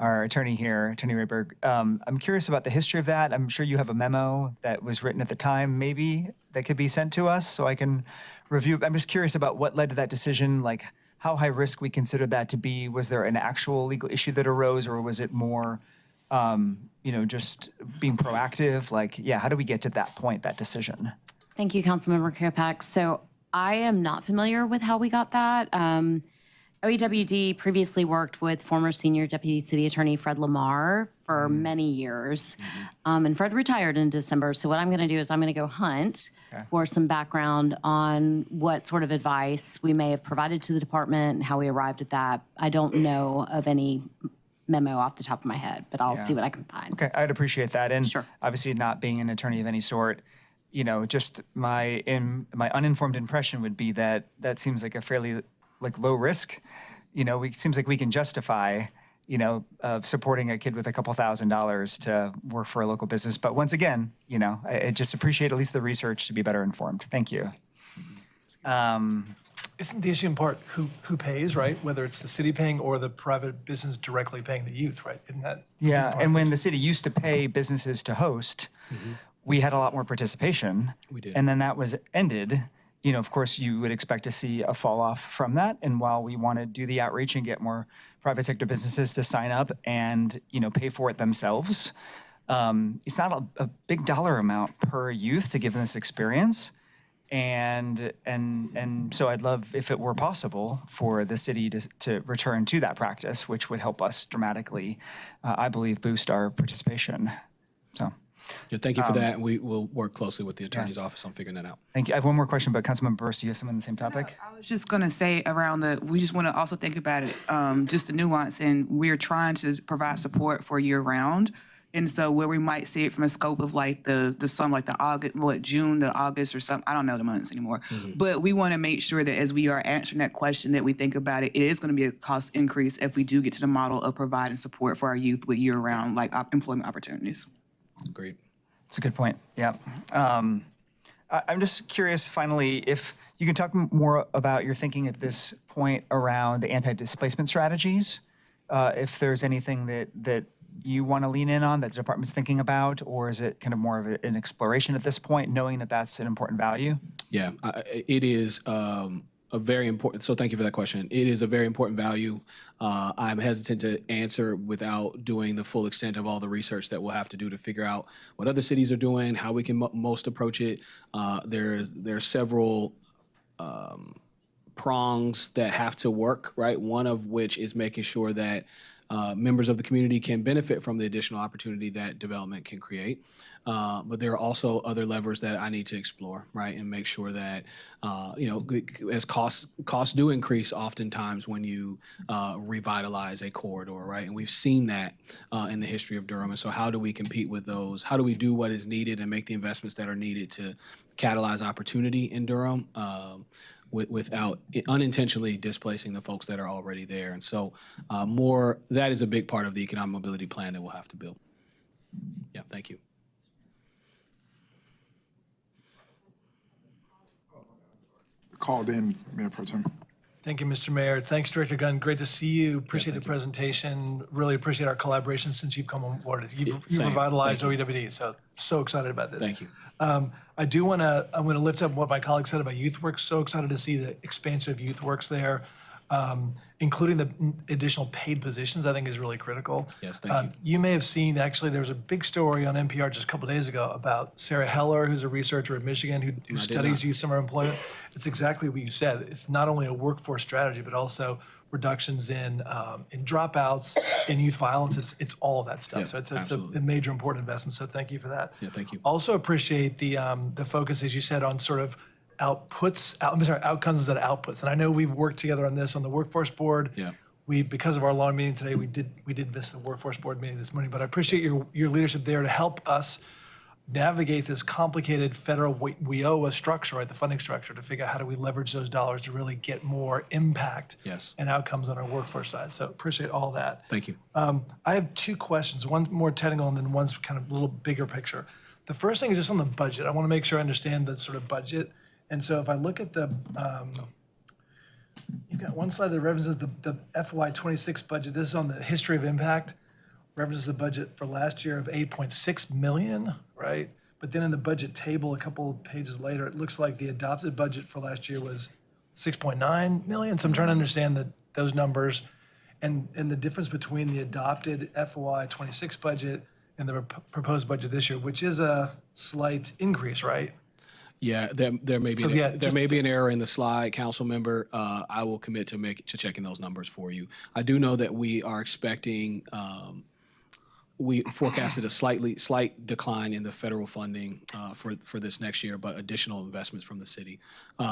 attorney here, Attorney Rayberg. I'm curious about the history of that. I'm sure you have a memo that was written at the time, maybe, that could be sent to us so I can review. I'm just curious about what led to that decision, like how high risk we considered that to be. Was there an actual legal issue that arose, or was it more, just being proactive? Like, how do we get to that point, that decision? Thank you, Councilmember Kopak. So I am not familiar with how we got that. OEWD previously worked with former Senior Deputy City Attorney Fred Lamar for many years. And Fred retired in December. So what I'm going to do is I'm going to go hunt for some background on what sort of advice we may have provided to the department and how we arrived at that. I don't know of any memo off the top of my head, but I'll see what I can find. Okay, I'd appreciate that. And obviously, not being an attorney of any sort, just my uninformed impression would be that seems like a fairly low risk. It seems like we can justify, supporting a kid with a couple $1,000s to work for a local business. But once again, I just appreciate at least the research to be better informed. Thank you. Isn't the issue in part who pays, right? Whether it's the city paying or the private business directly paying the youth, right? Isn't that? Yeah, and when the city used to pay businesses to host, we had a lot more participation. We did. And then that was ended. Of course, you would expect to see a fall off from that. And while we want to do the outreach and get more private sector businesses to sign up and, pay for it themselves, it's not a big dollar amount per youth to give them this experience. And so I'd love, if it were possible, for the city to return to that practice, which would help us dramatically, I believe, boost our participation. So. Yeah, thank you for that. We will work closely with the attorney's office on figuring that out. Thank you. I have one more question, but Councilmember Burst, do you have something on the same topic? I was just going to say we just want to also think about it, just the nuance, and we're trying to provide support for year round. And so where we might see it from a scope of the summer, like the August, June to August or something, I don't know the months anymore. But we want to make sure that as we are answering that question, that we think about it, it is going to be a cost increase if we do get to the model of providing support for our youth with year round, employment opportunities. Great. That's a good point. Yeah. I'm just curious, finally, if you can talk more about your thinking at this point around the anti-displacement strategies, if there's anything that you want to lean in on that the department's thinking about, or is it kind of more of an exploration at this point, knowing that that's an important value? Yeah, it is a very important, so thank you for that question. It is a very important value. I'm hesitant to answer without doing the full extent of all the research that we'll have to do to figure out what other cities are doing, how we can most approach it. There's several prongs that have to work, right? One of which is making sure that members of the community can benefit from the additional opportunity that development can create. But there are also other levers that I need to explore, right? And make sure that, as costs do increase oftentimes when you revitalize a corridor, right? And we've seen that in the history of Durham. And so how do we compete with those? How do we do what is needed and make the investments that are needed to catalyze opportunity in Durham? Without unintentionally displacing the folks that are already there. And so that is a big part of the economic mobility plan that we'll have to build. Yeah, thank you. Called in, Mayor Pro Tem. Thank you, Mr. Mayor. Thanks, Director Gunn. Great to see you. Appreciate the presentation. Really appreciate our collaboration since you've come on board. You've Same. revitalized Thank you. OEWD, so excited about this. Thank you. I'm going to lift up what my colleague said about YouthWorks. So excited to see the expansion of YouthWorks there, including the additional paid positions, I think is really critical. Yes, thank you. You may have seen, actually, there was a big story on NPR just a couple days ago about Sarah Heller, who's a researcher at Michigan who studies youth summer employment. It's exactly what you said. It's not only a workforce strategy, but also reductions in dropouts, in youth violence. It's all of that stuff. Yeah, So it's absolutely. a major important investment. So thank you for that. Yeah, thank you. Also appreciate the focus, as you said, on sort of outcomes instead of outputs. And I know we've worked together on this on the workforce board. Yeah. Because of our long meeting today, we did miss the workforce board meeting this morning. But I appreciate your leadership there to help us navigate this complicated federal WIOA structure, right, the funding structure, to figure out how do we leverage those dollars to really get more impact Yes. and outcomes on our workforce side. So appreciate all that. Thank you. I have two questions, one more technical and then one's kind of a little bigger picture. The first thing is just on the budget. I want to make sure I understand the sort of budget. And so if I look at the, you've got one slide that references the FY26 budget. This is on the history of impact. References the budget for last year of 8.6 million, right? But then in the budget table, a couple of pages later, it looks like the adopted budget for last year was 6.9 million. So I'm trying to understand those numbers and the difference between the adopted FY26 budget and the proposed budget this year, which is a slight increase, right? Yeah, there may be So, yeah, there may be an error in the slide, council member. I will commit to checking those numbers for you. I do know that we are expecting. We forecasted a slight decline in the federal funding for this next year, but additional investments from the city.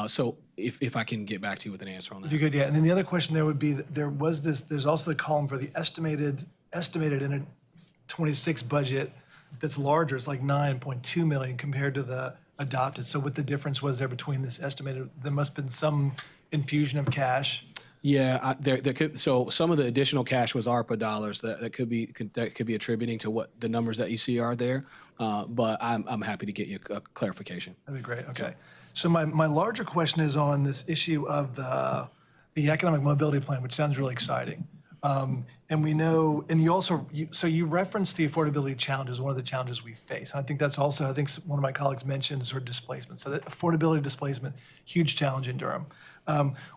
So if I can get back to you with an answer on that. If you could, yeah. And then the other question there would be, there's also the column for the estimated in a 26 budget that's larger. It's like 9.2 million compared to the adopted. So what the difference was there between this estimated? There must have been some infusion of cash. Yeah, there could. So some of the additional cash was ARPA dollars that could be attributing to what the numbers that you see are there. But I'm happy to get you a clarification. That'd be great. Okay. So my larger question is on this issue of the economic mobility plan, which sounds really exciting. And we know, and you referenced the affordability challenge as one of the challenges we face. And I think that's also, one of my colleagues mentioned sort of displacement. So that affordability displacement, huge challenge in Durham.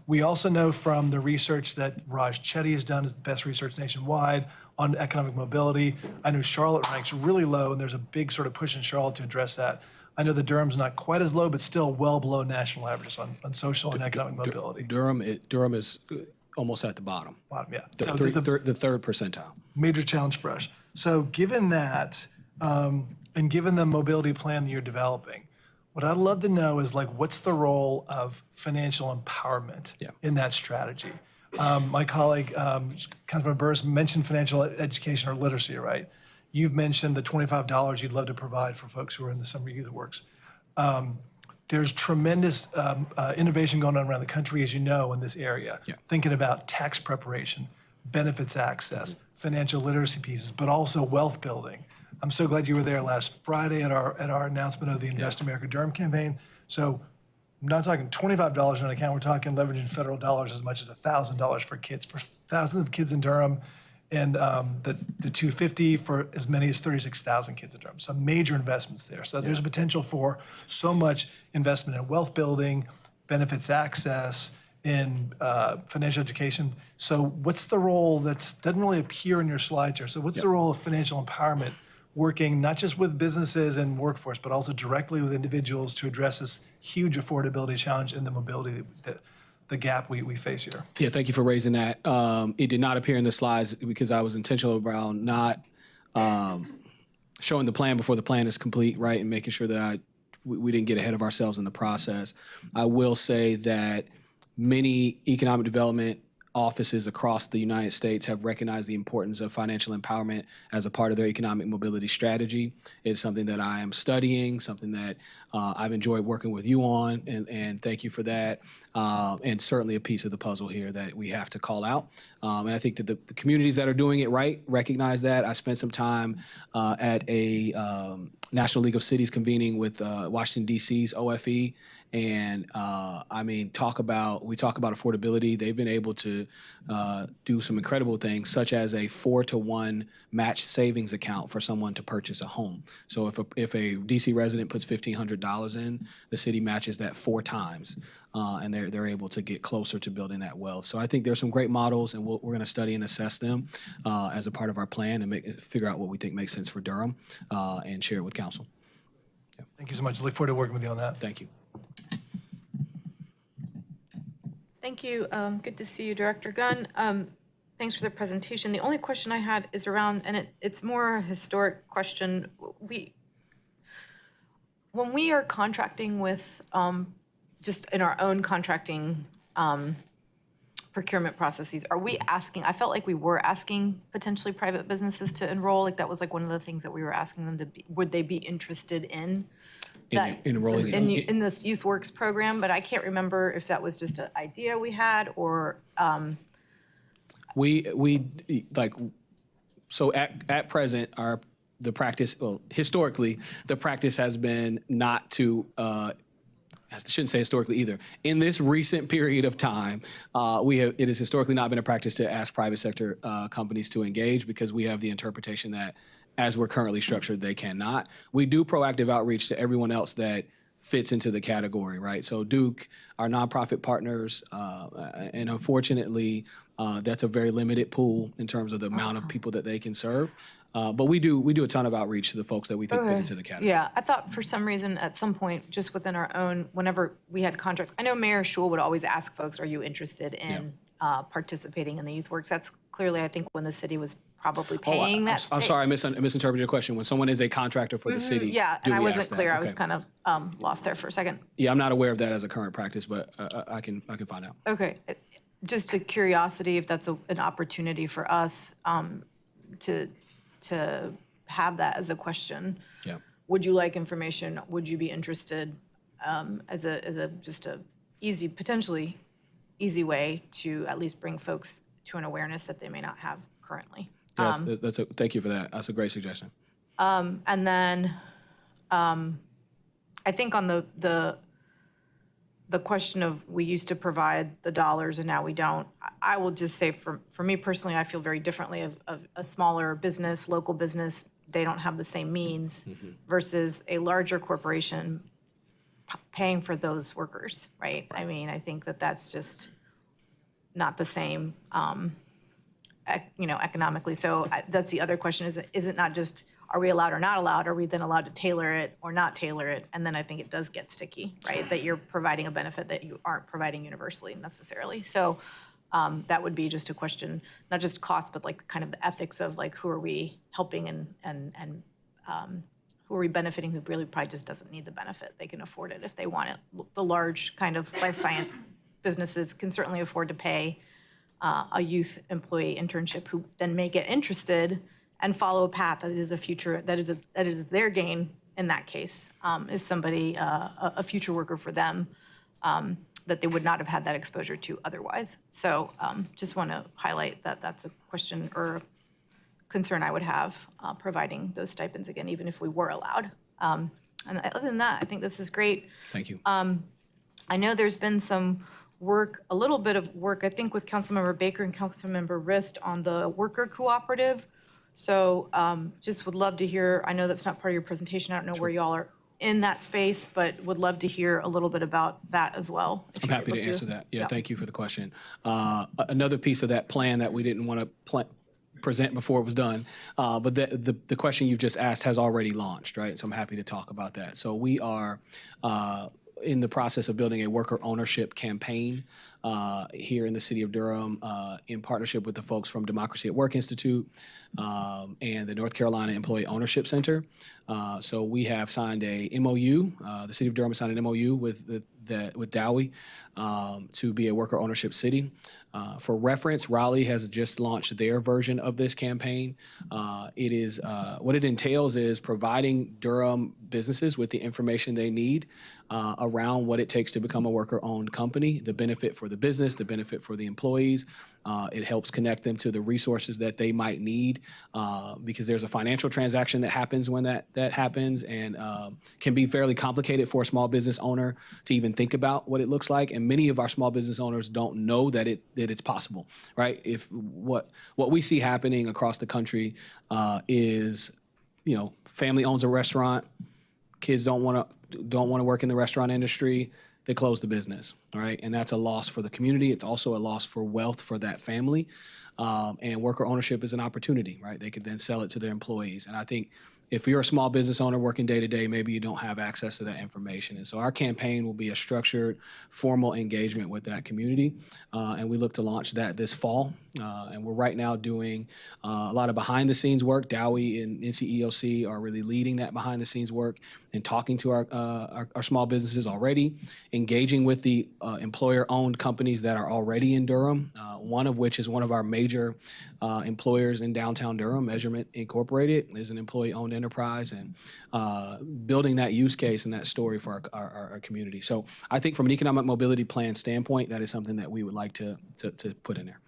We also know from the research that Raj Chetty has done, is the best research nationwide on economic mobility. I know Charlotte ranks really low, and there's a big sort of push in Charlotte to address that. I know that Durham's not quite as low, but still well below national averages on social and economic mobility. Durham is almost at the bottom. Bottom, yeah. The, So third, there's a the third percentile. major challenge for us. So given that, and given the mobility plan that you're developing, what I'd love to know is what's the role of financial empowerment in that strategy? My colleague, Councilman Burris, mentioned financial education or literacy, right? You've mentioned the $25 you'd love to provide for folks who are in the Summer Youth Works. There's tremendous innovation going on around the country, as you know, in this area. Thinking about tax preparation, benefits access, financial literacy pieces, but also wealth building. I'm so glad you were there last Friday at our announcement of the Invest America Durham campaign. So I'm not talking $25 in an account. We're talking leveraging federal dollars as much as $1,000 for kids, for thousands of kids in Durham, and the $250 for as many as 36,000 kids in Durham. So major investments there. So there's a potential for so much investment in wealth building, benefits access, in financial education. So what's the role that doesn't really appear in your slides here? So what's the role of financial empowerment, working not just with businesses and workforce, but also directly with individuals to address this huge affordability challenge and the mobility, the gap we face here? Yeah, thank you for raising that. It did not appear in the slides because I was intentional around not showing the plan before the plan is complete, right, and making sure that we didn't get ahead of ourselves in the process. I will say that many economic development offices across the United States have recognized the importance of financial empowerment as a part of their economic mobility strategy. It's something that I am studying, something that I've enjoyed working with you on, and thank you for that. And certainly a piece of the puzzle here that we have to call out. And I think that the communities that are doing it right recognize that. I spent some time at a National League of Cities convening with Washington D.C.'s OFE, and I mean, we talk about affordability. They've been able to do some incredible things, such as a 4-to-1 match savings account for someone to purchase a home. So if a D.C. resident puts $1,500 in, the city matches that 4 times, and they're able to get closer to building that wealth. So I think there's some great models, and we're going to study and assess them as a part of our plan and figure out what we think makes sense for Durham and share it with council. Thank you so much. Look forward to working with you on that. Thank you. Thank you. Good to see you, Director Gunn. Thanks for the presentation. The only question I had is around, and it's more a historic question. When we are contracting with, just in our own contracting procurement processes, are we asking, I felt like we were asking potentially private businesses to enroll, like that was like one of the things that we were asking them to be, would they be interested in that, enrolling in this Youth Works program? But I can't remember if that was just an idea we had or. So at present, the practice, well, historically, the practice has been not to, I shouldn't say historically either. In this recent period of time, it has historically not been a practice to ask private sector companies to engage, because we have the interpretation that as we're currently structured, they cannot. We do proactive outreach to everyone else that fits into the category, right? So Duke, our nonprofit partners, and unfortunately, that's a very limited pool in terms of the amount of people that they can serve. But we do a ton of outreach to the folks that we think fit into the category. Yeah, I thought for some reason at some point, just within our own, whenever we had contracts, I know Mayor Schul would always ask folks, are you interested in participating in the Youth Works? That's clearly, I think, when the city was probably paying that. I'm sorry, I misinterpreted your question. When someone is a contractor for the city, yeah, and I wasn't clear. I Okay. was kind of lost there for a second. Yeah, I'm not aware of that as a current practice, but I can find out. Okay, just a curiosity, if that's an opportunity for us to have that as a question. Yeah. Would you like information? Would you be interested as a just a potentially easy way to at least bring folks to an awareness that they may not have currently? Yes, thank you for that. That's a great suggestion. And then I think on the question of we used to provide the dollars and now we don't, I will just say for me personally, I feel very differently of a smaller business, local business. They don't have the same means versus a larger corporation paying for those workers, right? I mean, I think that's just not the same, economically. So that's the other question, is it not just, are we allowed or not allowed? Are we then allowed to tailor it or not tailor it? And then I think it does get sticky, right? That you're providing a benefit that you aren't providing universally necessarily. So that would be just a question, not just cost, but like kind of the ethics of like, who are we helping and who are we benefiting who really probably just doesn't need the benefit. They can afford it if they want it. The large kind of life science businesses can certainly afford to pay a youth employee internship who then may get interested and follow a path that is a future, that is their gain in that case, is somebody, a future worker for them that they would not have had that exposure to otherwise. So just want to highlight that that's a question or concern I would have providing those stipends again, even if we were allowed. And other than that, I think this is great. Thank you. I know there's been some work, a little bit of work, I think with Councilmember Baker and Councilmember Rist on the worker cooperative. So just would love to hear, I know that's not part of your presentation, I don't know where y'all are in that space, but would love to hear a little bit about that as well. I'm happy to answer that. Yeah, thank you for the question. Another piece of that plan that we didn't want to present before it was done, but the question you've just asked has already launched, right? So I'm happy to talk about that. So we are in the process of building a worker ownership campaign here in the city of Durham in partnership with the folks from Democracy at Work Institute and the North Carolina Employee Ownership Center. So we have signed a MOU, the city of Durham signed an MOU with with Dowie to be a worker ownership city. For reference, Raleigh has just launched their version of this campaign. It is what it entails is providing Durham businesses with the information they need around what it takes to become a worker-owned company, the benefit for the business, the benefit for the employees. It helps connect them to the resources that they might need because there's a financial transaction that happens when that happens and can be fairly complicated for a small business owner to even think about what it looks like. And many of our small business owners don't know that it's possible, right? If what we see happening across the country is, family owns a restaurant, kids don't want to work in the restaurant industry, they close the business, all right? And that's a loss for the community. It's also a loss for wealth for that family. And worker ownership is an opportunity, right? They could then sell it to their employees. And I think if you're a small business owner working day to day, maybe you don't have access to that information. And so our campaign will be a structured, formal engagement with that community. And we look to launch that this fall. And we're right now doing a lot of behind the scenes work. Dowie and NCEOC are really leading that behind the scenes work and talking to our small businesses already, engaging with the employer-owned companies that are already in Durham, one of which is one of our major employers in downtown Durham, Measurement Incorporated, is an employee-owned enterprise, and building that use case and that story for our community. So I think from an economic mobility plan standpoint, that is something that we would like to put in there.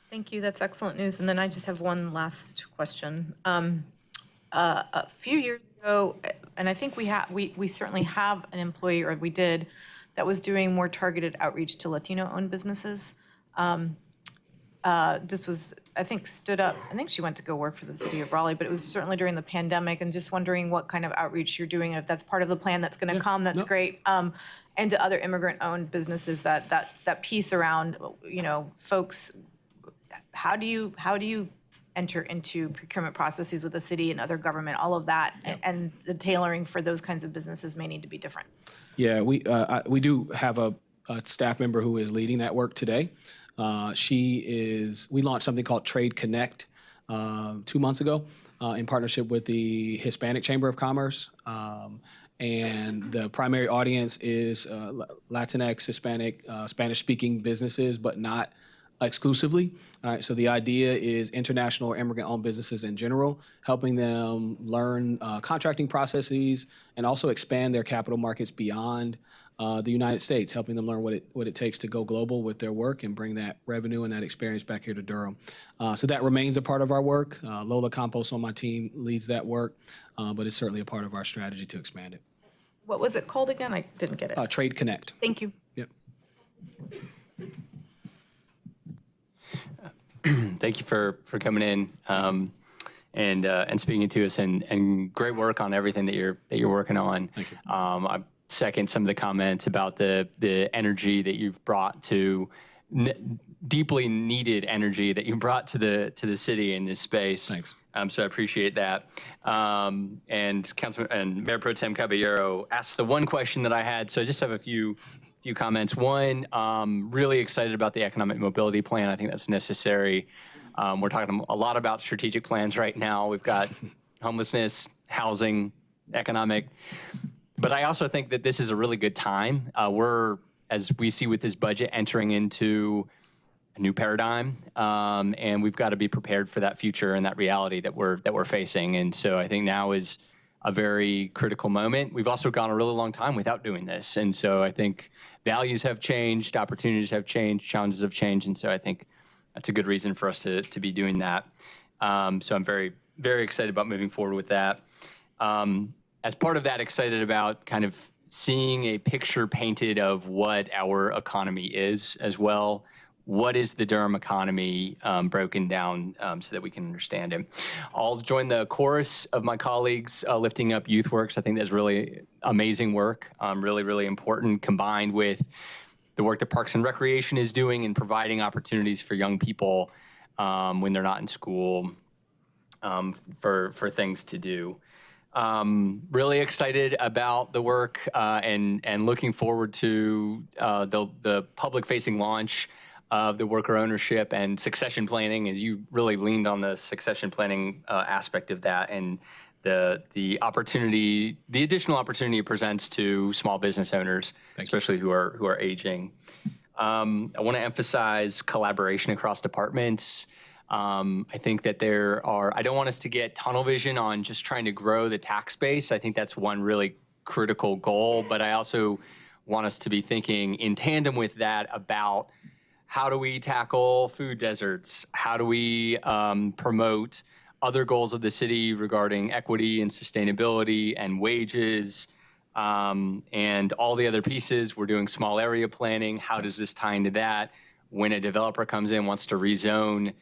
Thank you. That's excellent news. And then I just have one last question. A few years ago, and I think we certainly have an employee, or we did, that was doing more targeted outreach to Latino-owned businesses. This was, I think, stood up. I think she went to go work for the city of Raleigh, but it was certainly during the pandemic. And just wondering what kind of outreach you're doing, and if that's part of the plan that's going to come. That's great. And to other immigrant-owned businesses, that piece around, folks. How do you enter into procurement processes with the city and other government, all of that, and the tailoring for those kinds of businesses may need to be different? Yeah, we do have a staff member who is leading that work today. We launched something called Trade Connect 2 months ago in partnership with the Hispanic Chamber of Commerce. And the primary audience is Latinx, Hispanic, Spanish-speaking businesses, but not exclusively. All right, so the idea is international or immigrant-owned businesses in general, helping them learn contracting processes and also expand their capital markets beyond the United States, helping them learn what it takes to go global with their work and bring that revenue and that experience back here to Durham. So that remains a part of our work. Lola Campos on my team leads that work, but it's certainly a part of our strategy to expand it. What was it called again? I didn't get it. Trade Connect. Thank you. Yep. Thank you for coming in and speaking to us, and great work on everything that you're working on. Thank you. I second some of the comments about the energy that you've brought to deeply needed energy that you brought to the city in this space. Thanks. So I appreciate that. And Councilman and Mayor Pro Tem Caballero asked the one question that I had, so I just have a few comments. One, really excited about the economic mobility plan. I think that's necessary. We're talking a lot about strategic plans right now. We've got homelessness, housing, economic. But I also think that this is a really good time. We're, as we see with this budget, entering into a new paradigm, and we've got to be prepared for that future and that reality that we're facing. And so I think now is a very critical moment. We've also gone a really long time without doing this. And so I think values have changed, opportunities have changed, challenges have changed. And so I think that's a good reason for us to be doing that. So I'm very, very excited about moving forward with that. As part of that, excited about kind of seeing a picture painted of what our economy is as well. What is the Durham economy broken down so that we can understand it? I'll join the chorus of my colleagues lifting up YouthWorks. I think that's really amazing work, really, really important, combined with the work that Parks and Recreation is doing in providing opportunities for young people when they're not in school for things to do. Really excited about the work and looking forward to the public-facing launch of the worker ownership and succession planning, as you really leaned on the succession planning aspect of that, and the opportunity, the additional opportunity it presents to small business owners, especially who are aging. I want to emphasize collaboration across departments. I think that I don't want us to get tunnel vision on just trying to grow the tax base. I think that's one really critical goal, but I also want us to be thinking in tandem with that about how do we tackle food deserts? How do we promote other goals of the city regarding equity and sustainability and wages and all the other pieces? We're doing small area planning. How does this tie into that? When a developer comes in, wants to rezone,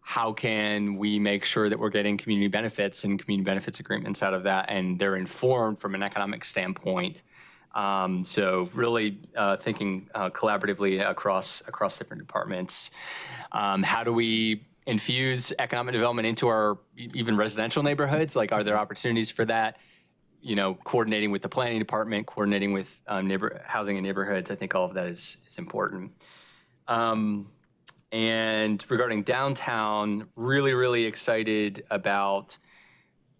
how can we make sure that we're getting community benefits and community benefits agreements out of that, and they're informed from an economic standpoint? So really thinking collaboratively across different departments. How do we infuse economic development into our even residential neighborhoods? Like, are there opportunities for that? You know, coordinating with the planning department, coordinating with housing and neighborhoods. I think all of that is important. And regarding downtown, really excited about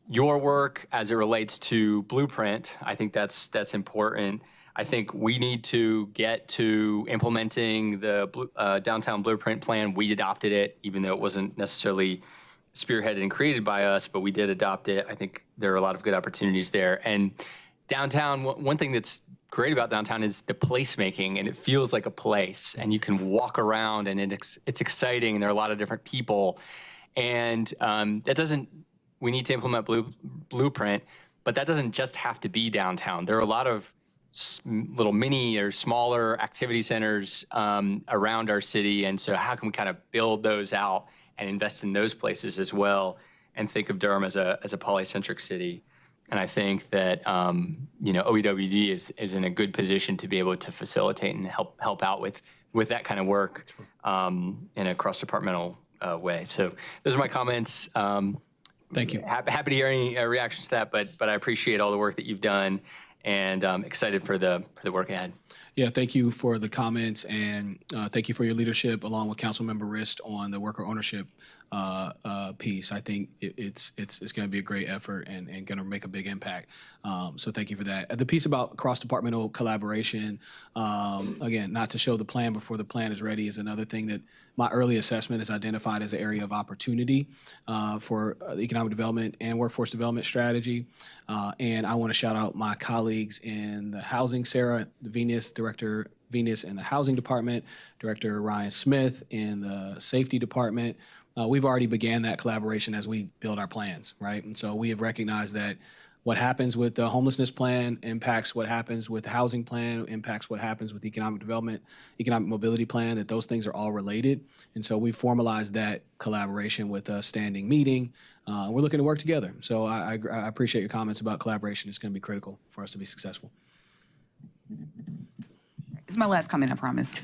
your work as it relates to Blueprint. I think that's important. I think we need to get to implementing the downtown Blueprint plan. We adopted it, even though it wasn't necessarily spearheaded and created by us, but we did adopt it. I think there are a lot of good opportunities there. And downtown, one thing that's great about downtown is the placemaking, and it feels like a place, and you can walk around, and it's exciting, and there are a lot of different people. And we need to implement Blueprint, but that doesn't just have to be downtown. There are a lot of little mini or smaller activity centers around our city, and so how can we kind of build those out and invest in those places as well, and think of Durham as a polycentric city? And I think that OEWD is in a good position to be able to facilitate and help out with that kind of work in a cross-departmental way. So those are my comments. Thank you. Happy to hear any reactions to that, but I appreciate all the work that you've done, and excited for the work ahead. Yeah, thank you for the comments, and thank you for your leadership along with Councilmember Rist on the worker ownership piece. I think it's going to be a great effort and going to make a big impact. So thank you for that. The piece about cross-departmental collaboration, again, not to show the plan before the plan is ready, is another thing that my early assessment has identified as an area of opportunity for economic development and workforce development strategy. And I want to shout out my colleagues in the housing, Sarah Venus, Director Venus in the housing department, Director Ryan Smith in the safety department. We've already began that collaboration as we build our plans, right? And so we have recognized that what happens with the homelessness plan impacts what happens with the housing plan, impacts what happens with the economic development, economic mobility plan, that those things are all related. And so we formalized that collaboration with a standing meeting. We're looking to work together. So I appreciate your comments about collaboration. It's going to be critical for us to be successful. It's my last comment, I promise.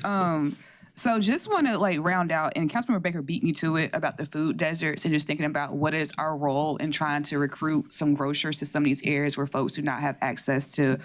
So just want to round out, and Councilmember Baker beat me to it about the food deserts, and just thinking about what is our role in trying to recruit some grocers to some of these areas where folks do not have access to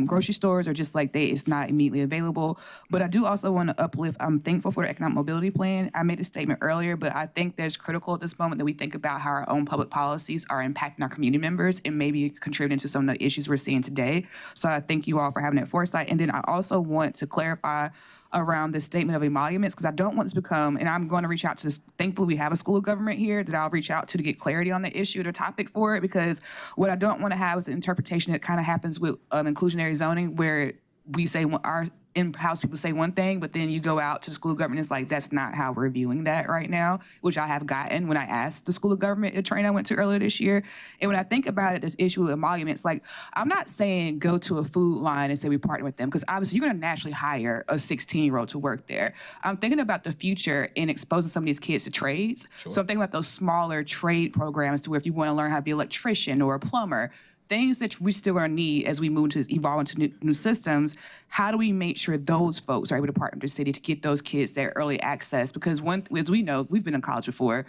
grocery stores, or just it's not immediately available. But I do also want to uplift, I'm thankful for the economic mobility plan. I made a statement earlier, but I think there's critical at this moment that we think about how our own public policies are impacting our community members and maybe contributing to some of the issues we're seeing today. So I thank you all for having that foresight. And then I also want to clarify around the statement of emoluments, because I don't want this to become, and I'm going to reach out to this, thankfully we have a school of government here that I'll reach out to get clarity on the issue, the topic for it, because what I don't want to have is an interpretation that kind of happens with inclusionary zoning, where we say our in-house people say one thing, but then you go out to the school of government, it's like, that's not how we're viewing that right now, which I have gotten when I asked the school of government, a training I went to earlier this year. And when I think about it, this issue of emoluments, I'm not saying go to a food line and say we partner with them, because obviously you're going to naturally hire a 16-year-old to work there. I'm thinking about the future and exposing some of these kids to trades. Sure. So I'm thinking about those smaller trade programs to where if you want to learn how to be an electrician or a plumber, things that we still are going to need as we move to evolve into new systems, how do we make sure those folks are able to partner with the city to get those kids their early access? Because as we know, we've been in college before,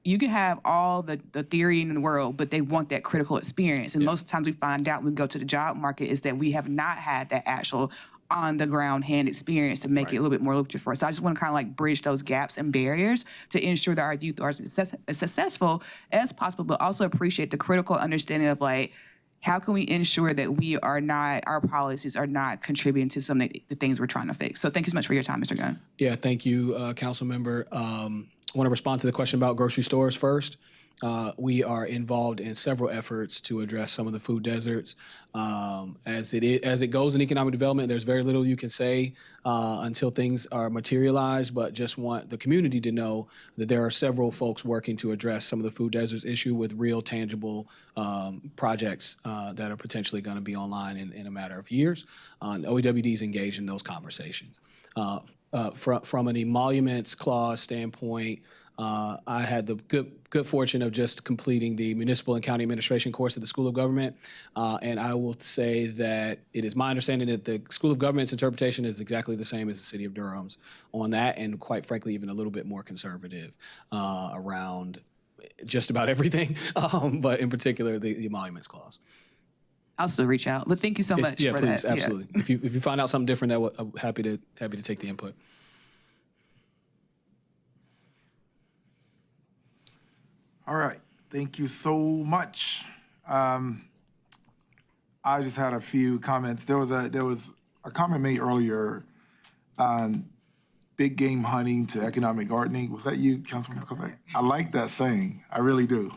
you can have all the theory in the world, but they want that critical experience. And most of the times we find out when we go to the job market is that we have not had that actual on the ground hand experience to make it a little bit more lucrative for us. So I just want to kind of like bridge those gaps and barriers to ensure that our youth are as successful as possible, but also appreciate the critical understanding of like, how can we ensure that our policies are not contributing to some of the things we're trying to fix? So thank you so much for your time, Mr. Gunn. Yeah, thank you, Council Member. I want to respond to the question about grocery stores first. We are involved in several efforts to address some of the food deserts. As it goes in economic development, there's very little you can say until things are materialized, but just want the community to know that there are several folks working to address some of the food deserts issue with real tangible projects that are potentially going to be online in a matter of years. OEWD is engaged in those conversations. From an emoluments clause standpoint, I had the good fortune of just completing the municipal and county administration course at the School of Government, and I will say that it is my understanding that the School of Government's interpretation is exactly the same as the City of Durham's on that, and quite frankly, even a little bit more conservative around just about everything, but in particular the emoluments clause. I'll still reach out, but thank you so much yeah, for please, that. absolutely. Yeah. If you find out something different, I'm happy to take the input. All right, thank you so much. I just had a few comments. There was a comment made earlier on big game hunting to economic gardening. Was that you, Councilman Kovac? I like that saying. I really do.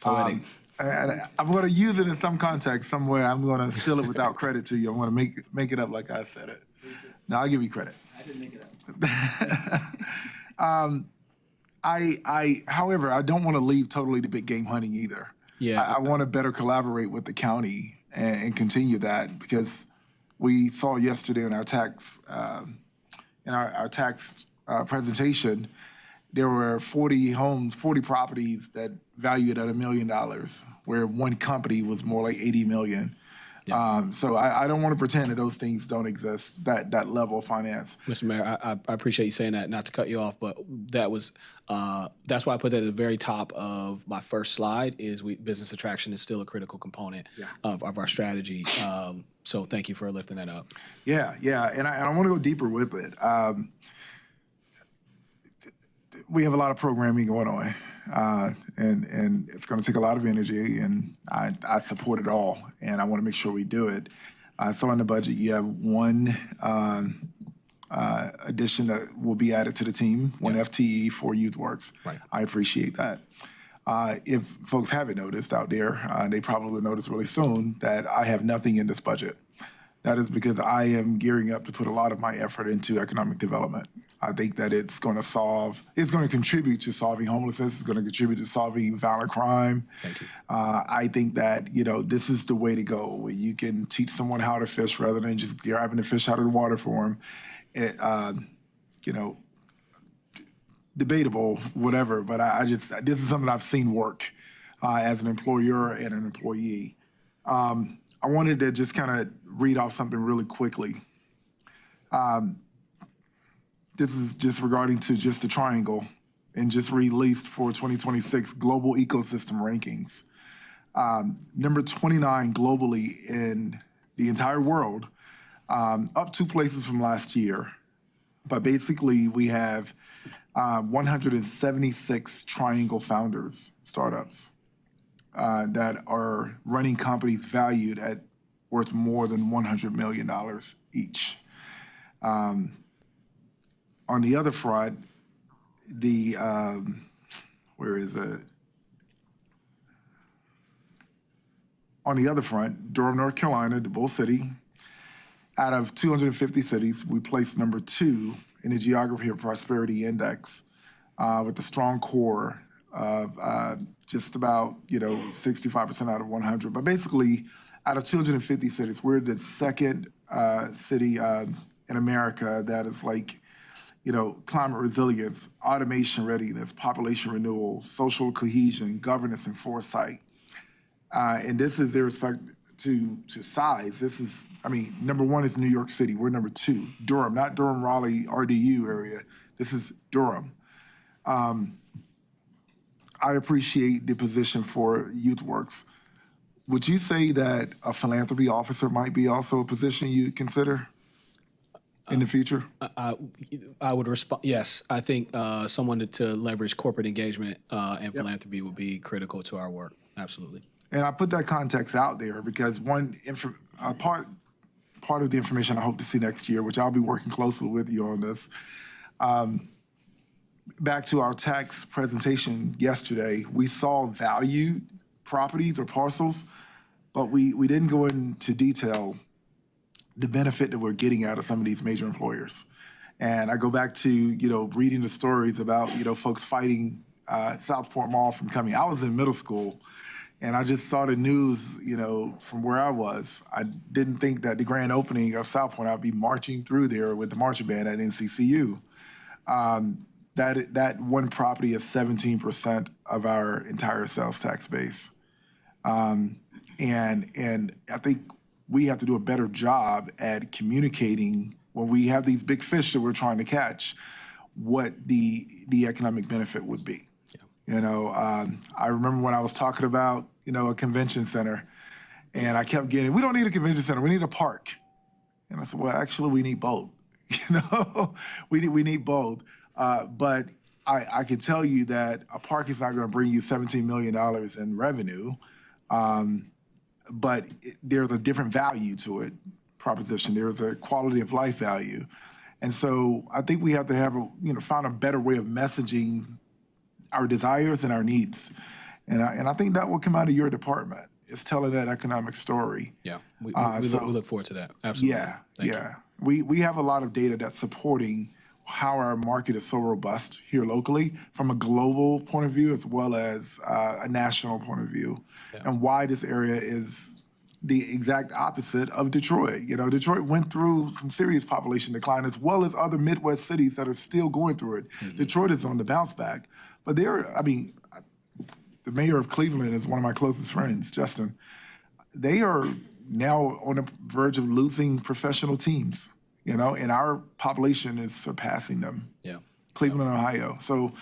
Poetic. And I'm going to use it in some context somewhere. I'm going to steal it without credit to you. I'm going to make it up like I said it. No, I'll give you credit. I didn't make it up. However, I don't want to leave totally the big game hunting either. Yeah. I want to better collaborate with the county and continue that, because we saw yesterday in our tax presentation, there were 40 homes, 40 properties that valued at $1 million, where one company was more like 80 million. Yeah. So I don't want to pretend that those things don't exist, that level of finance. Mr. Mayor, I appreciate you saying that, not to cut you off, but that's why I put that at the very top of my first slide, is business attraction is still a critical component of our strategy. So thank you for lifting that up. Yeah, and I want to go deeper with it. We have a lot of programming going on, and it's going to take a lot of energy, and I support it all, and I want to make sure we do it. So in the budget, you have one addition that will be added to the team, one FTE for YouthWorks. Right. I appreciate that. If folks haven't noticed out there, they probably will notice really soon that I have nothing in this budget. That is because I am gearing up to put a lot of my effort into economic development. I think that it's going to contribute to solving homelessness. It's going to contribute to solving violent crime. Thank you. I think that, this is the way to go, where you can teach someone how to fish rather than just grabbing the fish out of the water for them. Debatable, whatever, but this is something I've seen work as an employer and an employee. I wanted to just kind of read off something really quickly. This is just regarding to just the triangle, and just released for 2026 Global Ecosystem Rankings. Number 29 globally in the entire world, up 2 places from last year. But basically, we have 176 triangle founders, startups, that are running companies valued at worth more than $100 million each. On the other front, where is it? On the other front, Durham, North Carolina, the Bull City, out of 250 cities, we placed number 2 in the Geography of Prosperity Index, with a strong core of just about 65% out of 100. But basically, out of 250 cities, we're the second city in America that is like, climate resilience, automation readiness, population renewal, social cohesion, governance, and foresight. And this is irrespective to size. This is, number 1 is New York City. We're number 2. Durham, not Durham, Raleigh, RDU area. This is Durham. I appreciate the position for YouthWorks. Would you say that a philanthropy officer might be also a position you consider? in the future? I would respond, yes. I think someone to leverage corporate engagement and philanthropy would be critical to our work. Absolutely. And I put that context out there because part of the information I hope to see next year, which I'll be working closely with you on this, back to our tax presentation yesterday, we saw valued properties or parcels, but we didn't go into detail the benefit that we're getting out of some of these major employers. And I go back to, reading the stories about, folks fighting Southport Mall from coming. I was in middle school, and I just saw the news, from where I was. I didn't think that the grand opening of Southport, I'd be marching through there with the marching band at NCCU. That one property is 17% of our entire sales tax base. And I think we have to do a better job at communicating when we have these big fish that we're trying to catch, what the economic benefit would be. Yeah. I remember when I was talking about, a convention center, and I kept getting, we don't need a convention center, we need a park. And I said, well, actually, we need both. We need both. But I can tell you that a park is not going to bring you $17 million in revenue, but there's a different value to it, proposition. There's a quality of life value. And so I think we have to have find a better way of messaging our desires and our needs. And I think that will come out of your department. It's telling that economic story. Yeah, we look forward to that. Absolutely. Yeah, Thank you. We have a lot of data that's supporting how our market is so robust here locally from a global point of view as well as a national point of view, and why this area is the exact opposite of Detroit. Detroit went through some serious population decline as well as other Midwest cities that are still going through it. Mm-hmm. Detroit is on the bounce back, but the mayor of Cleveland is one of my closest friends, Justin. They are now on the verge of losing professional teams, and our population is surpassing them. Yeah. Cleveland, Ohio. So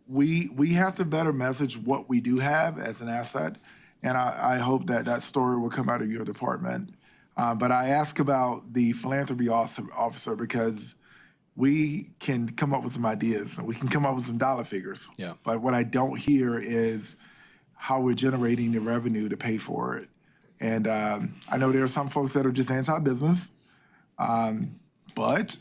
we have to better message what we do have as an asset, and I hope that story will come out of your department. But I ask about the philanthropy officer because we can come up with some ideas and we can come up with some dollar figures. Yeah. But what I don't hear is how we're generating the revenue to pay for it. And I know there are some folks that are just anti-business, but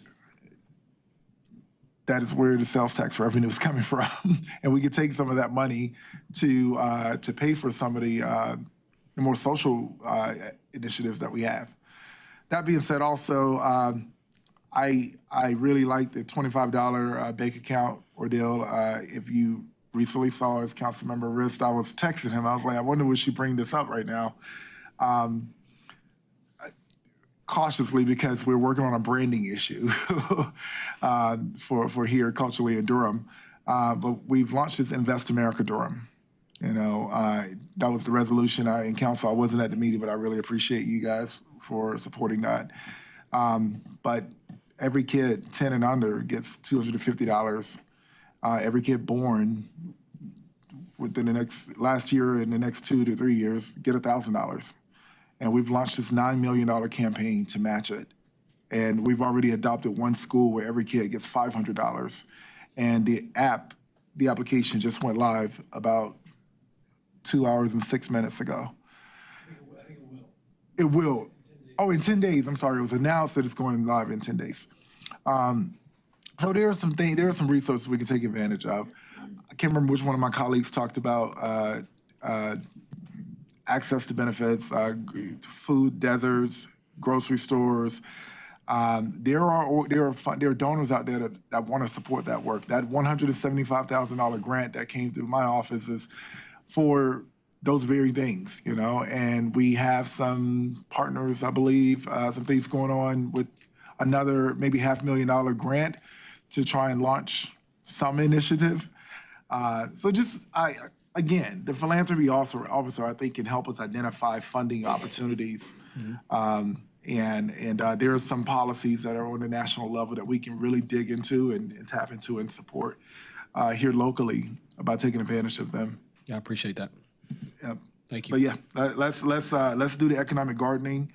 that is where the sales tax revenue is coming from. And we could take some of that money to pay for some of the more social initiatives that we have. That being said, also, I really like the $25 bank account ordeal. If you recently saw as Councilmember Rist, I was texting him. I was like, I wonder would she bring this up right now? Cautiously, because we're working on a branding issue for here culturally in Durham. But we've launched this Invest America Durham. That was the resolution in council. I wasn't at the meeting, but I really appreciate you guys for supporting that. But every kid 10 and under gets $250. Every kid born within last year and the next 2 to 3 years get $1,000. And we've launched this $9 million campaign to match it. And we've already adopted one school where every kid gets $500. And the application just went live about 2 hours and 6 minutes ago. I think it will. It will. Oh, in 10 days. I'm sorry. It was announced that it's going live in 10 days. So there are some resources we can take advantage of. I can't remember which one of my colleagues talked about access to benefits, food deserts, grocery stores. There are donors out there that want to support that work. That $175,000 grant that came through my office is for those very things, and we have some partners, I believe, some things going on with another maybe $500,000 grant to try and launch some initiative. Again, the philanthropy officer, I think, can help us identify funding opportunities. Mm-hmm. And there are some policies that are on the national level that we can really dig into and tap into and support here locally by taking advantage of them. Yeah, I appreciate that. Yep. Thank you. But yeah, let's do the economic gardening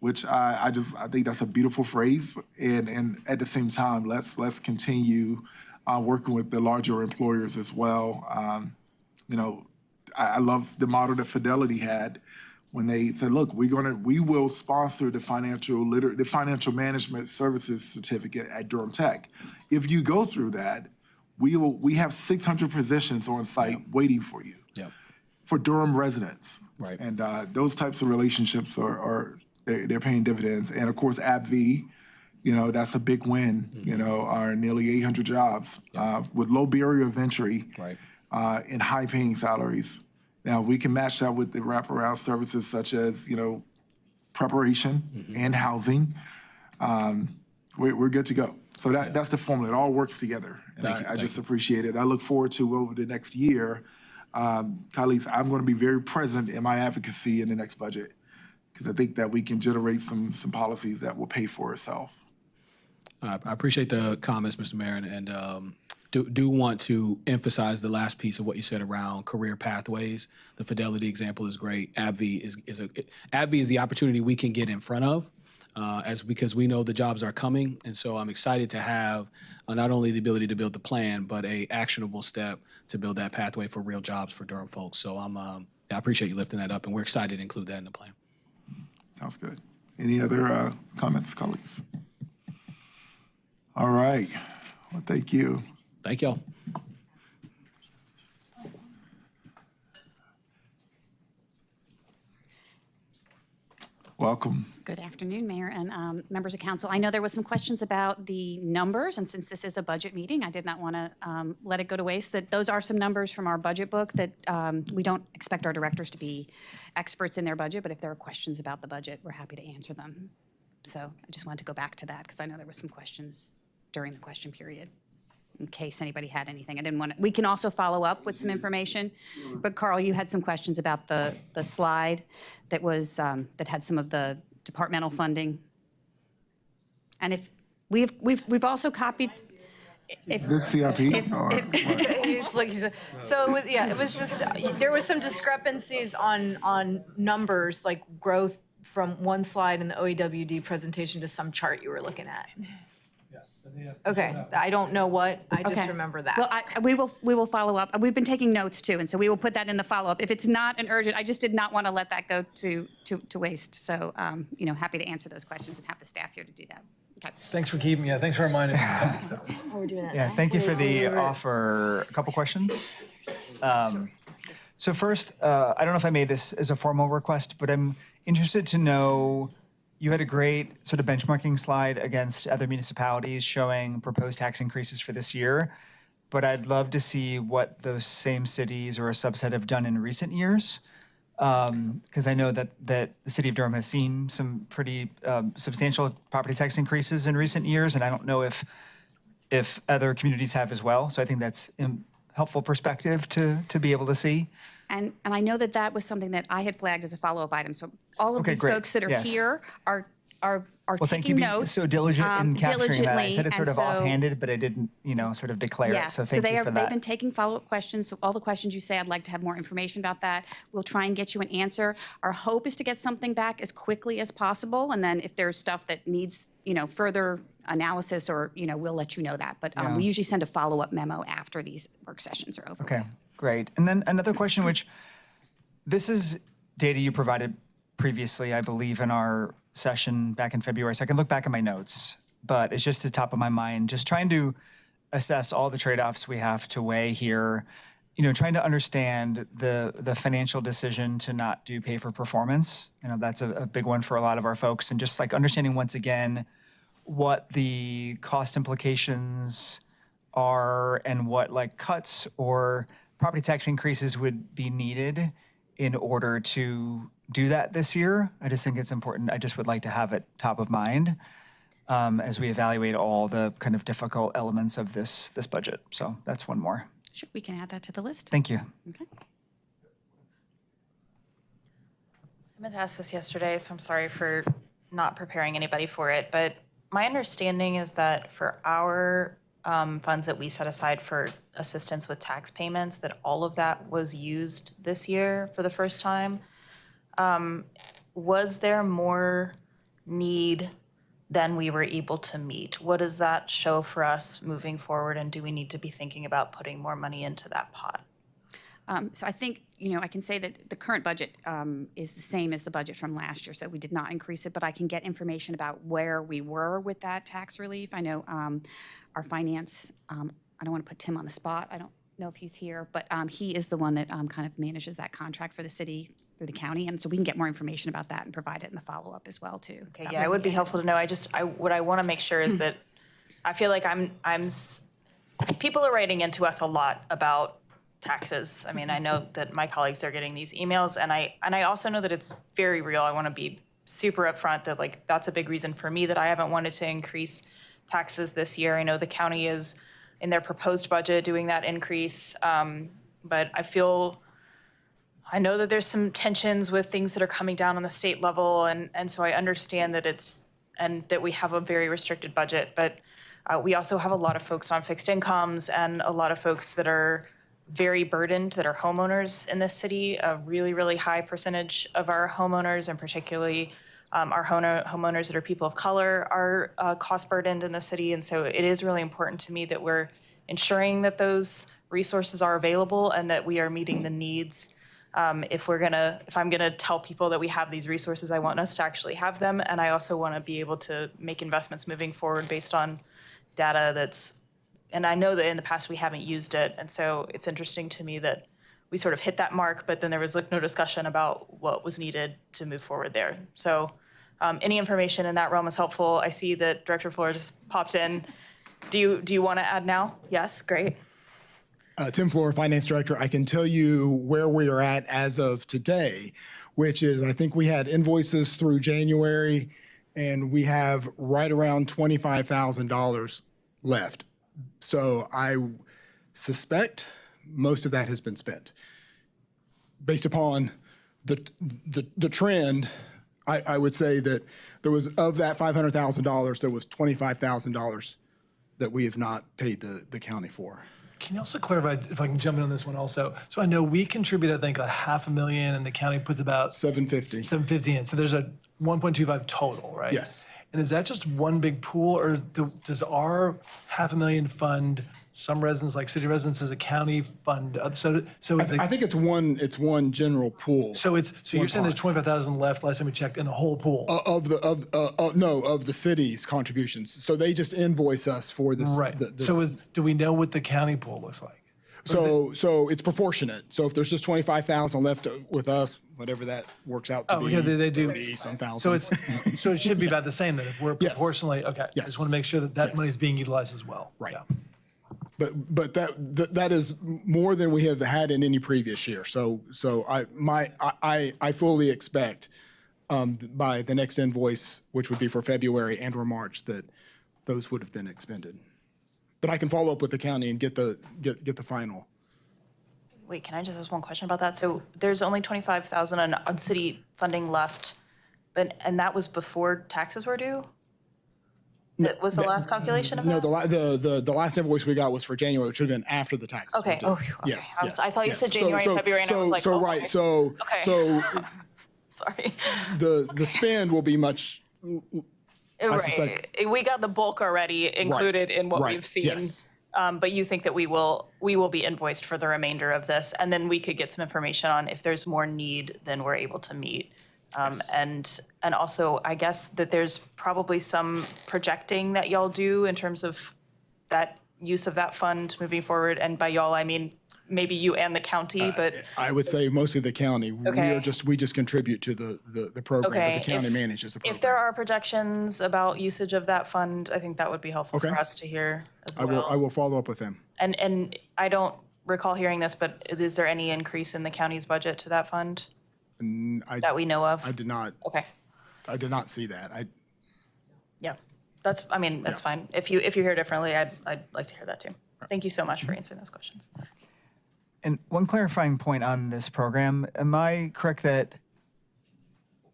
which I think that's a beautiful phrase. And at the same time, let's continue working with the larger employers as well. I love the model that Fidelity had when they said, look, we will sponsor the financial management services certificate at Durham Tech. If you go through that, we have 600 positions on site waiting for you. For Durham residents. Right. And those types of relationships they're paying dividends. And of course, AbbVie, that's a big win, our nearly 800 jobs with low barrier of entry and high paying salaries. Now we can match that with the wraparound services such as, preparation and housing. We're good to go. So that's the formula. It all works together. And I just appreciate it. I look forward to over the next year, colleagues, I'm going to be very present in my advocacy in the next budget because I think that we can generate some policies that will pay for itself. I appreciate the comments, Mr. Mayor, and do want to emphasize the last piece of what you said around career pathways. The Fidelity example is great. AbbVie is the opportunity we can get in front of. Because we know the jobs are coming, and so I'm excited to have not only the ability to build the plan, but a actionable step to build that pathway for real jobs for Durham folks. So I appreciate you lifting that up, and we're excited to include that in the plan. Sounds good. Any other comments, colleagues? All right. Well, thank you. Thank y'all. Welcome. Good afternoon, Mayor and members of council. I know there was some questions about the numbers, and since this is a budget meeting, I did not want to let it go to waste. That those are some numbers from our budget book that we don't expect our directors to be experts in their budget, but if there are questions about the budget, we're happy to answer them. So I just wanted to go back to that because I know there were some questions during the question period in case anybody had anything. I didn't want to, we can also follow up with some information, but Carl, you had some questions about the slide that was, that had some of the departmental funding. And if we've also copied, if. This CIP? So it was just, there was some discrepancies on numbers, like growth from one slide in the OEWD presentation to some chart you were looking at. Okay, I don't know what, I just remember that. Well, we will follow up. We've been taking notes too, and so we will put that in the follow-up. If it's not an urgent, I just did not want to let that go to waste. So, happy to answer those questions and have the staff here to do that. Okay. Thanks for reminding me. How we're doing that. Yeah, thank you for the offer. A couple questions. So first, I don't know if I made this as a formal request, but I'm interested to know, you had a great sort of benchmarking slide against other municipalities showing proposed tax increases for this year, but I'd love to see what those same cities or a subset have done in recent years. Because I know that the city of Durham has seen some pretty substantial property tax increases in recent years, and I don't know if other communities have as well. So I think that's a helpful perspective to be able to see. And I know that was something that I had flagged as a follow-up item. So all of these folks that are here are thank you taking for notes. so diligent in capturing that. I said it sort of so, offhanded, but I didn't, sort of declare it. So thank you for that. They've been taking follow-up questions. So all the questions you say, I'd like to have more information about that. We'll try and get you an answer. Our hope is to get something back as quickly as possible. And then if there's stuff that needs, further analysis or, we'll let you know that. But we usually send a follow-up memo after these work sessions are over. Okay, great. And then another question, which this is data you provided previously, I believe, in our session back in February. So I can look back at my notes, but it's just the top of my mind, just trying to assess all the trade-offs we have to weigh here, trying to understand the financial decision to not do pay for performance. That's a big one for a lot of our folks. And just like understanding once again what the cost implications are and what like cuts or property tax increases would be needed in order to do that this year. I just think it's important. I just would like to have it top of mind as we evaluate all the kind of difficult elements of this budget. So that's one more. Sure, we can add that to the list. Thank you. Okay. I meant to ask this yesterday, so I'm sorry for not preparing anybody for it, but my understanding is that for our funds that we set aside for assistance with tax payments, that all of that was used this year for the first time. Was there more need than we were able to meet. What does that show for us moving forward, and do we need to be thinking about putting more money into that pot? So I think, I can say that the current budget is the same as the budget from last year, so we did not increase it, but I can get information about where we were with that tax relief. I know our finance, I don't want to put Tim on the spot. I don't know if he's here, but he is the one that kind of manages that contract for the city through the county, and so we can get more information about that and provide it in the follow-up as well, too. Okay, yeah, it would be helpful to know. What I want to make sure is that I feel like people are writing into us a lot about taxes. I mean, I know that my colleagues are getting these emails, and I also know that it's very real. I want to be super upfront that that's a big reason for me that I haven't wanted to increase taxes this year. I know the county is in their proposed budget doing that increase, but I know that there's some tensions with things that are coming down on the state level, and so I understand that that we have a very restricted budget, but we also have a lot of folks on fixed incomes and a lot of folks that are very burdened, that are homeowners in this city. A really, really high percentage of our homeowners, and particularly our homeowners that are people of color, are cost burdened in the city, and so it is really important to me that we're ensuring that those resources are available and that we are meeting the needs. If I'm gonna tell people that we have these resources, I want us to actually have them, and I also want to be able to make investments moving forward based on data and I know that in the past we haven't used it, and so it's interesting to me that we sort of hit that mark, but then there was no discussion about what was needed to move forward there. So any information in that realm is helpful. I see that Director Fuller just popped in. Do you want to add now? Yes, great. Tim Floor, Finance Director. I can tell you where we are at as of today, which is I think we had invoices through January, and we have right around $25,000 left. So I suspect most of that has been spent. Based upon the trend, I would say that there was, of that $500,000, there was $25,000 that we have not paid the county for. Can you also clarify, if I can jump in on this one also? So I know we contribute, I think, $500,000, and the county puts about $750 in. So there's a 1.25 total, right? Yes. And is that just one big pool, or does our $500,000 fund some residents, like city residents, as a county fund? So is I think it's one general pool. So you're saying there's 25,000 left last time we checked in the whole pool? Of the city's contributions. So they just invoice us for this. Right. Do we know what the county pool looks like? So it's proportionate. So if there's just 25,000 left with us, whatever that works out to be. Yeah, they do. 30-some thousand. So it should be about the same then, if we're Yes. proportionally, okay. Yes. I just want to make sure that Yes. money is being utilized as well. Right. Yeah. But that is more than we have had in any previous year. So I fully expect by the next invoice, which would be for February and or March, that those would have been expended. But I can follow up with the county and get the final. Wait, can I just ask one question about that? So there's only 25,000 on city funding left, and that was before taxes were due? That was the last calculation of that? No, the last invoice we got was for January, which should have been after the taxes. Okay. were due. Okay. Yes. I thought you said January and February, and I was like, so oh, right. okay. So Sorry. the spend will be much. I suspect. Right. We got the bulk already included in what we've seen. Yes. But you think that we will be invoiced for the remainder of this, and then we could get some information on if there's more need than we're able to meet. And also, I guess that there's probably some projecting that y'all do in terms of that use of that fund moving forward. And by y'all, I mean maybe you and the county, but I would say mostly the county. Okay. We just contribute to the program, but the county manages the program. if there are projections about usage of that fund, I think that would be helpful Okay. for us to hear as well. I will follow up with them. And I don't recall hearing this, but is there any increase in the county's budget to that fund that we know of? I did not. Okay. I did not see that. Yeah, that's fine. If you hear differently, I'd like to hear that too. Thank you so much for answering those questions. And one clarifying point on this program, am I correct that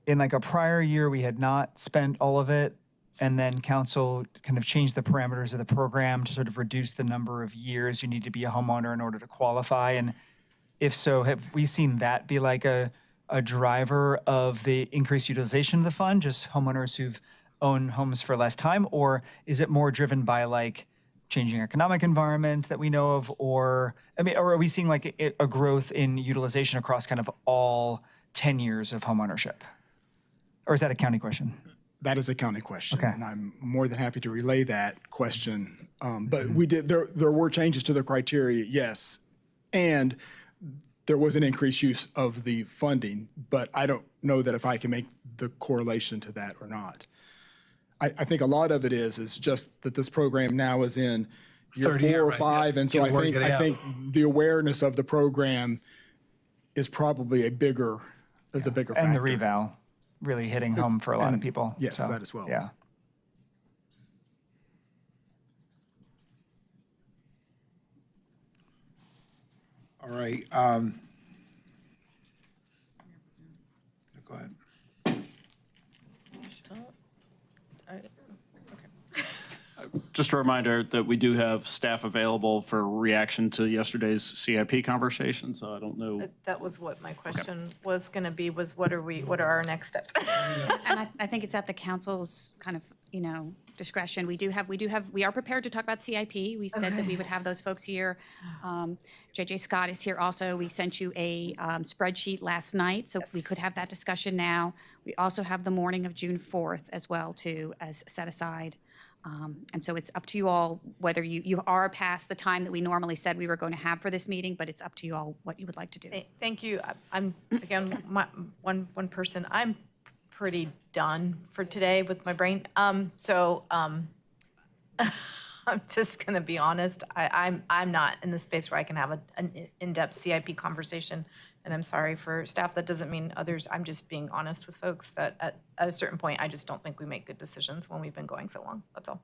in like a prior year, we had not spent all of it, and then council kind of changed the parameters of the program to sort of reduce the number of years you need to be a homeowner in order to qualify? And if so, have we seen that be like a a driver of the increased utilization of the fund, just homeowners who've owned homes for less time? Or is it more driven by like changing economic environment that we know of? Or, I mean, or are we seeing like a growth in utilization across kind of all 10 years of homeownership? Or is that a county question? That is a county question, Okay. and I'm more than happy to relay that question. But we did, there were changes to the criteria, yes. And there was an increased use of the funding, but I don't know that if I can make the correlation to that or not. I think a lot of it is just that this program now is in year 3rd 4 year, or right, 5, yeah. and so Get work, I get it out. think the awareness of the program is probably a bigger factor. And the reval really hitting home for a lot of people. Yes, so, that as well. Yeah. All right. Go ahead. Just a reminder that we do have staff available for reaction to yesterday's CIP conversation, so I don't know. That was what my question was going to be, was what are our next steps? And I think it's at the council's kind of, discretion. We are prepared to talk about CIP. We said that we would have those folks here. JJ Scott is here also. We sent you a spreadsheet last night, so we could have that discussion now. We also have the morning of June 4th as well, too, as set aside. And so it's up to you all whether you are past the time that we normally said we were going to have for this meeting, but it's up to you all what you would like to do. Thank you. I'm, again, one person. I'm pretty done for today with my brain. I'm just going to be honest. I'm not in the space where I can have an in-depth CIP conversation, and I'm sorry for staff. That doesn't mean others. I'm just being honest with folks that at a certain point, I just don't think we make good decisions when we've been going so long. That's all.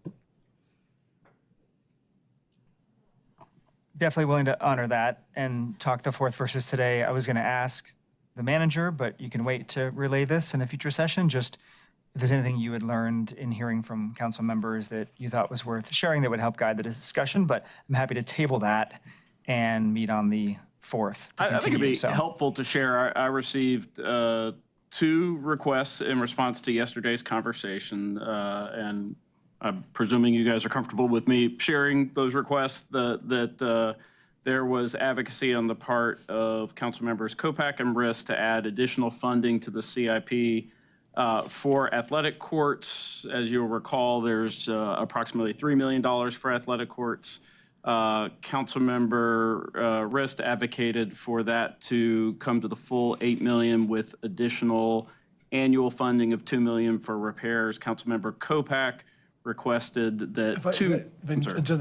Definitely willing to honor that and talk the 4th versus today. I was going to ask the manager, but you can wait to relay this in a future session. Just if there's anything you had learned in hearing from council members that you thought was worth sharing that would help guide the discussion, but I'm happy to table that and meet on the 4th to I think it'd continue, be so. helpful to share. I received 2 requests in response to yesterday's conversation, and I'm presuming you guys are comfortable with me sharing those requests. That there was advocacy on the part of council members Kopak and Riss to add additional funding to the CIP for athletic courts. As you'll recall, there's approximately $3 million for athletic courts. Councilmember Rist advocated for that to come to the full $8 million with additional annual funding of $2 million for repairs. Councilmember Kopak requested that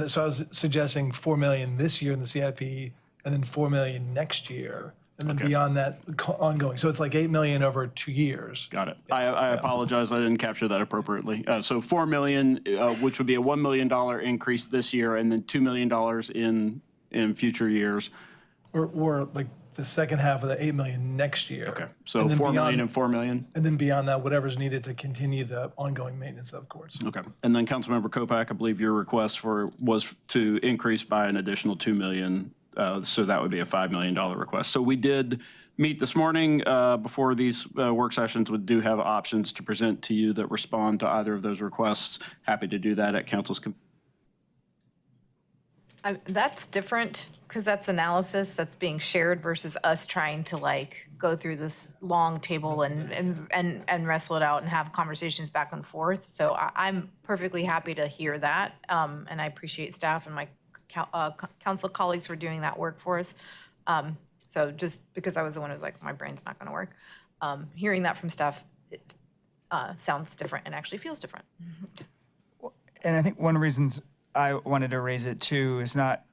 So I was suggesting $4 million this year in the CIP, and then $4 million next year, and then beyond that, ongoing. So it's like $8 million over 2 years. Got it. I apologize, I didn't capture that appropriately. So $4 million, which would be a $1 million increase this year, and then $2 million in future years. Or like the second half of the $8 million next year. Okay, so $4 million and $4 million? And then beyond that, whatever's needed to continue the ongoing maintenance of courts. Okay, and then Councilmember Kopak, I believe your request was to increase by an additional $2 million, so that would be a $5 million request. So we did meet this morning before these work sessions. We do have options to present to you that respond to either of those requests. Happy to do that at council's. That's different because that's analysis that's being shared versus us trying to like go through this long table and wrestle it out and have conversations back and forth. So I'm perfectly happy to hear that, and I appreciate staff and my council colleagues for doing that work for us. So just because I was the one who's like, my brain's not going to work, hearing that from staff sounds different and actually feels different. And I think one of the reasons I wanted to raise it too is not,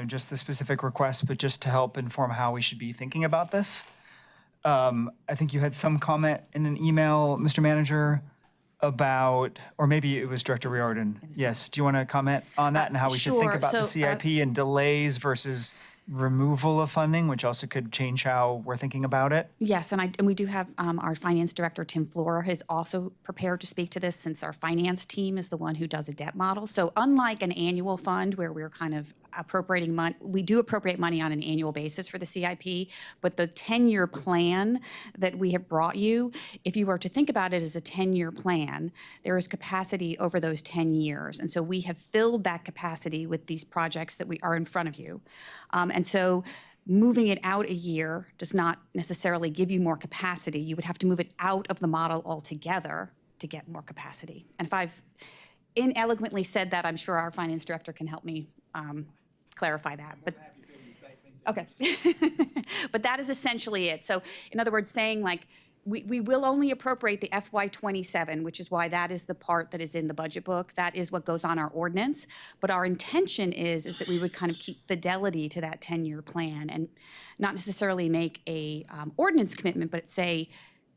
just the specific request, but just to help inform how we should be thinking about this. I think you had some comment in an email, Mr. Manager, about, or maybe it was Director Riordan. Yes, do you want to comment on that and how we should think Sure. about the So, CIP and delays versus removal of funding, which also could change how we're thinking about it? Yes, and we do have our finance director, Tim Flora, is also prepared to speak to this since our finance team is the one who does a debt model. So unlike an annual fund where we're kind of appropriating money. We do appropriate money on an annual basis for the CIP, but the 10-year plan that we have brought you, if you were to think about it as a 10-year plan, there is capacity over those 10 years. And so we have filled that capacity with these projects that we are in front of you. And so moving it out a year does not necessarily give you more capacity. You would have to move it out of the model altogether to get more capacity. And if I've ineloquently said that, I'm sure our finance director can help me clarify that. But okay, but that is essentially it. So in other words, saying like we will only appropriate the FY27, which is why that is the part that is in the budget book. That is what goes on our ordinance. But our intention is that we would kind of keep fidelity to that 10-year plan and not necessarily make a ordinance commitment, but say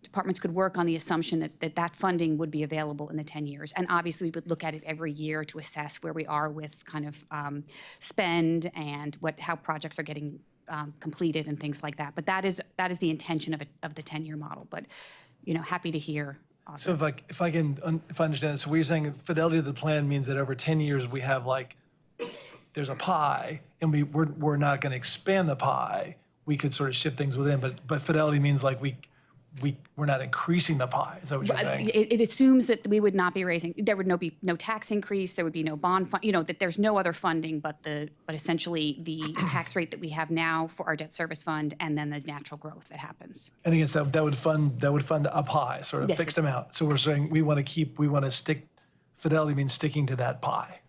departments could work on the assumption that funding would be available in the 10 years. And obviously, we would look at it every year to assess where we are with kind of spend and how projects are getting completed and things like that. But that is the intention of the 10-year model. But, happy to hear. Also. So if I understand it, so what you're saying, fidelity to the plan means that over 10 years we have there's a pie, and we're not going to expand the pie. We could sort of shift things within, but fidelity means we're not increasing the pie. Is that what you're saying? It assumes that we would not be raising. There would be no tax increase. There would be no bond fund. That there's no other funding but essentially the tax rate that we have now for our debt service fund, and then the natural growth that happens. And again, so that would fund up high, sort of fixed amount. So we're saying we want to stick. Fidelity means sticking to that pie.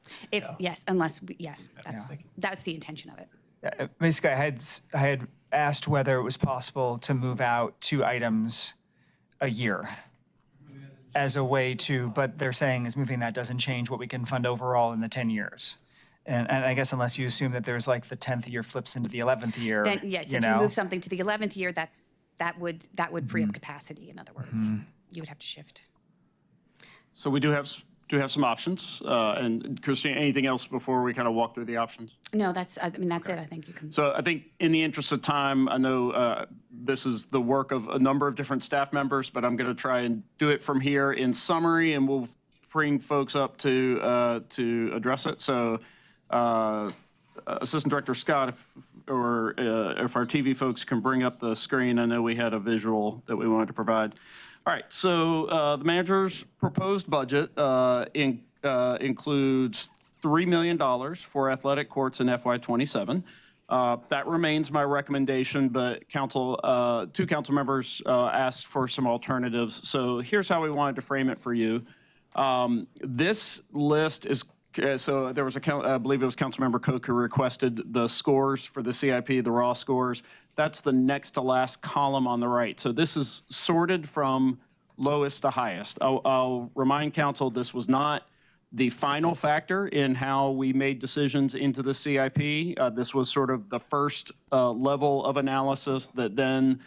Yes, that's the intention of it. Yeah, basically, I had asked whether it was possible to move out 2 items a year as a way to, but they're saying is moving that doesn't change what we can fund overall in the 10 years. And I guess unless you assume that there's the 10th year flips into the 11th year. Then yes, if you move something to the 11th year, that would free up capacity. In other words, you would have to shift. So we do have some options. And Christina, anything else before we kind of walk through the options? No, that's it. I think you can. So I think in the interest of time, I know this is the work of a number of different staff members, but I'm going to try and do it from here in summary, and we'll bring folks up to address it. So Assistant Director Scott, if our TV folks can bring up the screen. I know we had a visual that we wanted to provide. All right, so the manager's proposed budget includes $3 million for athletic courts in FY27. That remains my recommendation, but two council members asked for some alternatives. So here's how we wanted to frame it for you. This list is, so there was I believe it was Councilmember Koch who requested the scores for the CIP, the raw scores. That's the next to last column on the right. So this is sorted from lowest to highest. I'll remind council this was not the final factor in how we made decisions into the CIP. This was sort of the first level of analysis that then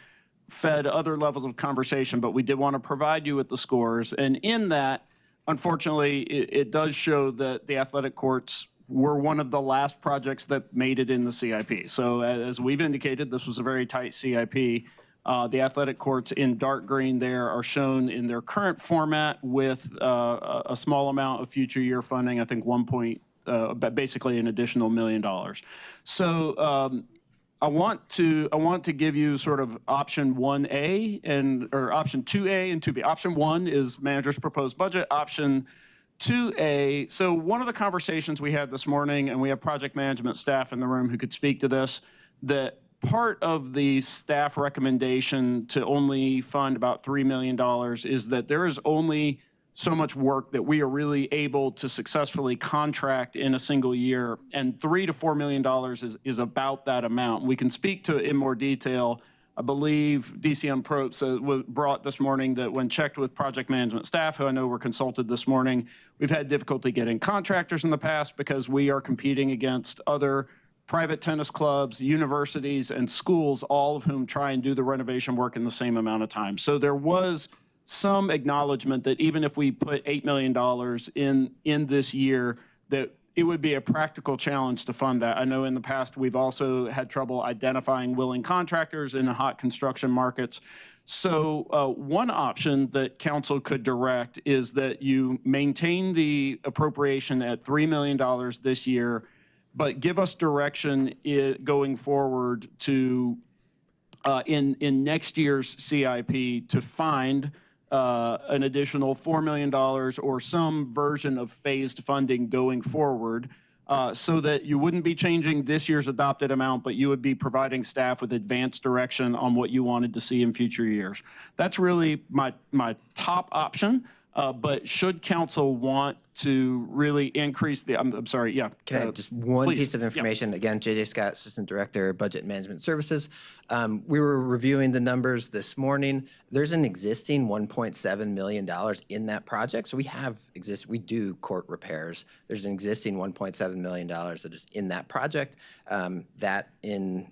fed other levels of conversation, but we did want to provide you with the scores. And in that, unfortunately, it does show that the athletic courts were one of the last projects that made it in the CIP. So as we've indicated, this was a very tight CIP. The athletic courts in dark green there are shown in their current format with a small amount of future year funding, I think basically an additional $1 million. So I want to give you sort of option 1A or option 2A and 2B. Option 1 is manager's proposed budget. Option 2A, so one of the conversations we had this morning, and we have project management staff in the room who could speak to this, that part of the staff recommendation to only fund about $3 million is that there is only so much work that we are really able to successfully contract in a single year, and $3 to $4 million is about that amount. We can speak to it in more detail. I believe DCM Probst brought this morning that when checked with project management staff, who I know were consulted this morning, we've had difficulty getting contractors in the past because we are competing against other private tennis clubs, universities, and schools, all of whom try and do the renovation work in the same amount of time. So there was some acknowledgement that even if we put $8 million in this year, that it would be a practical challenge to fund that. I know in the past we've also had trouble identifying willing contractors in the hot construction markets. So one option that council could direct is that you maintain the appropriation at $3 million this year, but give us direction going forward to, in next year's CIP, to find an additional $4 million or some version of phased funding going forward, so that you wouldn't be changing this year's adopted amount, but you would be providing staff with advanced direction on what you wanted to see in future years. That's really my top option. But should council want to really increase the, I'm sorry, yeah. Can I just one please. piece of information? Again, JJ Scott, Assistant Director, Budget Management Services. We were reviewing the numbers this morning. There's an existing $1.7 million in that project. So we do court repairs. There's an existing $1.7 million that is in that project. That in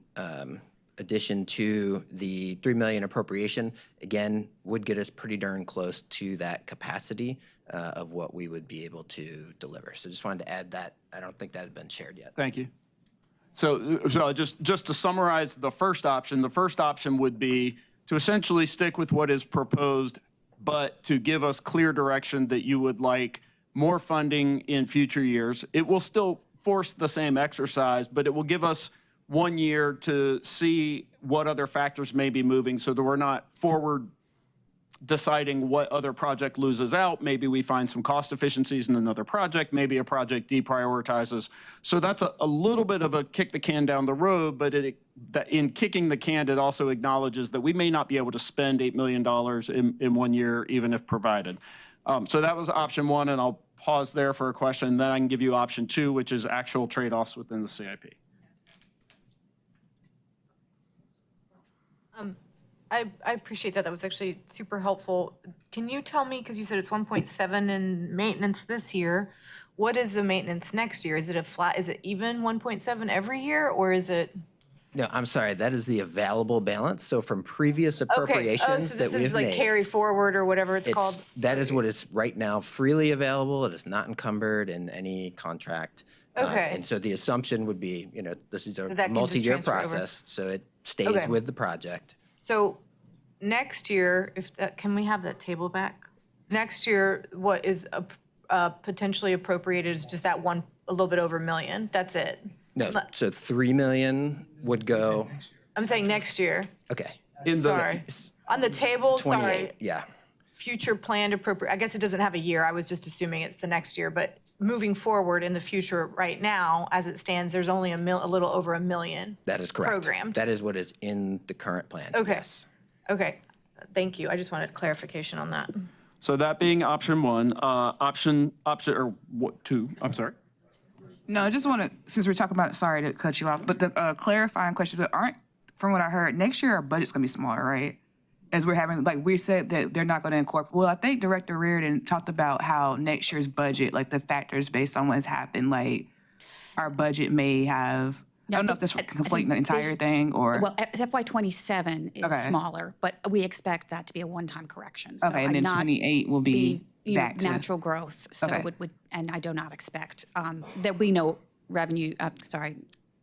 addition to the $3 million appropriation, again, would get us pretty darn close to that capacity of what we would be able to deliver. So just wanted to add that. I don't think that had been shared yet. Thank you. So just to summarize the first option would be to essentially stick with what is proposed, but to give us clear direction that you would like more funding in future years. It will still force the same exercise, but it will give us 1 year to see what other factors may be moving so that we're not forward deciding what other project loses out. Maybe we find some cost efficiencies in another project. Maybe a project deprioritizes. So that's a little bit of a kick the can down the road, but in kicking the can, it also acknowledges that we may not be able to spend $8 million in 1 year, even if provided. So that was option one, and I'll pause there for a question. Then I can give you option two, which is actual trade-offs within the CIP. I appreciate that. That was actually super helpful. Can you tell me, because you said it's 1.7 in maintenance this year, what is the maintenance next year? Is it a flat, is it even 1.7 every year, or is it? No, I'm sorry, that is the available balance. So from previous Okay, appropriations so that this we've is like made. carry forward or whatever it's called? That is what is right now freely available. It is not encumbered in any contract. Okay. And so the assumption would be, this is a That can just multi-year transfer over. process, so it stays Okay. with the project. So next year, can we have that table back? Next year, what is potentially appropriated is just that a little bit over $1 million. That's it. No, so 3 million would go, I'm saying next year. okay. Sorry. On the table, 28, sorry. yeah. Future planned appropriate, I guess it doesn't have a year. I was just assuming it's the next year, but moving forward in the future right now, as it stands, there's only a little over $1 million. That is correct. Programmed. That is what is in the current plan. Okay. Yes. Okay, thank you. I just wanted clarification on that. So that being option one, option or what two? I'm sorry. No, I just want to, since we're talking about, sorry to cut you off, but the clarifying question, but from what I heard, next year our budget's going to be smaller, right? As we're having, like we said that they're not going to incorporate, well, I think Director Riordan talked about how next year's budget, like the factors based on what's happened, like our budget may have, I don't know if this will conflate the entire thing or. Well, FY '27 is Okay. smaller, but we expect that to be a one-time correction. So Okay, and then I'm not 28 will be back to. natural growth. So Okay. and I do not expect, there'll be no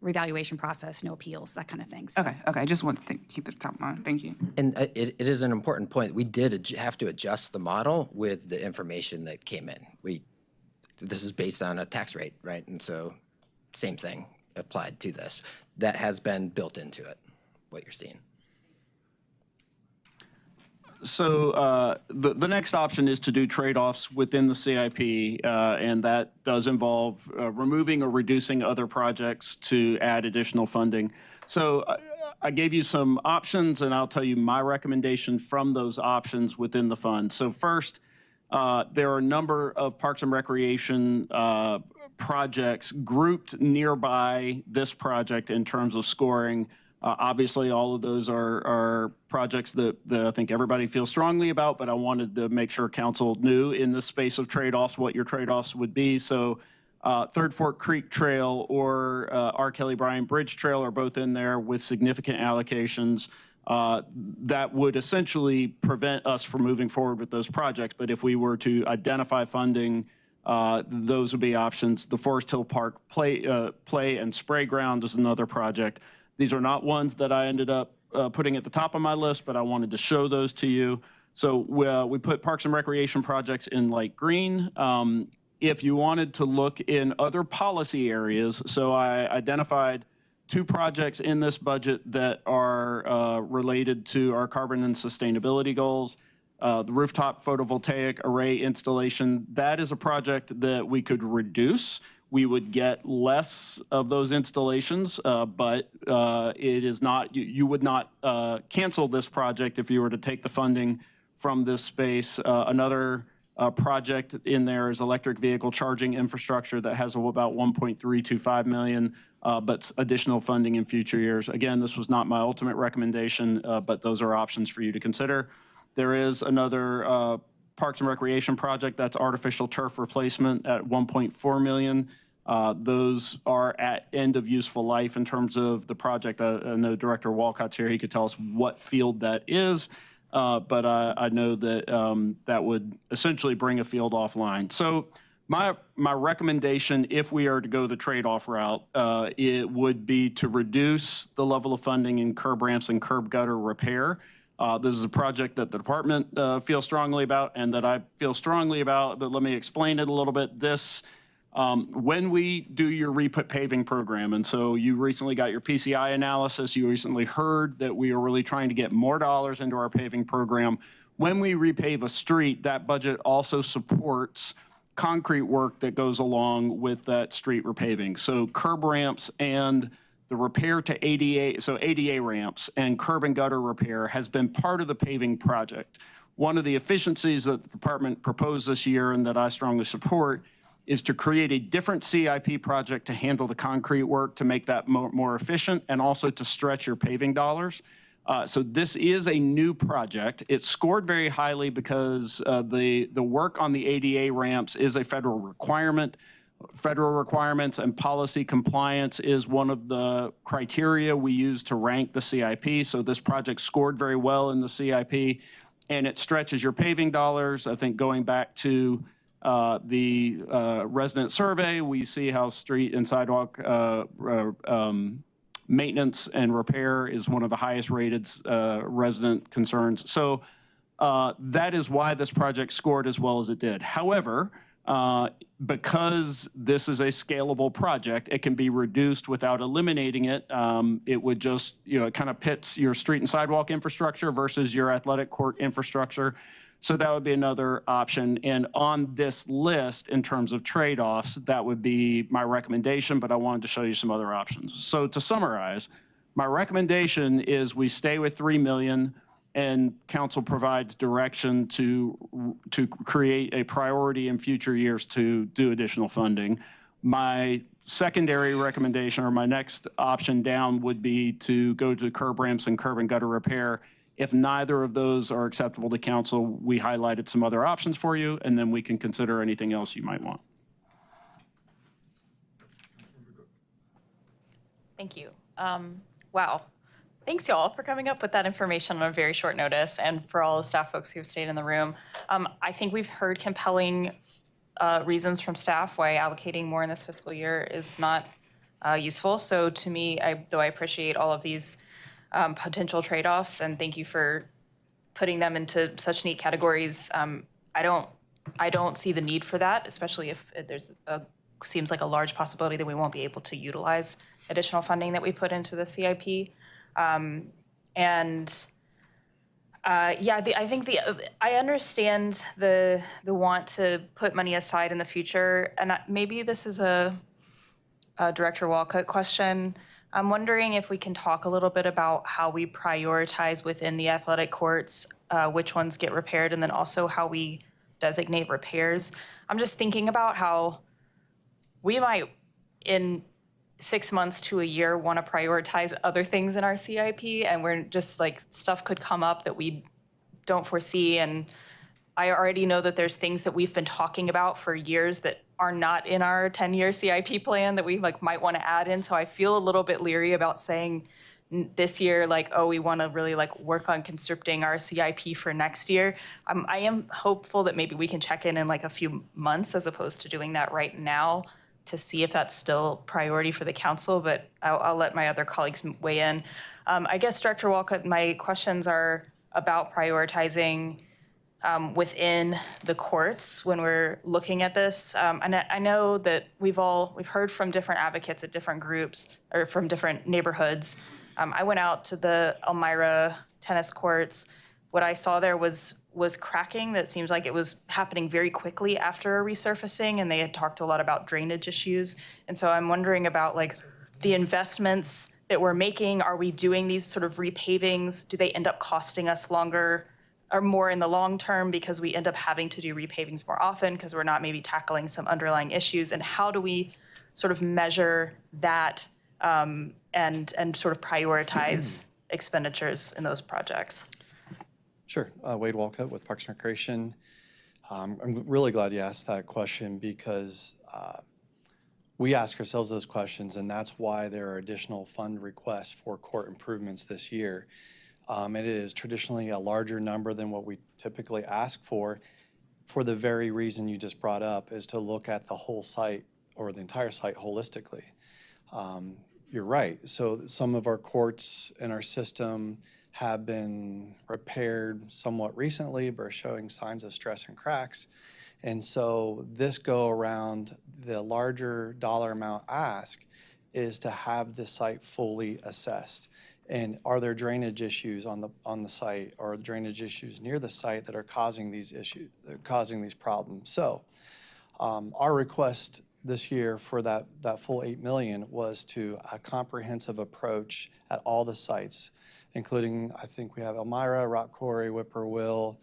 revaluation process, no appeals, that kind of thing. So Okay, I just want to keep it top of mind. Thank you. And it is an important point. We did have to adjust the model with the information that came in. This is based on a tax rate, right? And so same thing applied to this. That has been built into it, what you're seeing. So the next option is to do trade-offs within the CIP, and that does involve removing or reducing other projects to add additional funding. So I gave you some options, and I'll tell you my recommendation from those options within the fund. So first, there are a number of Parks and Recreation projects grouped nearby this project in terms of scoring. Obviously, all of those are projects that I think everybody feels strongly about, but I wanted to make sure council knew in the space of trade-offs what your trade-offs would be. So Third Fork Creek Trail or R. Kelly Bryan Bridge Trail are both in there with significant allocations. That would essentially prevent us from moving forward with those projects. But if we were to identify funding, those would be options. The Forest Hill Park Play and Spray Ground is another project. These are not ones that I ended up putting at the top of my list, but I wanted to show those to you. So we put Parks and Recreation projects in light green. if you wanted to look in other policy areas, so I identified 2 projects in this budget that are related to our carbon and sustainability goals. The rooftop photovoltaic array installation, that is a project that we could reduce. We would get less of those installations, but it is not, you would not cancel this project if you were to take the funding from this space. Another project in there is electric vehicle charging infrastructure that has about 1.325 million, but additional funding in future years. Again, this was not my ultimate recommendation, but those are options for you to consider. There is another Parks and Recreation project that's artificial turf replacement at 1.4 million. Those are at end of useful life in terms of the project. I know Director Walcott's here. He could tell us what field that is, but I know that that would essentially bring a field offline. So my recommendation, if we are to go the trade-off route, it would be to reduce the level of funding in curb ramps and curb gutter repair. This is a project that the department feels strongly about and that I feel strongly about, but let me explain it a little bit. This, when we do your re-put paving program, and so you recently got your PCI analysis, you recently heard that we are really trying to get more dollars into our paving program. When we repave a street, that budget also supports concrete work that goes along with that street repaving. So curb ramps and the repair to ADA, so ADA ramps and curb and gutter repair has been part of the paving project. One of the efficiencies that the department proposed this year and that I strongly support is to create a different CIP project to handle the concrete work to make that more efficient and also to stretch your paving dollars. So this is a new project. It scored very highly because the work on the ADA ramps is a federal requirement. Federal requirements and policy compliance is one of the criteria we use to rank the CIP. So this project scored very well in the CIP, and it stretches your paving dollars. I think going back to the resident survey, we see how street and sidewalk maintenance and repair is one of the highest rated resident concerns. So that is why this project scored as well as it did. However, because this is a scalable project, it can be reduced without eliminating it. It would just, it kind of pits your street and sidewalk infrastructure versus your athletic court infrastructure. So that would be another option. And on this list, in terms of trade-offs, that would be my recommendation, but I wanted to show you some other options. So to summarize, my recommendation is we stay with 3 million and council provides direction to create a priority in future years to do additional funding. My secondary recommendation, or my next option down, would be to go to curb ramps and curb and gutter repair. If neither of those are acceptable to council, we highlighted some other options for you, and then we can consider anything else you might want. Thank you. Wow. Thanks, y'all, for coming up with that information on a very short notice, and for all the staff folks who've stayed in the room. I think we've heard compelling reasons from staff why allocating more in this fiscal year is not useful. So to me, though I appreciate all of these potential trade-offs, and thank you for putting them into such neat categories, I don't see the need for that, especially if seems like a large possibility that we won't be able to utilize additional funding that we put into the CIP. I think I understand the want to put money aside in the future, and maybe this is a Director Walcott question. I'm wondering if we can talk a little bit about how we prioritize within the athletic courts, which ones get repaired, and then also how we designate repairs. I'm just thinking about how we might, in 6 months to a year, want to prioritize other things in our CIP, and we're just like, stuff could come up that we don't foresee. And I already know that there's things that we've been talking about for years that are not in our 10-year CIP plan that we might want to add in. So I feel a little bit leery about saying this year, we want to really work on conscripting our CIP for next year. I am hopeful that maybe we can check in a few months as opposed to doing that right now, to see if that's still priority for the council, but I'll let my other colleagues weigh in. I guess, Director Walcott, my questions are about prioritizing within the courts when we're looking at this. And I know that we've heard from different advocates at different groups or from different neighborhoods. I went out to the Elmira tennis courts. What I saw there was cracking that seems like it was happening very quickly after a resurfacing, and they had talked a lot about drainage issues. And so I'm wondering about like the investments that we're making. Are we doing these sort of repavings? Do they end up costing us longer or more in the long term because we end up having to do repavings more often because we're not maybe tackling some underlying issues? And how do we sort of measure that and sort of prioritize expenditures in those projects? Sure. Wade Walcott with Parks and Recreation. I'm really glad you asked that question because we ask ourselves those questions, and that's why there are additional fund requests for court improvements this year. It is traditionally a larger number than what we typically ask for the very reason you just brought up, is to look at the whole site or the entire site holistically. You're right. So some of our courts in our system have been repaired somewhat recently, but are showing signs of stress and cracks. And so this go around, the larger dollar amount ask is to have the site fully assessed. And are there drainage issues on the site, or drainage issues near the site that are causing these issues, causing these problems? So our request this year for that full $8 million was to a comprehensive approach at all the sites, including, I think we have Elmira, Rock Quarry, Whippoorwill,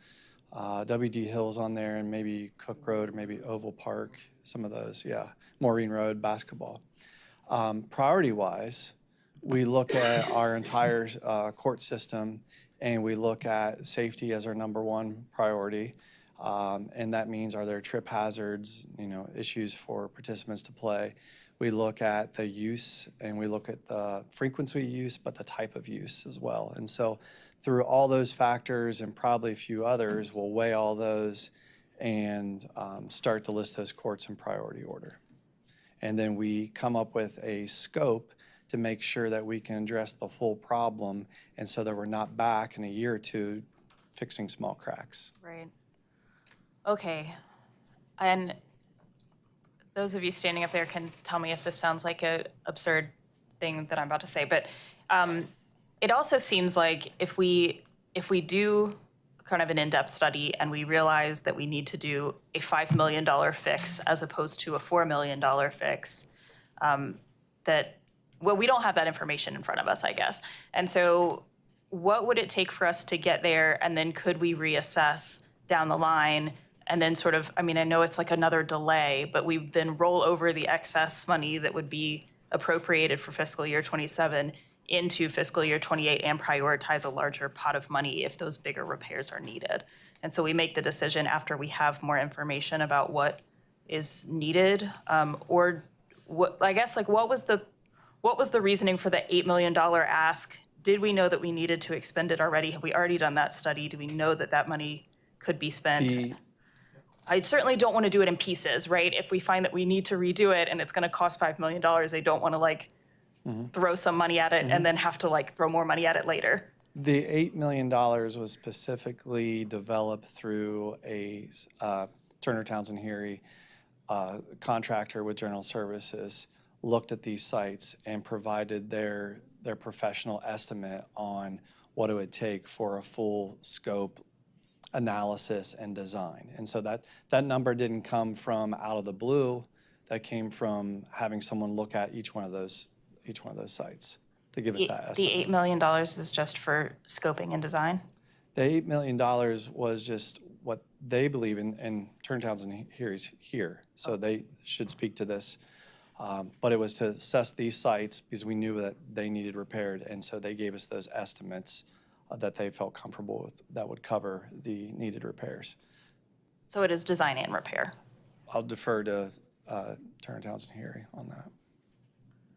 WD Hills on there, and maybe Cook Road, or maybe Oval Park, some of those, yeah. Maureen Road, basketball. Priority-wise, we look at our entire court system, and we look at safety as our #1 priority. And that means, are there trip hazards, issues for participants to play? We look at the use, and we look at the frequency of use, but the type of use as well. And so through all those factors and probably a few others, we'll weigh all those and start to list those courts in priority order. And then we come up with a scope to make sure that we can address the full problem, and so that we're not back in a year or two fixing small cracks. Right. Okay. And those of you standing up there can tell me if this sounds like an absurd thing that I'm about to say, but it also seems like if we do kind of an in-depth study and we realize that we need to do a $5 million fix as opposed to a $4 million fix, we don't have that information in front of us, I guess. And so what would it take for us to get there, and then could we reassess down the line? And then sort of, I know it's like another delay, but we then roll over the excess money that would be appropriated for fiscal year 27 into fiscal year 28 and prioritize a larger pot of money if those bigger repairs are needed. And so we make the decision after we have more information about what is needed, or what, I guess, like what was the reasoning for the $8 million ask? Did we know that we needed to expend it already? Have we already done that study? Do we know that that money could be spent? I certainly don't want to do it in pieces, right? If we find that we need to redo it and it's going to cost $5 million, I don't want to throw some money at it and then have to throw more money at it later. The $8 million was specifically developed through a Turner Townsend Heery contractor with General Services, looked at these sites and provided their professional estimate on what it would take for a full scope analysis and design. And so that number didn't come from out of the blue. That came from having someone look at each one of those sites to give us that estimate. The $8 million is just for scoping and design? The $8 million was just what they believe in, and Turner Townsend Heery's here, so they should speak to this. But it was to assess these sites because we knew that they needed repaired, and so they gave us those estimates that they felt comfortable with that would cover the needed repairs. So it is design and repair? I'll defer to Turner Townsend Heery on that.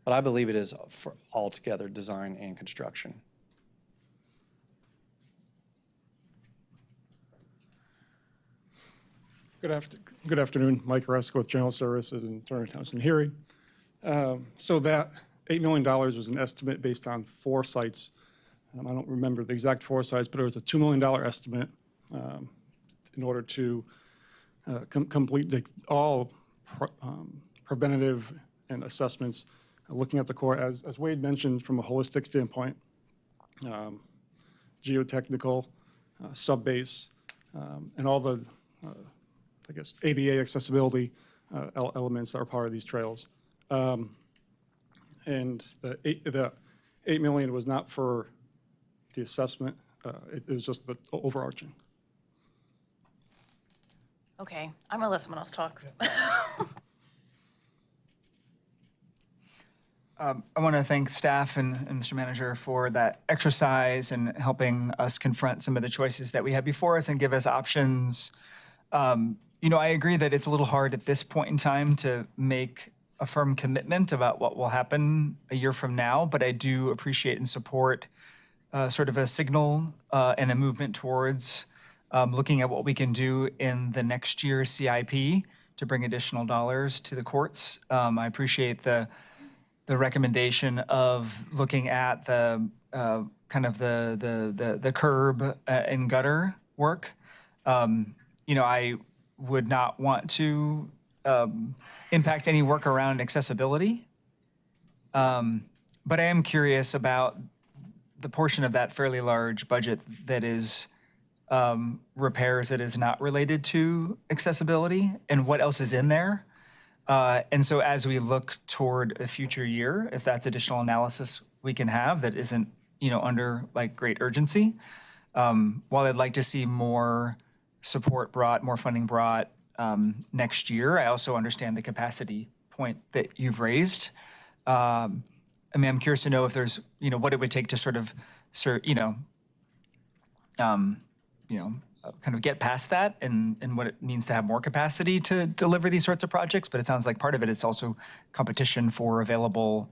But I believe it is for altogether design and construction. Good afternoon, Mike Rusk with General Services and Turner Townsend Heery. So that $8 million was an estimate based on 4 sites. I don't remember the exact 4 sites, but it was a $2 million estimate. in order to complete all preventative and assessments, looking at the core, as Wade mentioned, from a holistic standpoint, geotechnical, subbase, and all the, I guess, ADA accessibility elements that are part of these trails. And the $8 million was not for the assessment. It was just the overarching. Okay, I'm gonna let someone else talk. I want to thank staff and Mr. Manager for that exercise and helping us confront some of the choices that we had before us and give us options. You know, I agree that it's a little hard at this point in time to make a firm commitment about what will happen a year from now, but I do appreciate and support sort of a signal and a movement towards looking at what we can do in the next year's CIP to bring additional dollars to the courts. I appreciate the recommendation of looking at the kind of the curb and gutter work. You know, I would not want to impact any work around accessibility. But I am curious about the portion of that fairly large budget that is repairs that is not related to accessibility and what else is in there. And so as we look toward a future year, if that's additional analysis we can have that isn't, you know, under like great urgency, while I'd like to see more support brought, more funding brought next year, I also understand the capacity point that you've raised. I mean, I'm curious to know if there's, you know, what it would take to sort of, kind of get past that and what it means to have more capacity to deliver these sorts of projects. But it sounds like part of it is also competition for available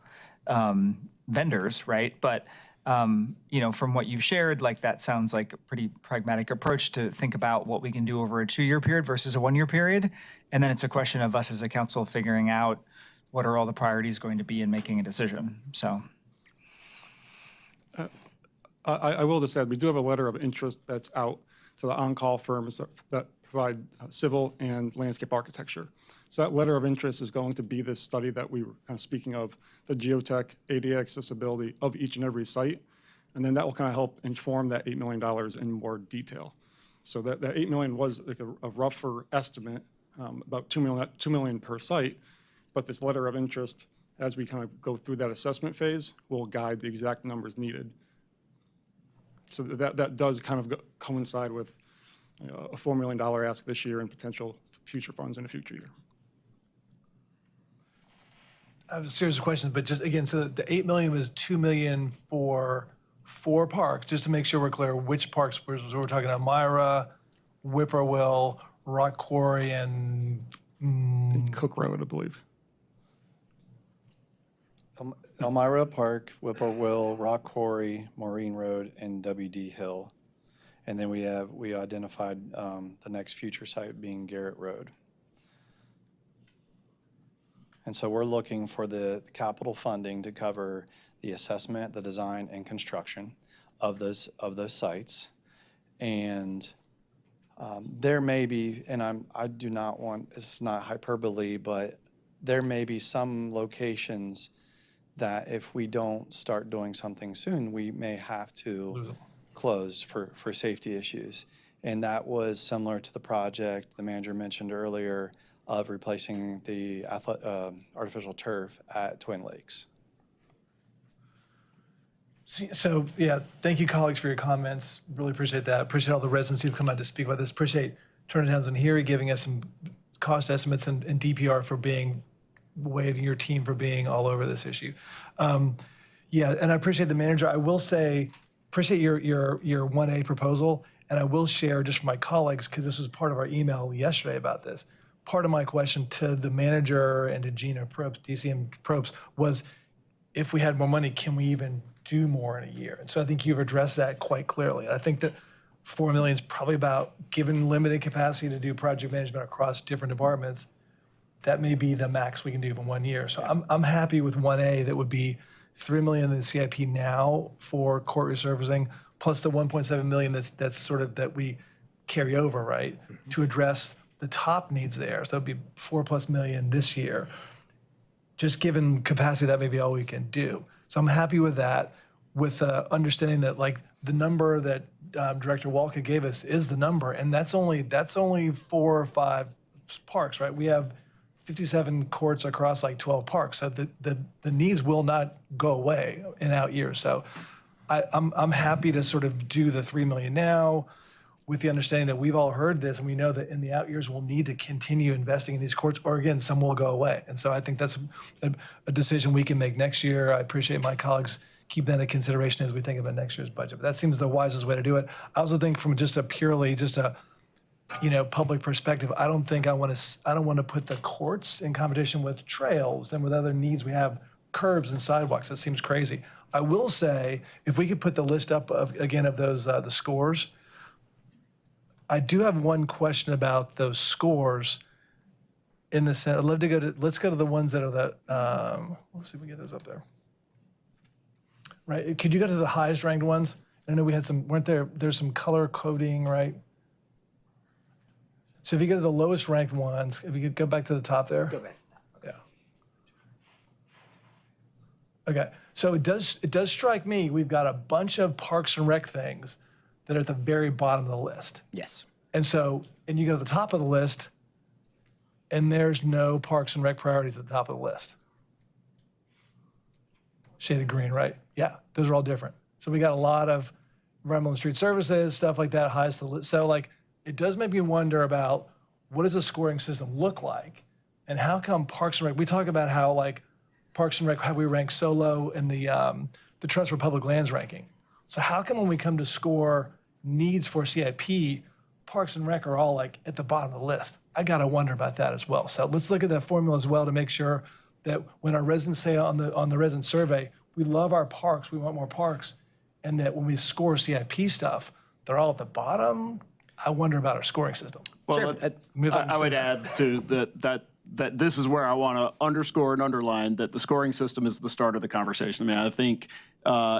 vendors, right? But, you know, from what you've shared, like that sounds like a pretty pragmatic approach to think about what we can do over a 2-year period versus a 1-year period. And then it's a question of us as a council figuring out what are all the priorities going to be in making a decision, so. I will just add, we do have a letter of interest that's out to the on-call firms that provide civil and landscape architecture. So that letter of interest is going to be this study that we were kind of speaking of, the geotech, ADA accessibility of each and every site. And then that will kind of help inform that $8 million in more detail. So that $8 million was like a rougher estimate, about $2 million per site. But this letter of interest, as we kind of go through that assessment phase, will guide the exact numbers needed. So that does kind of coincide with, you know, a $4 million ask this year and potential future funds in a future year. I have a series of questions, but just again, so the $8 million was $2 million for 4 parks, just to make sure we're clear which parks we're talking about. Elmira, Whippoorwill, Rock Quarry, and Cook Road, I believe. Elmira Park, Whippoorwill, Rock Quarry, Maureen Road, and WD Hill. And then we identified the next future site being Garrett Road. And so we're looking for the capital funding to cover the assessment, the design, and construction of those sites. And there may be, and I do not want, it's not hyperbole, but there may be some locations that if we don't start doing something soon, we may have to close for safety issues. And that was similar to the project the manager mentioned earlier of replacing the artificial turf at Twin Lakes. So, yeah, thank you, colleagues, for your comments. Really appreciate that. Appreciate all the residents who've come out to speak about this. Appreciate Turner Townsend here giving us some cost estimates and DPR for being, Wade and your team for being all over this issue. Yeah, and I appreciate the manager. I will say, appreciate your 1A proposal, and I will share just for my colleagues, because this was part of our email yesterday about this. Part of my question to the manager and to Gina Probst, DCM Probst, was if we had more money, can we even do more in a year? And so I think you've addressed that quite clearly. I think that $4 million is probably about, given limited capacity to do project management across different departments, that may be the max we can do in 1 year. So I'm happy with 1A. That would be $3 million in the CIP now for court resurfacing, plus the $1.7 million that's sort of that we carry over, right, to address the top needs there. So it'd be $4+ million this year. Just given capacity, that may be all we can do. So I'm happy with that, with understanding that like the number that Director Walker gave us is the number, and that's only 4 or 5 parks, right? We have 57 courts across like 12 parks, so the needs will not go away in out years. So I'm happy to sort of do the $3 million now, with the understanding that we've all heard this, and we know that in the out years we'll need to continue investing in these courts, or again, some will go away. And so I think that's a decision we can make next year. I appreciate my colleagues keep that in consideration as we think about next year's budget. But that seems the wisest way to do it. I also think from just a purely public perspective, I don't want to put the courts in competition with trails and with other needs. We have curbs and sidewalks. That seems crazy. I will say, if we could put the list up of those the scores. I do have one question about those scores. In the sense, I'd love to let's go to the ones that are let's see if we get those up there. Right, could you go to the highest ranked ones? I know we had some, there's some color coding, right? So if you go to the lowest ranked ones, if you could go back to the top there. Go back. Yeah. Okay, so it does strike me, we've got a bunch of Parks and Rec things that are at the very bottom of the list. Yes. And you go to the top of the list, and there's no Parks and Rec priorities at the top of the list. Shaded green, right? Yeah, those are all different. So we got a lot of environmental and street services, stuff like that, highest of the list. So like, it does make me wonder about what does a scoring system look like, and how come Parks and Rec, we talk about how like Parks and Rec, how we rank so low in the Trust for Public Lands ranking. So how come when we come to score needs for CIP, Parks and Rec are all like at the bottom of the list? I gotta wonder about that as well. So let's look at that formula as well to make sure that when our residents say on the resident survey, we love our parks, we want more parks, and that when we score CIP stuff, they're all at the bottom. I wonder about our scoring system. Well, I would add to that this is where I want to underscore and underline that the scoring system is the start of the conversation. I mean, I think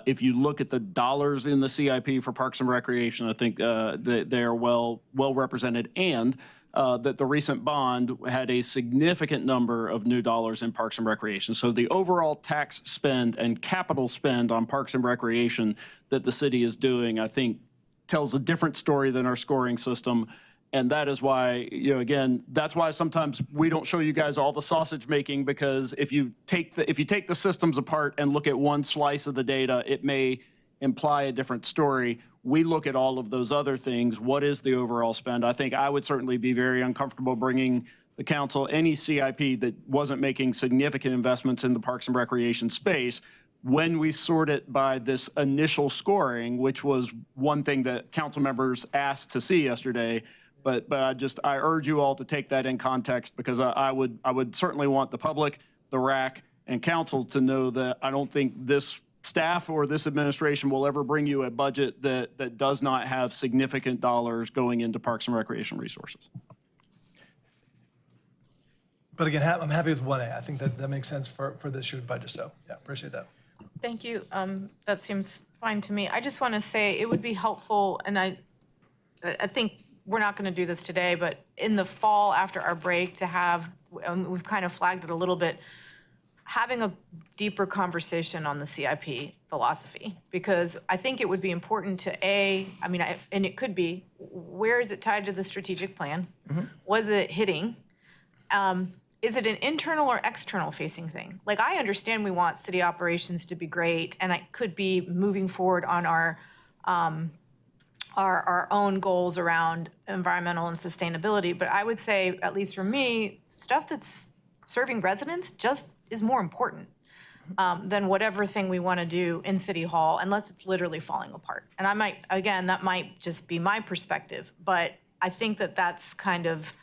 if you look at the dollars in the CIP for Parks and Recreation, I think that they are well represented, and that the recent bond had a significant number of new dollars in Parks and Recreation. So the overall tax spend and capital spend on Parks and Recreation that the city is doing, I think, tells a different story than our scoring system. And that is why, again, that's why sometimes we don't show you guys all the sausage making, because if you take the systems apart and look at one slice of the data, it may imply a different story. We look at all of those other things. What is the overall spend? I think I would certainly be very uncomfortable bringing the council any CIP that wasn't making significant investments in the Parks and Recreation space when we sort it by this initial scoring, which was one thing that council members asked to see yesterday. But I urge you all to take that in context, because I would certainly want the public, the RAC, and council to know that I don't think this staff or this administration will ever bring you a budget that does not have significant dollars going into Parks and Recreation resources. But again, I'm happy with 1A. I think that makes sense for this year's budget. So yeah, appreciate that. Thank you. That seems fine to me. I just want to say it would be helpful, and I think we're not going to do this today, but in the fall after our break to have, we've kind of flagged it a little bit, having a deeper conversation on the CIP philosophy, because I think it would be important to and it could be, where is it tied to the strategic plan? Mm-hmm. Was it hitting? Is it an internal or external facing thing? Like, I understand we want city operations to be great, and it could be moving forward on our own goals around environmental and sustainability. But I would say, at least for me, stuff that's serving residents just is more important than whatever thing we want to do in City Hall, unless it's literally falling apart. And that might just be my perspective, but I think that that's kind of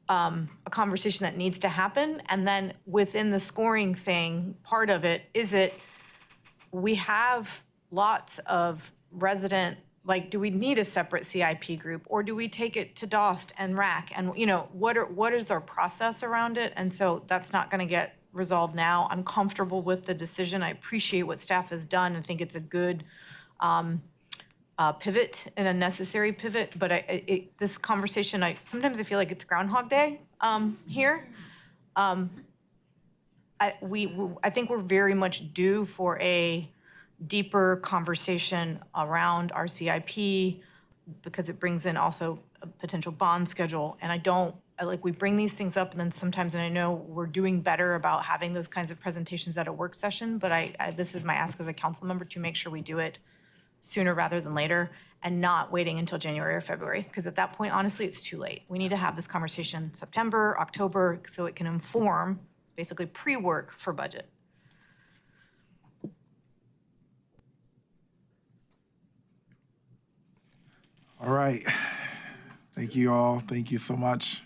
a conversation that needs to happen. And then within the scoring thing, part of it is we have lots of resident, like, do we need a separate CIP group, or do we take it to DOST and RAC? And what is our process around it? And so that's not going to get resolved now. I'm comfortable with the decision. I appreciate what staff has done and think it's a good pivot and a necessary pivot, but this conversation, sometimes I feel like it's Groundhog Day here. I think we're very much due for a deeper conversation around our CIP because it brings in also a potential bond schedule. And we bring these things up and then sometimes, and I know we're doing better about having those kinds of presentations at a work session, but this is my ask as a council member to make sure we do it sooner rather than later and not waiting until January or February. Because at that point, honestly, it's too late. We need to have this conversation September, October, so it can inform basically pre-work for budget. All right. Thank you all. Thank you so much.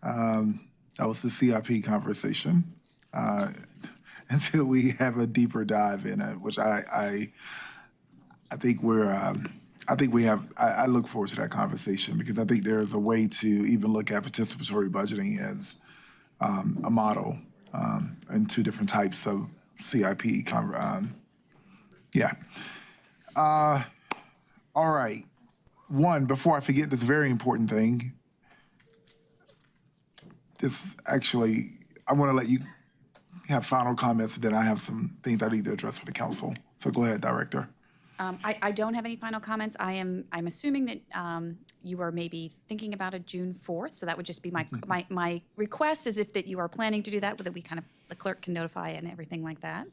That was the CIP conversation. Until we have a deeper dive in it, which I think I look forward to that conversation because I think there's a way to even look at participatory budgeting as a model and two different types of CIP. All right. One, before I forget this very important thing, I want to let you have final comments, then I have some things I need to address with the council. So go ahead, Director. I don't have any final comments. I'm assuming that you are maybe thinking about a June 4th, so that would just be my request is if that you are planning to do that, that we the clerk can notify and everything like that.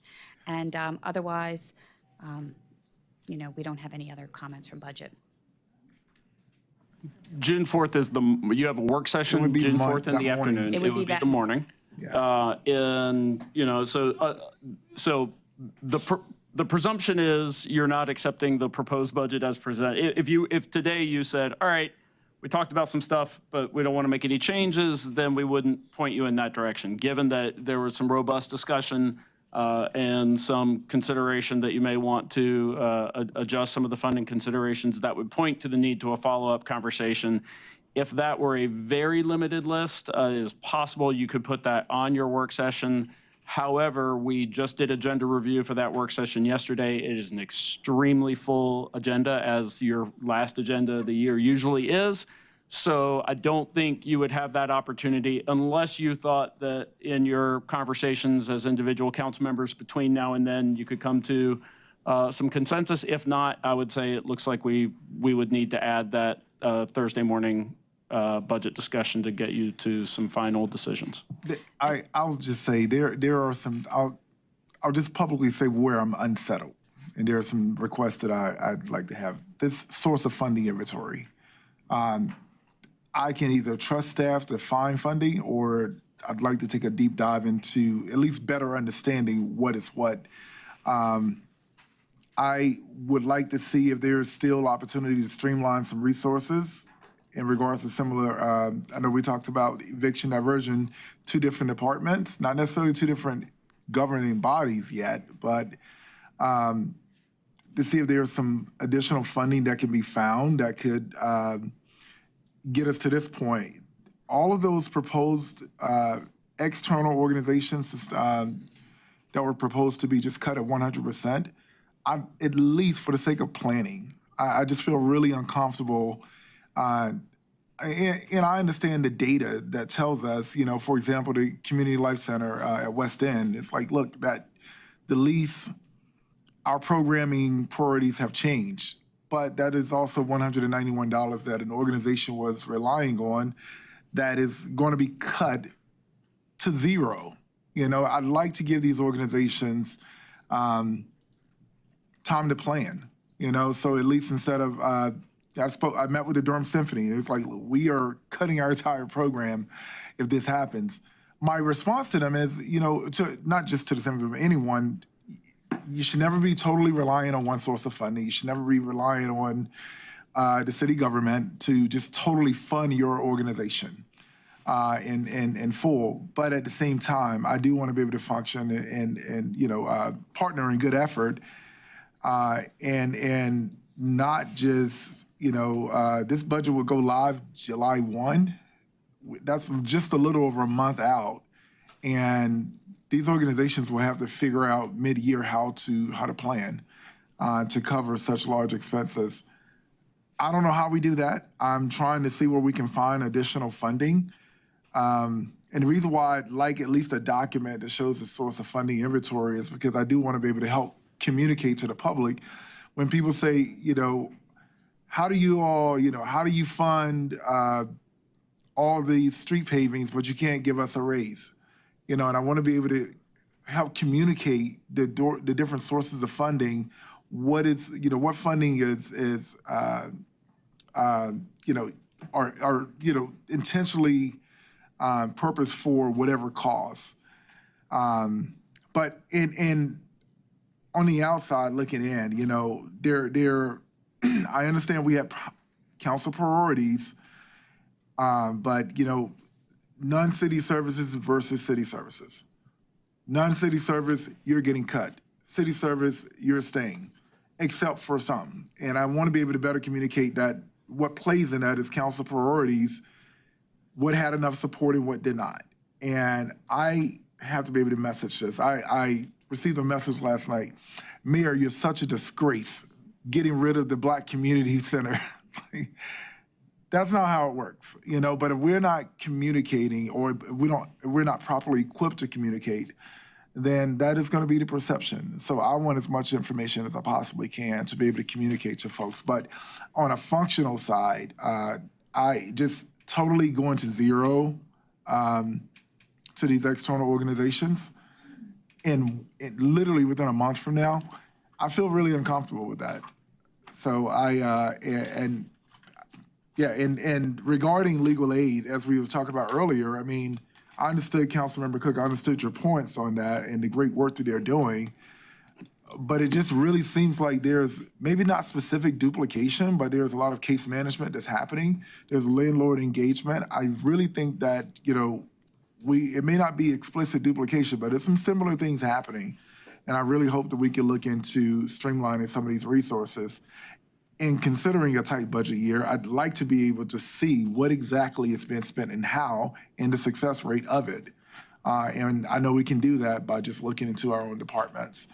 And otherwise, we don't have any other comments from budget. June 4th is you have a work session, June 4th in the afternoon. It would be the morning. Yeah. So the presumption is you're not accepting the proposed budget as presented. If today you said, all right, we talked about some stuff, but we don't want to make any changes, then we wouldn't point you in that direction. Given that there was some robust discussion and some consideration that you may want to adjust some of the funding considerations, that would point to the need to a follow-up conversation. If that were a very limited list, it is possible you could put that on your work session. However, we just did agenda review for that work session yesterday. It is an extremely full agenda, as your last agenda of the year usually is. So I don't think you would have that opportunity unless you thought that in your conversations as individual council members between now and then, you could come to some consensus. If not, I would say it looks like we would need to add that Thursday morning budget discussion to get you to some final decisions. I'll just say there are some. I'll just publicly say where I'm unsettled, and there are some requests that I'd like to have. This source of funding inventory. I can either trust staff to find funding, or I'd like to take a deep dive into at least better understanding what is what. I would like to see if there's still opportunity to streamline some resources in regards to similar, I know we talked about eviction diversion, two different departments, not necessarily two different governing bodies yet, but to see if there's some additional funding that can be found that could get us to this point. All of those proposed external organizations that were proposed to be just cut at 100%, at least for the sake of planning, I just feel really uncomfortable. And I understand the data that tells us, for example, the Community Life Center at West End, it's like, look, that the lease, our programming priorities have changed, but that is also $191 that an organization was relying on that is going to be cut to zero. I'd like to give these organizations time to plan, so at least instead of, I met with the Durham Symphony. It's like, we are cutting our entire program if this happens. My response to them is, not just to the symphony, but anyone, you should never be totally reliant on one source of funding. You should never be relying on the city government to just totally fund your organization in full. But at the same time, I do want to be able to function and partner in good effort and not just, this budget will go live July 1. That's just a little over a month out. And these organizations will have to figure out mid-year how to plan. to cover such large expenses. I don't know how we do that. I'm trying to see where we can find additional funding. And the reason why I'd like at least a document that shows the source of funding inventory is because I do want to be able to help communicate to the public when people say, how do you fund all these street pavings, but you can't give us a raise? And I want to be able to help communicate the different sources of funding. What funding is intentionally purpose for whatever cause. But on the outside looking in, I understand we have council priorities, but non-city services versus city services. Non-city service, you're getting cut. City service, you're staying, except for some. And I want to be able to better communicate that what plays in that is council priorities, what had enough support and what did not. And I have to be able to message this. I received a message last night. Mayor, you're such a disgrace getting rid of the Black Community Center. That's not how it works, but if we're not communicating or we're not properly equipped to communicate, then that is going to be the perception. So I want as much information as I possibly can to be able to communicate to folks. But on a functional side, I just totally going to zero to these external organizations. And literally within a month from now, I feel really uncomfortable with that. So and regarding legal aid, as we was talking about earlier, I understood Councilmember Cook, I understood your points on that and the great work that they're doing. But it just really seems like there's maybe not specific duplication, but there's a lot of case management that's happening. There's landlord engagement. I really think that, it may not be explicit duplication, but there's some similar things happening. And I really hope that we can look into streamlining some of these resources. In considering a tight budget year, I'd like to be able to see what exactly is being spent and how, and the success rate of it. And I know we can do that by just looking into our own departments.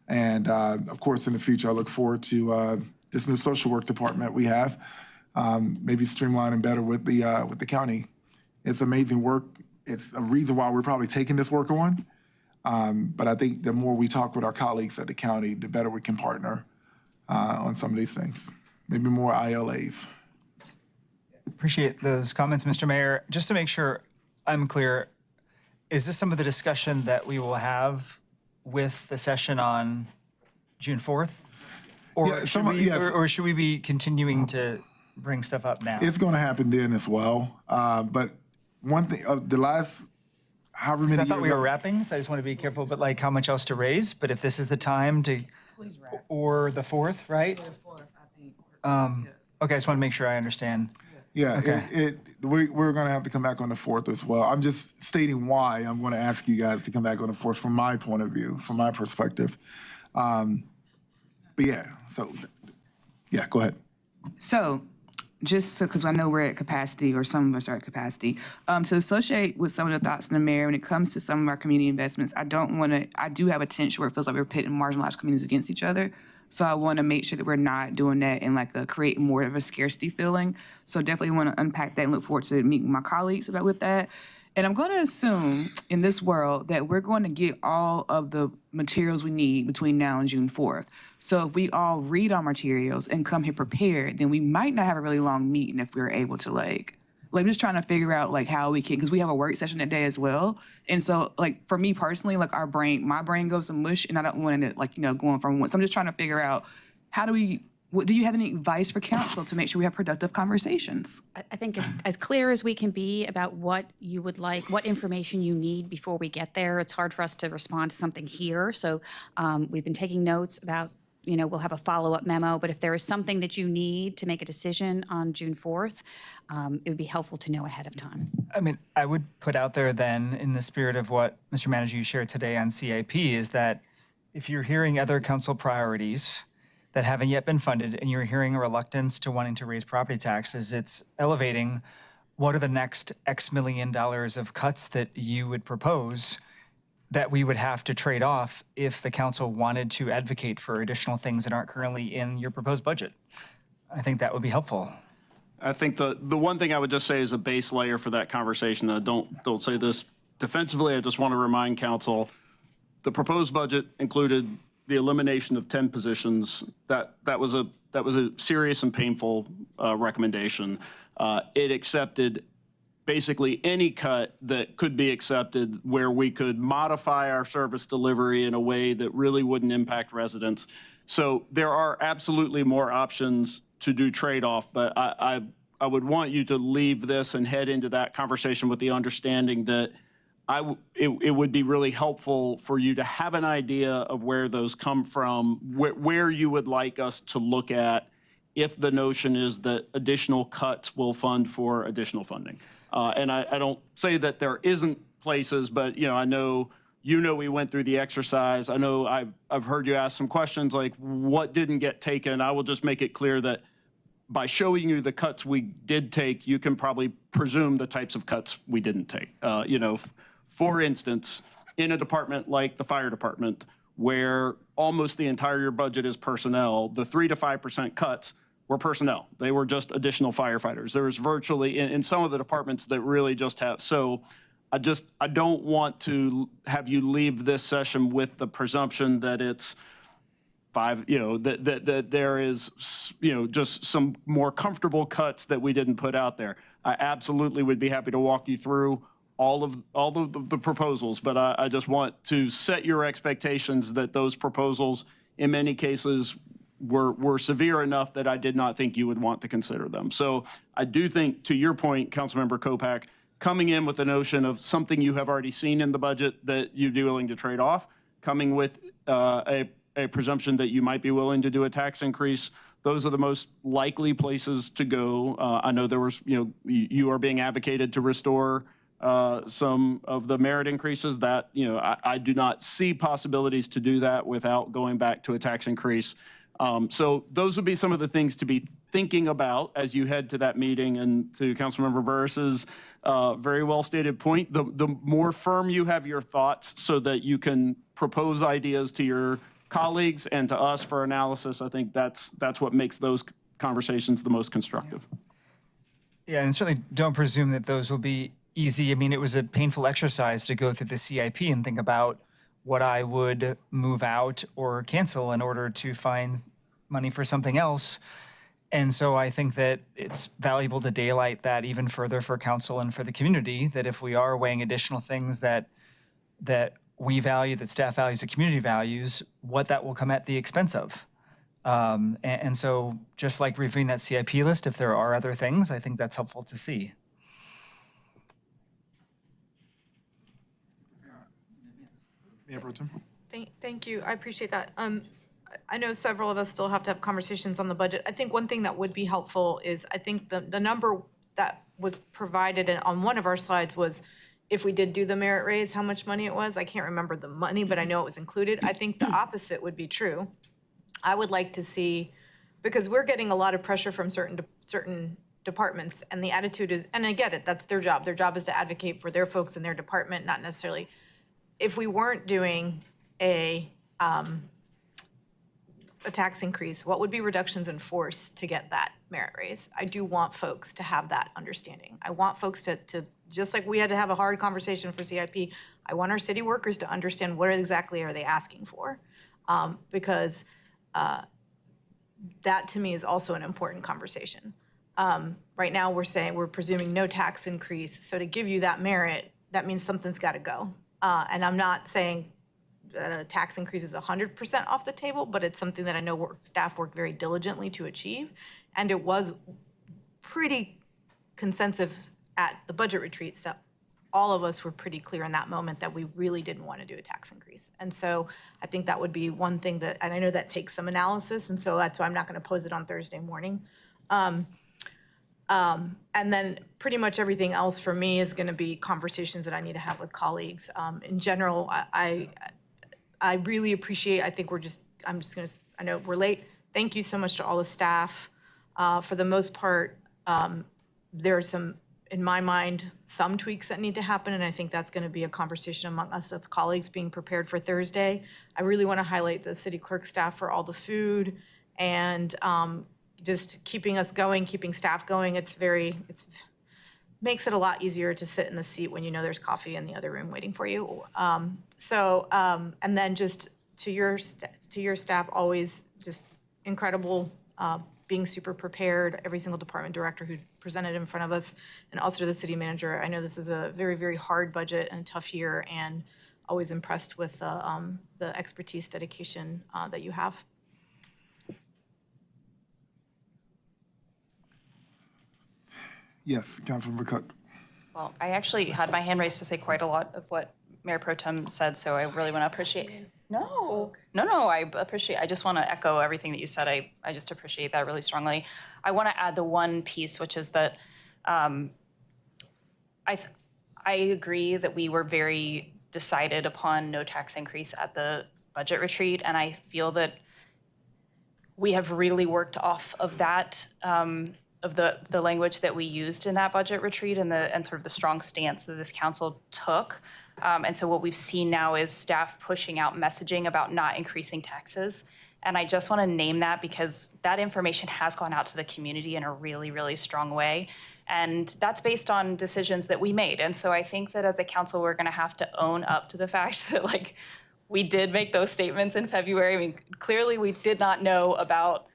And of course, in the future, I look forward to this new social work department we have, maybe streamlining better with the county. It's amazing work. It's a reason why we're probably taking this work on. But I think the more we talk with our colleagues at the county, the better we can partner on some of these things. Maybe more ILAs. Appreciate those comments, Mr. Mayor. Just to make sure I'm clear, is this some of the discussion that we will have with the session on June 4th? Or, Yeah, or should we be continuing to bring stuff up now? It's going to happen then as well. But one thing, the last however many I years... thought we were wrapping, so I just want to be careful, but like how much else to raise? But if this is the time to... Or the 4th, right? Or the 4th, I think. Okay, I just want to make sure I understand. Yeah, Okay. we're going to have to come back on the 4th as well. I'm just stating why I'm going to ask you guys to come back on the 4th from my point of view, from my perspective. But yeah, go ahead. So, just because I know we're at capacity, or some of us are at capacity, to associate with some of the thoughts in the mayor when it comes to some of our community investments, I do have a tension where it feels like we're pitting marginalized communities against each other. So I want to make sure that we're not doing that and create more of a scarcity feeling. So definitely want to unpack that and look forward to meeting my colleagues with that. And I'm going to assume in this world that we're going to get all of the materials we need between now and June 4th. So if we all read our materials and come here prepared, then we might not have a really long meeting if we're able to I'm just trying to figure out how we can, because we have a work session that day as well. And so for me personally, my brain goes to mush and I don't want it going from one. So I'm just trying to figure out do you have any advice for council to make sure we have productive conversations? I think it's as clear as we can be about what you would like, what information you need before we get there. It's hard for us to respond to something here. So we've been taking notes about, we'll have a follow-up memo, but if there is something that you need to make a decision on June 4th, it would be helpful to know ahead of time. I would put out there then, in the spirit of what Mr. Manager you shared today on CIP, is that if you're hearing other council priorities that haven't yet been funded and you're hearing a reluctance to wanting to raise property taxes, it's elevating what are the next X million dollars of cuts that you would propose that we would have to trade off if the council wanted to advocate for additional things that aren't currently in your proposed budget. I think that would be helpful. I think the one thing I would just say is a base layer for that conversation, and don't say this defensively, I just want to remind council, the proposed budget included the elimination of 10 positions. That was a serious and painful recommendation. It accepted basically any cut that could be accepted where we could modify our service delivery in a way that really wouldn't impact residents. So there are absolutely more options to do trade-off, but I would want you to leave this and head into that conversation with the understanding that it would be really helpful for you to have an idea of where those come from, where you would like us to look at if the notion is that additional cuts will fund for additional funding. And I don't say that there isn't places, but I know we went through the exercise. I know I've heard you ask some questions like what didn't get taken. I will just make it clear that by showing you the cuts we did take, you can probably presume the types of cuts we didn't take. For instance, in a department like the fire department, where almost the entire budget is personnel, the 3 to 5% cuts were personnel. They were just additional firefighters. There was virtually, in some of the departments that really just have, so I don't want to have you leave this session with the presumption that it's that there is, just some more comfortable cuts that we didn't put out there. I absolutely would be happy to walk you through all of the proposals, but I just want to set your expectations that those proposals, in many cases, were severe enough that I did not think you would want to consider them. So I do think, to your point, Councilmember Kopak, coming in with the notion of something you have already seen in the budget that you'd be willing to trade off, coming with a presumption that you might be willing to do a tax increase, those are the most likely places to go. I know there was, you are being advocated to restore some of the merit increases that, I do not see possibilities to do that without going back to a tax increase. So those would be some of the things to be thinking about as you head to that meeting. And to Councilmember Burris's very well stated point, the more firm you have your thoughts so that you can propose ideas to your colleagues and to us for analysis, I think that's what makes those conversations the most constructive. Yeah, and certainly don't presume that those will be easy. I mean, it was a painful exercise to go through the CIP and think about what I would move out or cancel in order to find money for something else. And so I think that it's valuable to daylight that even further for council and for the community, that if we are weighing additional things that we value, that staff values, the community values, what that will come at the expense of. And so just like reviewing that CIP list, if there are other things, I think that's helpful to see. Mayor Pro Tem. Thank you. I appreciate that. I know several of us still have to have conversations on the budget. I think one thing that would be helpful is I think the number that was provided on one of our slides was if we did do the merit raise, how much money it was. I can't remember the money, but I know it was included. I think the opposite would be true. I would like to see, because we're getting a lot of pressure from certain departments, and the attitude is, and I get it, that's their job. Their job is to advocate for their folks in their department, not necessarily. If we weren't doing a tax increase, what would be reductions in force to get that merit raise? I do want folks to have that understanding. I want folks to just like we had to have a hard conversation for CIP, I want our city workers to understand what exactly are they asking for, because that to me is also an important conversation. Right now we're presuming no tax increase, so to give you that merit, that means something's got to go. And I'm not saying that a tax increase is 100% off the table, but it's something that I know staff worked very diligently to achieve. And it was pretty consensus at the budget retreats that all of us were pretty clear in that moment that we really didn't want to do a tax increase. And so I think that would be one thing that, and I know that takes some analysis, and so that's why I'm not going to pose it on Thursday morning. And then pretty much everything else for me is going to be conversations that I need to have with colleagues. In general, I really appreciate, I know we're late. Thank you so much to all the staff. For the most part, there are some in my mind, some tweaks that need to happen, and I think that's going to be a conversation among us as colleagues being prepared for Thursday. I really want to highlight the city clerk staff for all the food and just keeping us going, keeping staff going. It's makes it a lot easier to sit in the seat when you know there's coffee in the other room waiting for you. And then just to your staff, always just incredible, being super prepared, every single department director who presented in front of us, and also to the city manager. I know this is a very, very hard budget and a tough year, and always impressed with the expertise, dedication that you have. Yes, Councilmember Cook. Well, I actually had my hand raised to say quite a lot of what Mayor Pro Tem said, so I really want to appreciate. No, I appreciate. I just want to echo everything that you said. I just appreciate that really strongly. I want to add the one piece, which is that I agree that we were very decided upon no tax increase at the budget retreat, and I feel that we have really worked off of that, of the language that we used in that budget retreat and sort of the strong stance that this council took. And so what we've seen now is staff pushing out messaging about not increasing taxes. And I just want to name that because that information has gone out to the community in a really, really strong way. And that's based on decisions that we made. And so I think that as a council, we're going to have to own up to the fact that, like, we did make those statements in February. I mean, clearly we did not know about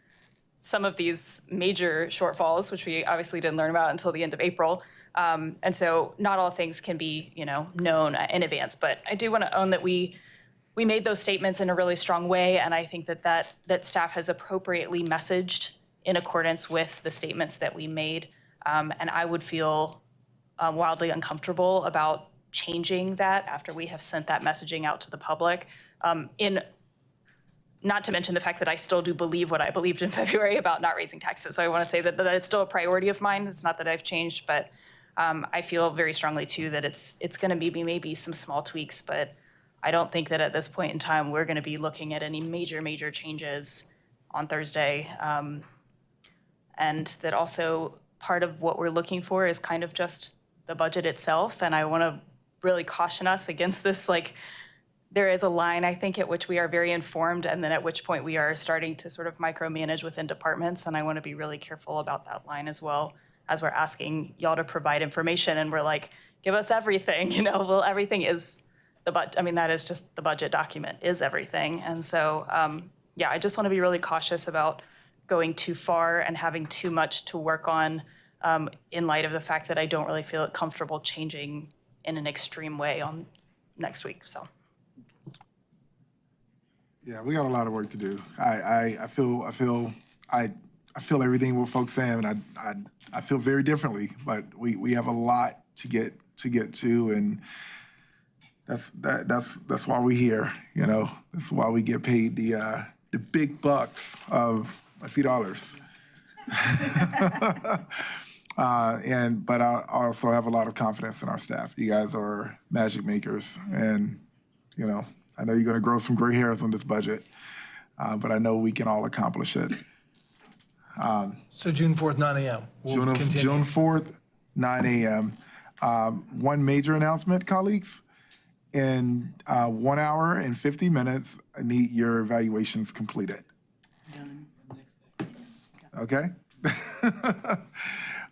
some of these major shortfalls, which we obviously didn't learn about until the end of April. And so not all things can be, known in advance. But I do want to own that we made those statements in a really strong way. And I think that staff has appropriately messaged in accordance with the statements that we made. And I would feel wildly uncomfortable about changing that after we have sent that messaging out to the public. Not to mention the fact that I still do believe what I believed in February about not raising taxes. So I want to say that is still a priority of mine. It's not that I've changed, but I feel very strongly too that it's going to be maybe some small tweaks, but I don't think that at this point in time we're going to be looking at any major changes on Thursday. And that also part of what we're looking for is kind of just the budget itself. And I want to really caution us against this, there is a line, I think, at which we are very informed and then at which point we are starting to sort of micromanage within departments. And I want to be really careful about that line as well as we're asking y'all to provide information and we're like, give us everything, well, everything is the budget. I mean, that is just the budget document is everything. And so, I just want to be really cautious about going too far and having too much to work on in light of the fact that I don't really feel comfortable changing in an extreme way on next week, so. Yeah, we got a lot of work to do. I feel everything what folks saying, and I feel very differently. But we have a lot to get to, and that's why we're here. That's why we get paid the big bucks of a few dollars. But I also have a lot of confidence in our staff. You guys are magic makers, and I know you're going to grow some gray hairs on this budget, but I know we can all accomplish it. So June 4th, 9 a.m. June 4th, 9 a.m. One major announcement, colleagues. In 1 hour and 50 minutes, I need your evaluations completed. Okay?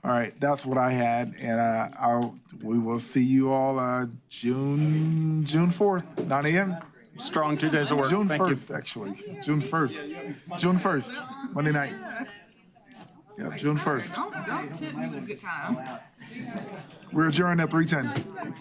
All right, that's what I had, and we will see you all June 4th, 9 a.m. Strong 2 days of work. June Thank 1st, actually. June 1st, Monday night. Yeah, June 1st. Don't tip me with a good time. We're adjourned at 3:10.